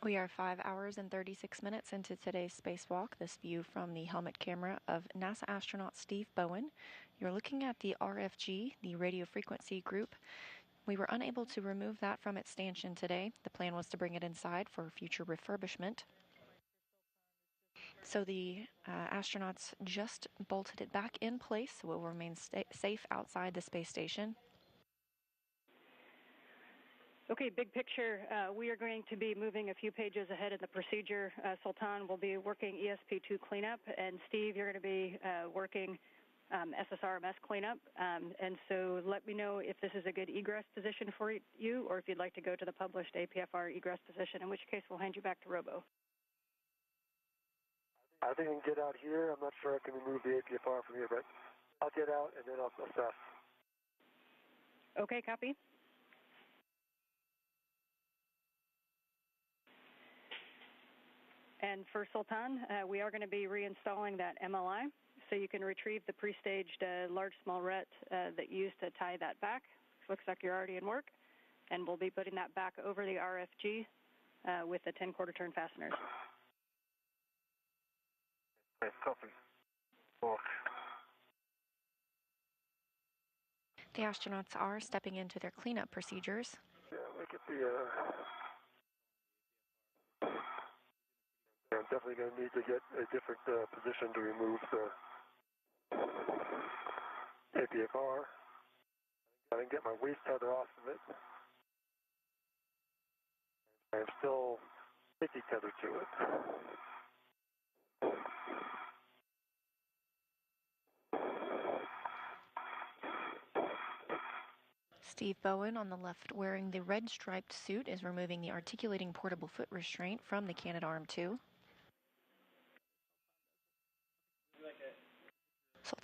We are 5 hours and 36 minutes into today's spacewalk. This view from the helmet camera of NASA astronaut Steve Bowen. You're looking at the RFG, the radio frequency group. We were unable to remove that from its stanchion today. The plan was to bring it inside for future refurbishment. So the astronauts just bolted it back in place, so it will remain safe outside the space station. Okay, big picture. We are going to be moving a few pages ahead in the procedure. Sultan will be working ESP2 cleanup, and Steve, you're going to be working SSRMS cleanup. And so let me know if this is a good egress position for you, or if you'd like to go to the published APFR egress position, in which case we'll hand you back to Robo. I think I can get out here. I'm not sure I can remove the APFR from here, but I'll get out and then I'll assess. Okay, copy. And for Sultan, we are going to be reinstalling that MLI, so you can retrieve the pre-staged large small ret that you used to tie that back. Looks like you're already in work, and we'll be putting that back over the RFG with the 10 quarter turn fasteners. Yes, copy. Work. The astronauts are stepping into their cleanup procedures. Yeah, look at the... I'm definitely going to need to get a different position to remove the APFR. I can get my waist tether off of it. I'm still sticky tethered to it. Steve Bowen on the left, wearing the red striped suit, is removing the articulating portable foot restraint from the Canadarm2.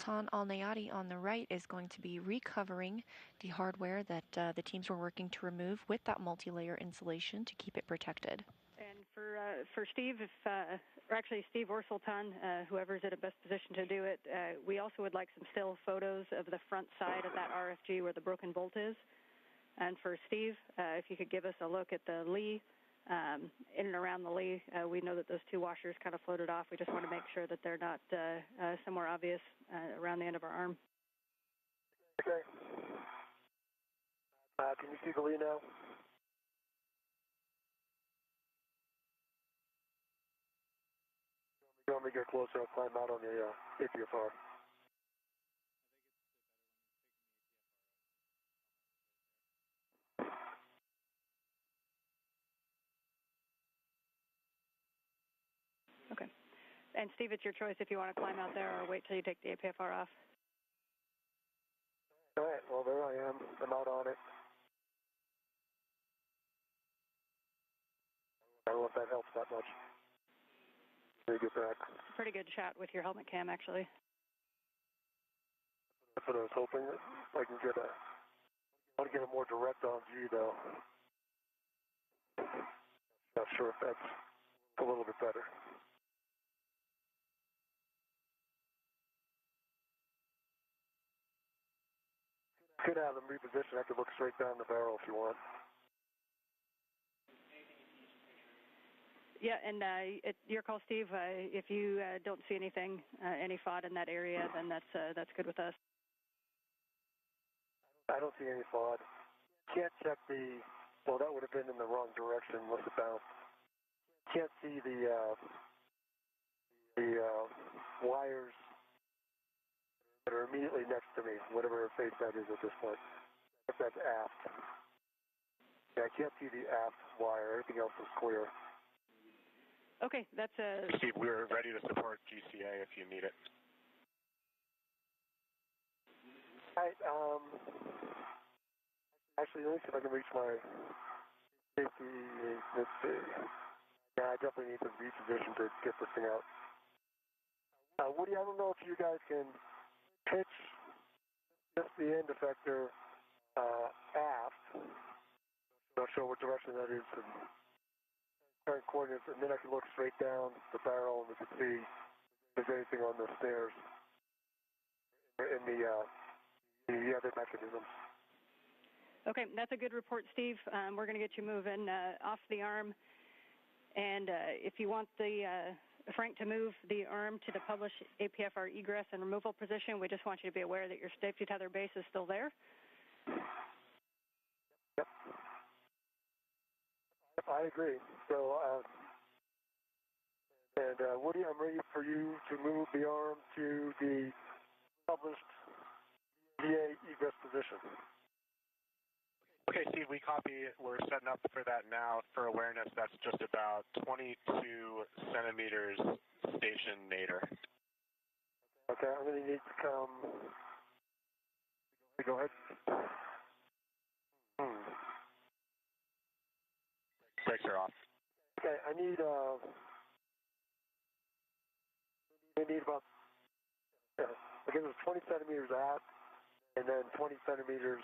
Sultan Al Neyadi on the right is going to be recovering the hardware that the teams were working to remove with that multi-layer insulation to keep it protected. And for Steve, or actually Steve or Sultan, whoever's in a best position to do it, we also would like some still photos of the front side of that RFG where the broken bolt is. And for Steve, if you could give us a look at the lee, in and around the lee, we know that those two washers kind of floated off. We just want to make sure that they're not somewhere obvious around the end of our arm. Okay. Can you see the lee now? You want me to get closer? I'll climb out on the APFR. Okay. And Steve, it's your choice if you want to climb out there or wait till you take the APFR off. All right. Well, there I am. I'm out on it. I don't know if that helps that much. Let me get back. It's a pretty good shot with your helmet cam, actually. That's what I was hoping. I can get I want to get a more direct on view, though. Not sure if that's a little bit better. Could have them repositioned. I could look straight down the barrel if you want. Yeah, and your call, Steve. If you don't see anything, any FOD in that area, then that's good with us. I don't see any FOD. Can't check the. Well, that would have been in the wrong direction. Must have bounced. Can't see the wires that are immediately next to me, whatever face that is at this point. If that's aft. Yeah, I can't see the aft wire. Everything else is clear. Okay, that's Steve, we're ready to support GCA if you need it. All right, actually, let me see if I can reach my safety. Let's see. Yeah, I definitely need to reposition to get this thing out. Woody, I don't know if you guys can pitch just the end effector aft. Not sure what direction that is. And current coordinates, and then I can look straight down the barrel and we can see if there's anything on the stairs in the other mechanisms. okay. That's a good report, Steve. We're going to get you moving off the arm, and if you want the Frank to move the arm to the published APFR egress and removal position, we just want you to be aware that your safety tether base is still there. Yep. I agree. So, Woody, I'm ready for you to move the arm to the published VA egress position. Okay, Steve, we copy. We're setting up for that now. For awareness, that's just about 22 centimeters station nadir. Okay, I'm going to need to come. Go ahead. Brakes are off. Okay, I need about, I guess it was 20 centimeters aft, and then 20 centimeters,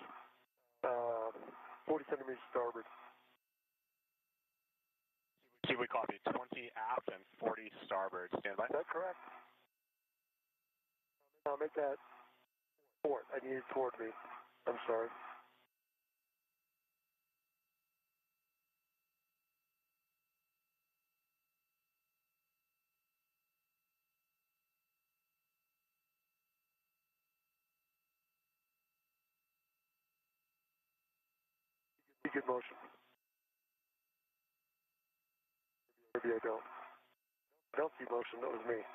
40 centimeters starboard. Steve, we copy. 20 aft and 40 starboard. Stand by. Is that correct? I'll make that port. I need it toward me. I'm sorry. Good motion. Maybe I don't. I don't see motion. That was me.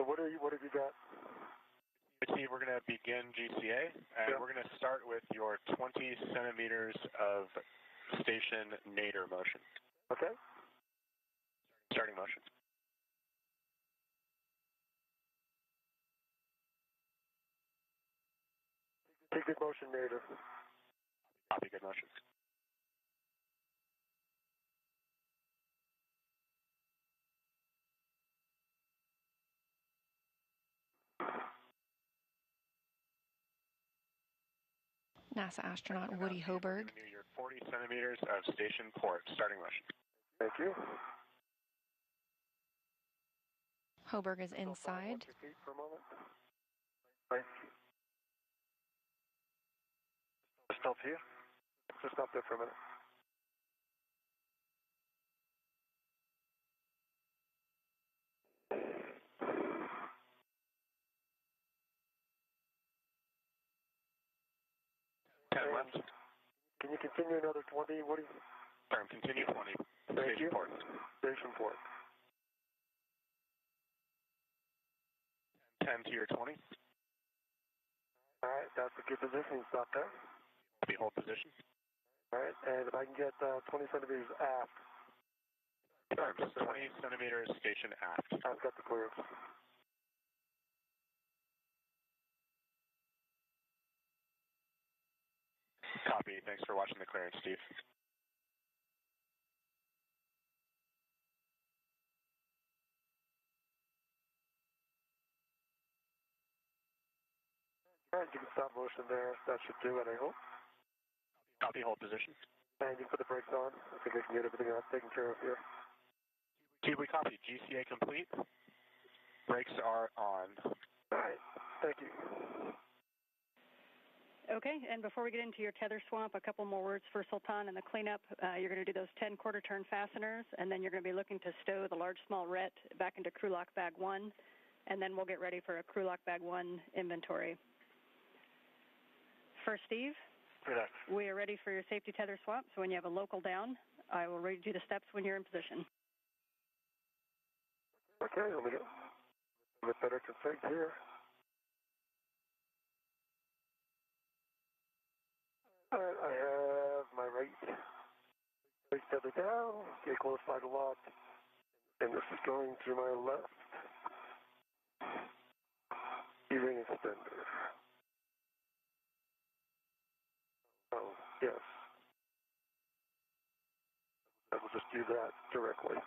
what have you got? Steve, we're going to begin GCA, and we're going to start with your 20 centimeters of station nadir motion. Okay. Starting motion. Take good motion nadir. Copy, good motion. NASA astronaut Woody Hoberg. Your 40 centimeters of station port. Starting motion. Thank you. Hoberg is inside. Watch your feet for a moment. Right. Stop here. Just stop there for a minute. Left. Can you continue another 20, Woody? Term, continue 20. Thank Station you. port. Station port. 10 to your 20. All right, that's a good position. Stop there. Hold position. All right, and if I can get 20 centimeters aft. Term, 20 centimeters station aft. I've got the clearance. Copy. Thanks for watching the clearance, Steve. All right, you can stop motion there. That should do it, I hope. Copy. Hold position. And you can put the brakes on. I think I can get everything else taken care of here. Steve, we copy. GCA complete. Brakes are on. All right. Thank you. Okay, and before we get into your tether swamp, a couple more words for Sultan and the cleanup. You're going to do those 10 quarter-turn fasteners, and then you're going to be looking to stow the large small ret back into crew lock bag 1, and then we'll get ready for a crew lock bag 1 inventory. For Steve, we are ready for your safety tether swap, so when you have a local down, I will read you the steps when you're in position. Okay, let me get a bit better config here. All right, I have my right tether down, get close by the lock, and this is going through my left E-ring extender. Oh, yes. I will just do that directly.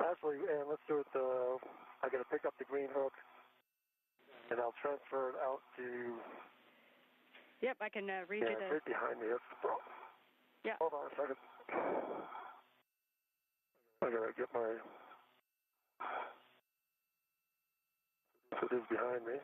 Actually, and let's do it, I got to pick up the green hook, and I'll transfer it out to... Yep, I can read you the... Yeah, right behind me, that's the problem. Yeah. Hold on a second. I got to get my... So it is behind me.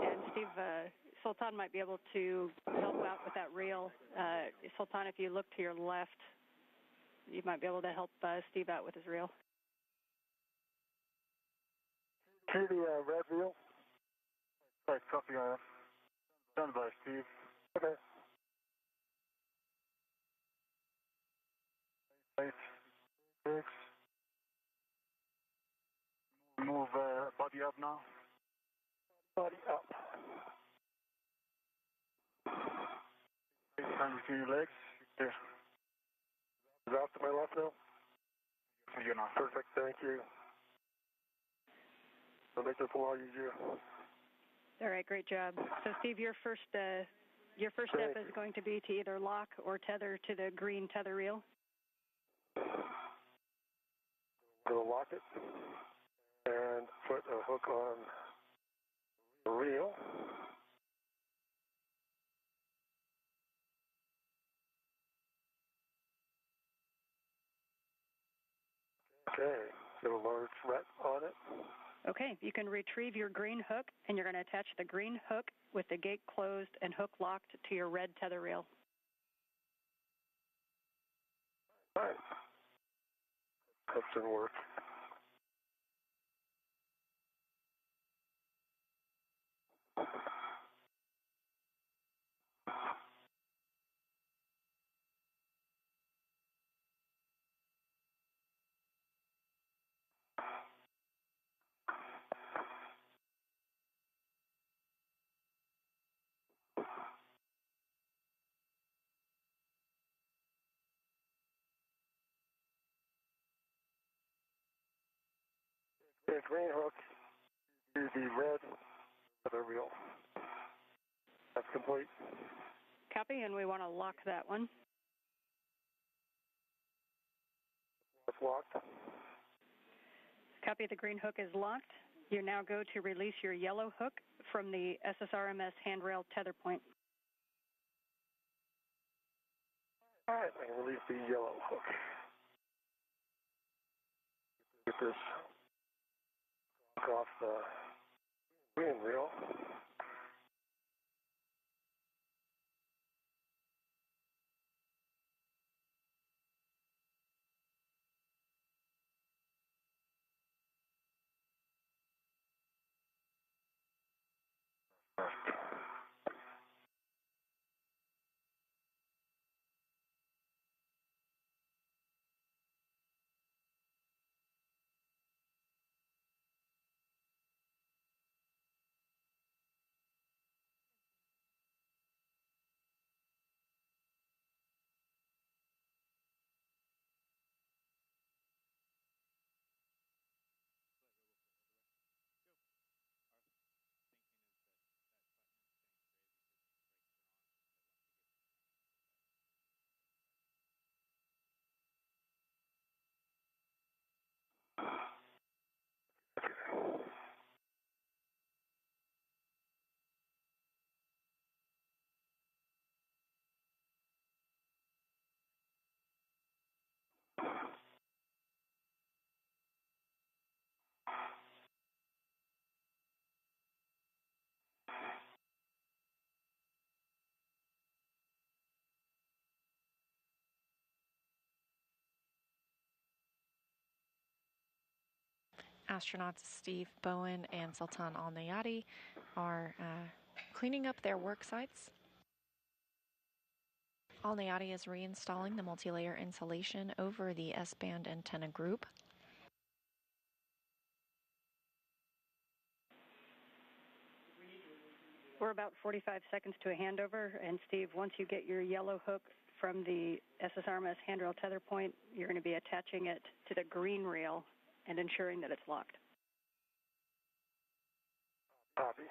And Steve, Sultan might be able to help out with that reel. Sultan, if you look to your left, you might be able to help Steve out with his reel. See the red reel? Right, copy. Done by Steve. Okay. Right. Six. Move body up now. Body up. Time between your legs. Here. Is that to my left now? You're not. Perfect, thank you. I'll make this a lot easier. All right, great job. So, Steve, your first step is going to be to either lock or tether to the green tether reel. going to lock it and put a hook on the reel. Okay, got a large thread on it. Okay, you can retrieve your green hook, and you're going to attach the green hook with the gate closed and hook locked to your red tether reel. All right. Hooks didn't work. The green hook to the red tether reel. That's complete. Copy, and we want to lock that one. It's locked. Copy, the green hook is locked. You now go to release your yellow hook from the SSRMS handrail tether point. All right, I can release the yellow hook. Get this hook off the green reel. Astronauts Steve Bowen and Sultan Al Neyadi are cleaning up their work sites. Al Neyadi is reinstalling the multi-layer insulation over the S-band antenna group. We're about 45 seconds to a handover, and Steve, once you get your yellow hook from the SSRMS handrail tether point, you're going to be attaching it to the green reel and ensuring that it's locked. Copy.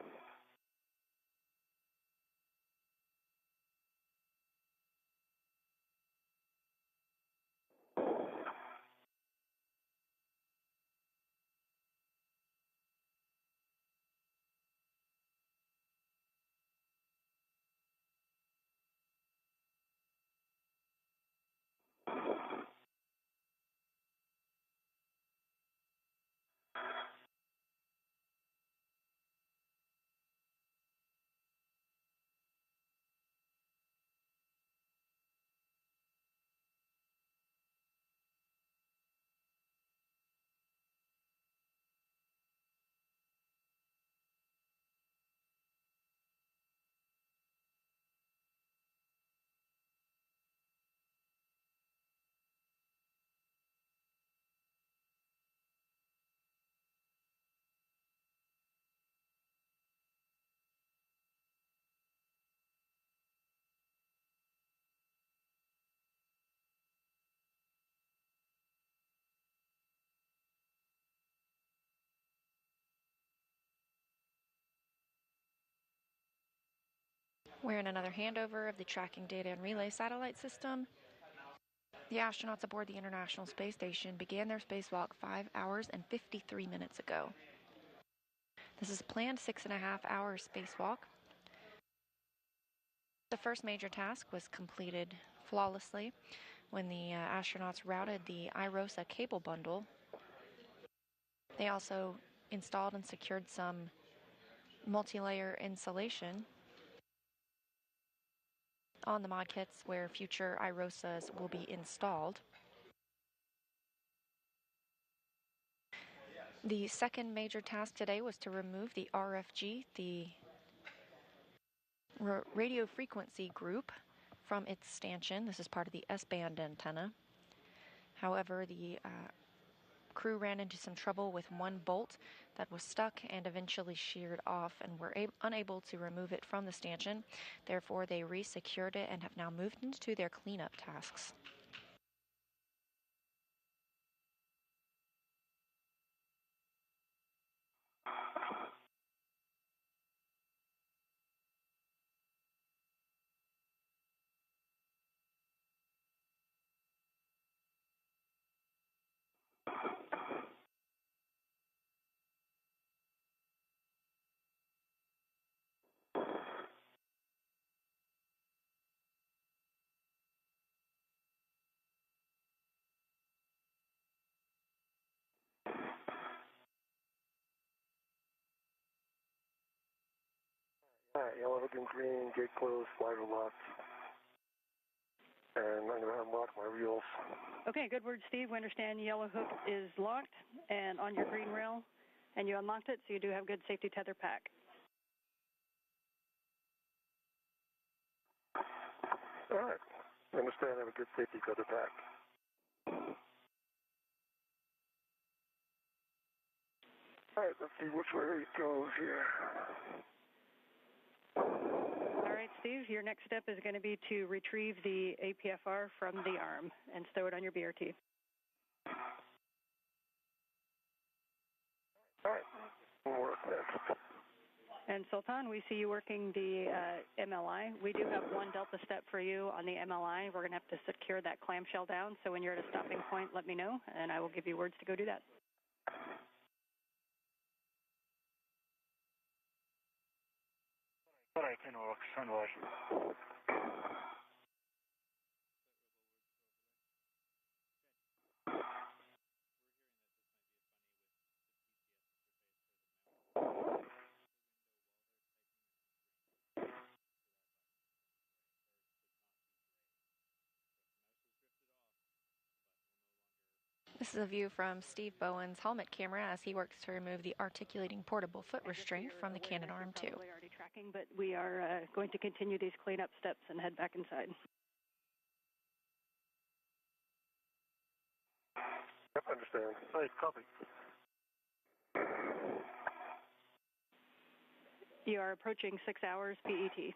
We're in another handover of the tracking data and relay satellite system. The astronauts aboard the International Space Station began their spacewalk 5 hours and 53 minutes ago. This is a planned 6.5-hour spacewalk. The first major task was completed flawlessly when the astronauts routed the IROSA cable bundle. They also installed and secured some multi-layer insulation on the mod kits where future IROSAs will be installed. The second major task today was to remove the RFG, the radio frequency group, from its stanchion. This is part of the S-band antenna. However, the crew ran into some trouble with one bolt that was stuck and eventually sheared off and were unable to remove it from the stanchion. Therefore, they re-secured it and have now moved into their cleanup tasks. All right, yellow hook and green, gate closed, slider locked. And I'm going to unlock my reels. Okay, good word, Steve. We understand yellow hook is locked and on your green rail, and you unlocked it, so you do have good safety tether pack. All right, I understand I have a good safety tether pack. All right, let's see which way it goes here. All right, Steve, your next step is going to be to retrieve the APFR from the arm and stow it on your BRT. All right, we'll work next. And Sultan, we see you working the MLI. We do have one delta step for you on the MLI. We're going to have to secure that clamshell down, so when you're at a stopping point, let me know, and I will give you words to go do that. All right, can work, can work. This is a view from Steve Bowen's helmet camera as he works to remove the articulating portable foot restraint from the cannon arm too. Probably already tracking, but we are going to continue these cleanup steps and head back inside. Yep, understand. All right, copy. You are approaching 6 hours PET.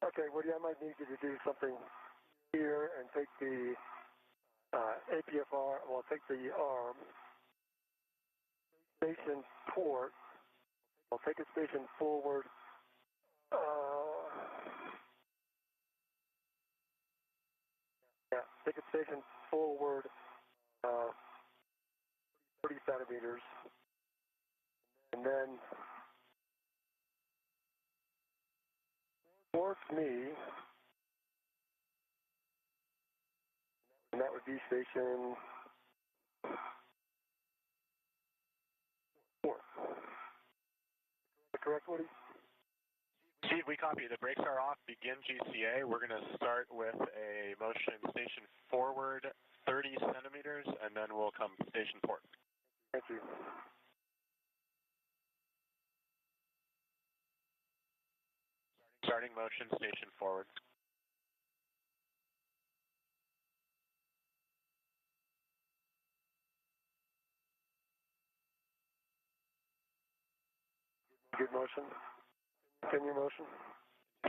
Okay, Woody, I might need you to do something here and take the APFR, well, take the arm, station port, I'll take a station forward, take a station forward 30 centimeters, and then towards me, and that would be station 4. Correct, Woody? Steve, we copy. The brakes are off. Begin GCA. We're going to start with a motion station forward 30 centimeters, and then we'll come station port. Thank you. Starting motion, station forward. Good motion. Continue motion.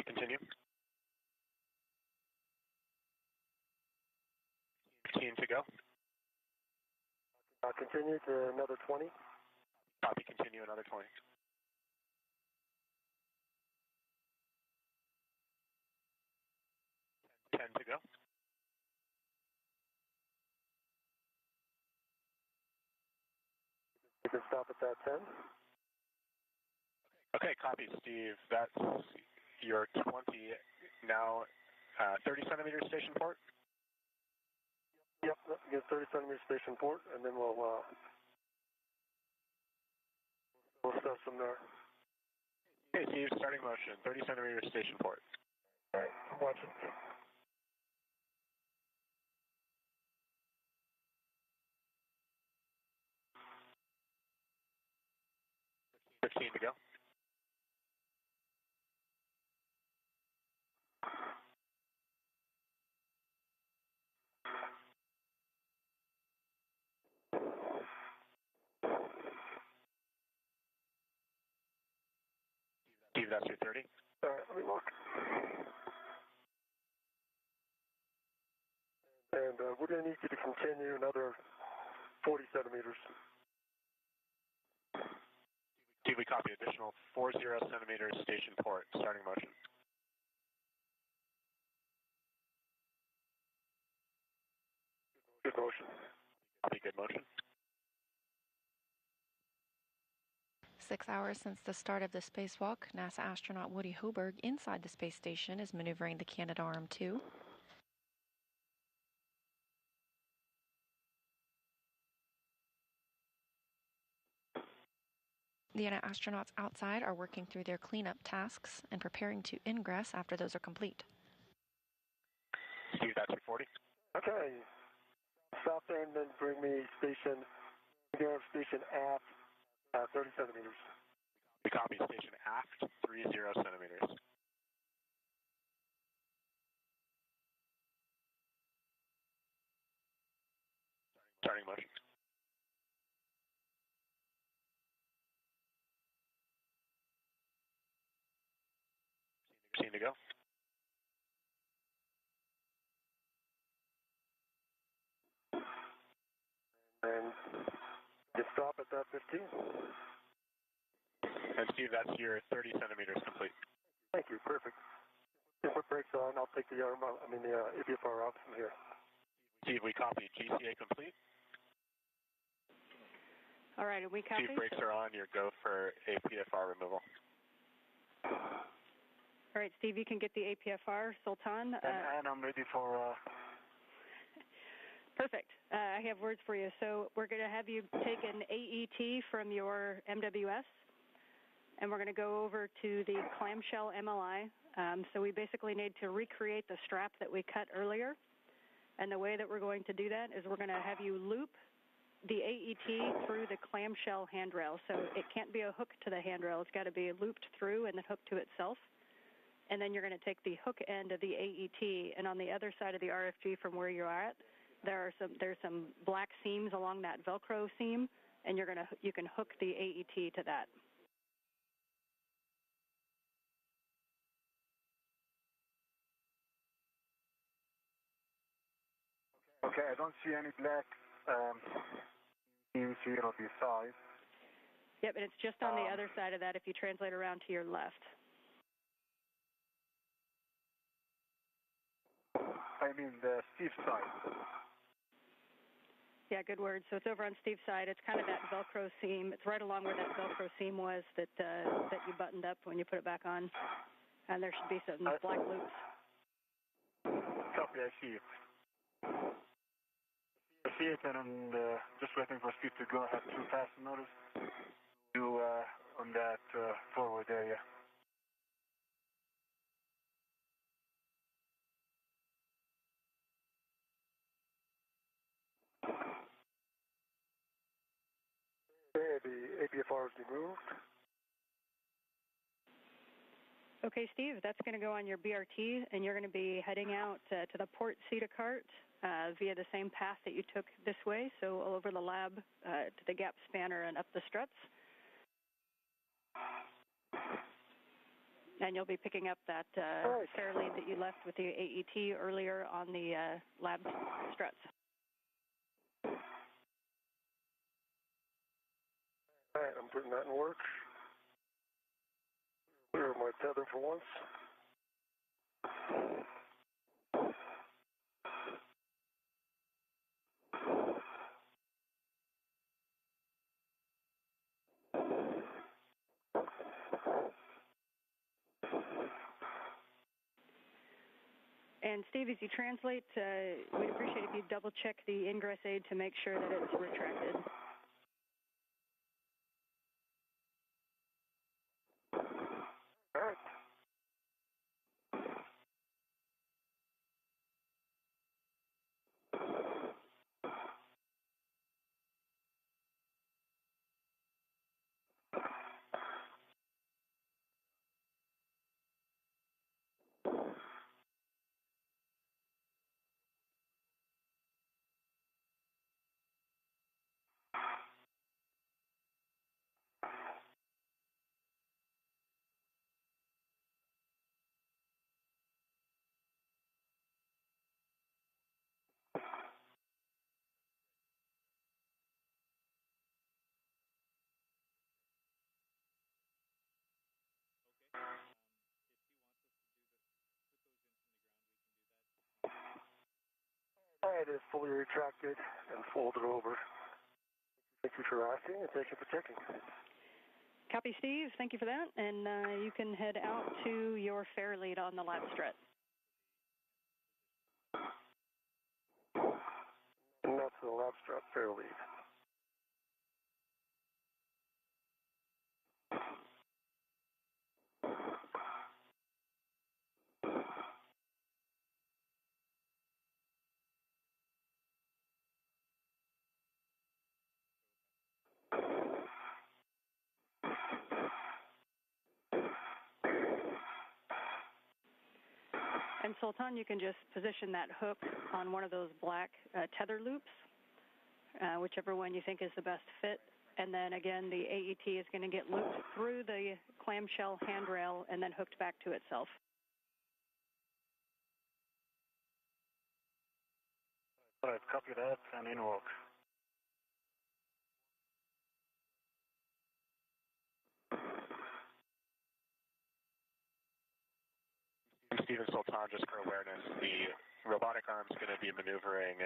Continue. 15 to go. Continue to another 20. Copy, continue another 20. 10 to go. You can stop at that 10. Okay, copy, Steve. That's your 20 now. 30 centimeter station port. Yep, get 30 centimeter station port, and then we'll start from there. Okay, Steve, starting motion. 30 centimeter station port. All right, I'm watching. Fifteen to go. Steve, that's your 30. All right, let me look. And we're going to need you to continue another 40 centimeters. Steve, we copy additional 40 centimeters station port. Starting motion. Good motion. Copy, good motion. 6 hours since the start of the spacewalk, NASA astronaut Woody Hoberg inside the space station is maneuvering the Canadarm2. The astronauts outside are working through their cleanup tasks and preparing to ingress after those are complete. Steve, that's your 40. Okay. Stop there and then bring me station aft, 30 centimeters. We copy station aft, 30 centimeters. Starting motion. To go. And you stop at that 15. And Steve, that's your 30 centimeters complete. Thank you, perfect. If it breaks on, I'll take the APFR off from here. Steve, we copy GCA complete. All right, and we copy? Steve, brakes are on. Your go for APFR removal. All right, Steve, you can get the APFR. Sultan? And I'm ready for... Perfect. I have words for you. So we're going to have you take an AET from your MWS, and we're going to go over to the clamshell MLI. So we basically need to recreate the strap that we cut earlier. And the way that we're going to do that is we're going to have you loop the AET through the clamshell handrail. So it can't be a hook to the handrail. It's got to be looped through and then hooked to itself. And then you're going to take the hook end of the AET, and on the other side of the RFG from where you're at, there's some black seams along that Velcro seam, and you can hook the AET to that. Okay, I don't see any black seams here on the side. Yep, and it's just on the other side of that if you translate around to your left. I mean the Steve side. Yeah, good word. So it's over on Steve's side. It's kind of that Velcro seam. It's right along where that Velcro seam was that you buttoned up when you put it back on. And there should be some black loops. Copy, I see it. I see it, and I'm just waiting for Steve to go ahead to fasten notice to on that forward area. Okay, the APFR is removed. Okay, Steve, that's going to go on your BRT, and you're going to be heading out to the port CETA cart via the same path that you took this way, so over the lab to the gap spanner and up the struts. And you'll be picking up that fair lead that you left with the AET earlier on the lab struts. All right, I'm putting that in work. Clear my tether for once. And Steve, as you translate, we'd appreciate if you double check the ingress aid to make sure that it's retracted. All right. All right, it's fully retracted and folded over. Thank you for asking, and thank you for checking. Copy, Steve. Thank you for that. And you can head out to your fair lead on the lab strut. And that's the lab strut fair lead. And Sultan, you can just position that hook on one of those black tether loops, whichever one you think is the best fit. And then again, the AET is going to get looped through the clamshell handrail and then hooked back to itself. All right, copy that and in work. Steve and Sultan, just for awareness, the robotic arm is going to be maneuvering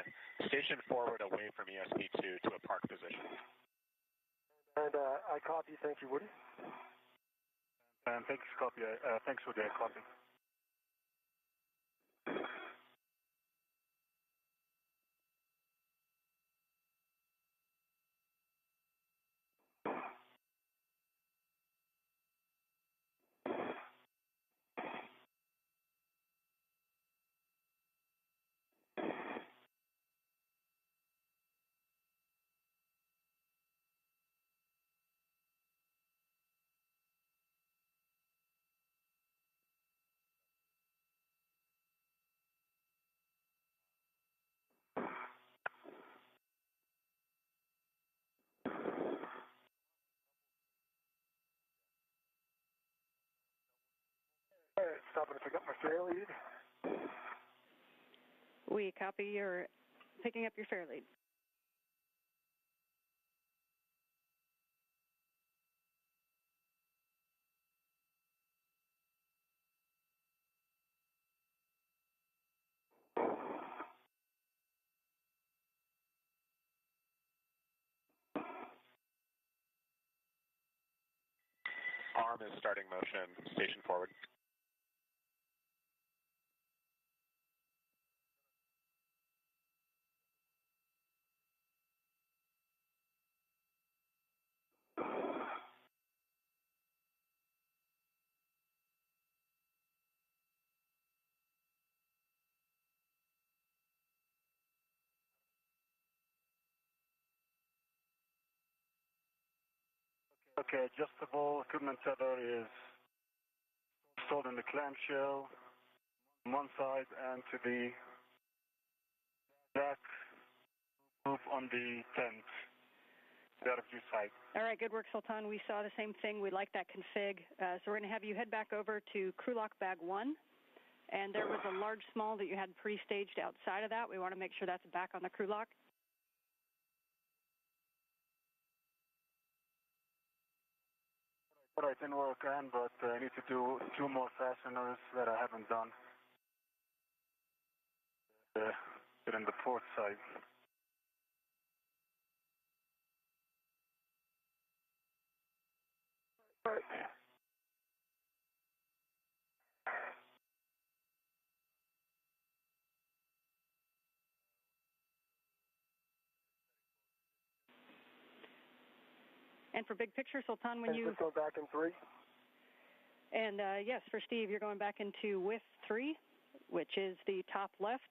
station forward away from ESP2 to a park position. And I copy. Thank you, Woody. And thanks, copy. Thanks for the copy. All right, stopping to pick up my fair lead. We copy your picking up your fair lead. Arm is starting motion, station forward. Okay, adjustable equipment tether is installed in the clamshell on one side and to the back loop on the tent, the other view side. All right, good work, Sultan. We saw the same thing. We like that config. So we're going to have you head back over to crew lock bag 1. And there was a large small that you had pre-staged outside of that. We want to make sure that's back on the crew lock. All right, in work on, but I need to do 2 more fasteners that I haven't done. They're in the port side. All right. And for big picture, Sultan, when and you... just go back in 3. And yes, for Steve, you're going back into width 3, which is the top left.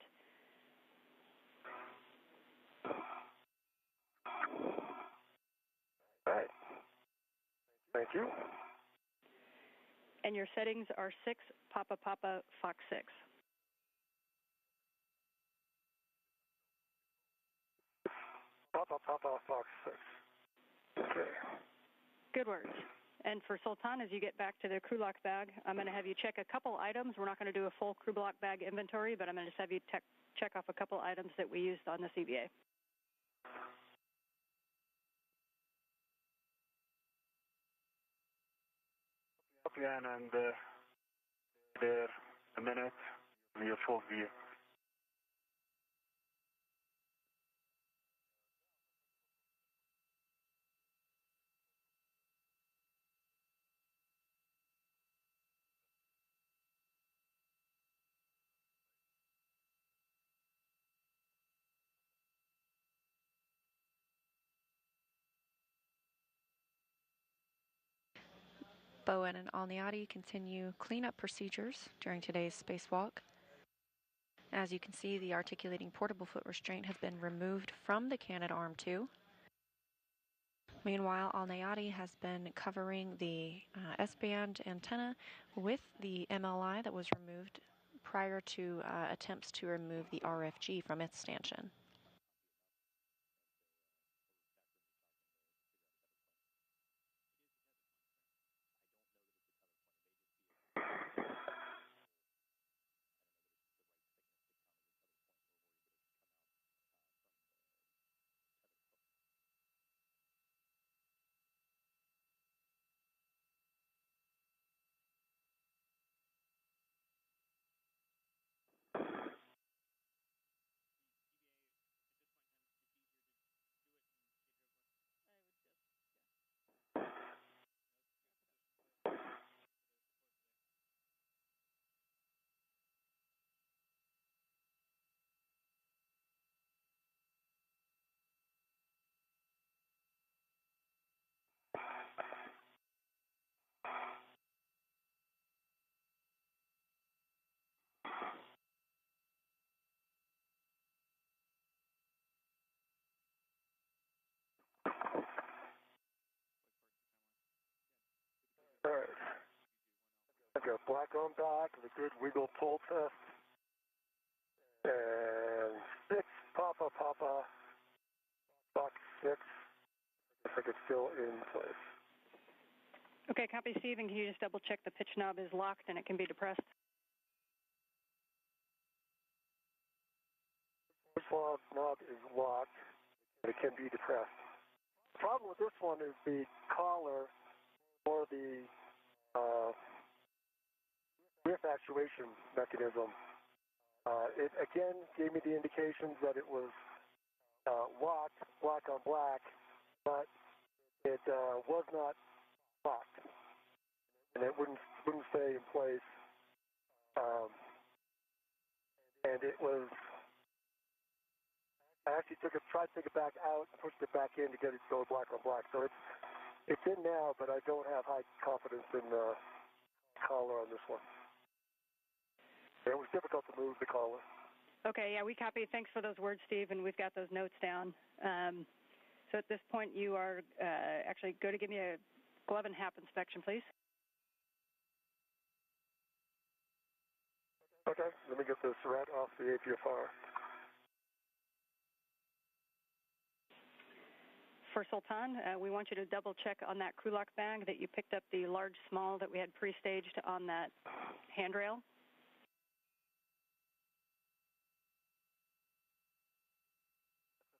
All right. Thank you. And your settings are 6, Papa, Papa, Fox 6. Papa, Papa, Fox 6. Okay. Good work. And for Sultan, as you get back to the crew lock bag, I'm going to have you check a couple items. We're not going to do a full crew lock bag inventory, but I'm going to just have you check off a couple items that we used on the CBA. Copy, and there a minute, be a full view. Bowen and Al Neyadi continue cleanup procedures during today's spacewalk. As you can see, the articulating portable foot restraint has been removed from the Canadarm2. Meanwhile, Al Neyadi has been covering the S-band antenna with the MLI that was removed prior to attempts to remove the RFG from its stanchion. All right. I've got black on back, the good wiggle pull test. And 6, Papa, Papa, Fox 6. I think it's still in place. Okay, copy, Steve, and can you just double check the pitch knob is locked and it can be depressed? This knob is locked, but it can be depressed. The problem with this one is the collar or the lift actuation mechanism. It again gave me the indications that it was locked, black on black, but it was not locked, and it wouldn't stay in place. And it was. I actually tried to take it back out, pushed it back in to get it to go black on black. So it's in now, but I don't have high confidence in the collar on this one. It was difficult to move the collar. Okay, yeah, we copy. Thanks for those words, Steve, and we've got those notes down. So at this point, you are actually go to give me a glove and hap inspection, please. Okay, let me get this rat off the APFR. For Sultan, we want you to double check on that crew lock bag that you picked up the large small that we had pre-staged on that handrail.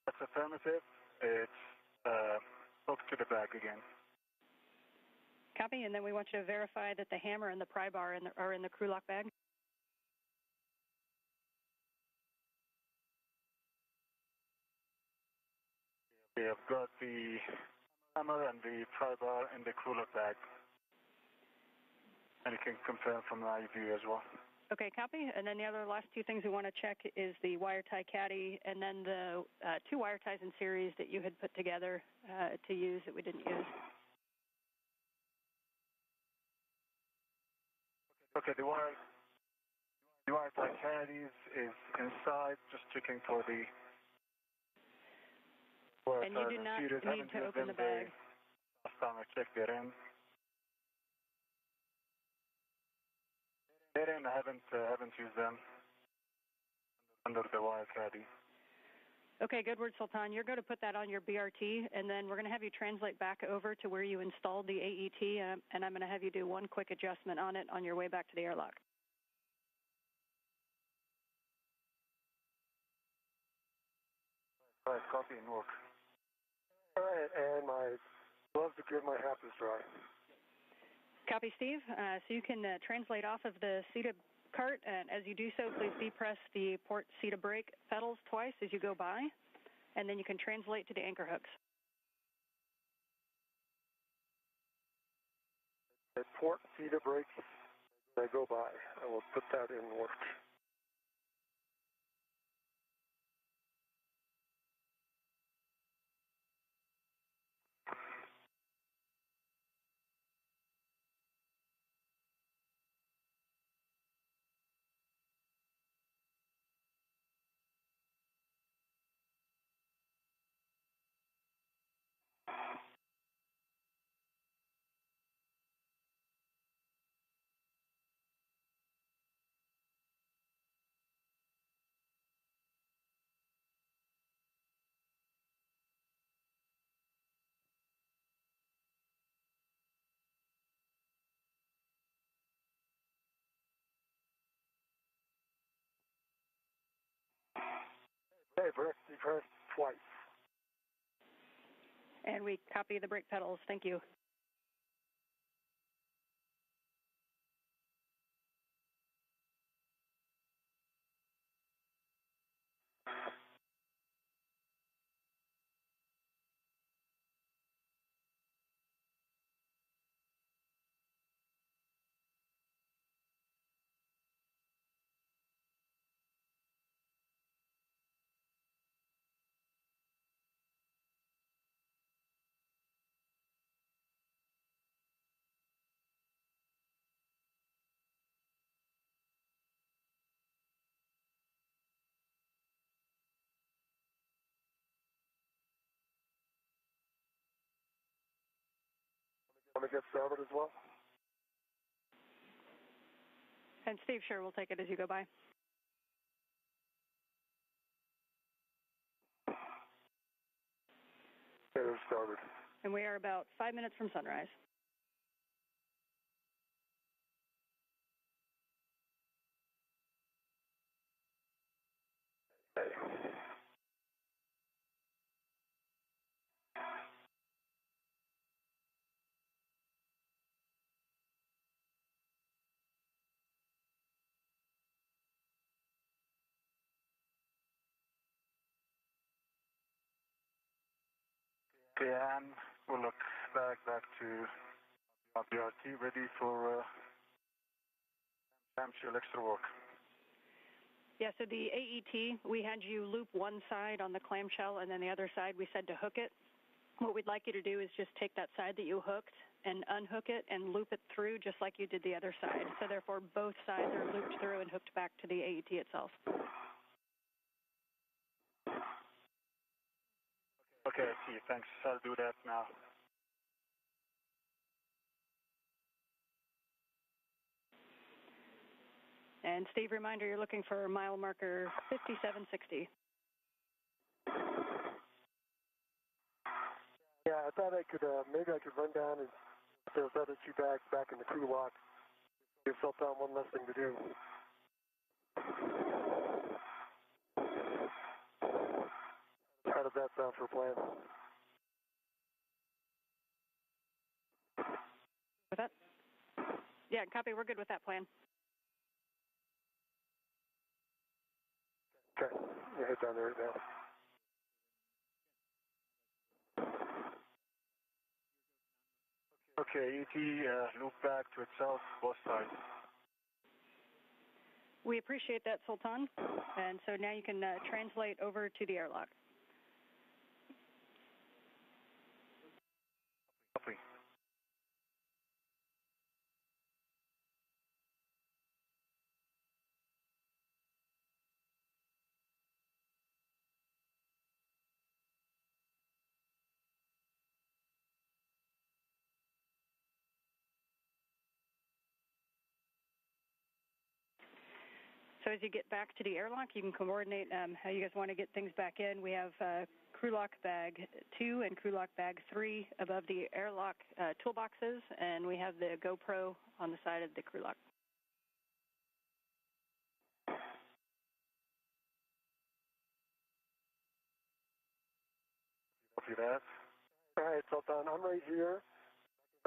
That's affirmative. It's hooked to the bag again. Copy, and then we want you to verify that the hammer and the pry bar are in the crew lock bag. We have got the hammer and the pry bar in the crew lock bag. And you can confirm from my view as well. Okay, copy. And then the other last two things we want to check is the wire tie caddy and then the two wire ties in series that you had put together to use that we didn't use. Okay, the wire tie caddy is inside, just checking for the wire and you do not need to open the bag. Last time I checked it in. I haven't used them under the wire caddy. Okay, good word, Sultan. You're going to put that on your BRT, and then we're going to have you translate back over to where you installed the AET, and I'm going to have you do one quick adjustment on it on your way back to the airlock. All right, copy and work. All right, and my gloves are good, my hat is dry. Copy, Steve. So you can translate off of the seated cart, and as you do so, please depress the port SETA brake pedals twice as you go by, and then you can translate to the anchor hooks. At port SETA brake, I go by. I will put that in work. Okay, depress twice. And we copy the brake pedals. Thank you. Want to get started as well? And Steve, sure, we'll take it as you go by. Okay, we've started. And we are about 5 minutes from sunrise. Okay. Okay, and we'll look back to our BRT, ready for clamshell extra work. Yeah, so the AET, we had you loop one side on the clamshell, and then the other side we said to hook it. What we'd like you to do is just take that side that you hooked and unhook it and loop it through just like you did the other side. So therefore, both sides are looped through and hooked back to the AET itself. Okay, I see. Thanks. I'll do that now. And Steve, reminder, you're looking for mile marker 5760. Yeah, I thought I could, maybe I could run down and put those other 2 bags back in the crew lock. Give Sultan one less thing to do. How does that sound for a plan? With that? Yeah, copy. We're good with that plan. Okay, you head down there right now. Okay, ET, loop back to itself, both sides. We appreciate that, Sultan. And so now you can translate over to the airlock. Copy. So as you get back to the airlock, you can coordinate how you guys want to get things back in. We have crew lock bag 2 and crew lock bag 3 above the airlock toolboxes, and we have the GoPro on the side of the crew lock. Copy that. All right, Sultan, I'm right here.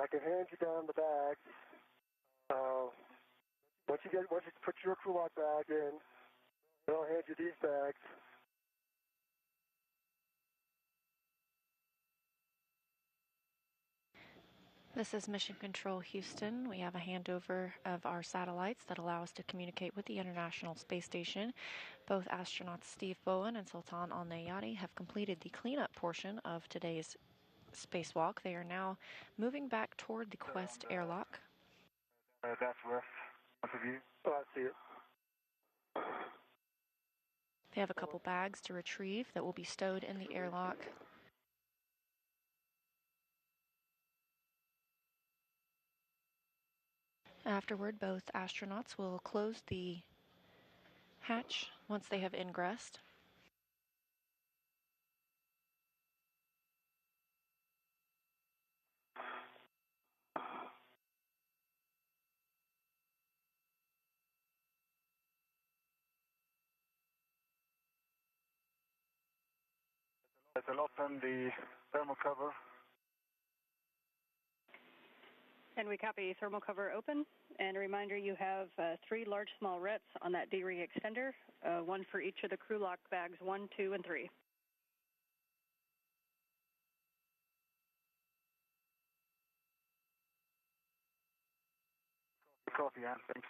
I can hand you down the bags. Once you put your crew lock bag in, then I'll hand you these bags. This is Mission Control Houston. We have a handover of our satellites that allow us to communicate with the International Space Station. Both astronauts Steve Bowen and Sultan Al Neyadi have completed the cleanup portion of today's spacewalk. They are now moving back toward the Quest airlock. That's west. Point of view. Oh, I see it. They have a couple bags to retrieve that will be stowed in the airlock. Afterward, both astronauts will close the hatch once they have ingressed. It'll open the thermal cover. And we copy thermal cover open. And a reminder, you have 3 large small rets on that D-ring extender, 1 for each of the crew lock bags 1, 2, and 3. Copy, Ann. Thanks.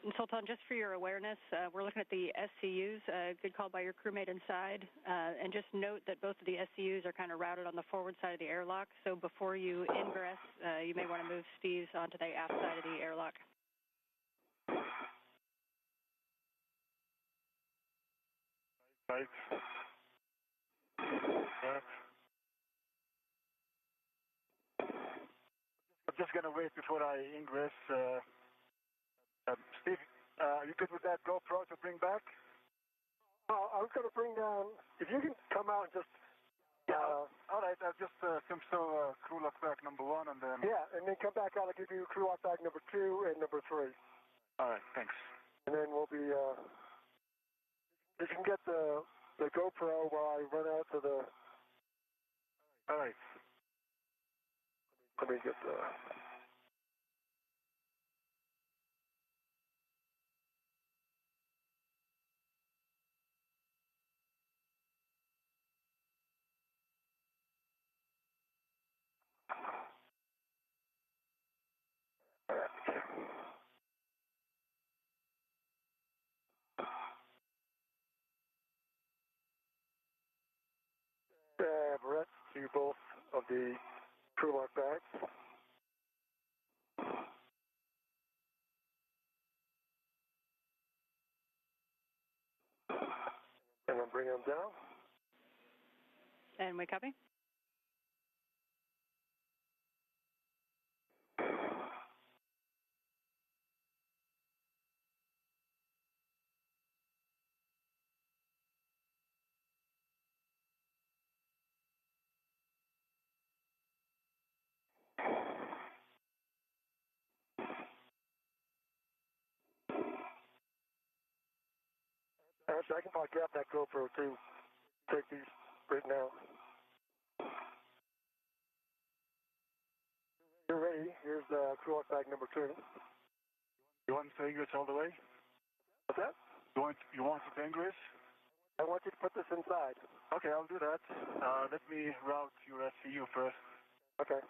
And Sultan, just for your awareness, we're looking at the SCUs. Good call by your crewmate inside. And just note that both of the SCUs are kind of routed on the forward side of the airlock. So before you ingress, you may want to move Steve's onto the aft side of the airlock. Right. I'm just going to wait before I ingress. Steve, are you good with that GoPro to bring back? I was going to bring down, if you can come out and just... all right, I'll just crew lock bag number 1 and then... Yeah, and then come back out. I'll give you crew lock bag number 2 and number 3. All right, thanks. And then we'll be... if you can get the GoPro while I run out to the... All right. Let me get the... Barrettes to both of the crew lock bags. And then bring them down. And we copy? Actually, I can probably grab that GoPro too. Take these right now. You're ready. Here's crew lock bag number 2. You want English all the way? What's that? You want it English? I want you to put this inside. Okay, I'll do that. Let me route your SCU first. Okay.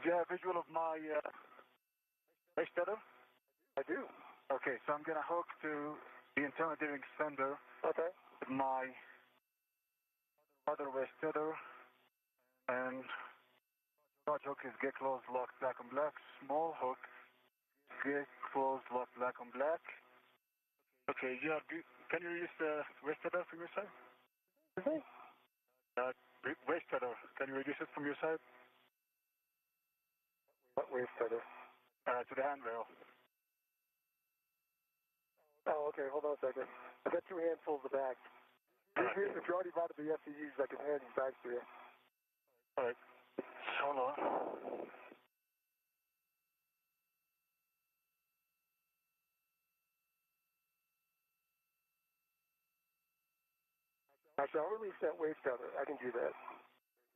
Do you have a visual of my base tether? I do. Okay, so I'm going to hook to the alternative extender Okay. with my other waist tether, and large hook is get closed, lock, black on black. Small hook, get closed, lock, black on black. Okay, can you use the waist tether from your side? Okay. Waist tether, can you reduce it from your side? What waist tether? To the handrail. Oh, okay. Hold on a second. I got 2 handfuls of bags. If you already bought the SCUs, I can hand these bags to you. All right. Hold on. Actually, I'll release that waist tether. I can do that.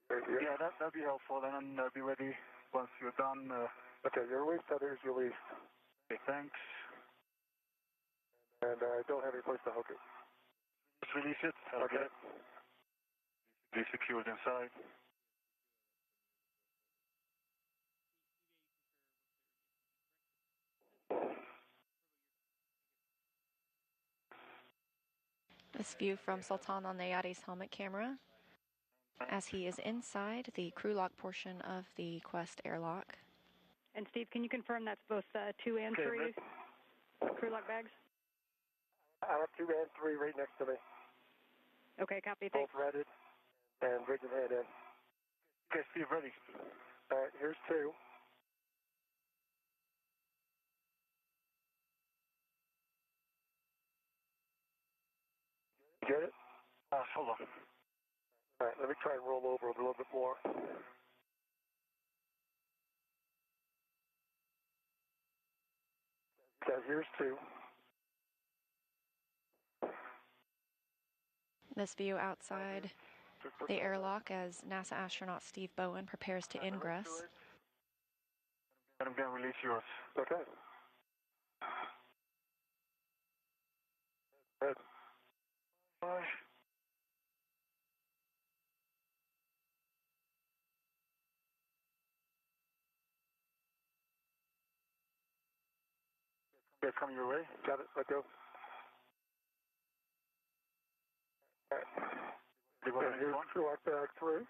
Right here. Yeah, that'd be helpful, and then I'll be ready once you're done. Okay, your waist tether is released. Okay, thanks. And I don't have any place to hook it. Just release it. Okay. Be secured inside. This view from Sultan Al Neyadi's helmet camera as he is inside the crew lock portion of the Quest airlock. And Steve, can you confirm that's both 2 and 3 crew lock bags? I have 2 and 3 right next to me. Okay, copy. Both Thanks. redded and bring your head in. Okay, Steve, ready. All right, here's 2. Get it? Hold on. All right, let me try and roll over a little bit more. Okay, here's 2. This view outside the airlock as NASA astronaut Steve Bowen prepares to ingress. And I'm going to release yours. Okay. Good. Bye. Okay, come your way. Got it. Let go. All right. Do you want to here's lock bag 3.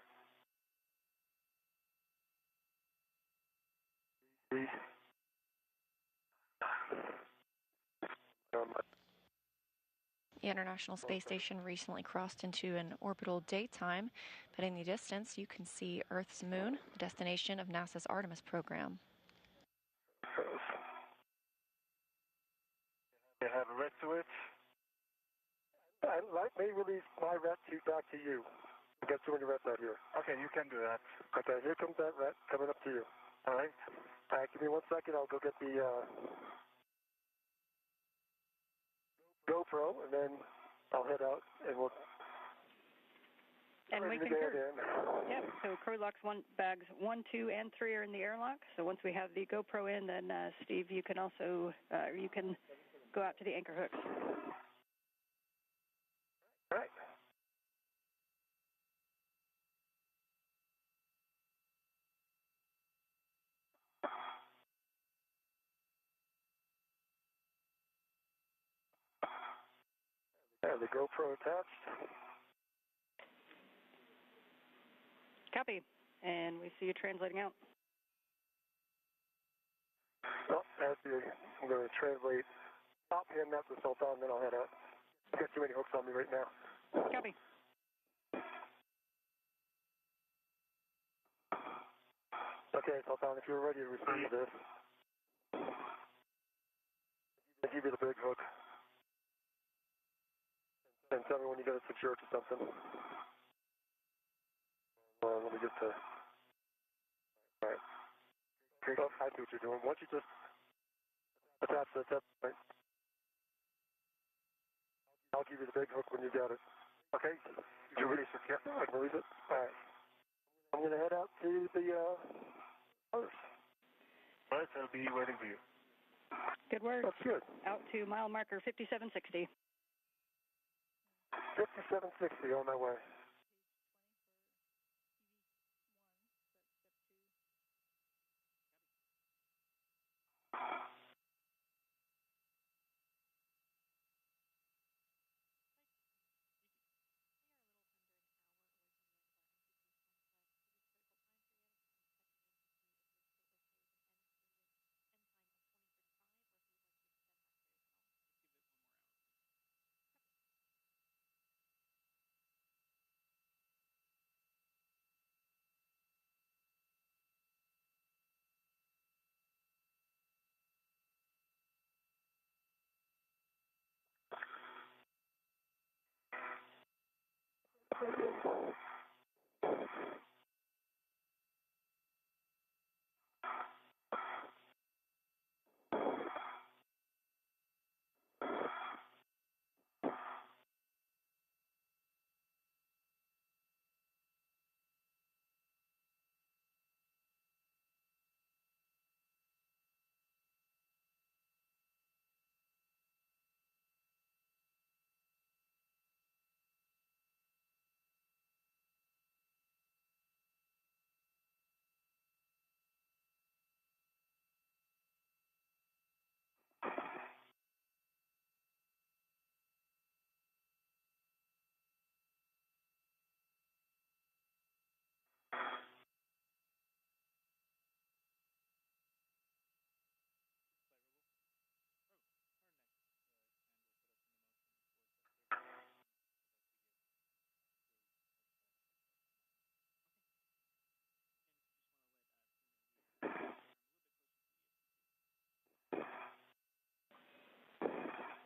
The International Space Station recently crossed into an orbital daytime, but in the distance you can see Earth's moon, the destination of NASA's Artemis program. You have a red to it? Let me release my ret back to you. We've got too many rets out here. Okay, you can do that. Okay, here comes that ret coming up to you. All right? All right, give me 1 second. I'll go get the GoPro, and then I'll head out, and we'll... And we can Yep, so crew locks bags 1, 2, and 3 are in the airlock. So once we have the GoPro in, then Steve, you can also you can go out to the anchor hooks. All right. The GoPro attached. Copy. And we see you translating out. Oh, I'm going to translate. I'll hand that to Sultan, then I'll head out. I've got too many hooks on me right now. Copy. Okay, Sultan, if you're ready to receive this, I'll give you the big hook. And tell me when you got it secured to something. Let me get to... All right. Oh, I see what you're doing. Once you just attach the tip point, I'll give you the big hook when you got it. Okay? You release it? Yeah, I can release it. All right. I'm going to head out to the others. All right, I'll be waiting for you. Good work. That's good. Out to mile marker 5760. 5760 on my way.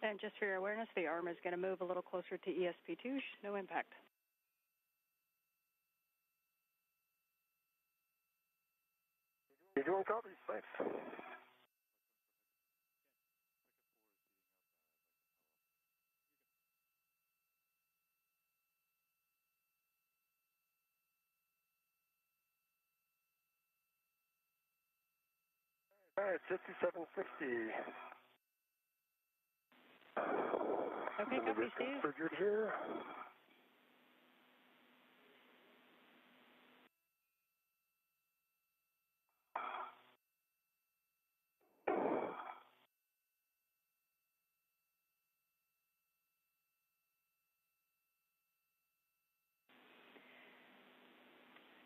And just for your awareness, the arm is going to move a little closer to ESP2. No impact. You're doing copies. Thanks. All right, 5760. Okay, copy, Steve. Configured here.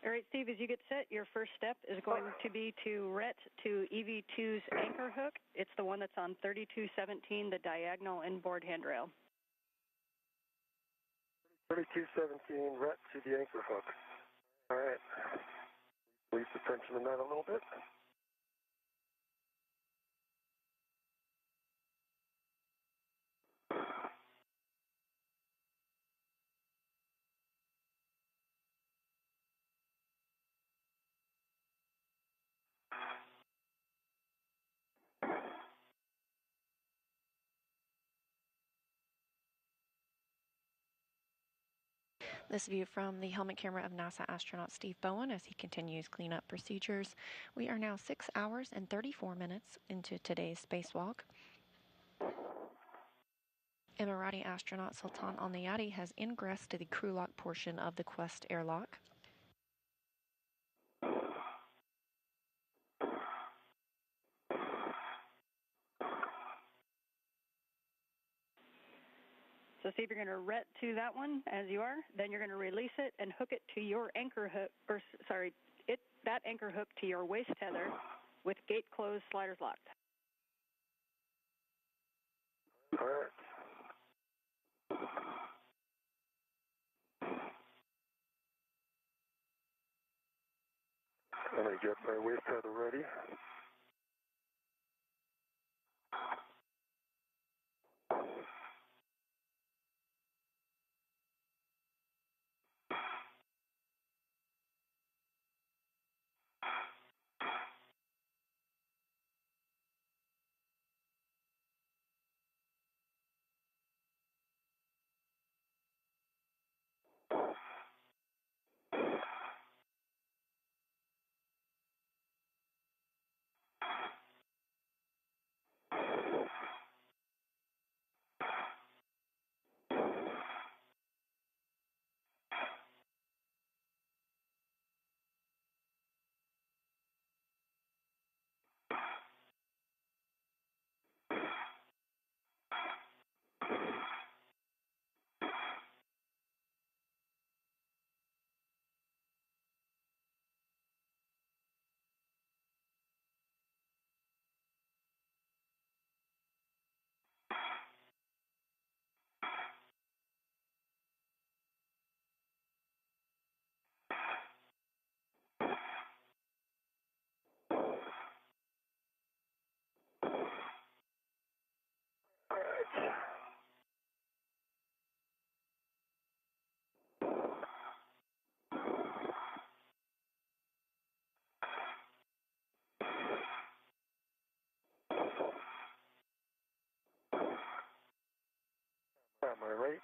All right, Steve, as you get set, your first step is going to be to ret to EV2's anchor hook. It's the one that's on 3217, the diagonal inboard handrail. 3217, ret to the anchor hook. All right. Release the tension in that a little bit. This view from the helmet camera of NASA astronaut Steve Bowen as he continues cleanup procedures. We are now 6 hours and 34 minutes into today's spacewalk. Emirati astronaut Sultan Al Neyadi has ingressed to the crew lock portion of the Quest airlock. So see if you're going to ret to that one as you are. Then you're going to release it and hook it to your anchor hook, that anchor hook to your waist tether with gate closed, sliders locked. All right. I'm going to get my waist tether ready. On my right,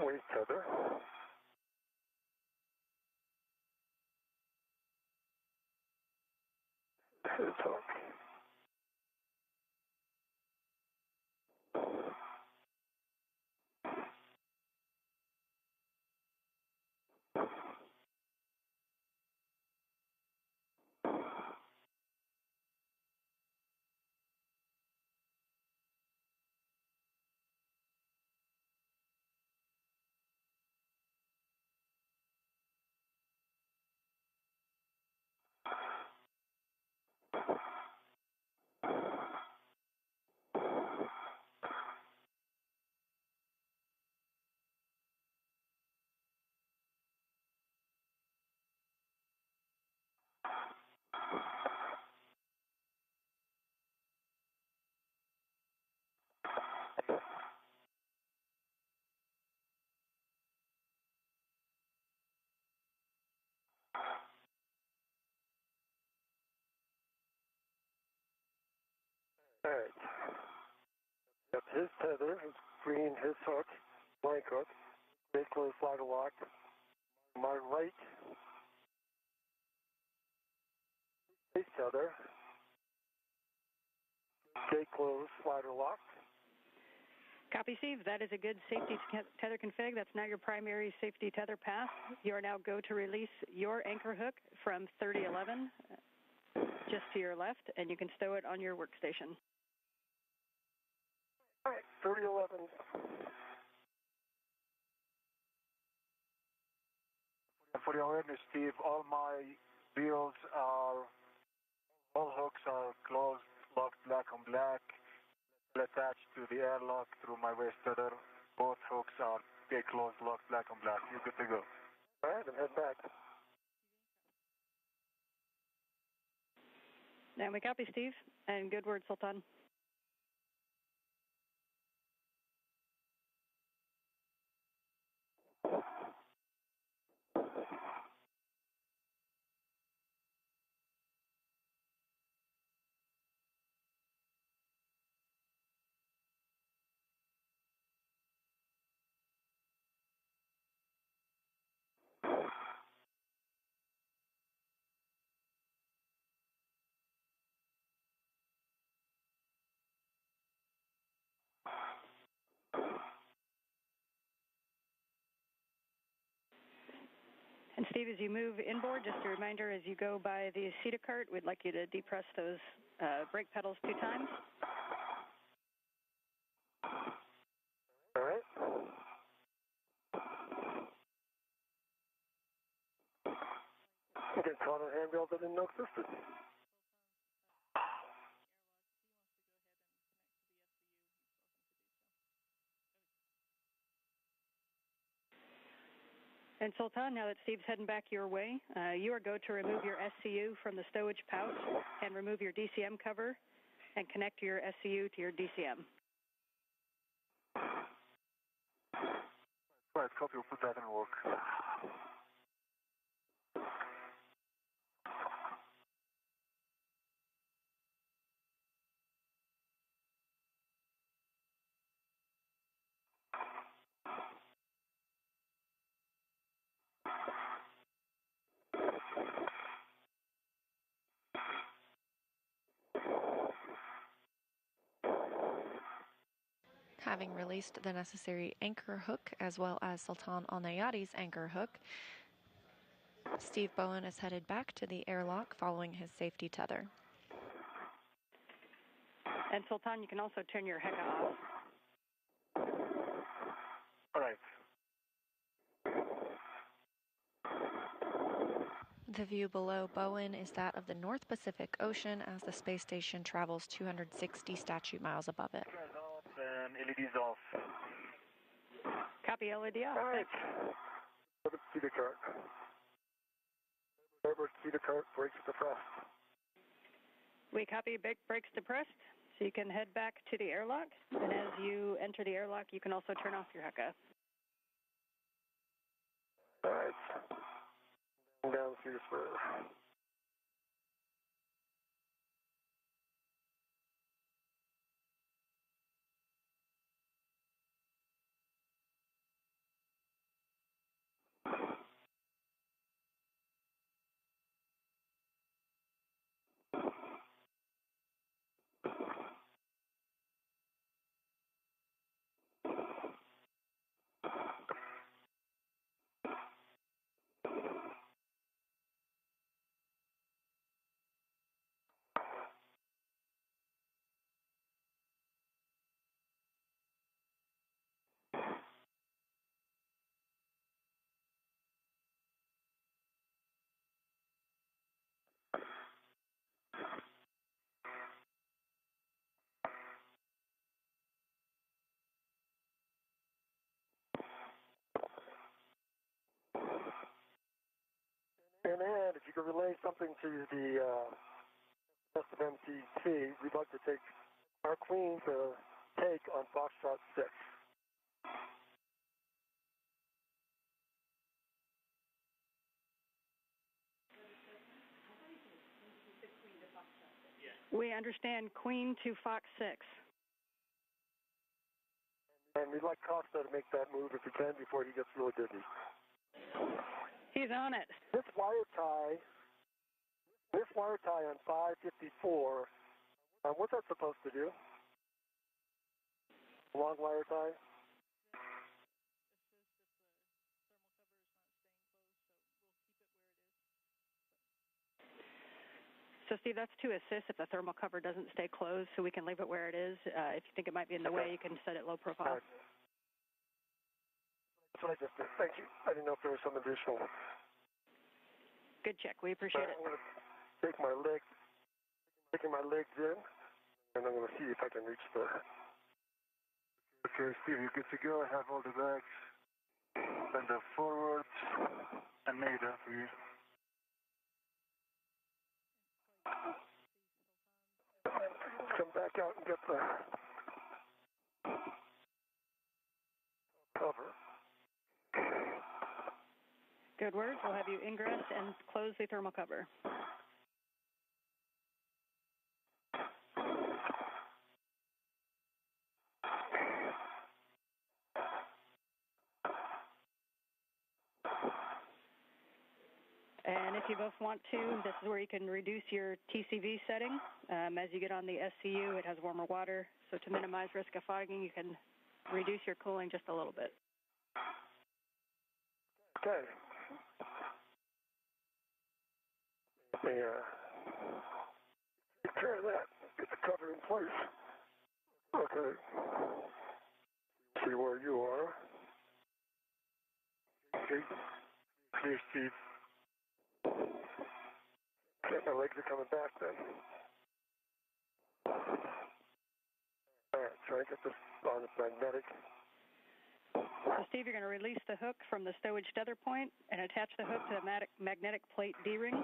waist tether. Head hook. All right. Got his tether, his green, his hook, blank hook, gate closed, slider lock. My right, waist tether, gate closed, slider lock. Copy, Steve. That is a good safety tether config. That's now your primary safety tether path. You are now go to release your anchor hook from 3011 just to your left, and you can stow it on your workstation. All right, 3011. for your awareness, Steve, all my wheels are, all hooks are closed, locked black on black, attached to the airlock through my waist tether. Both hooks are closed, locked black on black. You're good to go. All right, then head back. And we copy, Steve. And good word, Sultan. And Steve, as you move inboard, just a reminder, as you go by the CETA cart, we'd like you to depress those brake pedals 2 times. All right. You get caught on handrails that didn't know existed. And Sultan, now that Steve's heading back your way, you are go to remove your SCU from the stowage pouch and remove your DCM cover and connect your SCU to your DCM. Right, copy, we'll put that in work. Having released the necessary anchor hook as well as Sultan Al Neyadi's anchor hook, Steve Bowen is headed back to the airlock following his safety tether. And Sultan, you can also turn your HECA off. All right. The view below Bowen is that of the North Pacific Ocean as the space station travels 260 statute miles above it. And LEDs off. Copy, LED off. All right. Go to CETA cart. Starboard CETA cart, brakes depressed. We copy, brakes depressed, so you can head back to the airlock. And as you enter the airlock, you can also turn off your HECA. All right. Down through the spur. And if you could relay something to the rest of MCT, we'd like to take our queen to take on Foxtrot 6. We understand Queen to Fox 6. And we'd like Costa to make that move if he can before he gets really busy. He's on it. This wire tie on 554, what's that supposed to do? Long wire tie? So, Steve, that's to assist if the thermal cover doesn't stay closed, so we can leave it where it is. If you think it might be in the way, you can set it low profile. Right. That's what I just did. Thank you. I didn't know if there was some additional Good check. We appreciate it. I'm going to take my legs, taking my legs in, and I'm going to see if I can reach the... Okay, Steve, you're good to go. I have all the bags. Bend them forward and made that for you. Come back out and get the cover. Good words. We'll have you ingress and close the thermal cover. And if you both want to, this is where you can reduce your TCV setting. As you get on the SCU, it has warmer water. So to minimize risk of fogging, you can reduce your cooling just a little bit. Okay. Let me take care of that. Get the cover in place. Okay. See where you are. Okay. Clear, Steve. Okay, my legs are coming back then. All right, try and get this on the magnetic. So, Steve, you're going to release the hook from the stowage tether point and attach the hook to the magnetic plate D-ring,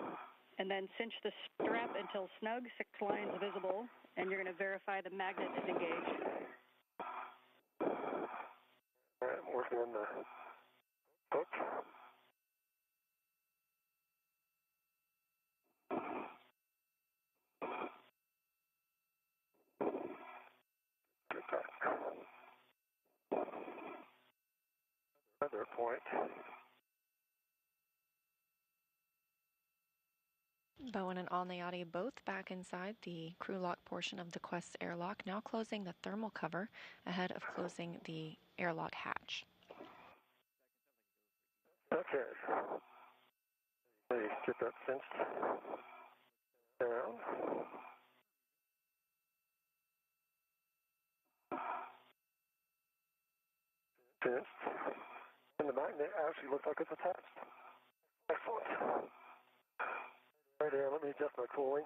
and then cinch the strap until snug, 6 lines visible, and you're going to verify the magnet is engaged. All right, I'm working on the hook. Get that. Another point. Bowen and Al Neyadi both back inside the crew lock portion of the Quest's airlock, now closing the thermal cover ahead of closing the airlock hatch. Okay. Let me get that cinched down. Cinched. And the magnet actually looks like it's attached. Excellent. Right here, let me adjust my cooling.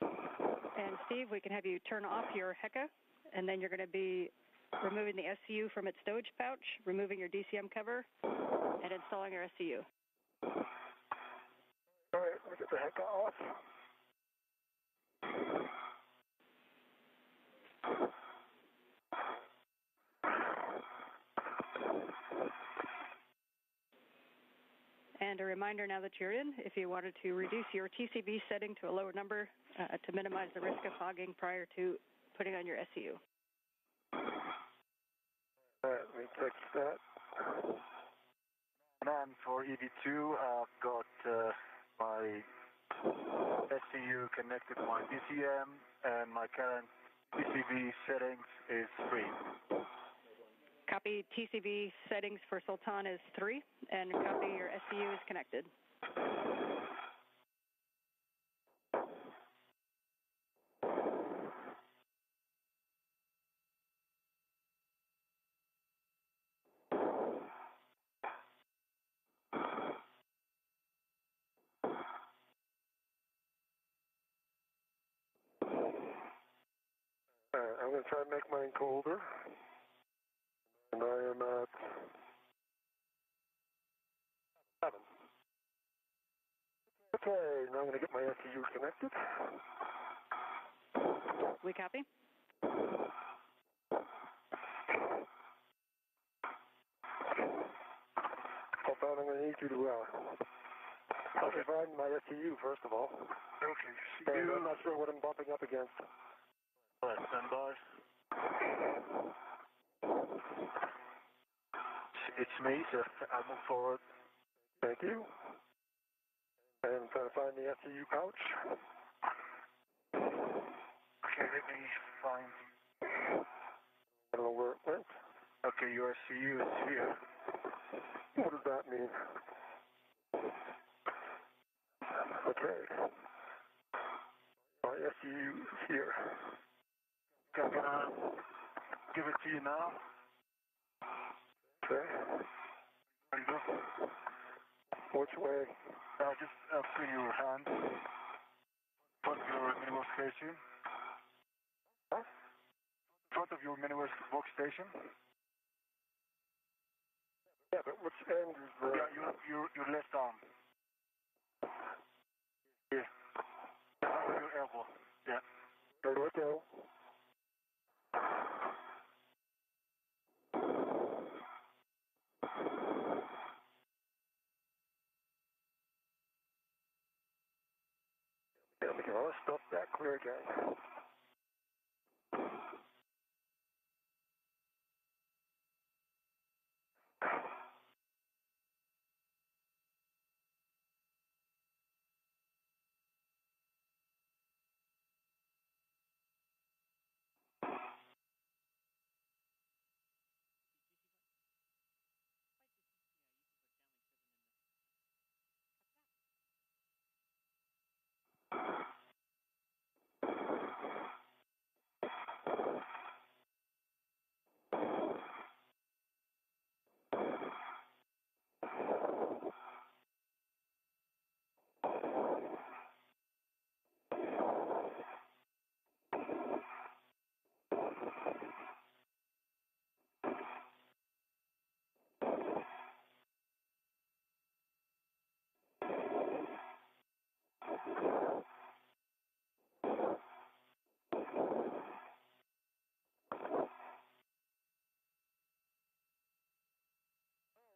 And Steve, we can have you turn off your HECA, and then you're going to be removing the SCU from its stowage pouch, removing your DCM cover, and installing your SCU. All right, let me get the HECA off. And a reminder now that you're in, if you wanted to reduce your TCB setting to a lower number to minimize the risk of fogging prior to putting on your SCU. All right, let me fix that. And for EV2, I've got my SCU connected to my DCM, and my current TCV settings is 3. Copy. TCV settings for Sultan is 3, and copy your SCU is connected. All right, I'm going to try and make mine colder. And I am at 7. Okay, now I'm going to get my SCU connected. We copy. Sultan, I'm going to need you to help me find my SCU, first of all. Okay, And I'm not sure what I'm bumping up against. All right, stand by. It's me, so I'll move forward. Thank you. And I'm trying to find the SCU pouch. Okay, let me find. I don't know where it went. Okay, your SCU is here. What does that mean? Okay. My SCU is here. Okay, I'm gonna give it to you now. Okay. There you go. Which way? Just between your hands. Front of your mini workstation. Huh? Front of your mini workstation. Yeah, but which end is the... Yeah, your left arm. Yeah. Under your elbow. Yeah. There we go. There we go. Let's stop that clear again.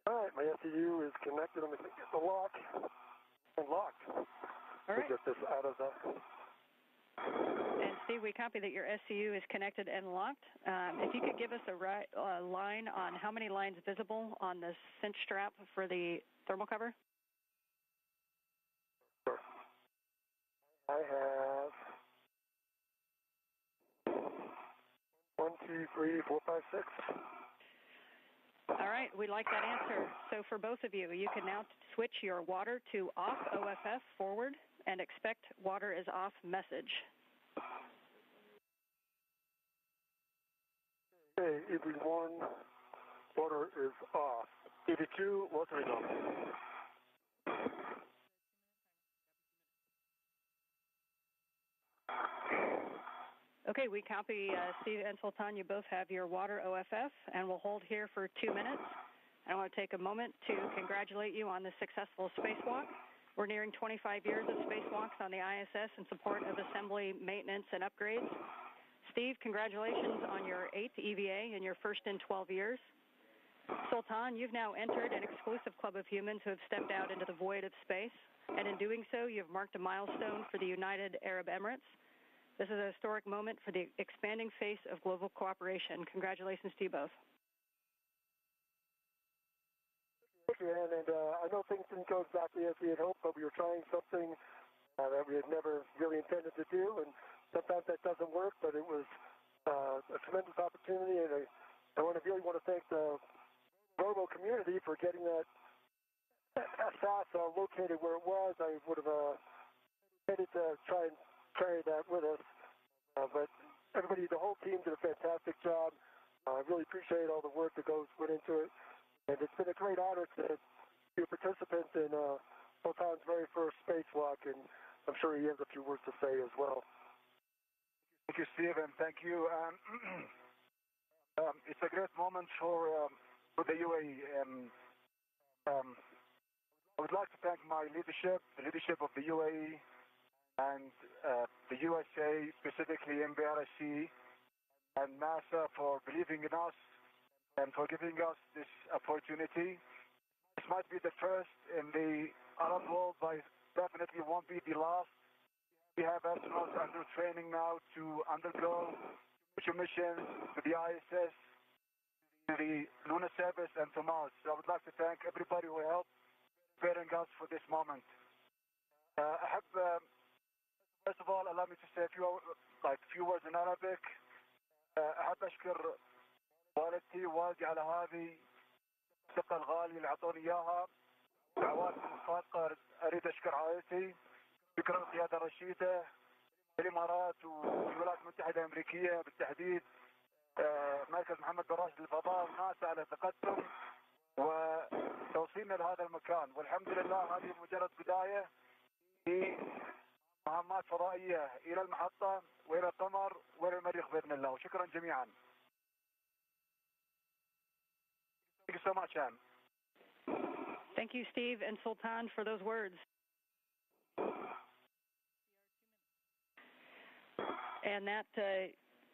All right, my SEU is connected. I'm going to get the lock and locked. All right. Get this out of the... And Steve, we copy that your SCU is connected and locked. If you could give us a line on how many lines visible on the cinch strap for the thermal cover. Sure. I have 1, 2, 3, 4, 5, 6. All right, we like that answer. So for both of you, you can now switch your water to off OFF forward and expect water is off message. Okay, EV1, water is off. EV2, water is on. Okay, we copy Steve and Sultan. You both have your water OFF, and we'll hold here for 2 minutes. I want to take a moment to congratulate you on the successful spacewalk. We're nearing 25 years of spacewalks on the ISS in support of assembly, maintenance, and upgrades. Steve, congratulations on your 8th EVA and your first in 12 years. Sultan, you've now entered an exclusive club of humans who have stepped out into the void of space, and in doing so, you've marked a milestone for the United Arab Emirates. This is a historic moment for the expanding face of global cooperation. Congratulations to you both. Thank you, Ann, and I know things didn't go exactly as we had hoped, but we were trying something that we had never really intended to do, and sometimes that doesn't work, but it was a tremendous opportunity, and I really want to thank the Robo community for getting that SAS located where it was. I would have headed to try and carry that with us, but everybody, the whole team did a fantastic job. I really appreciate all the work that went into it, and it's been a great honor to be a participant in Sultan's very first spacewalk, and I'm sure he has a few words to say as well. Thank you, Steve, and thank you. It's a great moment for the UAE. I would like to thank my leadership, the leadership of the UAE, and the USA, specifically MBRC and NASA, for believing in us and for giving us this opportunity. This might be the first in the Arab world, but definitely won't be the last. We have astronauts under training now to undergo future missions to the ISS, to the lunar service, and to Mars. So I would like to thank everybody who helped preparing us for this moment. First of all, allow me to say a few words in Arabic. أحب أشكر والدتي ووالدي على هذه الثقة الغالية اللي أعطوني إياها. دعواتي الصادقة أريد أشكر عائلتي، شكرا القيادة الرشيدة، الإمارات والولايات المتحدة الأمريكية بالتحديد، مركز محمد بن راشد للفضاء وناسا على ثقتهم، وتوصيلنا لهذا المكان، والحمد لله هذه مجرد بداية في مهمات فضائية إلى المحطة وإلى القمر وإلى المريخ بإذن الله. وشكرا جميعا. Thank you so much, Anne. Thank you, Steve and Sultan, for those words. And that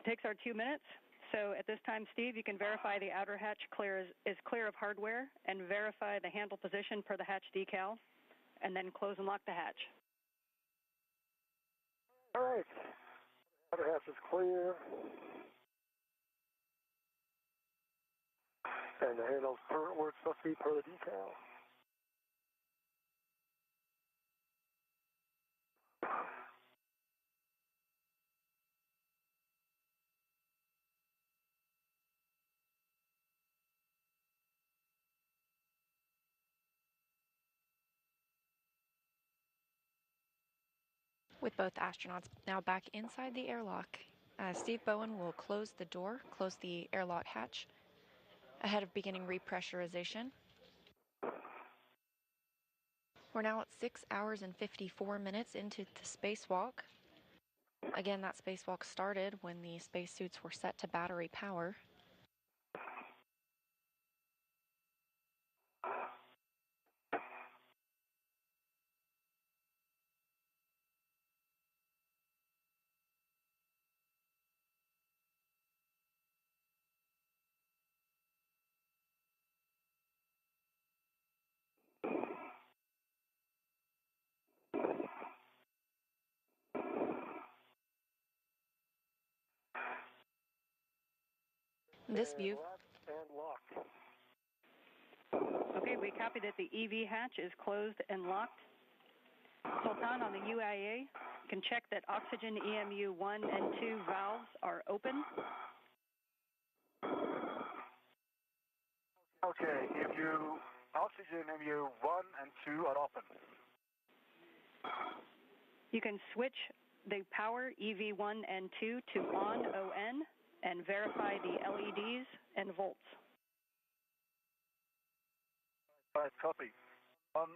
takes our 2 minutes. So at this time, Steve, you can verify the outer hatch is clear of hardware and verify the handle position per the hatch decal, and then close and lock the hatch. All right. Outer hatch is clear. And the handle's where it's supposed to be per the decal. With both astronauts now back inside the airlock, Steve Bowen will close the door, close the airlock hatch, ahead of beginning repressurization. We're now at 6 hours and 54 minutes into the spacewalk. Again, that spacewalk started when the spacesuits were set to battery power. This view. And locked. Okay, we copy that the EV hatch is closed and locked. Sultan, on the UIA, can check that oxygen EMU 1 and 2 valves are open. Okay, oxygen EMU 1 and 2 are open. You can switch the power EV1 and 2 to on, ON, and verify the LEDs and volts. Right, copy. On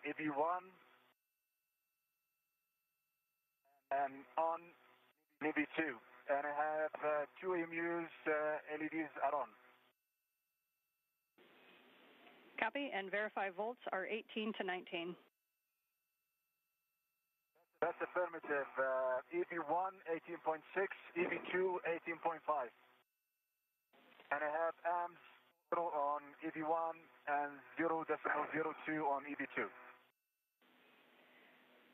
EV1 and on EV2. And I have 2 EMUs, LEDs are on. Copy, and verify volts are 18 to 19. That's affirmative. EV1, 18.6, EV2, 18.5. And I have amps 0 on EV1 and 0.02 on EV2.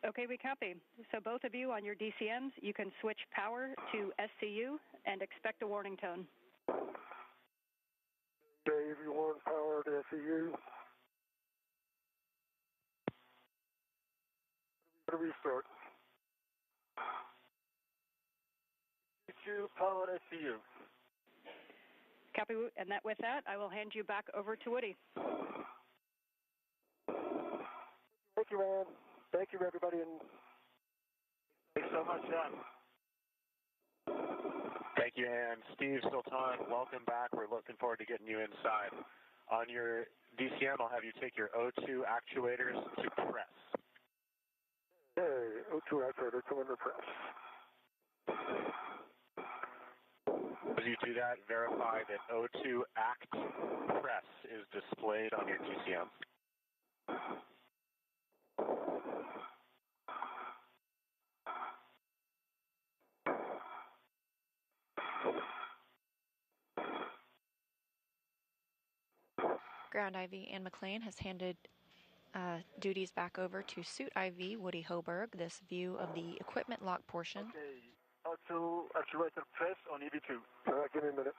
Okay, we copy. So both of you on your DCMs, you can switch power to SCU and expect a warning tone. Okay, EV1 power to SEU. How do we start? EV2 power to SEU. Copy, and with that, I will hand you back over to Woody. Thank you, Ann. Thank you, everybody. And Thanks so much, Ann. Thank you, Ann. Steve, Sultan, welcome back. We're looking forward to getting you inside. On your DCM, I'll have you take your O2 actuators to press. okay, O2 actuator, come under press. As you do that, verify that O2 act press is displayed on your DCM. Ground IV Ann McLean has handed duties back over to Suit IV Woody Hoberg. This view of the equipment lock portion. Okay, O2 actuator press on EV2. Give me a minute.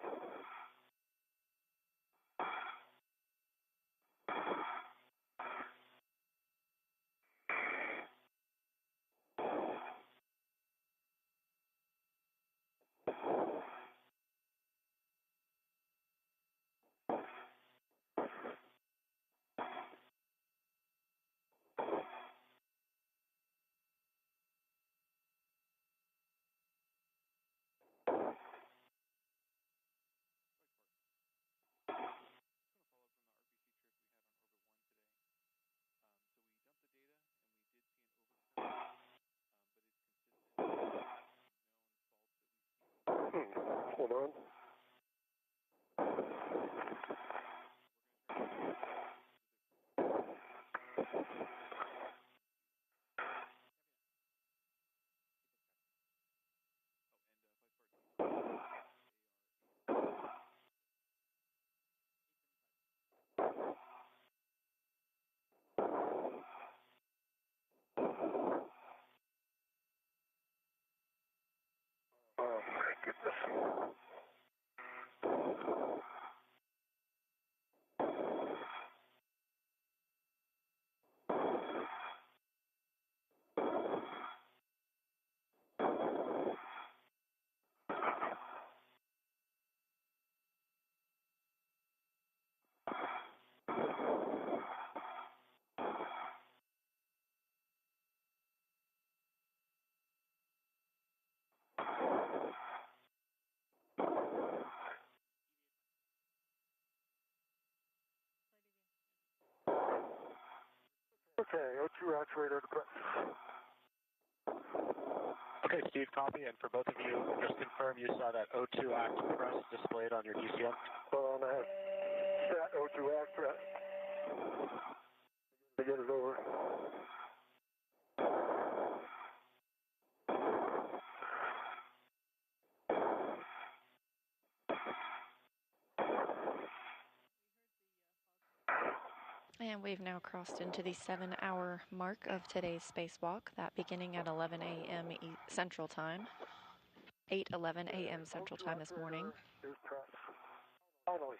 Hold on. Oh my goodness. Okay, O2 actuator depressed. Okay, Steve, copy. And for both of you, just confirm you saw that O2 act press displayed on your DCM. Hold on, I have that O2 act press. To get it over. And we've now crossed into the 7-hour mark of today's spacewalk, that beginning at 11 a.m. Central Time, 8:11 a.m. Central Time this morning. Is press. Finally.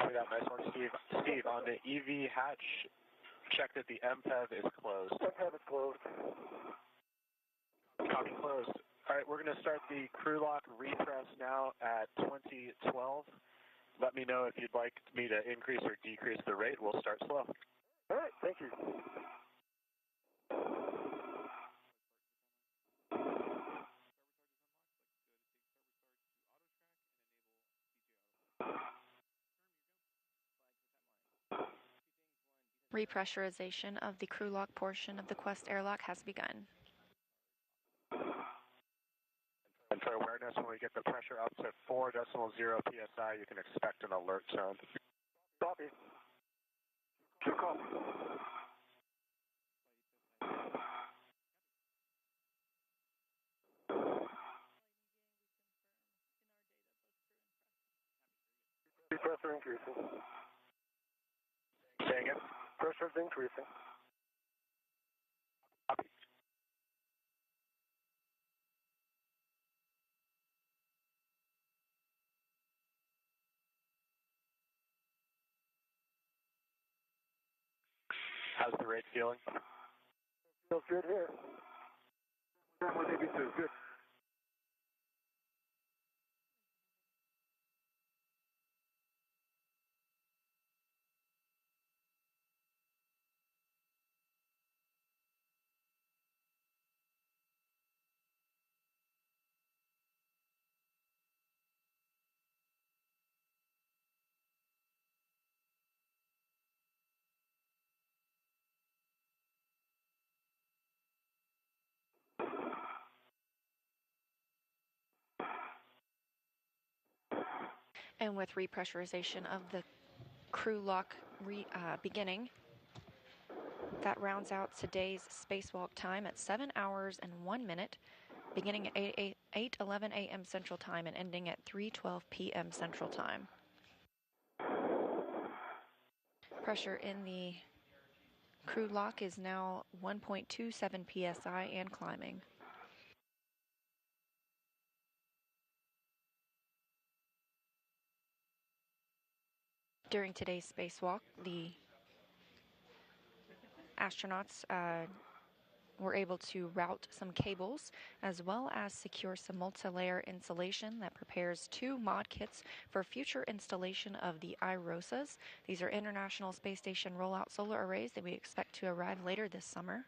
Copy that, nice one, Steve. Steve, on the EV hatch, check that the MPEV is closed. MPEV is closed. Copy, closed. All right, we're going to start the crew lock repress now at 2012. Let me know if you'd like me to increase or decrease the rate. We'll start slow. All right, thank you. Repressurization of the crew lock portion of the Quest airlock has begun. And for awareness, when we get the pressure up to 4.0 psi, you can expect an alert sound. Copy. Two copy. Pressure increasing. Say again? Pressure is increasing. Copy. How's the rate feeling? Feels good here. 182, good. And with repressurization of the crew lock beginning, that rounds out today's spacewalk time at 7 hours and 1 minute, beginning at 8:11 a.m. Central Time and ending at 3:12 p.m. Central Time. Pressure in the crew lock is now 1.27 psi and climbing. During today's spacewalk, the astronauts were able to route some cables as well as secure some multi-layer insulation that prepares 2 mod kits for future installation of the IROSAs. These are International Space Station rollout solar arrays that we expect to arrive later this summer.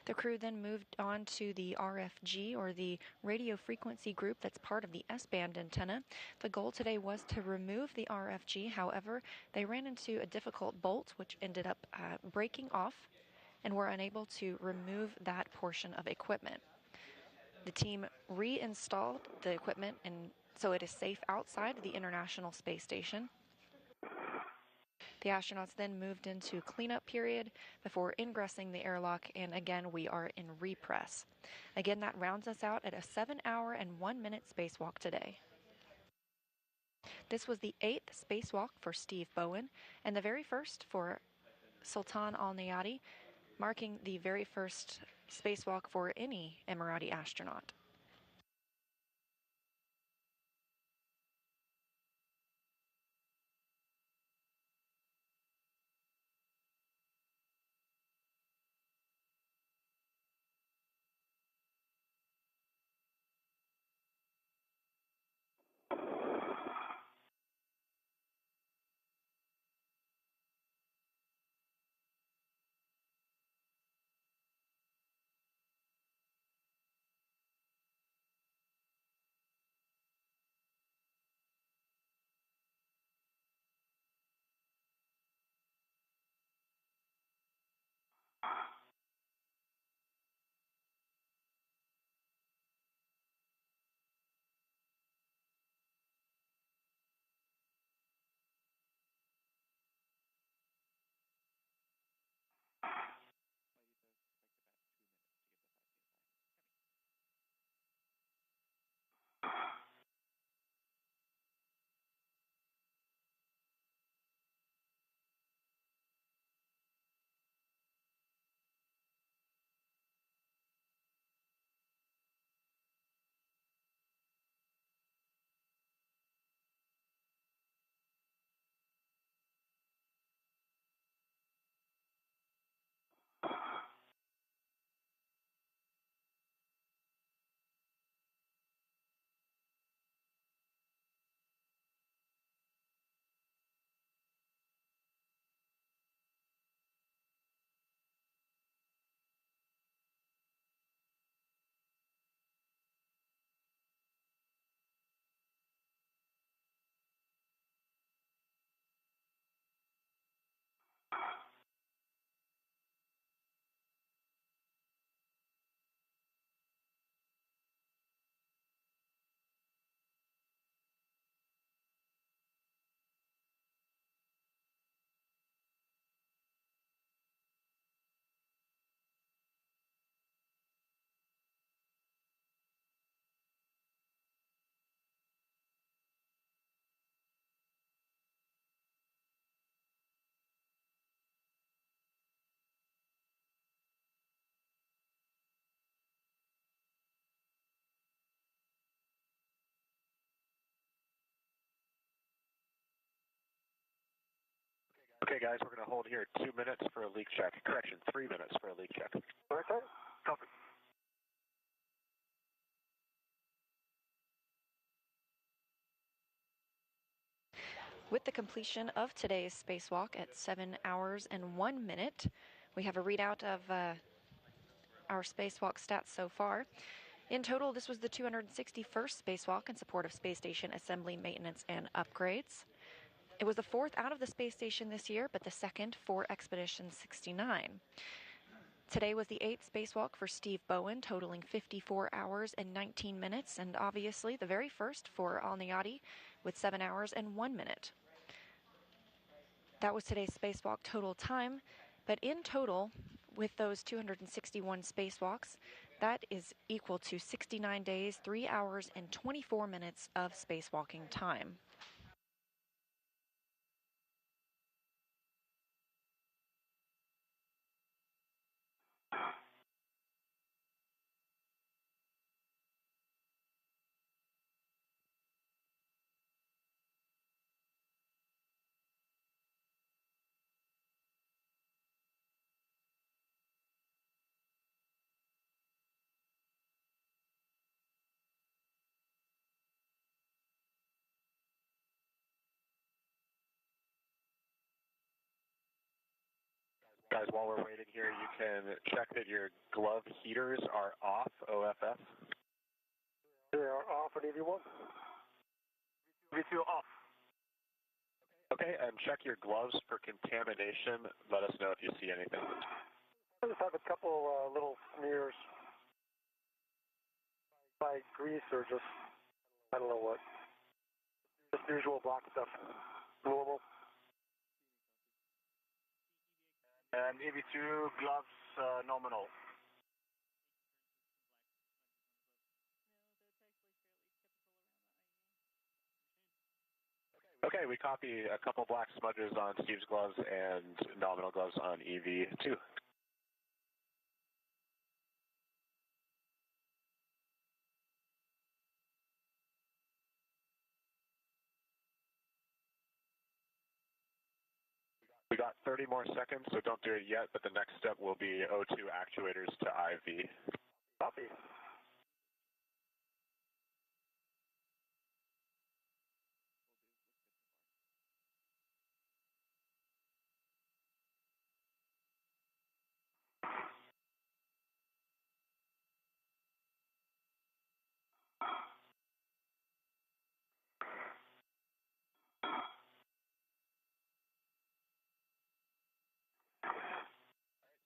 The crew then moved on to the RFG, or the radio frequency group that's part of the S-band antenna. The goal today was to remove the RFG. However, they ran into a difficult bolt which ended up breaking off and were unable to remove that portion of equipment. The team reinstalled the equipment and so it is safe outside the International Space Station. The astronauts then moved into cleanup period before ingressing the airlock, and again we are in repress. Again, that rounds us out at a 7-hour and 1-minute spacewalk today. This was the 8th spacewalk for Steve Bowen and the very first for Sultan Al Neyadi, marking the very first spacewalk for any Emirati astronaut. Okay, guys, we're going to hold here 2 minutes for a leak check. Correction, 3 minutes for a leak check. Okay, copy. With the completion of today's spacewalk at 7 hours and 1 minute, we have a readout of our spacewalk stats so far. In total, this was the 261st spacewalk in support of space station assembly, maintenance, and upgrades. It was the 4th out of the space station this year, but the 2nd for Expedition 69. Today was the 8th spacewalk for Steve Bowen, totaling 54 hours and 19 minutes, and obviously the very first for Al Neyadi with 7 hours and 1 minute. That was today's spacewalk total time, but in total, with those 261 spacewalks, that is equal to 69 days, 3 hours, and 24 minutes of spacewalking time. Guys, while we're waiting here, you can check that your glove heaters are off, OFF. They are off on EV1. V2 off. Okay, and check your gloves for contamination. Let us know if you see anything. I just have a couple little smears. Like grease or just, I don't know what. Just usual block stuff. Normal. And EV2 gloves nominal. Okay, we copy a couple black smudges on Steve's gloves and nominal gloves on EV2. We got 30 more seconds, so don't do it yet, but the next step will be O2 actuators to IV. Copy.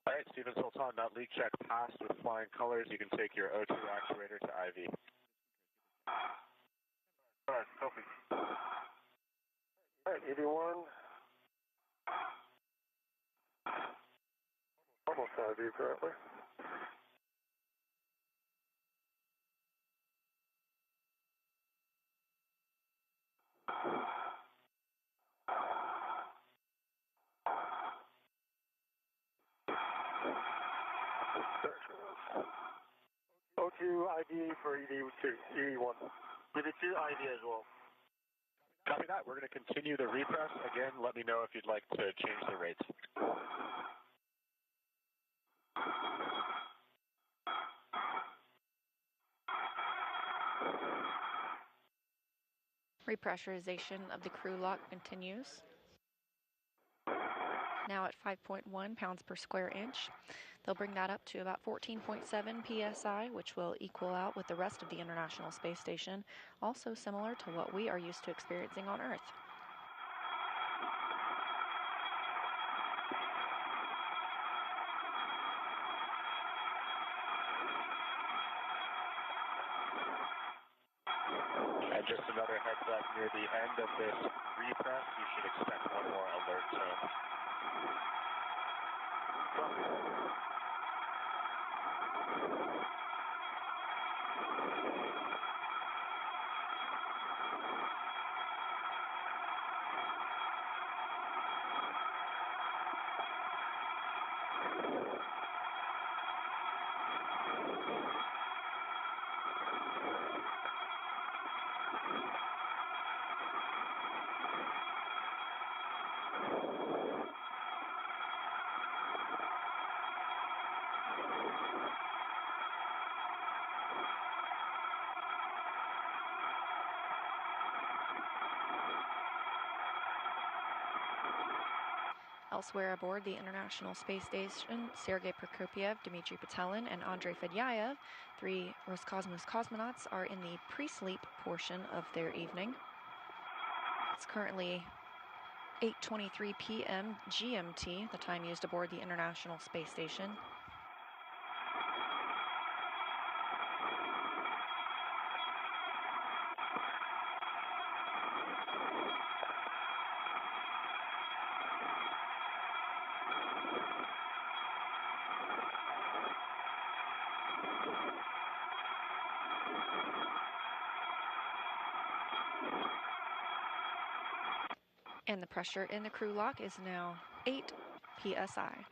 All right, Steve and Sultan, that leak check passed with flying colors. You can take your O2 actuator to IV. All right, copy. All right, EV1. Almost out of view currently. O2 ID for EV2, EV1. EV2 ID as well. Copy that. We're going to continue the repress. Again, let me know if you'd like to change the rates. Repressurization of the crew lock continues. Now at 5.1 pounds per square inch. They'll bring that up to about 14.7 psi, which will equal out with the rest of the International Space Station, also similar to what we are used to experiencing on Earth. And just another heads up, near the end of this repress, you should expect one more alert tone. Elsewhere aboard the International Space Station, Sergei Prokopyev, Dmitry Petelin, and Andrei Fedyaev, 3 Roscosmos cosmonauts, are in the pre-sleep portion of their evening. It's currently 8:23 p.m. GMT, the time used aboard the International Space Station. And the pressure in the crew lock is now 8 psi.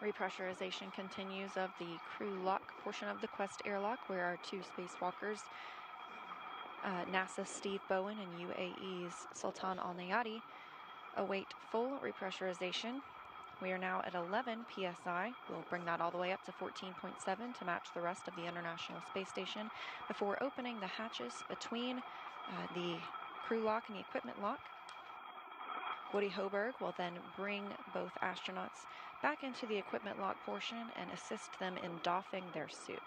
Repressurization continues of the crew lock portion of the Quest airlock, where our two spacewalkers, NASA's Steve Bowen and UAE's Sultan Al Neyadi, await full repressurization. We are now at 11 psi. We'll bring that all the way up to 14.7 to match the rest of the International Space Station before opening the hatches between the crew lock and the equipment lock. Woody Hoberg will then bring both astronauts back into the equipment lock portion and assist them in doffing their suits.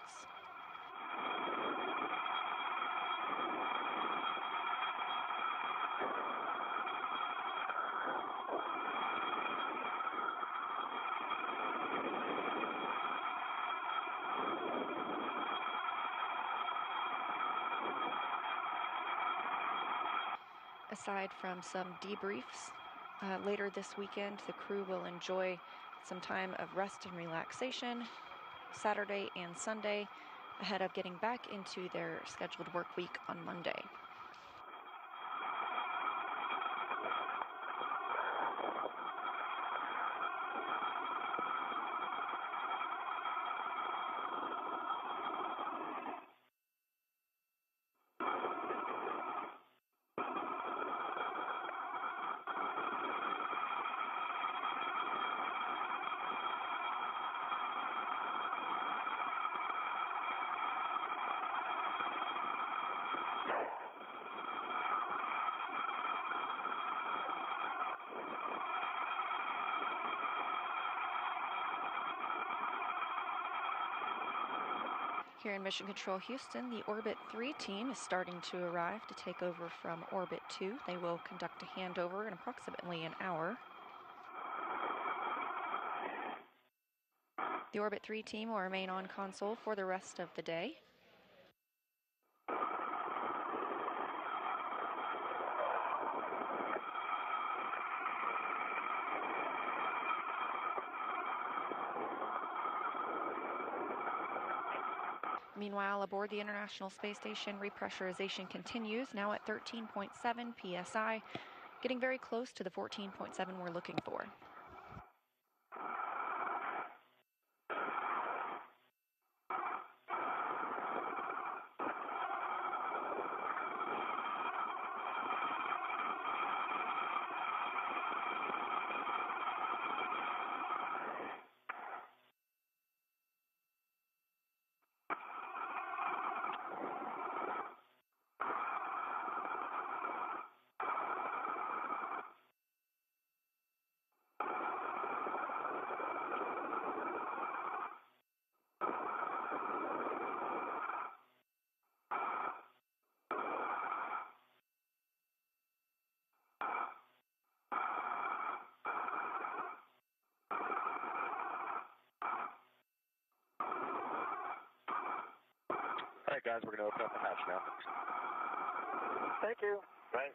Aside from some debriefs, later this weekend, the crew will enjoy some time of rest and relaxation, Saturday and Sunday, ahead of getting back into their scheduled work week on Monday. Here in Mission Control Houston, the Orbit 3 team is starting to arrive to take over from Orbit 2. They will conduct a handover in approximately an hour. The Orbit 3 team will remain on console for the rest of the day. Meanwhile, aboard the International Space Station, repressurization continues, now at 13.7 psi, getting very close to the 14.7 we're looking for. All right, guys, we're going to open up the hatch now. Thank you. Right.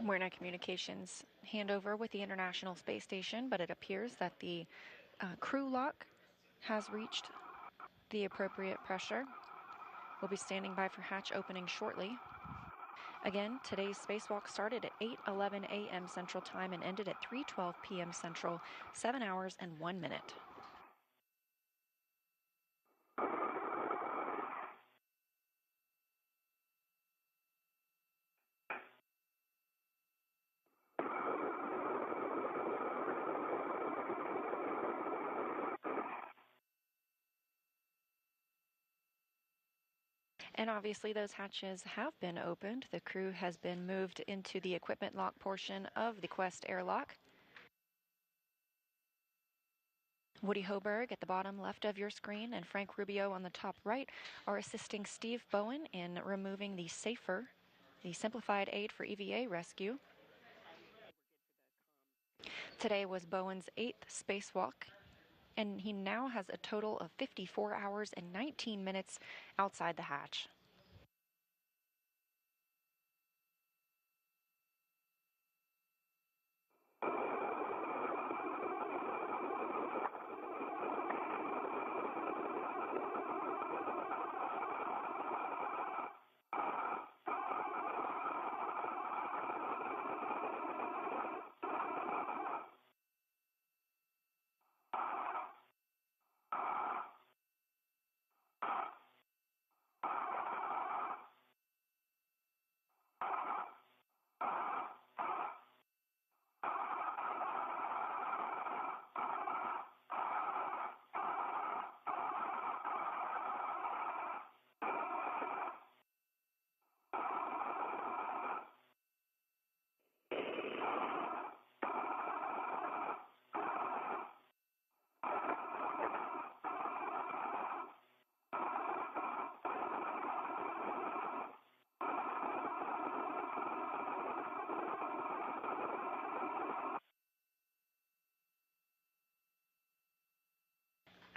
We're in a communications handover with the International Space Station, but it appears that the crew lock has reached the appropriate pressure. We'll be standing by for hatch opening shortly. Again, today's spacewalk started at 8:11 a.m. Central Time and ended at 3:12 p.m. Central, 7 hours and 1 minute. And obviously those hatches have been opened. The crew has been moved into the equipment lock portion of the Quest airlock. Woody Hoberg at the bottom left of your screen and Frank Rubio on the top right are assisting Steve Bowen in removing the SAFER, the simplified aid for EVA rescue. Today was Bowen's 8th spacewalk, and he now has a total of 54 hours and 19 minutes outside the hatch.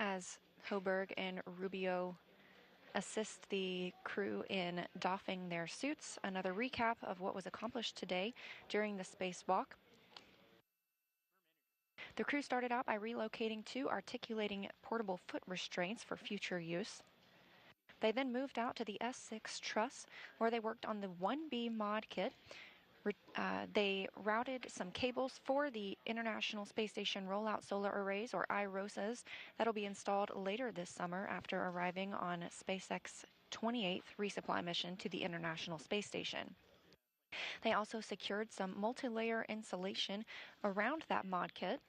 As Hoberg and Rubio assist the crew in doffing their suits, another recap of what was accomplished today during the spacewalk. The crew started out by relocating 2 articulating portable foot restraints for future use. They then moved out to the S6 truss, where they worked on the 1B mod kit. They routed some cables for the International Space Station Rollout Solar Arrays, or IROSAs, that'll be installed later this summer after arriving on SpaceX's 28th resupply mission to the International Space Station. They also secured some multi-layer insulation around that mod kit.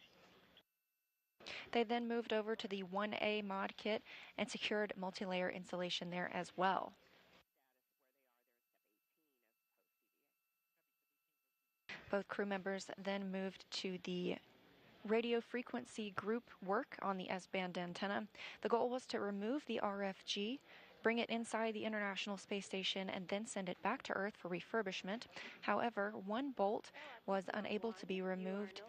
They then moved over to the 1A mod kit and secured multi-layer insulation there as well. Both crew members then moved to the radio frequency group work on the S-band antenna. The goal was to remove the RFG bring it inside the International Space Station, and then send it back to Earth for refurbishment. However, one bolt was unable to be removed,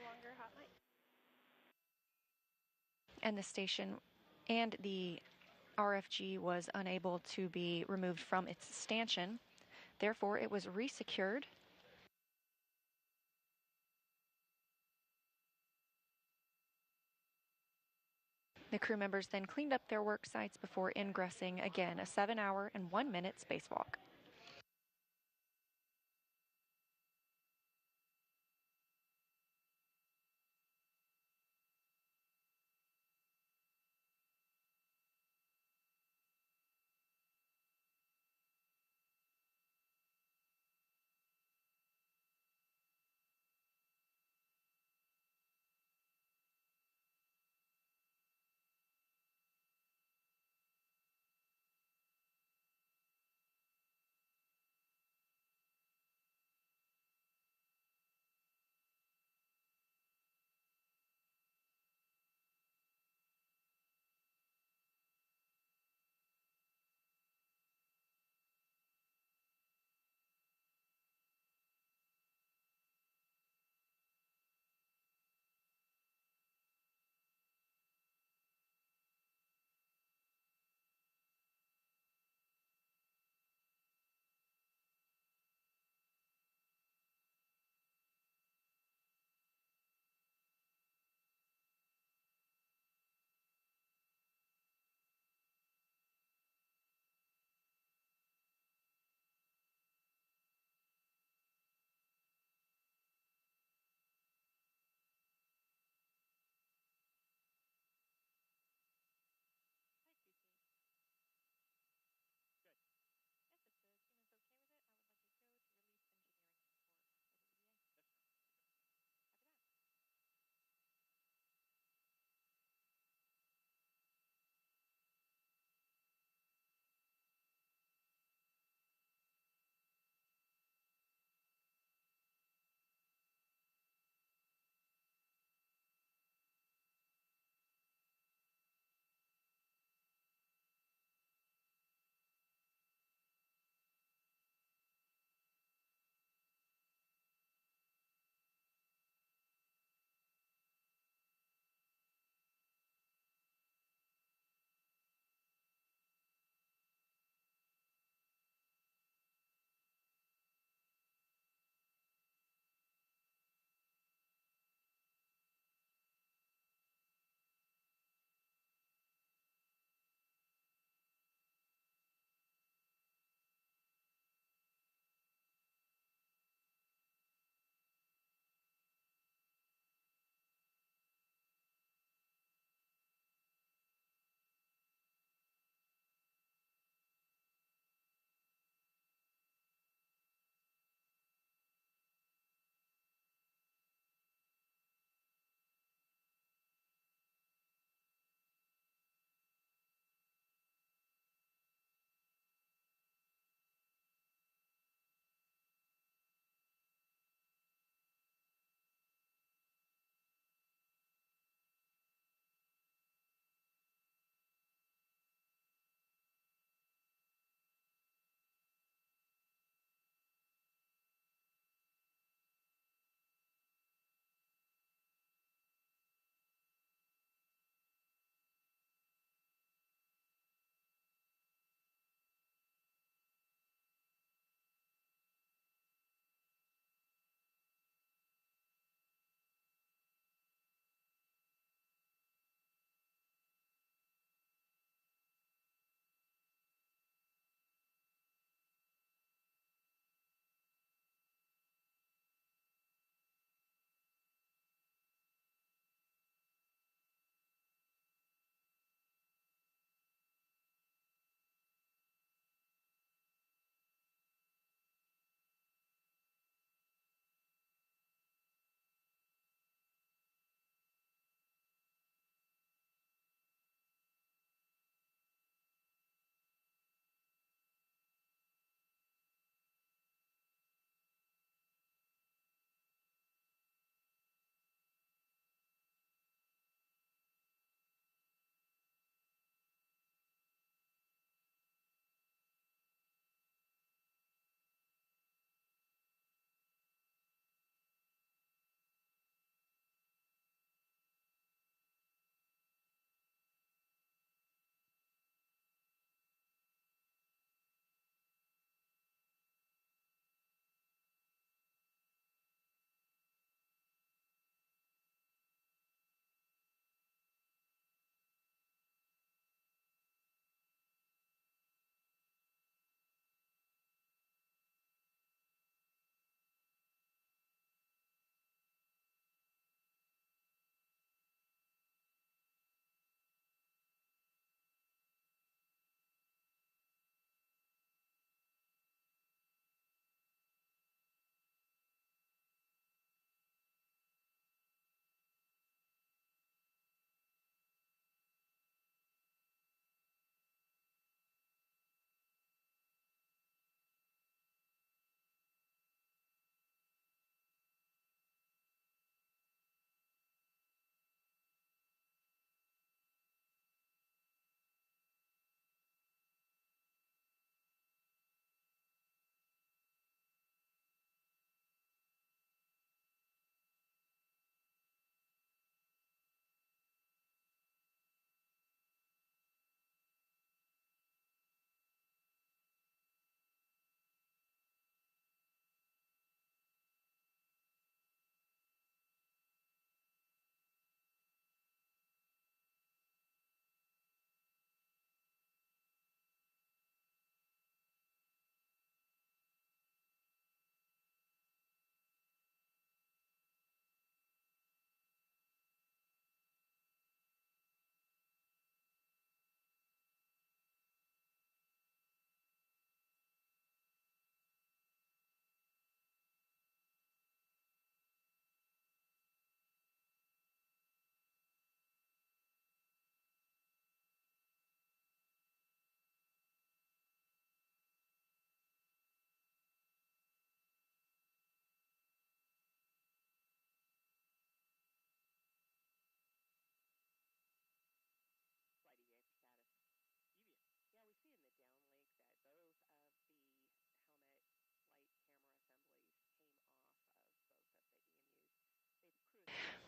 and the station and the RFG was unable to be removed from its stanchion. Therefore, it was resecured. The crew members then cleaned up their work sites before ingressing again a 7-hour and 1-minute spacewalk.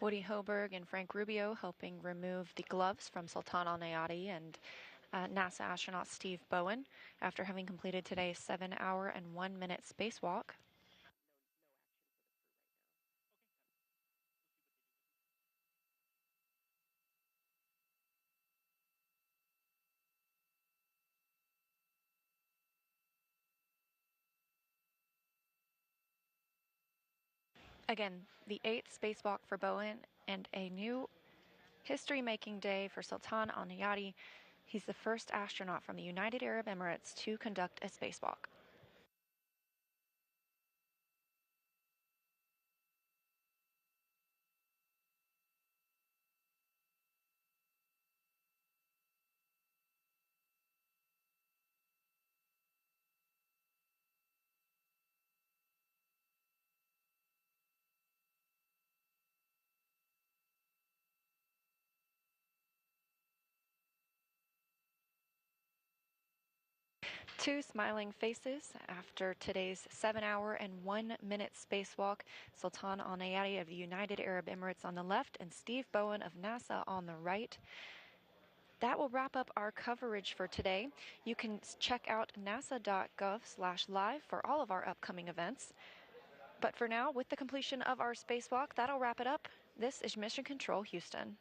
Woody Hoburg and Frank Rubio helping remove the gloves from Sultan Al Neyadi and NASA astronaut Steve Bowen after having completed today's 7-hour and 1-minute spacewalk. Again, the 8th spacewalk for Bowen and a new history-making day for Sultan Al Neyadi. He's the first astronaut from the United Arab Emirates to conduct a spacewalk. Two smiling faces after today's 7-hour and 1-minute spacewalk. Sultan Al Neyadi of the United Arab Emirates on the left and Steve Bowen of NASA on the right. That will wrap up our coverage for today. You can check out nasa.gov/live for all of our upcoming events. But for now, with the completion of our spacewalk, that'll wrap it up. This is Mission Control Houston.